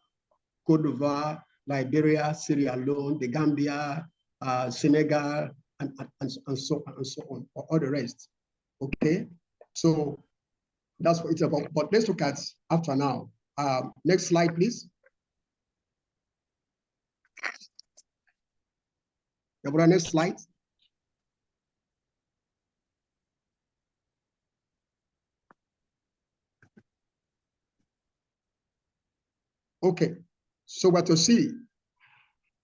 Cote d'Ivoire, Liberia, Sierra Leone, the Gambia, Senegal, and so on, or all the rest. Okay, so that's what it's about. But let's look at after now. Next slide, please. Deborah, next slide. Okay, so what to see?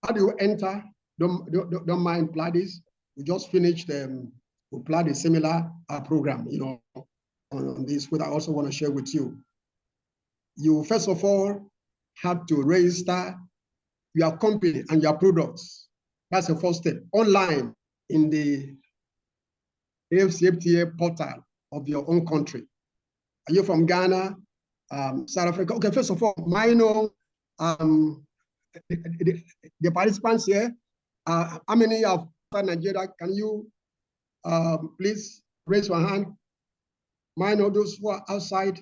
How do you enter? Don't mind Pladis. We just finished we planned a similar program, you know, on this, which I also want to share with you. You first of all have to register your company and your products. That's the first step. Online in the AFCFTA portal of your own country. Are you from Ghana, South Africa? Okay, first of all, I know the participants here. How many of Nigeria? Can you please raise your hand? I know those who are outside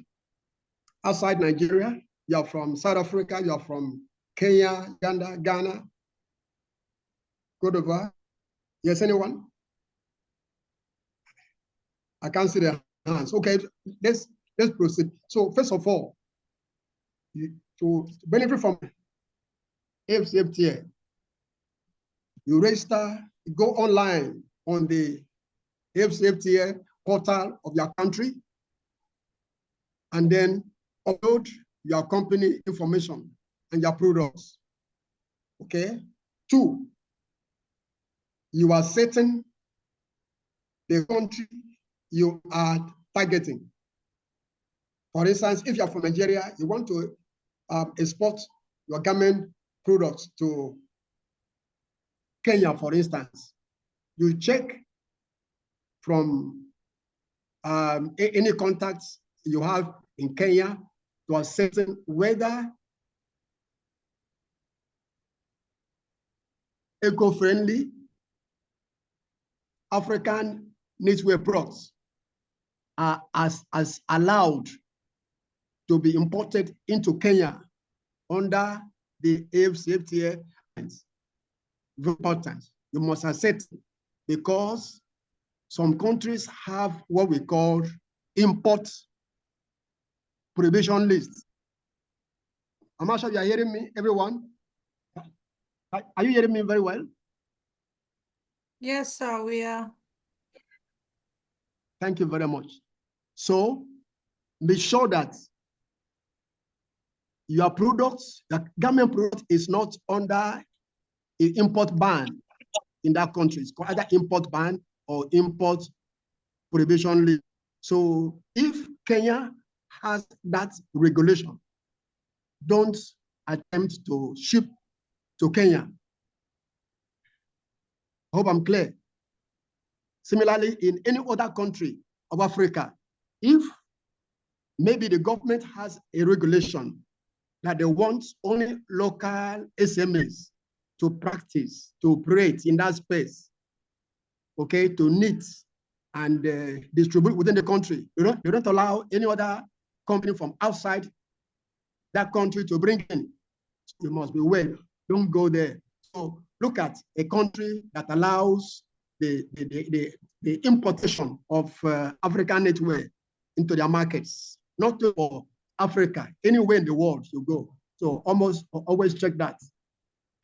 Nigeria. You are from South Africa. You are from Kenya, Uganda, Ghana, Cote d'Ivoire. Yes, anyone? I can't see their hands. Okay, let's proceed. So first of all, to benefit from AFCFTA, you register, you go online on the AFCFTA portal of your country, and then upload your company information and your products. Okay. 2, you are setting the country you are targeting. For instance, if you are from Nigeria, you want to export your garment products to Kenya, for instance, you check from any contacts you have in Kenya to ascertain whether eco-friendly African knitwear products are as allowed to be imported into Kenya under the AFCFTA. Very important. You must accept, because some countries have what we call import prohibition lists. I'm not sure you are hearing me, everyone. Are you hearing me very well? Yes, sir, we are. Thank you very much. So be sure that your products, the garment product, is not under an import ban in that country. It's called either import ban or import prohibition list. So if Kenya has that regulation, don't attempt to ship to Kenya. I hope I'm clear. Similarly, in any other country of Africa, if maybe the government has a regulation that they want only local SMEs to practice, to operate in that space, okay, to knit and distribute within the country. They don't allow any other company from outside that country to bring in. You must be aware. Don't go there. So look at a country that allows the importation of African knitwear into their markets, not for Africa, anywhere in the world you go. So always check that.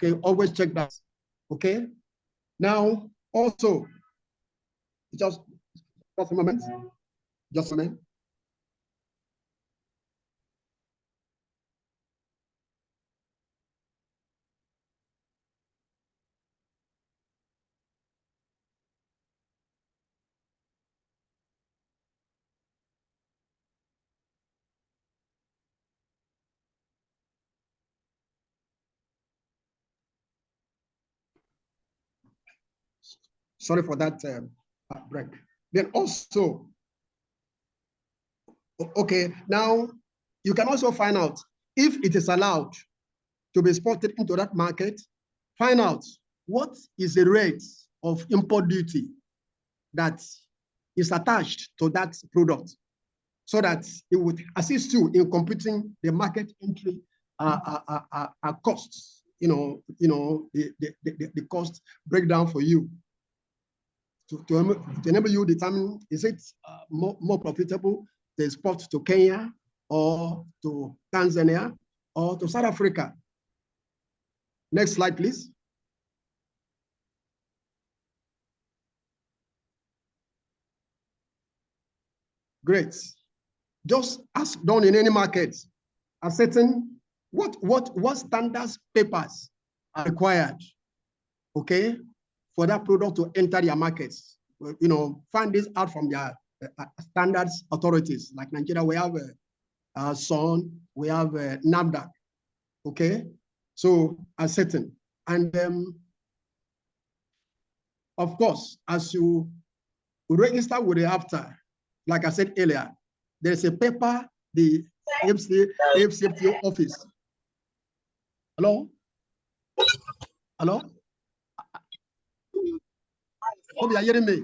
Okay, always check that. Okay. Now also, just a moment. Just a minute. Sorry for that break. Then also, okay, now you can also find out if it is allowed to be exported into that market. Find out what is the rate of import duty that is attached to that product, so that it would assist you in computing the market entry costs the cost breakdown for you to enable you determine, is it more profitable to export to Kenya or to Tanzania or to South Africa? Next slide, please. Great. Just as done in any market, ascertain what standards papers are required, okay, for that product to enter their markets. Find this out from their standards authorities. Like Nigeria, we have SON, we have NAFDAC, okay? So ascertain. And of course, as you register with the AFTA, like I said earlier, there's a paper, the AFCFTA office. Hello? Hello? Hope you are hearing me.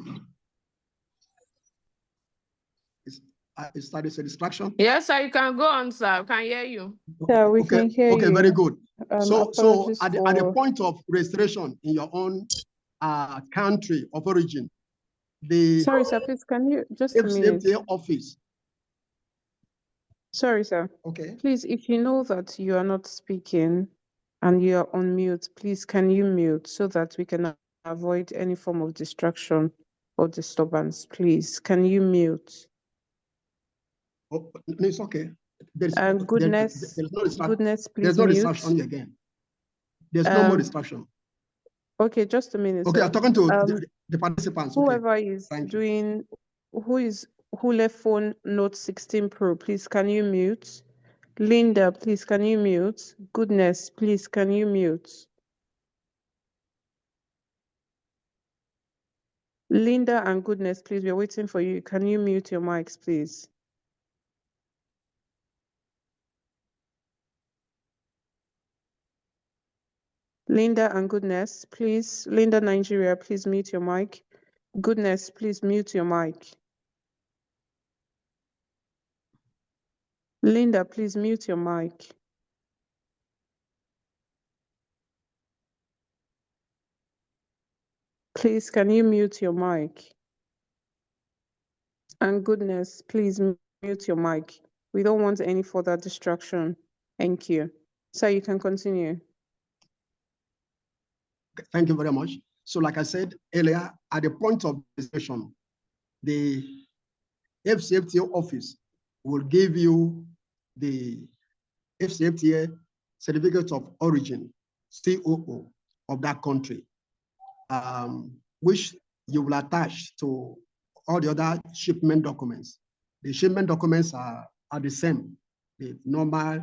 Is that a distraction? Yes, sir, you can go on, sir. I can hear you. Yeah, we can hear you. Okay, very good. So at the for... point of registration in your own country of origin, the Sorry, sir, please, can you just a minute? AFCFTA office. Sorry, sir. Okay. Please, if you know that you are not speaking and you are on mute, please can you mute so that we can avoid any form of distraction or disturbance? Please, can you mute? Oh, it's okay. There's Goodness, no distraction. Goodness, please There's no mute. distraction again. There's no more distraction. Okay, just a minute. Okay, sir. I'm talking to the participants. Whoever Okay. is doing, who left phone Note 16 Pro, please can you mute? Linda, please can you mute? Goodness, please can you mute? Linda and Goodness, please, we're waiting for you. Can you mute your mics, please? Linda and Goodness, please. Linda Nigeria, please mute your mic. Goodness, please mute your mic. Linda, please mute your mic. Please, can you mute your mic? And Goodness, please mute your mic. We don't want any further distraction. Thank you. So you can continue. Thank you very much. So like I said earlier, at the point of registration, the FCFTA office will give you the FCFTA certificate of origin, COO, of that country, which you will attach to all the other shipment documents. The shipment documents are the same, the normal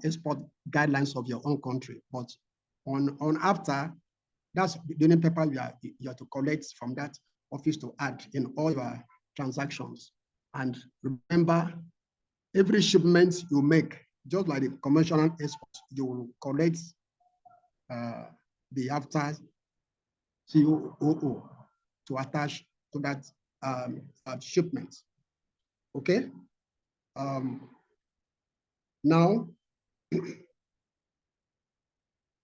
export guidelines of your own country. But on after, that's the only paper you have to collect from that office to add in all your transactions. And remember, every shipment you make, just like the conventional export, you will collect the after COO to attach to that shipment. Okay. Now,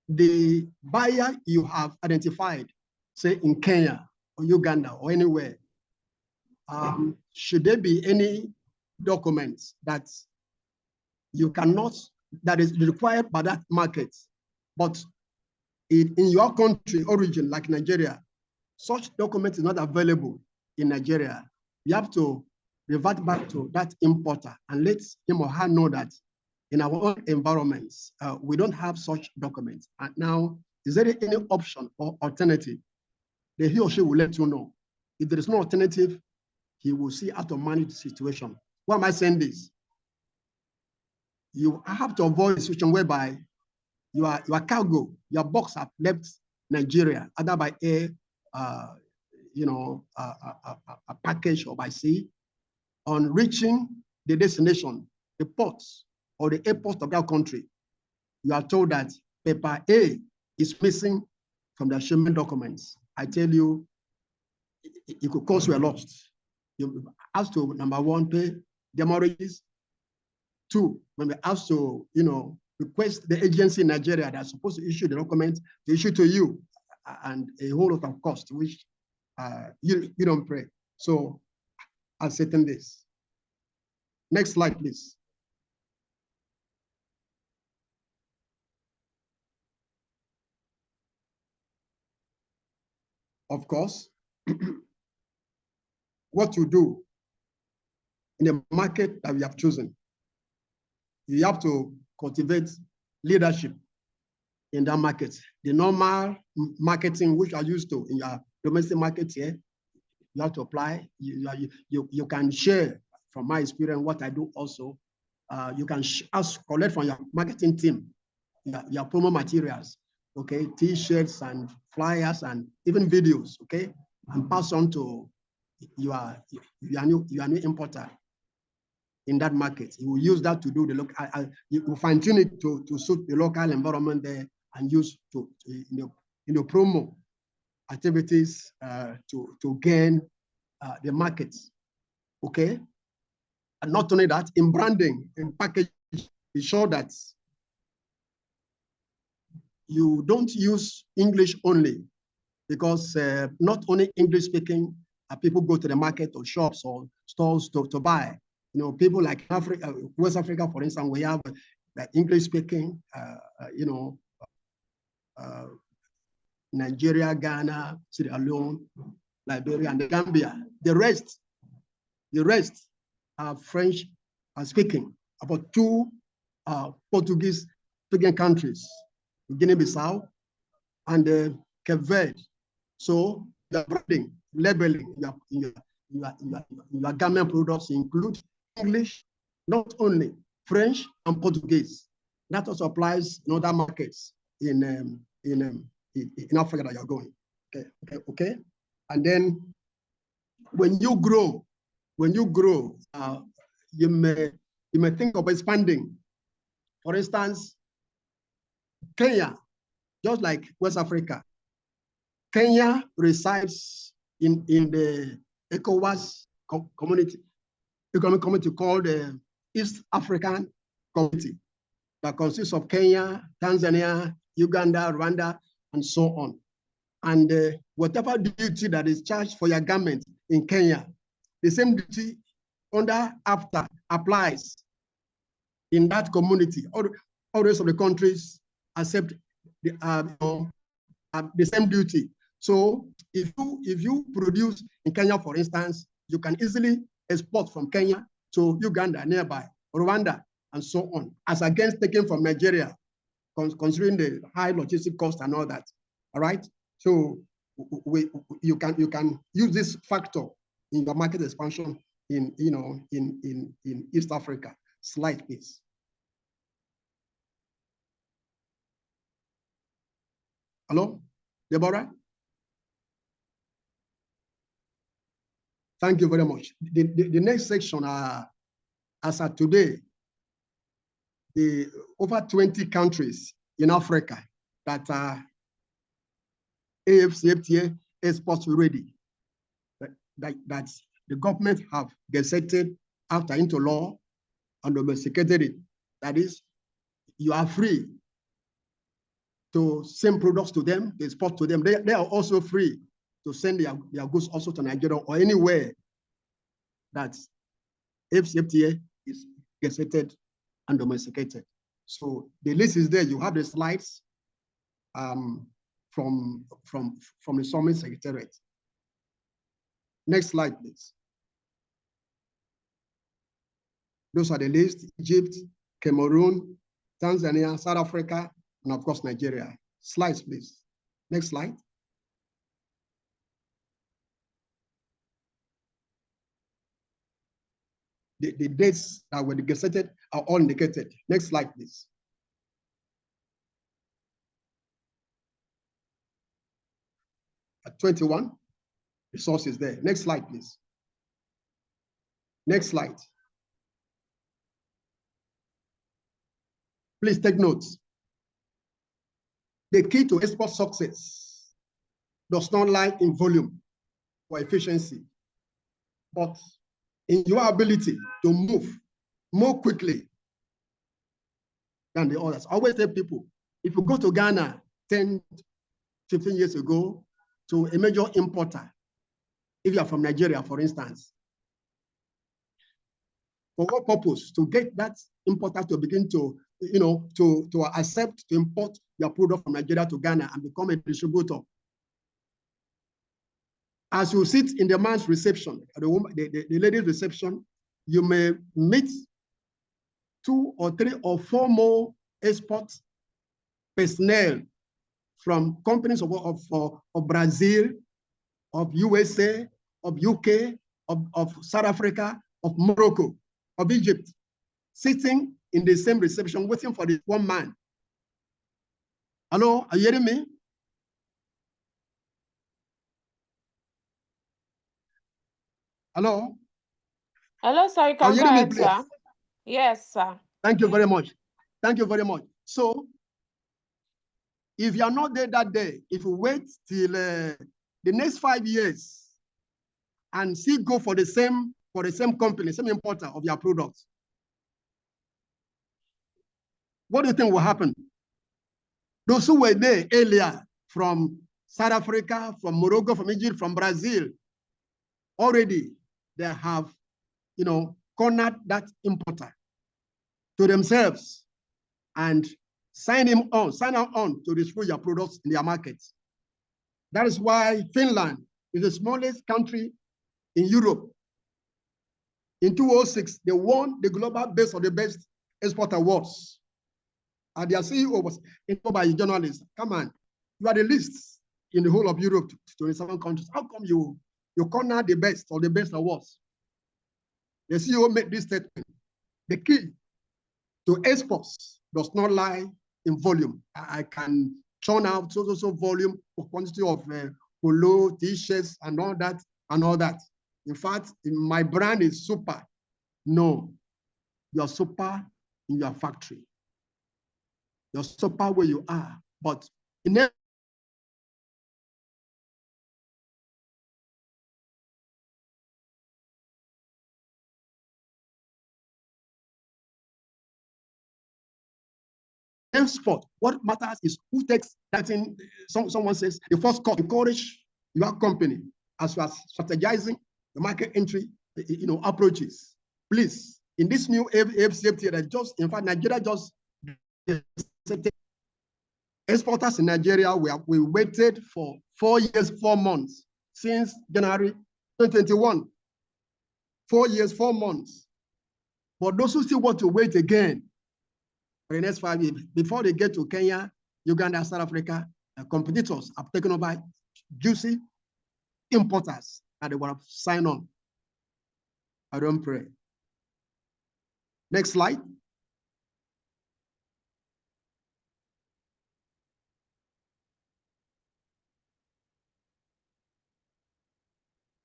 the buyer you have identified, say in Kenya or Uganda or anywhere, should there be any documents that you cannot, that is required by that market, but in your country origin, like Nigeria, such document is not available in Nigeria. You have to revert back to that importer and let him or her know that in our own environments, we don't have such documents. And now, is there any option or alternative? Then he or she will let you know. If there is no alternative, he will see how to manage the situation. Why am I saying this? You have to avoid a situation whereby your cargo, your box have left Nigeria, either by air, a package, or by sea. On reaching the destination, the ports or the airport of that country, you are told that paper A is missing from the shipment documents. I tell you, it could cause you a loss. You have to, number one, pay damages. Two, when we have to, request the agency in Nigeria that's supposed to issue the document to issue to you, and a whole lot of cost, which you don't pay. So I'll settle this. Next slide, please. Of course, what you do in the market that we have chosen, you have to cultivate leadership in that market. The normal marketing which are used to in your domestic market here, you have to apply. You can share from my experience what I do also. You can collect from your marketing team your promo materials, okay, T-shirts and flyers and even videos, okay, and pass on to your new importer in that market. You will use that to do the local. You will fine tune it to suit the local environment there, and use to promo activities to gain the markets, okay. And not only that, in branding, in packaging, be sure that you don't use English only, because not only English speaking people go to the market or shops or stores to buy. You know, people like Africa, West Africa, for instance, we have English speaking, Nigeria, Ghana, Sierra Leone, Liberia, and the Gambia. The rest are French speaking. About 2 Portuguese speaking countries, Guinea-Bissau and Cape Verde. So the branding, labeling, your garment products include English, not only French and Portuguese. That also applies in other markets in Africa that you're going. Okay. And then when you grow, you may think of expanding. For instance, Kenya, just like West Africa, Kenya resides in the ECOWAS community, economic community called the East African Community, that consists of Kenya, Tanzania, Uganda, Rwanda, and so on. And whatever duty that is charged for your garment in Kenya, the same duty under AFTA applies in that community. All the rest of the countries accept the same duty. So if you produce in Kenya, for instance, you can easily export from Kenya to Uganda nearby, Rwanda, and so on, as against taking from Nigeria, considering the high logistic cost and all that. All right. So you can use this factor in your market expansion in East Africa. Slide, please. Hello, Deborah? Thank you very much. The next section, as of today, the over 20 countries in Africa that are AFCFTA exports ready, that the government have gazetted after into law and domesticated it. That is, you are free to send products to them, to export to them. They are also free to send their goods also to Nigeria or anywhere that AFCFTA is gazetted and domesticated. So the list is there. You have the slides from the Summit Secretariat. Next slide, please. Those are the list: Egypt, Cameroon, Tanzania, South Africa, and of course, Nigeria. Slides, please. Next slide. The dates that were gazetted are all indicated. Next slide, please. At 21, resources there. Next slide, please. Next slide. Please take notes. The key to export success does not lie in volume or efficiency, but in your ability to move more quickly than the others. I always tell people, if you go to Ghana 10, 15 years ago to a major importer, if you are from Nigeria, for instance, for what purpose? To get that importer to begin to, to accept to import your product from Nigeria to Ghana and become a distributor. As you sit in the man's reception, the lady's reception, you may meet 2 or 3 or 4 more export personnel from companies of Brazil, of USA, of UK, of South Africa, of Morocco, of Egypt, sitting in the same reception, waiting for this one man. Hello, are you hearing me? Hello? Hello, sir. You Are can you go hearing me, ahead, please? sir. Yes, sir. Thank you very much. Thank you very much. So, if you are not there that day, if you wait till the next 5 years and still go for the same company, same importer of your products, what do you think will happen? Those who were there earlier from South Africa, from Morocco, from Egypt, from Brazil, already they have, cornered that importer to themselves and sign him on to distribute your products in their markets. That is why Finland is the smallest country in Europe. In 2006, they won the global best of the best export awards. And their CEO was interviewed by a journalist. Come on, you are the least in the whole of Europe, 27 countries. How come you corner the best of the best awards? The CEO made this statement: the key to exports does not lie in volume. I can churn out so volume or quantity of polo, t-shirts, and all that. In fact, my brand is super. No, you're super in your factory. You're super where you are, but in sport, what matters is who takes that in. Someone says the first call, encourage your company as you are strategizing the market entry, approaches. Please, in this new FCFTA that in fact, Nigeria just accepted exporters in Nigeria, we waited for 4 years, 4 months since January 2021. 4 years, 4 months. But those who still want to wait again for the next 5 years, before they get to Kenya, Uganda, South Africa, competitors have taken over juicy importers and they want to sign on. I don't pray. Next slide.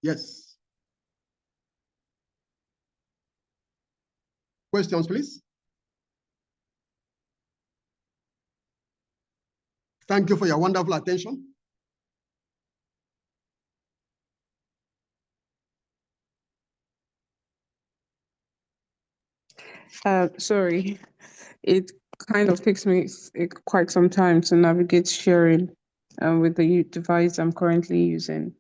Yes. Questions, please. Thank you for your wonderful attention. Sorry, it kind of takes me quite some time to navigate sharing with the device I'm currently using.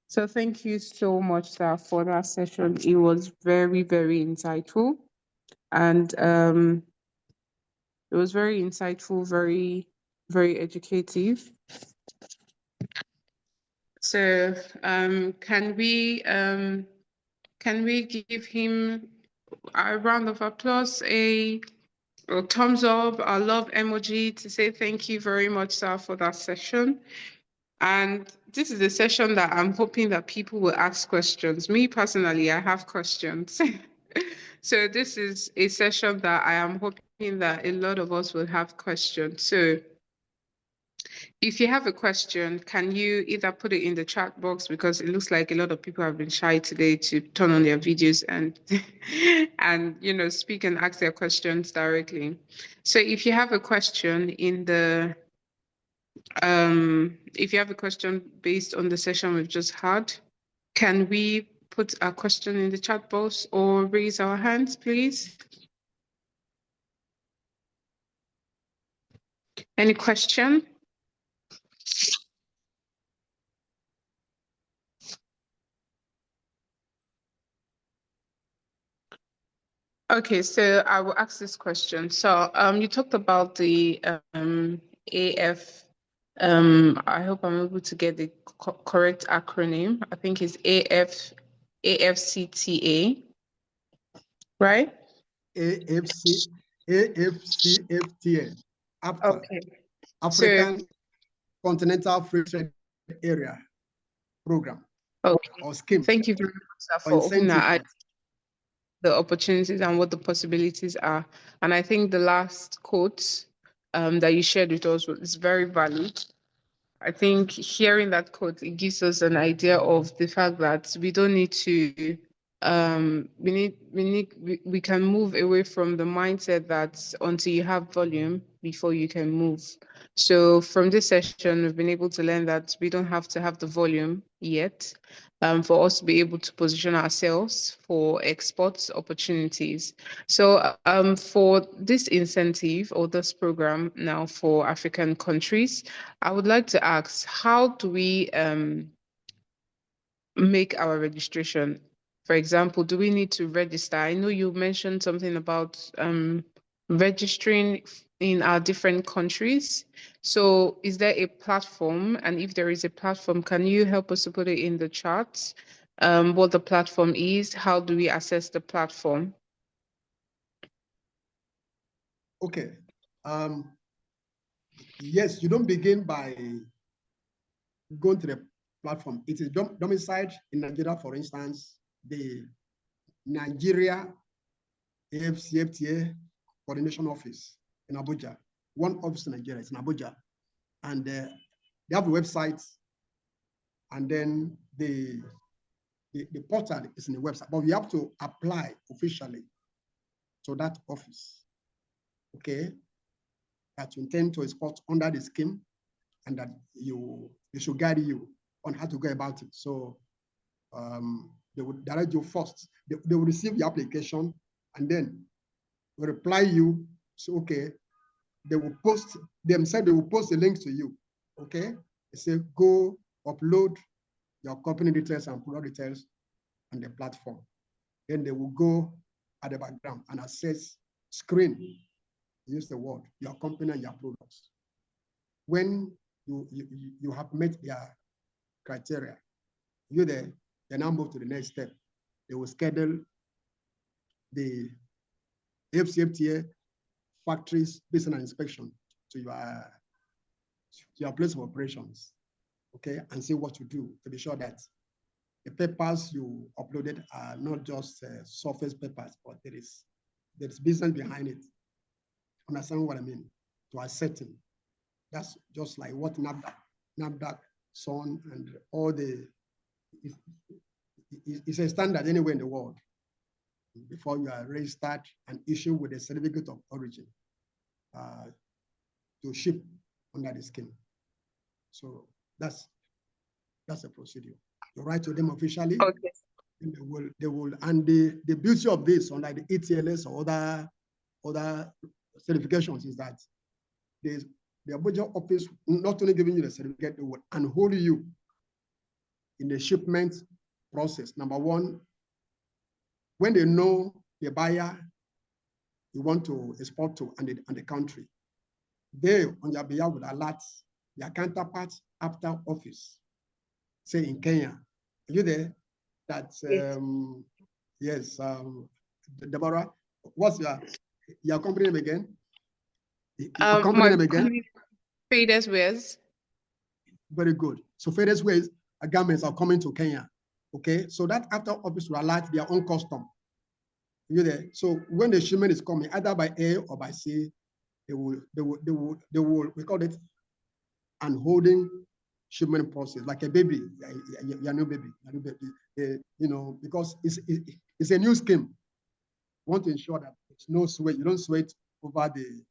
So thank you so much, sir, for that session. It was very, very insightful. And it was very insightful, very, very educative. So can we give him a round of applause, a thumbs up, a love emoji to say thank you very much, sir, for that session. And this is a session that I'm hoping that people will ask questions. Me personally, I have questions. So this is a session that I am hoping that a lot of us will have questions. So if you have a question, can you either put it in the chat box, because it looks like a lot of people have been shy today to turn on their videos and and speak and ask their questions directly. So if you have a question if you have a question based on the session we've just had, can we put a question in the chat box or raise our hands, please? Any question? Okay, so I will ask this question. So you talked about the AF, I hope I'm able to get the correct acronym. I think it's AFCTA, right? AFCFTA, AFTA, Okay. African Continental Free Trade Area Program. Okay. Or scheme. Thank you very much, sir, for opening our eyes, the opportunities and what the possibilities are. And I think the last quote that you shared with us is very valid. I think hearing that quote, it gives us an idea of the fact that we don't need to we can move away from the mindset that until you have volume before you can move. So from this session, we've been able to learn that we don't have to have the volume yet for us to be able to position ourselves for export opportunities. So for this incentive or this program now for African countries, I would like to ask, how do we make our registration? For example, do we need to register? I know you mentioned something about registering in our different countries. So is there a platform? And if there is a platform, can you help us to put it in the chat? What the platform is? How do we access the platform? Okay. Yes, you don't begin by going to the platform. It is domiciled in Nigeria, for instance, the Nigeria AFCFTA Coordination Office in Abuja. One office in Nigeria is in Abuja. And they have a website, and then the portal is in the website, but we have to apply officially to that office, okay, that you intend to export under the scheme, and that they should guide you on how to go about it. So they would direct you first. They will receive your application, and then will reply you. So, okay, they will post, themselves, they will post a link to you, okay? They say, go upload your company details and product details on the platform. Then they will go at the background and assess, screen, use the word, your company and your products. When you have met their criteria, they now move to the next step. They will schedule the FCFTA factories business inspection to your place of operations, okay, and see what you do to be sure that the papers you uploaded are not just surface papers, but there is business behind it. Understand what I mean? To a setting. That's just like what NAFDAC, SON, and all it's a standard anywhere in the world before you are registered and issued with a certificate of origin to ship under the scheme. So that's a procedure. You write to them officially. Okay. And and the beauty of this, unlike the ETLS or other certifications, is that the Abuja office not only giving you the certificate, they will unhold you in the shipment process. Number one, when they know the buyer you want to export to and the country, they, on your behalf, would alert their counterparts after office, say in Kenya. Are you there? That's, yes, Deborah, what's your company name again? Your company name again? Faders Wears. Very good. So Faders Wears garments are coming to Kenya. Okay, so that after office will alert their own custom. You there? So when the shipment is coming, either by air or by sea, they will we call it unholding shipment process, like a baby, your new baby, you know, because it's a new scheme. We want to ensure that it's no sweat. You don't sweat over the,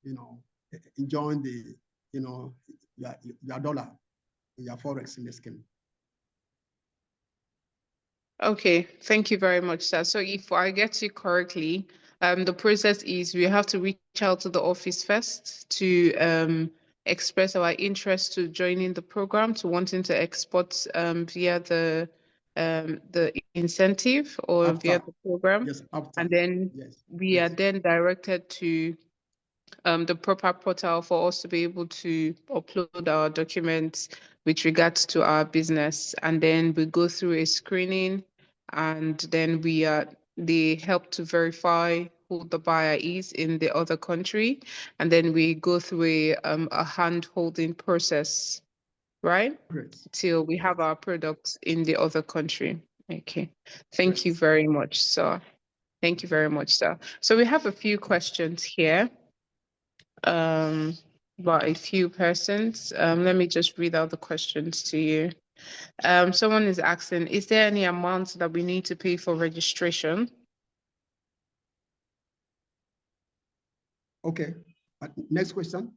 you know, enjoying the, you know, your dollar, your forex in the scheme. Okay, thank you very much, sir. So if I get you correctly, The process is we have to reach out to the office first to express our interest to joining the program, to wanting to export via the incentive or via the program. Yes, after. And then Yes. we are then directed to the proper portal for us to be able to upload our documents with regards to our business. And then we go through a screening, and then they help to verify who the buyer is in the other country. And then we go through a hand-holding process, right? Great. Till we have our products in the other country. Okay. Thank you very much, sir. Thank you very much, sir. So we have a few questions here by a few persons. Let me just read out the questions to you. Someone is asking, is there any amount that we need to pay for registration? Okay. Next question.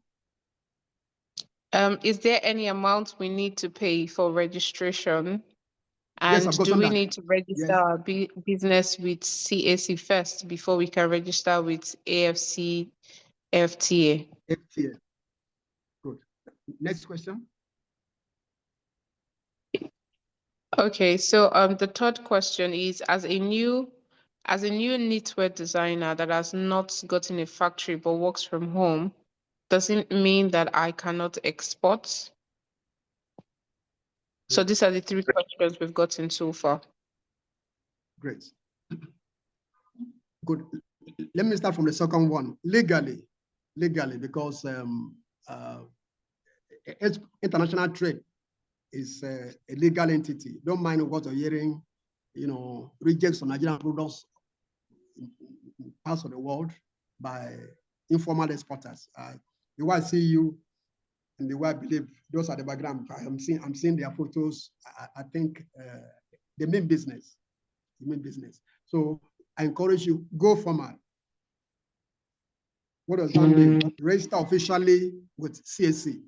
Is there any amount we need to pay for registration? Yes, And I've got do we that. need to register Yes. our business with CAC first before we can register with AFC FTA? FTA. Good. Next question. Okay, so the third question is, as a new knitwear designer that has not gotten a factory but works from home, does it mean that I cannot export? So these are the three questions we've gotten so far. Great. Good. Let me start from the second one. Legally, because international trade is a legal entity. Don't mind what you're hearing, rejects of Nigerian products in parts of the world by informal exporters. The way I see you and the way I believe, those are the background. I'm seeing their photos. I think they mean business. So I encourage you, go formal. What does that mean? Register officially with CAC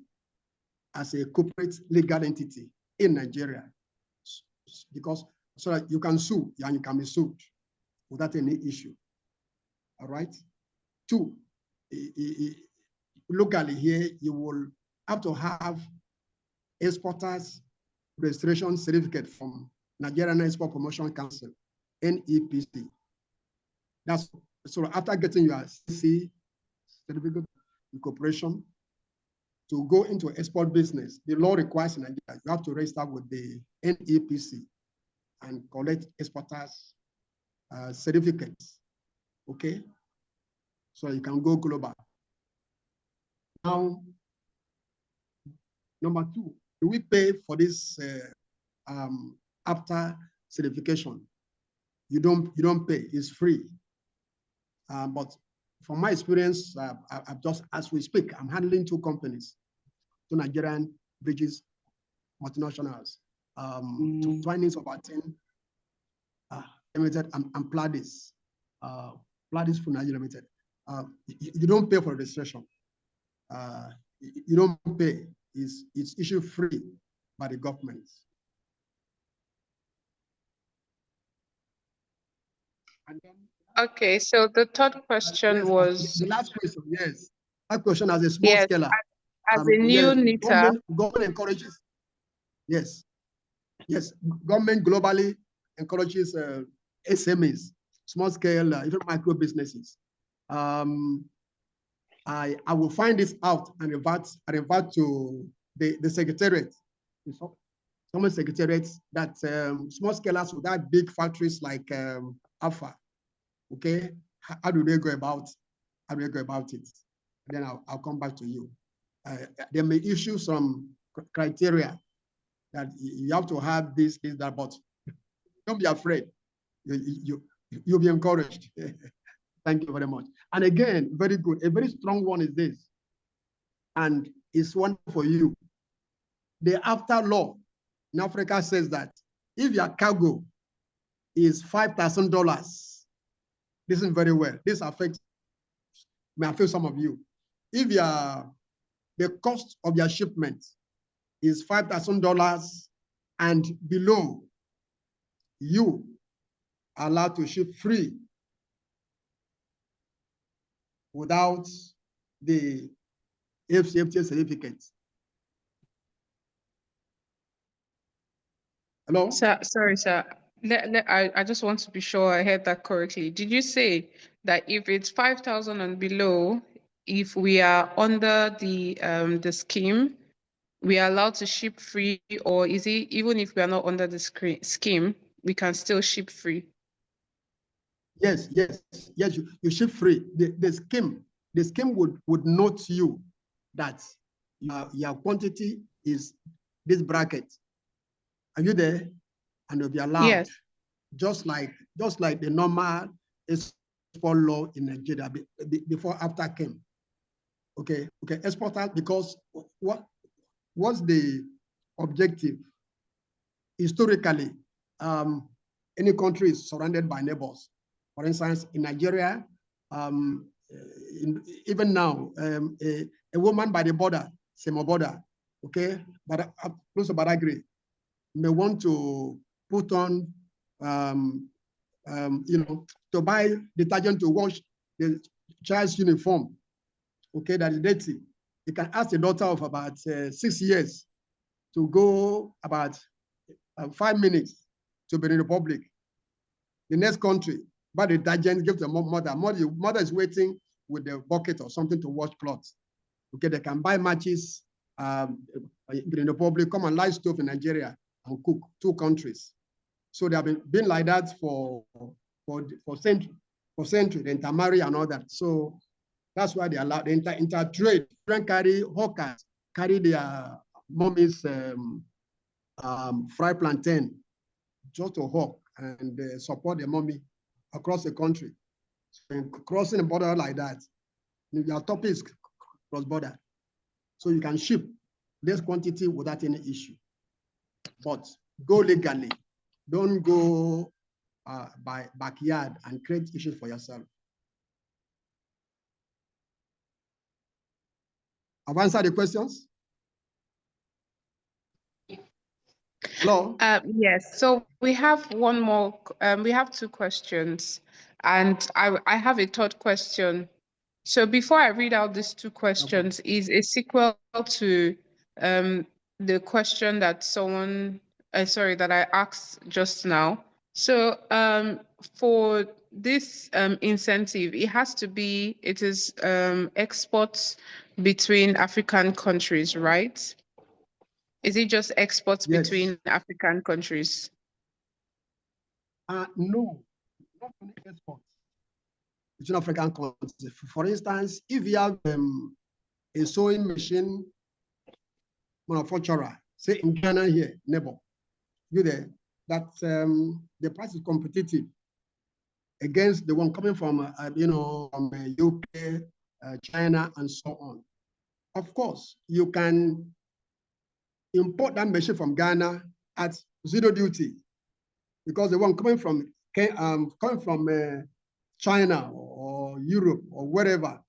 as a corporate legal entity in Nigeria, because so that you can sue and you can be sued without any issue. All right. 2, locally here, you will have to have exporters registration certificate from Nigerian Export Promotion Council, NEPC. That's so after getting your CC certificate incorporation, to go into export business, the law requires in Nigeria, you have to register with the NEPC and collect exporters certificates, okay? So you can go global. Now, number 2, do we pay for this after certification? You don't pay, it's free. But from my experience, I've just, as we speak, I'm handling 2 companies, 2 Nigerian British multinationals, Twinings of Aten Limited and Pladis, Pladis for Nigeria Limited. You don't pay for registration. You don't pay. It's issued free by the government. And then, okay, so the third question yes, was the last question. Yes, that question as a small scaler. As a new yes, knitter. Government encourages. Yes, government globally encourages SMEs, small scale, even micro businesses. I will find this out and revert to the secretariat, some secretariats that small scalers without big factories like Alpha. Okay, how do they go about it? Then I'll come back to you. They may issue some criteria that you have to have this, that, but don't be afraid. You'll be encouraged. Thank you very much. And again, very good. A very strong one is this, and it's one for you. The after law in Africa says that if your cargo is $5,000, listen very well. This may affect some of you. If the cost of your shipment is $5,000 and below, you are allowed to ship free without the FCFTA certificate. Hello? Sir, sorry, sir. I just want to be sure I heard that correctly. Did you say that if it's 5,000 and below, if we are under the scheme, we are allowed to ship free, or is it even if we are not under the scheme, we can still ship free? Yes, you ship free. The scheme would note you that your quantity is this bracket. Are you there? And you'll be allowed. Yes. Just like the normal export law in Nigeria before after came. Okay, exporters, because what's the objective? Historically, any country is surrounded by neighbors. For instance, in Nigeria, even now, a woman by the border, Semo border, okay, but close to Badagry, may want to put on, to buy detergent to wash the child's uniform, okay, that is dirty. You can ask a daughter of about 6 years to go about 5 minutes to Benin Republic. The next country, buy the detergent, give to mother. Mother is waiting with the bucket or something to wash clothes. Okay, they can buy matches, Benin Republic, come and light stove in Nigeria and cook, 2 countries. So they have been like that for century, the intermarry and all that. So that's why they allow the inter-trade. Hawkers carry their mommy's fried plantain just to hawk and support their mommy across the country. So crossing the border like that, your topic is cross-border. So you can ship this quantity without any issue. But go legally. Don't go by backyard and create issues for yourself. I've answered the questions. Hello? Yes, so we have one more, we have 2 questions, and I have a 3rd question. So before I read out these 2 questions, is a sequel to the question that that I asked just now. So for this incentive, it is exports between African countries, right? Is it just exports between African countries? No, not only exports between African countries. For instance, if you have a sewing machine manufacturer, say in Ghana here, neighbor, that the price is competitive against the one coming from, from UK, China, and so on. Of course, you can import that machine from Ghana at 0 duty, because the one coming from China or Europe or wherever,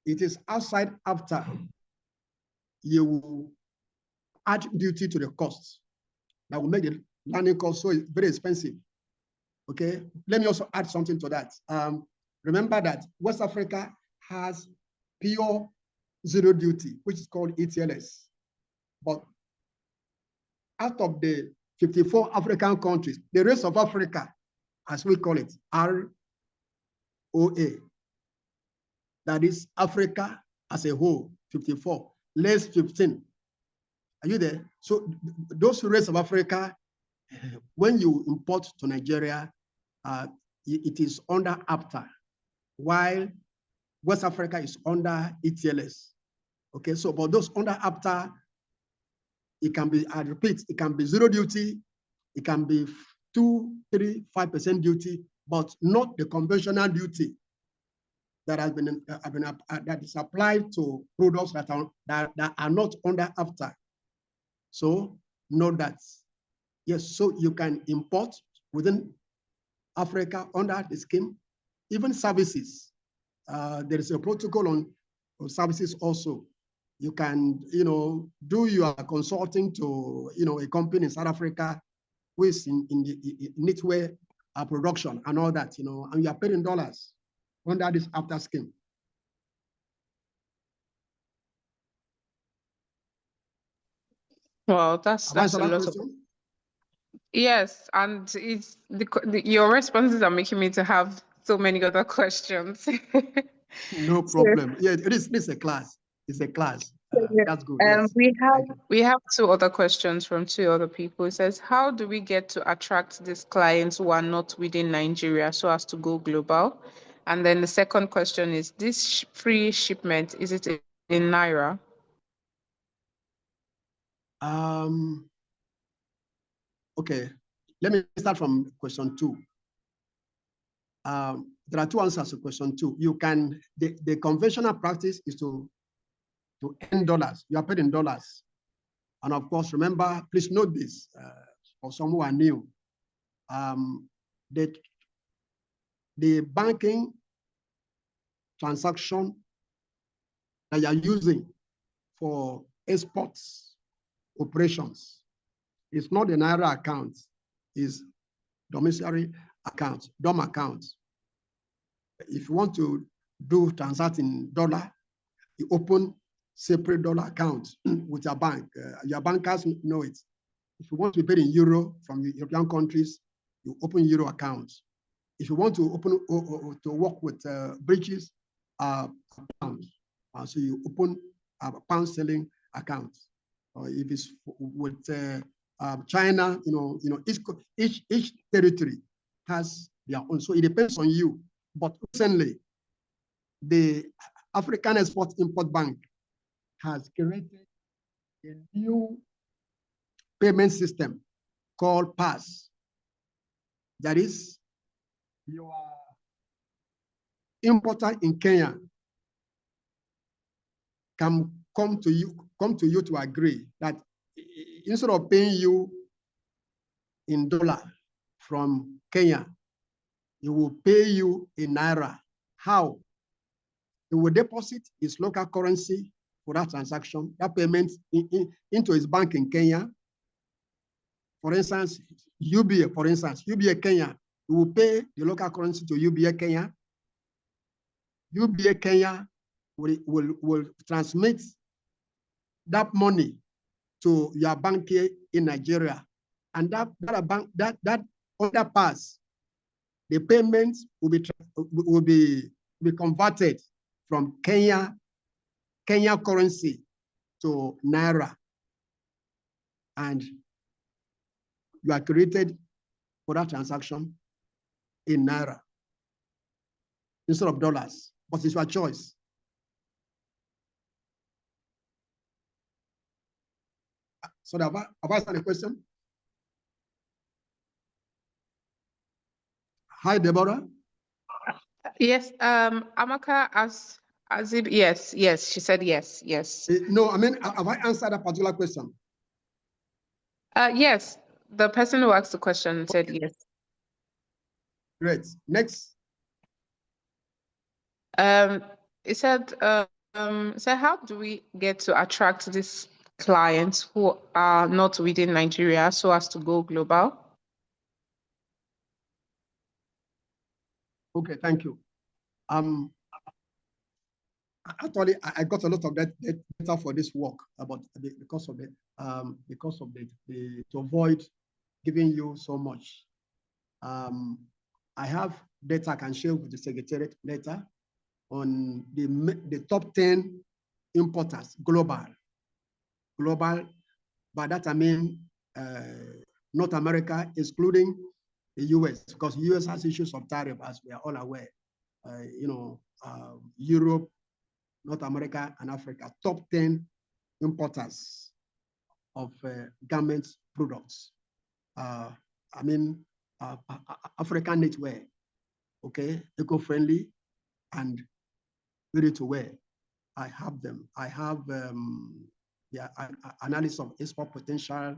it is outside after you add duty to the cost. That will make the landing cost so very expensive. Okay, let me also add something to that. Remember that West Africa has pure 0 duty, which is called ETLS. But out of the 54 African countries, the rest of Africa, as we call it, ROA, that is Africa as a whole, 54, less 15. Are you there? So those rest of Africa, when you import to Nigeria, it is under AFTA, while West Africa is under ETLS. Okay, so but those under AFTA, it can be, I repeat, it can be 0 duty, it can be 2, 3, 5% duty, but not the conventional duty that has been that is applied to products that are not under AFTA. So note that. Yes, so you can import within Africa under the scheme, even services. There is a protocol on services also. You can, do your consulting to, a company in South Africa who is in the knitwear production and all that, and you are paid in dollars. under this after scheme. Well, that's Have I a answered that lot of. question? Yes, and it's your responses are making me to have so many other questions. No problem. Yeah, it is a class. It's a class. That's good. Yes. We have two other questions from two other people. It says, how do we get to attract these clients who are not within Nigeria so as to go global? And then the second question is, this free shipment, is it in Naira? Okay, let me start from question 2. There are two answers to question 2. You can, the conventional practice is to earn dollars. You are paid in dollars. And of course, remember, please note this, for some who are new, that the banking transaction that you are using for exports operations is not the Naira account, is domiciliary account, DOM account. If you want to do transact in dollar, you open separate dollar account with your bank. Your bankers know it. If you want to pay in euro from European countries, you open euro accounts. If you want to open to work with bridges, pounds, so you open a pound selling account. Or if it's with China, each territory has their own. So it depends on you. But recently, the African Export-Import Bank has created a new payment system called PASS. That is, your importer in Kenya can come to you to agree that instead of paying you in dollar from Kenya, he will pay you in Naira. How? He will deposit his local currency for that transaction, that payment into his bank in Kenya. For instance, UBA, UBA Kenya, he will pay the local currency to UBA Kenya. UBA Kenya will transmit that money to your bank here in Nigeria. And that other pass, the payments will be converted from Kenya currency to Naira. And you are created for that transaction in Naira instead of dollars, but it's your choice. So have I answered the question? Hi, Deborah. Yes, Amaka as if yes, she said yes. No, I mean, have I answered a particular question? Yes, the person who asked the question said yes. Great. Next. It said, how do we get to attract these clients who are not within Nigeria so as to go global? Okay, thank you. Actually, I got a lot of that data for this work because of to avoid giving you so much. I have data I can share with the Secretariat later on the top 10 importers global. By that I mean North America, excluding the US, because US has issues of tariff, as we are all aware. Europe, North America, and Africa, top 10 importers of garment products. African knitwear, okay, eco-friendly and ready to wear. I have them. I have analysis of export potential,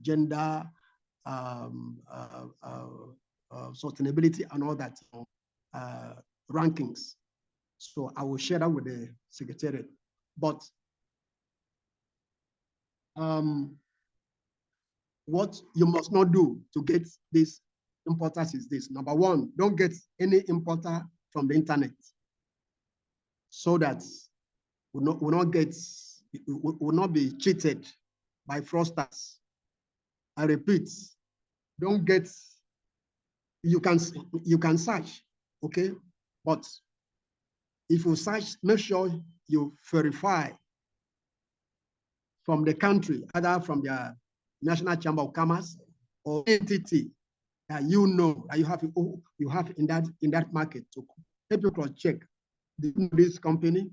gender, sustainability, and all that rankings. So I will share that with the Secretariat. But what you must not do to get this importers is this. Number one, don't get any importer from the internet, so that will not be cheated by fraudsters. I repeat, don't get, you can search, okay? But if you search, make sure you verify from the country, either from the National Chamber of Commerce or entity that you know that you have in that market to help you cross check. Do you know this company?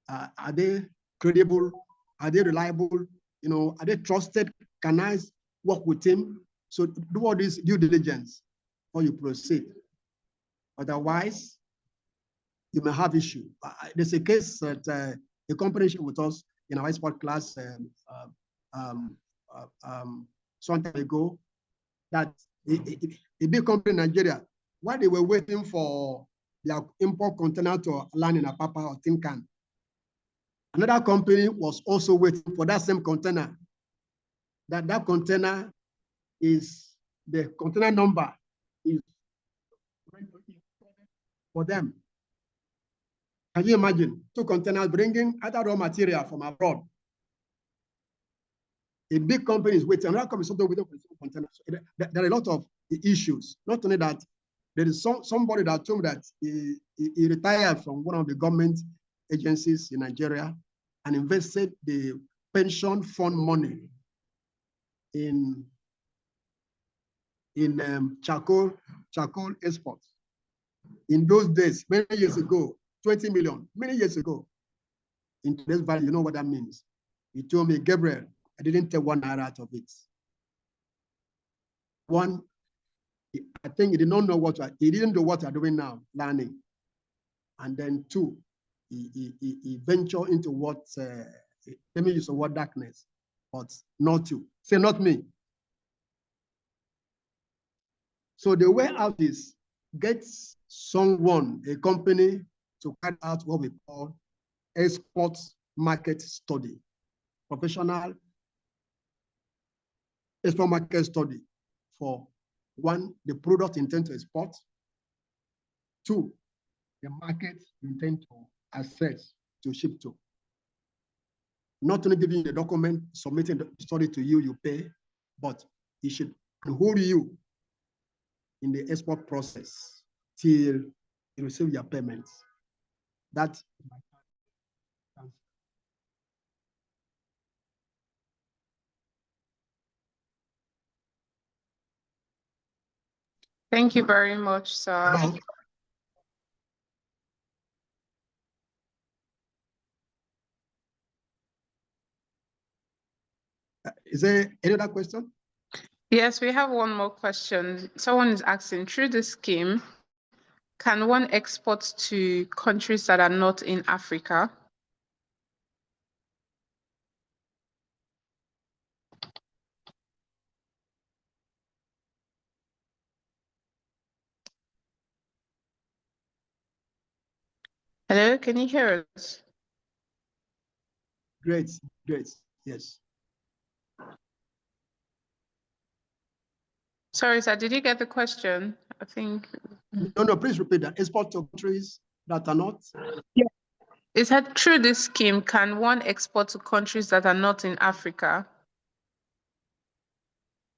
Are they credible? Are they reliable? You know, are they trusted? Can I work with him? So do all this due diligence before you proceed. Otherwise, you may have issue. There's a case that a company shared with us in our export class some time ago, that a big company in Nigeria, while they were waiting for their import container to land in Apapa or Tinkan, another company was also waiting for that same container. That container is, the container number is for them. Can you imagine 2 containers bringing other raw material from abroad? A big company is waiting, another company is also waiting for the container. So there are a lot of issues. Not only that, there is somebody that told me that he retired from one of the government agencies in Nigeria and invested the pension fund money in charcoal exports. In those days, many years ago, 20 million, many years ago. In today's value, you know what that means. He told me, Gabriel, I didn't take 1 naira out of it. One, I think he did not know he didn't know what you're doing now, learning. And then 2, he ventured into what, let me use the word darkness, but not you. Say, not me. So the way out is, get someone, a company, to carry out what we call export market study, professional export market study for 1, the product intend to export, 2, the market intend to access to ship to. Not only giving you the document, submitting the study to you, you pay, but it should hold you in the export process till you receive your payments. That's Thank you very much, sir. Hello? Is there any other question? Yes, we have one more question. Someone is asking, through this scheme, can one export to countries that are not in Africa? Hello, can you hear us? Great, yes. Sorry, sir, did you get the question? I think. No, please repeat that. Export to countries that are not? Yeah. Is that through this scheme, can one export to countries that are not in Africa?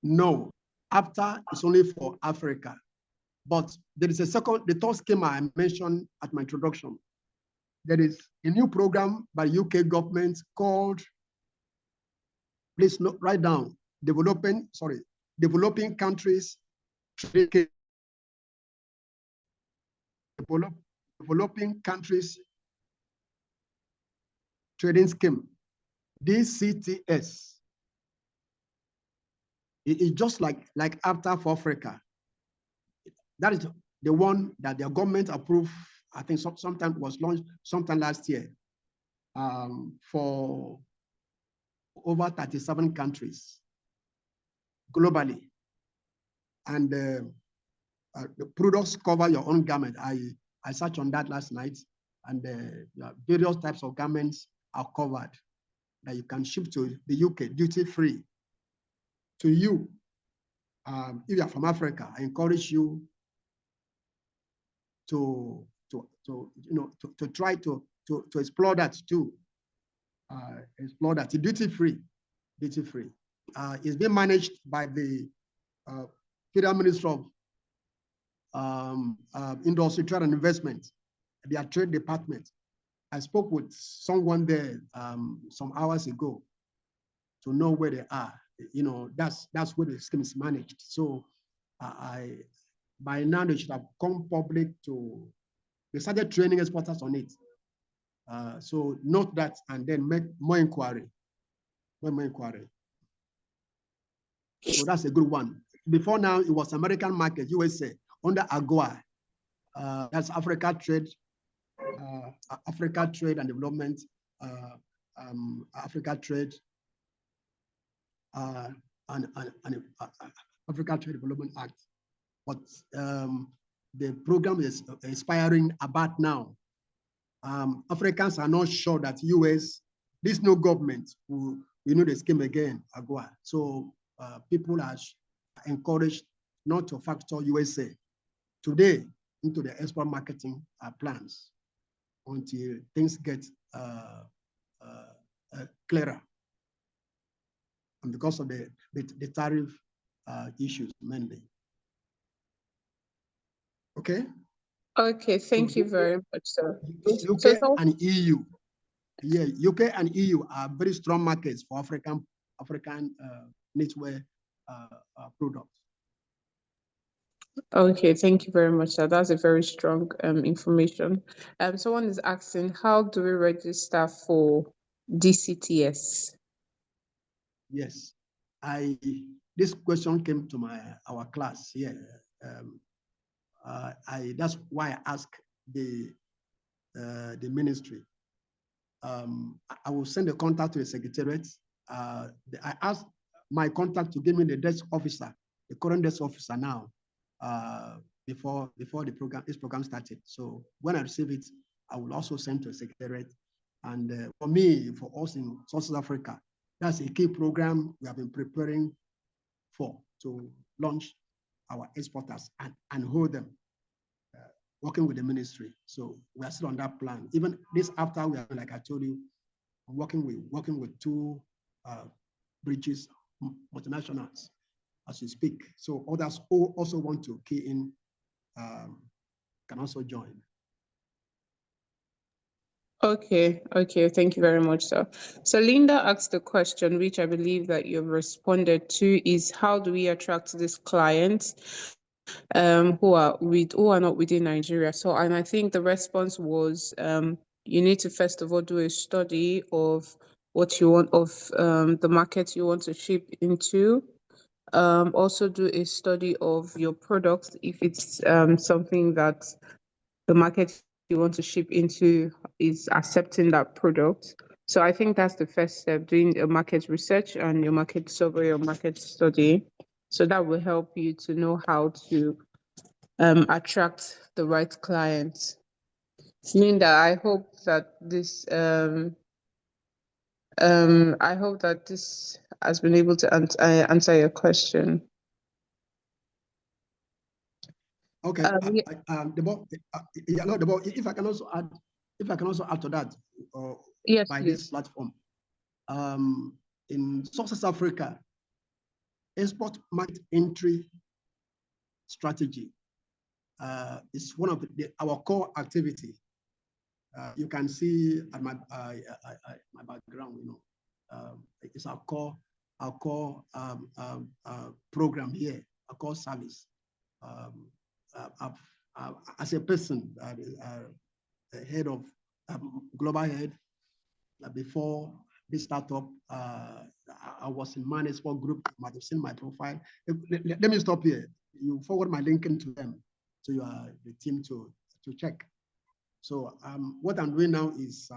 No, AFTA is only for Africa. But there is the third scheme I mentioned at my introduction. There is a new program by UK government called, please write down, Developing Countries Developing Countries Trading Scheme, DCTS. It is just like AFTA for Africa. That is the one that the government approved, I think sometime was launched sometime last year, for over 37 countries globally. And the products cover your own garment. I searched on that last night, and various types of garments are covered that you can ship to the UK duty free to you. if you are from Africa, I encourage you to try to explore that too. Explore that. Duty free. It's being managed by the Federal Ministry of Industry, Trade and Investment, their trade department. I spoke with someone there some hours ago to know where they are. That's where the scheme is managed. So by now they should have come public they started training exporters on it. So note that and then make more inquiry. So that's a good one. Before now, it was American market, USA, under AGOA. That's Africa Trade and Development, Africa Trade and Africa Trade Development Act. But the program is expiring about now. Africans are not sure that US, this new government will renew the scheme again, AGOA. So people are encouraged not to factor USA today into the export marketing plans until things get clearer. And because of the tariff issues mainly. Okay? Okay, thank you very much, sir. UK and EU. Yeah, UK and EU are very strong markets for African knitwear products. Okay, thank you very much, sir. That's a very strong information. Someone is asking, how do we register for DCTS? Yes, this question came to our class here. That's why I asked the ministry. I will send a contact to the secretariat. I asked my contact to give me the desk officer, the current desk officer now, before this program started. So when I receive it, I will also send to the secretariat. And for me, for us in South Africa, that's a key program we have been preparing for to launch our exporters and hold them, working with the ministry. So we are still on that plan. Even this after we are, like I told you, working with two British multinationals as we speak. So others who also want to key in can also join. Okay, thank you very much, sir. So Linda asked the question, which I believe that you've responded to, is how do we attract these clients who are not within Nigeria? So, and I think the response was you need to first of all do a study of what you want, of the market you want to ship into. Also do a study of your products if it's something that the market you want to ship into is accepting that product. So I think that's the first step, doing a market research and your market survey or market study. So that will help you to know how to attract the right clients. Linda, I hope that this has been able to answer your question. Okay, if I can also add to that, yes, by please. this platform, in South Africa, export market entry strategy is one of our core activity. You can see at my background, it's our core program here, our core service. As a person, head of global head, before this startup, I was in Man Export Group. You might have seen my profile. Let me stop here. You forward my link into them, so you are the team to check. So what I'm doing now is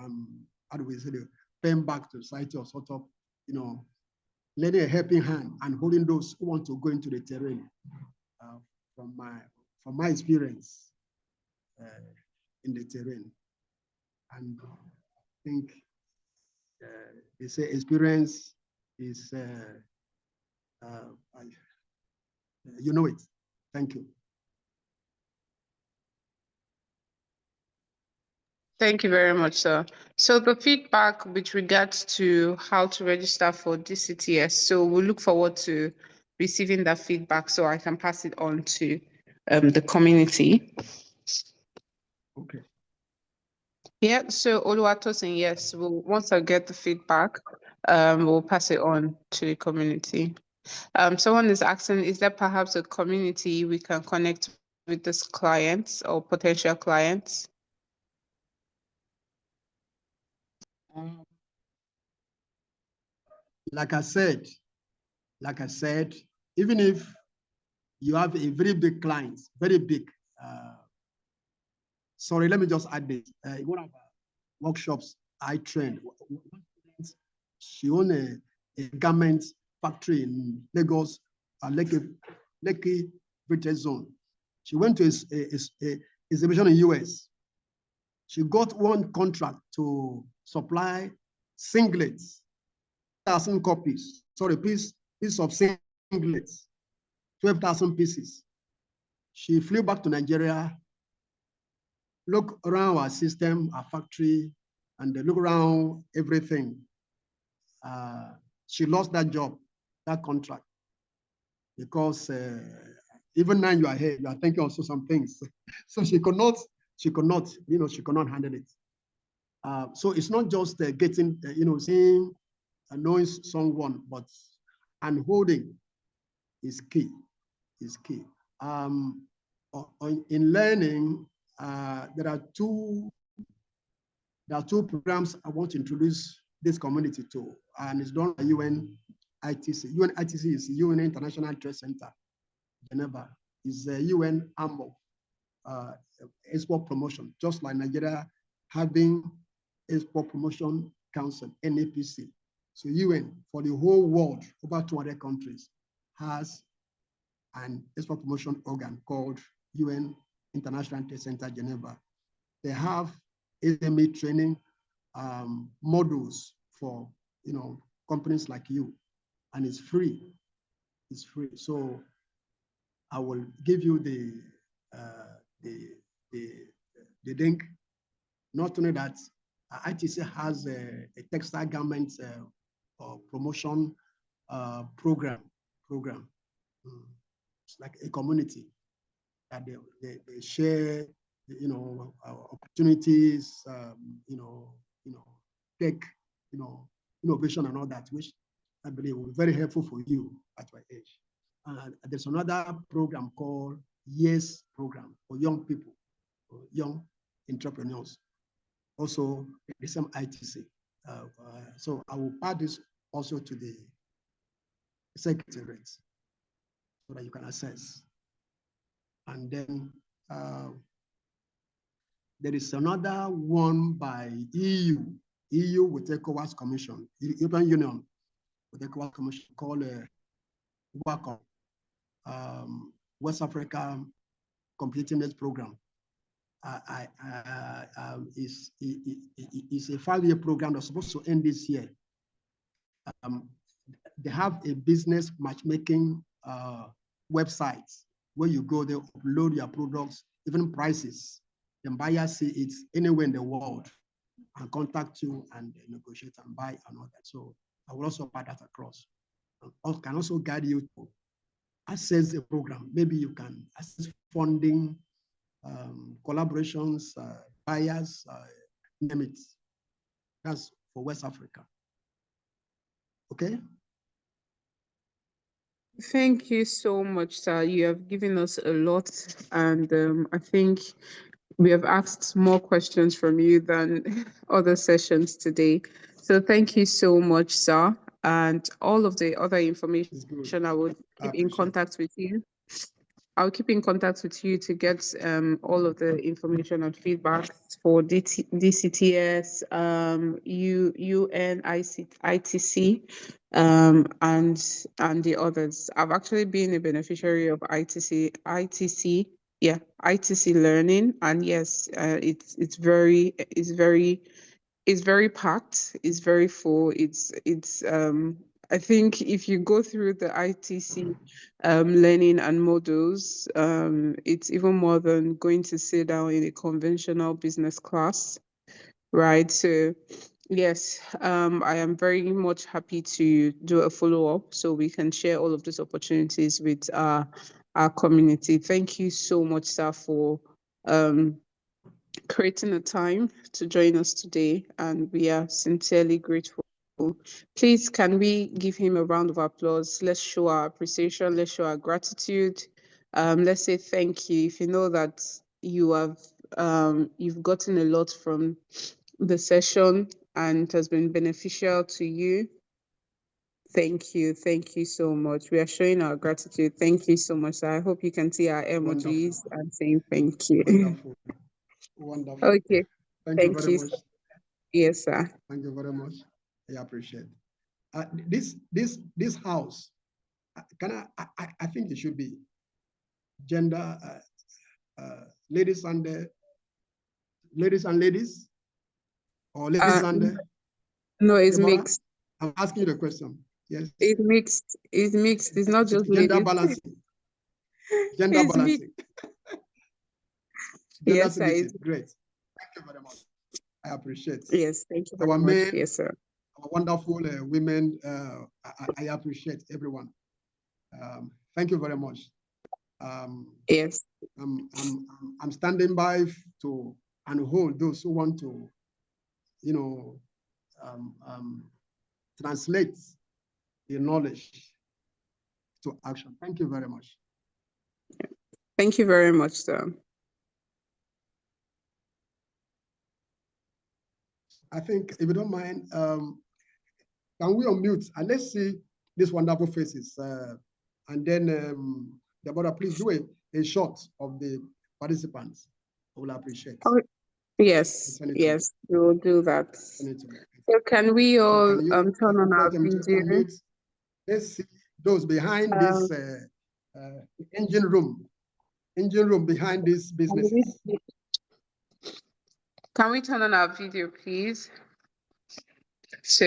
how do we say, paying back to society, or sort of, lending a helping hand and holding those who want to go into the terrain. From my experience in the terrain, and I think they say experience is you know it. Thank you. Thank you very much, sir. So the feedback with regards to how to register for DCTS, so we'll look forward to receiving that feedback so I can pass it on to the community. Okay. Yeah, so Oluwatosin, yes, once I get the feedback, we'll pass it on to the community. Someone is asking, is there perhaps a community we can connect with these clients or potential clients? Like I said, even if you have a very big client, very big, sorry, let me just add this. One of our workshops I trained, she owned a garment factory in Lagos, Lekki British Zone. She went to a exhibition in US. She got one contract to supply singlets, 1,000 copies, sorry, piece of singlets, 12,000 pieces. She flew back to Nigeria, look around our system, our factory, and look around everything. She lost that job, that contract, because even now you are here, you are thinking also some things. So she could not handle it. So it's not just getting, seeing, knowing someone, but and holding is key. In learning, there are two programs I want to introduce this community to, and it's done by UNITC. UNITC is UN International Trade Center, Geneva. Is UN AMO, export promotion, just like Nigeria having Export Promotion Council, NAPC. So UN, for the whole world, over 200 countries, has an export promotion organ called UN International Trade Center, Geneva. They have SME training modules for companies like you, and it's free. It's free. So I will give you the link. Not only that, ITC has a textile garment promotion program. It's like a community that they share, opportunities, tech, innovation and all that, which I believe will be very helpful for you at your age. There's another program called YES program for young people, for young entrepreneurs. Also, the same ITC. So I will add this also to the secretariat so that you can access. And then there is another one by EU with ECOWAS Commission, European Union with ECOWAS Commission called WACOM, West Africa Competitiveness Program. It's a 5-year program that's supposed to end this year. They have a business matchmaking website where you go, they upload your products, even prices. Then buyers see it anywhere in the world and contact you and negotiate and buy and all that. So I will also pass that across. I can also guide you to access the program. Maybe you can access funding, collaborations, buyers, name it. That's for West Africa. Okay? Thank you so much, sir. You have given us a lot, and I think we have asked more questions from you than other sessions today. So thank you so much, sir. And all of the other information, I would keep in contact with you. I'll keep in contact with you to get all of the information and feedback for DCTS, ITC, and the others. I've actually been a beneficiary of ITC learning, and yes, it's very packed. It's very full. I think if you go through the ITC learning and models, it's even more than going to sit down in a conventional business class, right? So yes, I am very much happy to do a follow-up so we can share all of these opportunities with our community. Thank you so much, sir, for creating a time to join us today, and we are sincerely grateful. Please, can we give him a round of applause? Let's show our appreciation. Let's show our gratitude. Let's say thank you. If you know that you have you've gotten a lot from the session and it has been beneficial to you, thank you. Thank you so much. We are showing our gratitude. Thank you so much. I hope you can see our emojis and saying thank you. Wonderful. Wonderful. Okay. Thank you Thank very you. much. Yes, sir. Thank you very much. I appreciate. This house, I think it should be gender, ladies and ladies, or ladies and no, it's Deborah? mixed. I'm asking you the question. Yes. It's mixed. It's mixed. It's not just gender ladies. balancing. Gender It's balancing. mixed. Gender Yes, sir. synergy. Great. Thank you very much. I appreciate. Yes, thank you very Our much. men, Yes, sir. our wonderful women. I appreciate everyone. Thank you very much. Yes. I'm standing by to and hold those who want to, you know, translate the knowledge to action. Thank you very much. Thank you very much, sir. I think, if you don't mind, can we unmute and let's see these wonderful faces, and then Deborah, please do a shot of the participants. I will appreciate. Oh, yes, yes, we will do that. So can we all turn on our video? Let's see those behind this engine room behind this business. Can we turn on our video, please? So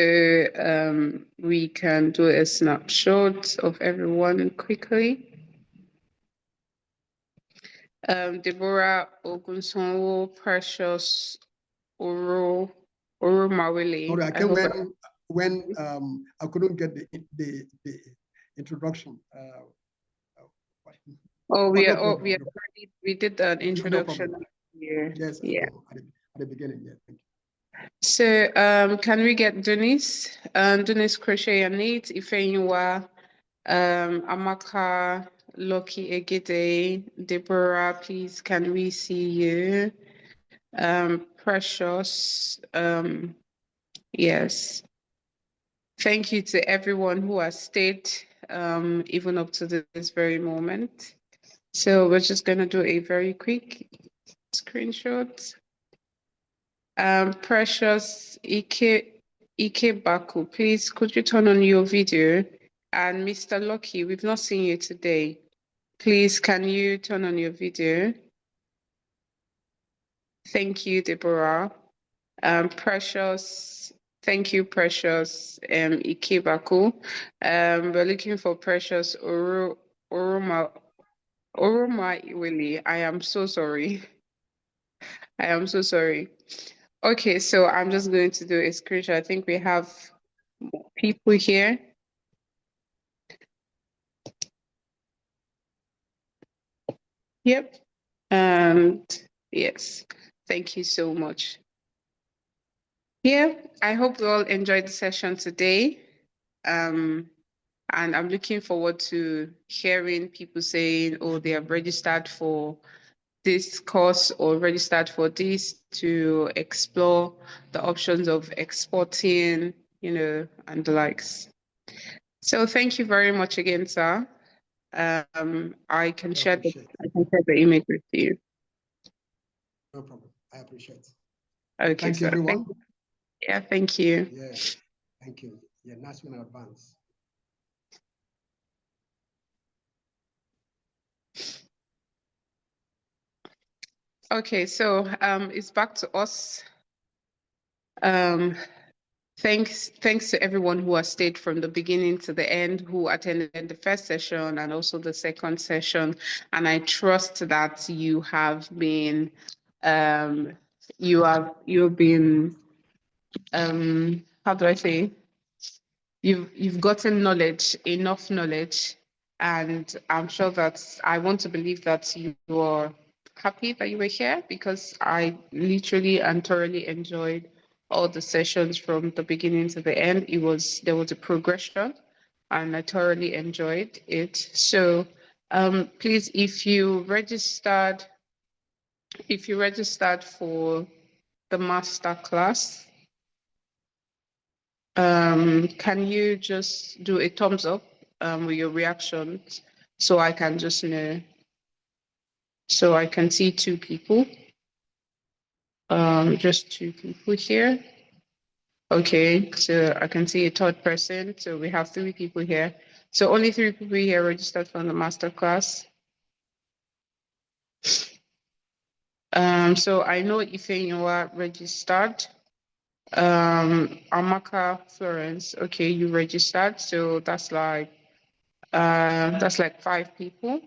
we can do a snapshot of everyone quickly. Deborah Ogunsonwo, Precious Oro Mawele. Sorry, I came when I couldn't get the introduction. We did an introduction. Yes, yeah. At the beginning, yeah. Thank you. So can we get Denise? Denise Crochet and Knit, Ifeyiwa, Amaka, Loki Egede, Deborah, please can we see you? Precious, yes. Thank you to everyone who has stayed even up to this very moment. So we're just gonna do a very quick screenshot. Precious Ike Baku, please could you turn on your video? And Mr. Lucky, we've not seen you today. Please, can you turn on your video? Thank you, Deborah. Precious, thank you, Precious Ike Baku. We're looking for Precious Oroma Iwili. I am so sorry. I am so sorry. Okay, so I'm just going to do a screenshot. I think we have more people here. Yep. And yes, thank you so much. Yeah, I hope you all enjoyed the session today. And I'm looking forward to hearing people saying, oh, they have registered for this course or registered for this to explore the options of exporting, you know, and the likes. So thank you very much again, sir. I can share the image with you. No problem. I appreciate it. Okay, thank you, everyone. Yeah, thank you. Yeah, thank you. Yeah, nice one in advance. Okay, so it's back to us. Thanks to everyone who has stayed from the beginning to the end, who attended the first session and also the second session. And I trust that you have been, you've been, how do I say? You've gotten knowledge, enough knowledge, and I'm sure that I want to believe that you are happy that you were here, because I literally and thoroughly enjoyed all the sessions from the beginning to the end. There was a progression, and I thoroughly enjoyed it. So please, if you registered for the master class, can you just do a thumbs up with your reactions, so I can just know, so I can see two people, just two people here. Okay, so I can see a third person, so we have three people here. So only three people here registered for the masterclass. So I know Ifenywa registered. Amaka Florence, okay, you registered, so that's like five people.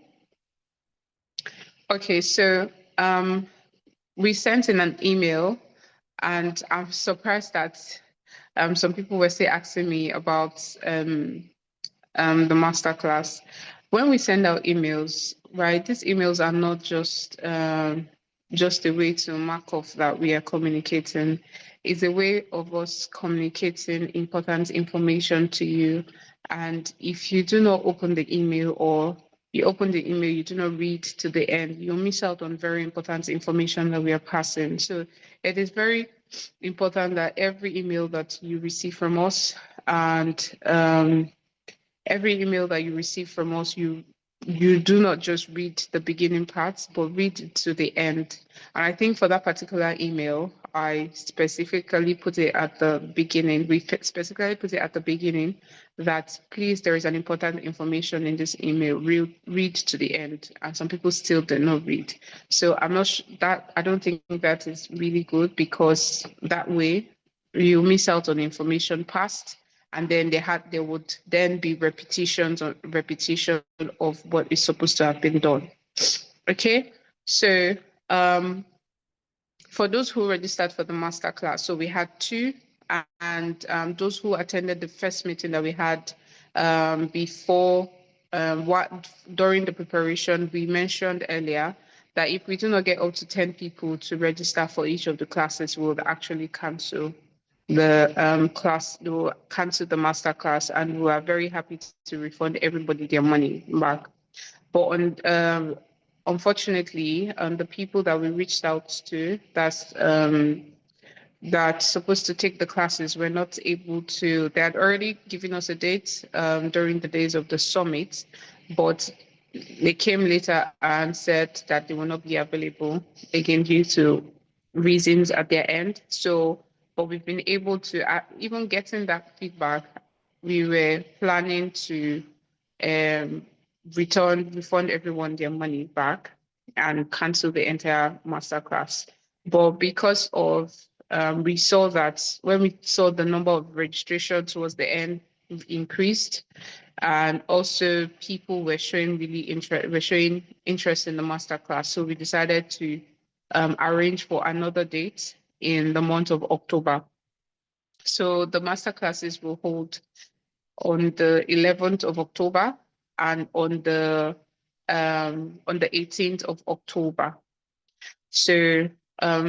Okay, so we sent in an email, and I'm surprised that some people were still asking me about the masterclass. When we send out emails, right, these emails are not just a way to mark off that we are communicating. It's a way of us communicating important information to you. And if you do not open the email, or you open the email, you do not read to the end, you'll miss out on very important information that we are passing. So it is very important that every email that you receive from us, and every email that you receive from us, you do not just read the beginning parts, but read it to the end. And I think for that particular email, I specifically put it at the beginning. We specifically put it at the beginning that, please, there is an important information in this email. Read to the end. And some people still did not read. So I'm not that I don't think that is really good, because that way you miss out on information past, and then there would then be repetition of what is supposed to have been done. Okay, so for those who registered for the master class, so we had two, and those who attended the first meeting that we had before, during the preparation, we mentioned earlier that if we do not get up to 10 people to register for each of the classes, we'll actually cancel the class, they will cancel the master class, and we are very happy to refund everybody their money back. But unfortunately, the people that we reached out to, that's supposed to take the classes, were not able to. They had already given us a date during the days of the summit, but they came later and said that they will not be available again due to reasons at their end. So, but we've been able to, even getting that feedback, we were planning to refund everyone their money back and cancel the entire masterclass. But because of, we saw that when we saw the number of registration towards the end increased, and also people were showing interest in the masterclass. So we decided to arrange for another date in the month of October. So the masterclasses will hold on the 11th of October and on the 18th of October. So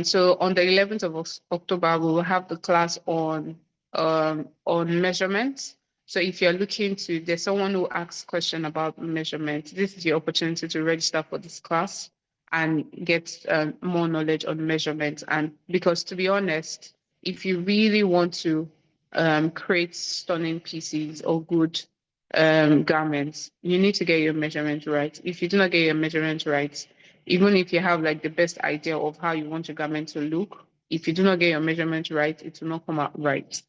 so on the 11th of October, we will have the class on measurements. So if you're looking to, there's someone who asks question about measurement, this is your opportunity to register for this class and get more knowledge on measurement. And because, to be honest, if you really want to create stunning pieces or good garments, you need to get your measurement right. If you do not get your measurement right, even if you have like the best idea of how you want your garment to look, if you do not get your measurement right, it will not come out right.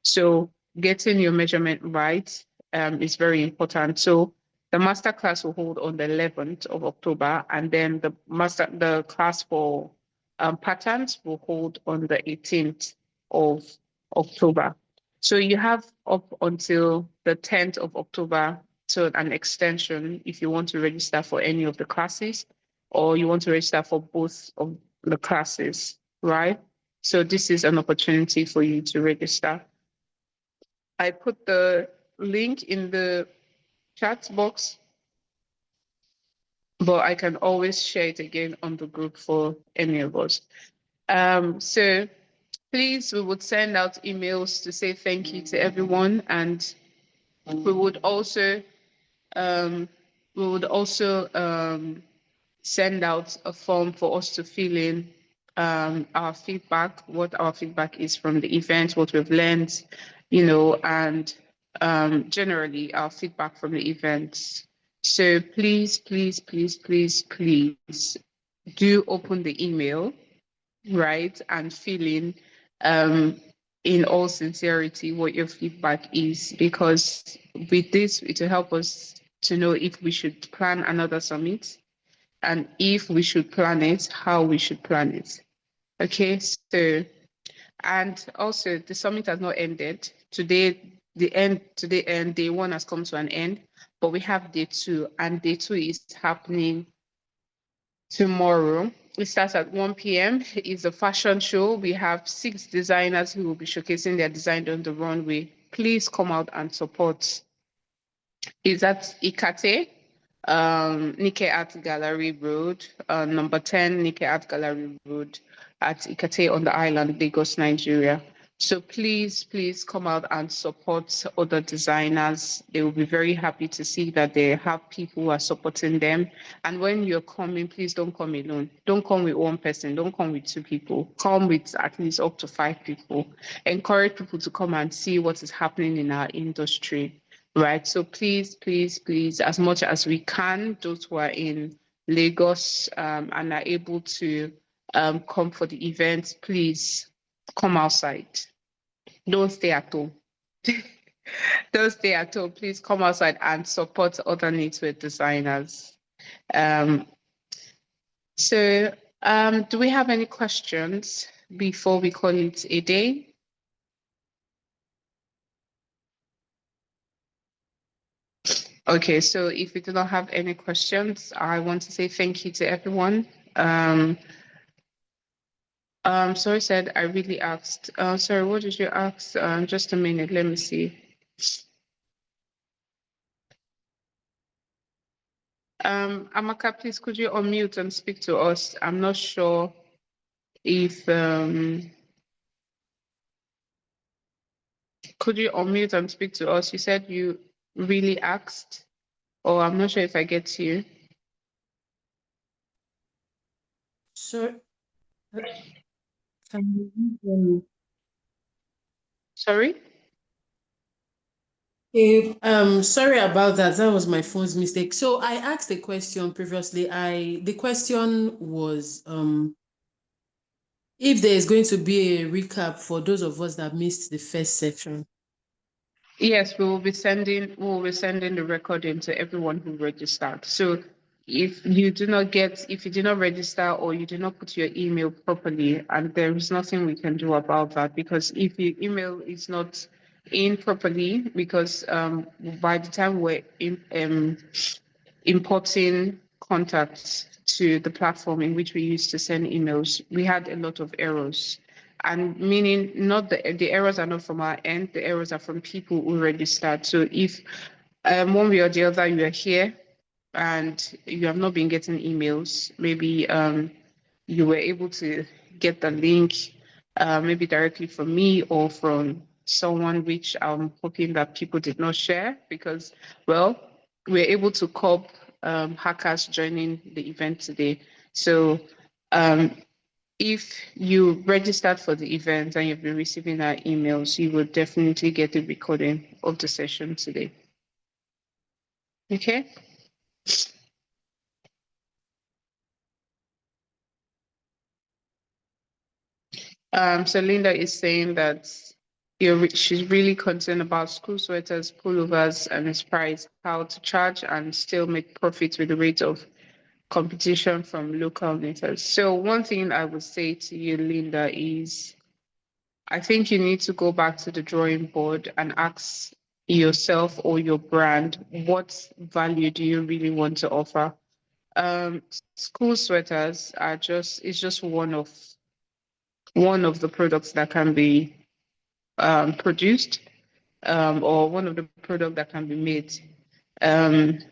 So getting your measurement right is very important. So the master class will hold on the 11th of October, and then the class for patterns will hold on the 18th of October. So you have up until the 10th of October, so an extension if you want to register for any of the classes or you want to register for both of the classes, right? So this is an opportunity for you to register. I put the link in the chat box, but I can always share it again on the group for any of us. So please, we would send out emails to say thank you to everyone, and we would also send out a form for us to fill in our feedback, what our feedback is from the event, what we've learned, and generally our feedback from the events. So please, please, please, please, please do open the email, right, and fill in all sincerity what your feedback is, because with this, it will help us to know if we should plan another summit, and if we should plan it, how we should plan it. Okay, so, and also the summit has not ended. Today, day one has come to an end, but we have day two, and day two is happening tomorrow. It starts at 1 p.m. It's a fashion show. We have 6 designers who will be showcasing their design on the runway. Please come out and support. It's at Ikate, Nikkei Art Gallery Road, number 10 Nikkei Art Gallery Road at Ikate on the island, Lagos, Nigeria. So please, please come out and support other designers. They will be very happy to see that they have people who are supporting them. And when you're coming, please don't come alone. Don't come with one person. Don't come with 2 people. Come with at least up to 5 people. Encourage people to come and see what is happening in our industry. Right. So please, please, please, as much as we can, those who are in Lagos and are able to come for the event, please come outside. Don't stay at home. Don't stay at home. Please come outside and support other knitwear designers. Do we have any questions before we call it a day? Okay, so if we do not have any questions, I want to say thank you to everyone. Sorry, said I really asked. Sorry, what did you ask? Just a minute, let me see. Amaka, please, could you unmute and speak to us? I'm not sure if could you unmute and speak to us? You said you really asked, or I'm not sure if I get you. Sure. Can you hear me? Sorry? Sorry about that. That was my phone's mistake. So I asked a question previously. The question was if there is going to be a recap for those of us that missed the first section. Yes, we will be sending the recording to everyone who registered. So if you did not register or you did not put your email properly, and there is nothing we can do about that, because if your email is not in properly, because by the time we're importing contacts to the platform in which we used to send emails, we had a lot of errors. And meaning not the errors are not from our end, the errors are from people who registered. So if one way or the other you are here and you have not been getting emails, maybe you were able to get the link maybe directly from me or from someone, which I'm hoping that people did not share, because, well, we're able to cope hackers joining the event today. So if you registered for the event and you've been receiving our emails, you will definitely get a recording of the session today. Okay? So Linda is saying that she's really concerned about school sweaters, pullovers, and its price, how to charge and still make profits with the rate of competition from local knitters. So one thing I would say to you, Linda, is I think you need to go back to the drawing board and ask yourself or your brand, what value do you really want to offer? School sweaters are just one of the products that can be produced, or one of the products that can be made in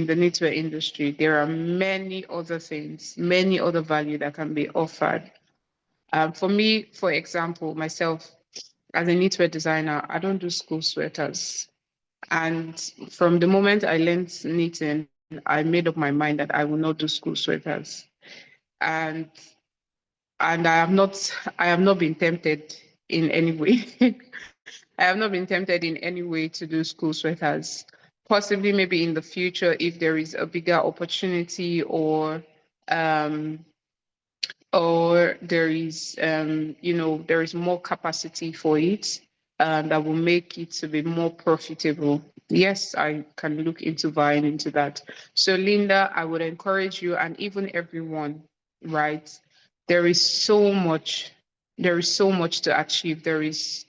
the knitwear industry. There are many other things, many other value that can be offered. For me, for example, myself as a knitwear designer, I don't do school sweaters. And from the moment I learned knitting, I made up my mind that I will not do school sweaters. And I have not been tempted in any way. I have not been tempted in any way to do school sweaters. Possibly maybe in the future if there is a bigger opportunity um, or there is there is more capacity for it that will make it to be more profitable. Yes, I can look into buying into that. So Linda, I would encourage you and even everyone, right? There is so much, to achieve. There is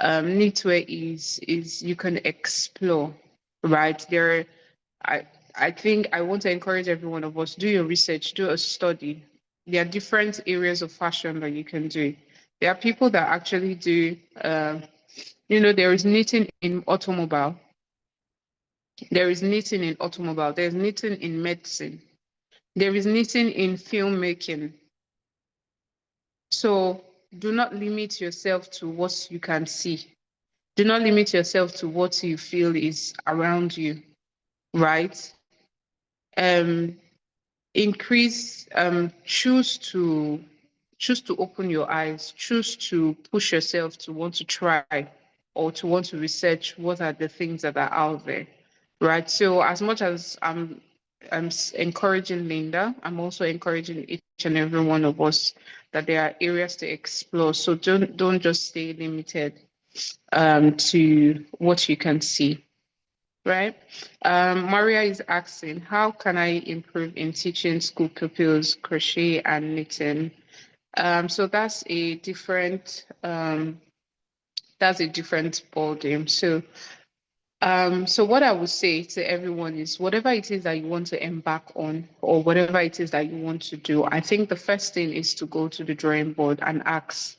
knitwear is you can explore, right? I I think I want to encourage every one of us, do your research, do a study. There are different areas of fashion that you can do. There are people that actually do, there is knitting in automobile. There is knitting in automobile. There's knitting in medicine. There is knitting in filmmaking. So do not limit yourself to what you can see. Do not limit yourself to what you feel is around you, right? Increase, choose to open your eyes, choose to push yourself to want to try or to want to research what are the things that are out there, right? So as much as I'm encouraging Linda, I'm also encouraging each and every one of us that there are areas to explore. So don't just stay limited to what you can see. Right. Maria is asking, how can I improve in teaching school pupils crochet and knitting? So that's a different ballgame. So what I would say to everyone is whatever it is that you want to embark on or whatever it is that you want to do, I think the first thing is to go to the drawing board and ask,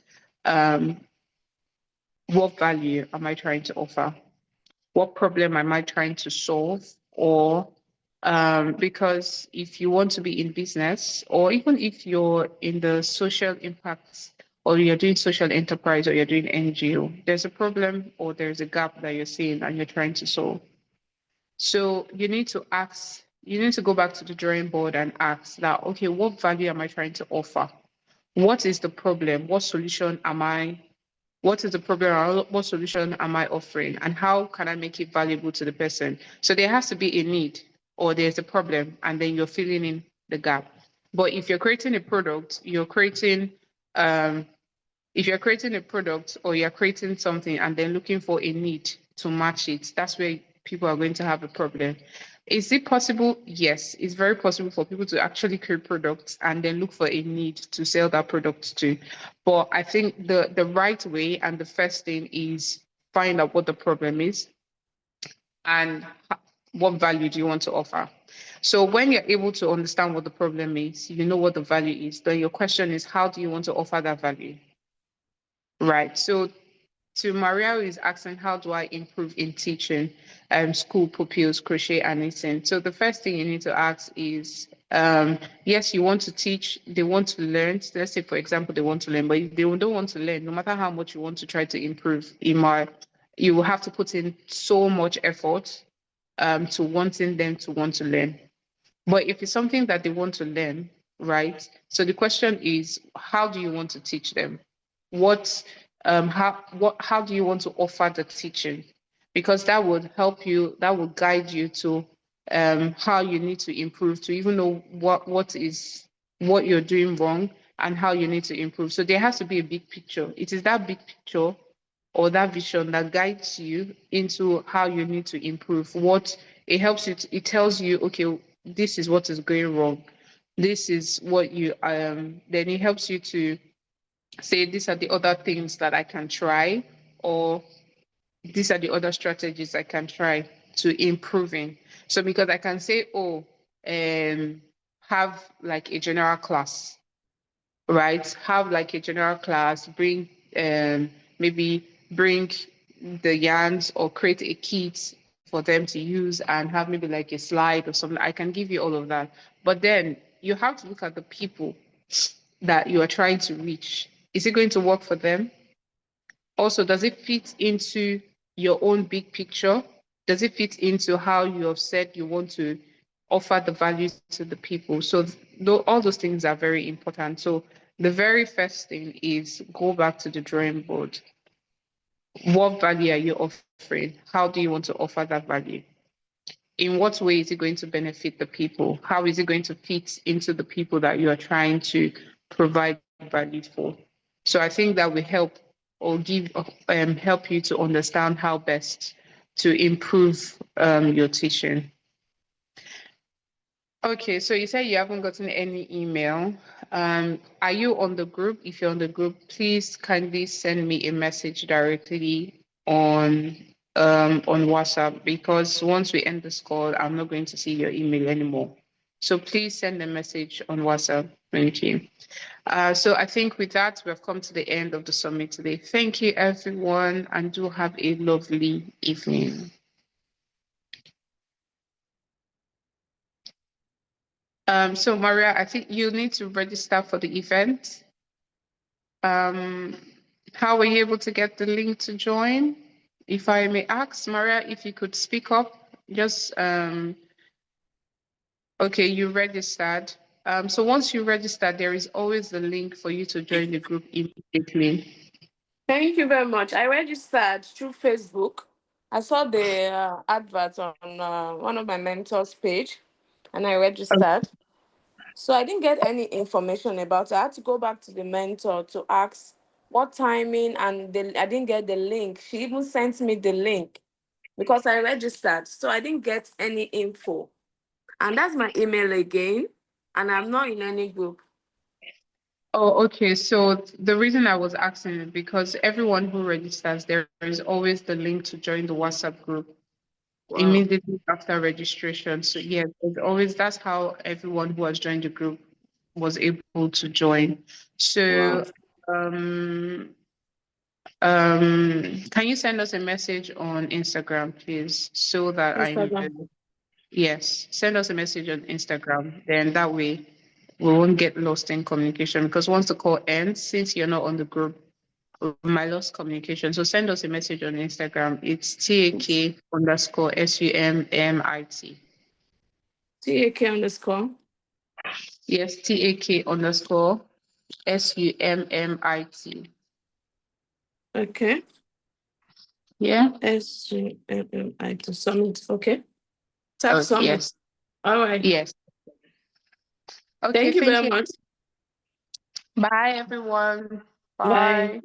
what value am I trying to offer? What problem am I trying to solve? Or because if you want to be in business, or even if you're in the social impact, or you're doing social enterprise, or you're doing NGO, there's a problem or there's a gap that you're seeing and you're trying to solve. So you need to go back to the drawing board and ask that, okay, what value am I trying to offer? What is the problem? What is the problem? What solution am I offering? And how can I make it valuable to the person? So there has to be a need or there's a problem, and then you're filling in the gap. But if you're creating a product, if you're creating a product or you're creating something and then looking for a need to match it, that's where people are going to have a problem. Is it possible? Yes, it's very possible for people to actually create products and then look for a need to sell that product to. But I think the right way and the first thing is find out what the problem is and what value do you want to offer. So when you're able to understand what the problem is, you know what the value is, then your question is, how do you want to offer that value? Right. So to Maria who is asking, how do I improve in teaching school pupils crochet and knitting? So the first thing you need to ask is, yes, you want to teach, they want to learn. So let's say, for example, they want to learn, but if they don't want to learn, no matter how much you want to try to improve, you will have to put in so much effort to wanting them to want to learn. But if it's something that they want to learn, right? So the question is, how do you want to teach them? How do you want to offer the teaching? Because that would help you, that will guide you to how you need to improve, to even know what you're doing wrong and how you need to improve. So there has to be a big picture. It is that big picture or that vision that guides you into how you need to improve. It tells you, okay, this is what is going wrong. This is what then it helps you to say these are the other things that I can try, or these are the other strategies I can try to improving. So because I can say, oh, have like a general class, right? Have like a general class, bring maybe bring the yarns or create a kit for them to use and have maybe like a slide or something. I can give you all of that. But then you have to look at the people that you are trying to reach. Is it going to work for them? Also, does it fit into your own big picture? Does it fit into how you have said you want to offer the value to the people? So all those things are very important. So the very first thing is go back to the drawing board. What value are you offering? How do you want to offer that value? In what way is it going to benefit the people? How is it going to fit into the people that you are trying to provide value for? So I think that will help or help you to understand how best to improve your teaching. Okay, so you said you haven't gotten any email. Are you on the group? If you're on the group, please kindly send me a message directly on WhatsApp, because once we end this call, I'm not going to see your email anymore. So please send a message on WhatsApp. Thank you. So I think with that, we have come to the end of the summit today. Thank you, everyone, and do have a lovely evening. So Maria, I think you need to register for the event. How were you able to get the link to join? If I may ask, Maria, if you could speak up, just, okay, you registered. So once you register, there is always the link for you to join the group immediately. Thank you very much. I registered through Facebook. I saw the advert on one of my mentors' page, and I registered. So I didn't get any information about it. I had to go back to the mentor to ask what timing, and I didn't get the link. She even sent me the link because I registered. So I didn't get any info. And that's my email again, and I'm not in any group. Oh, okay. So the reason I was asking is because everyone who registers, there is always the link to join the WhatsApp group immediately after registration. So yeah, there's always, that's how everyone who has joined the group was able to join. So can you send us a message on Instagram, please, so that I know? Yes, send us a message on Instagram. Then that way we won't get lost in communication, because once the call ends, since you're not on the group, we might lose communication. So send us a message on Instagram. It's TAK_SUMMIT. TAK_. Yes, TAK_SUMMIT. Okay. Yeah. SUMMIT summit. Okay. Tap Okay, summit. yes. All right. Yes. Okay, Thank you very much. Bye, everyone. Bye. Bye.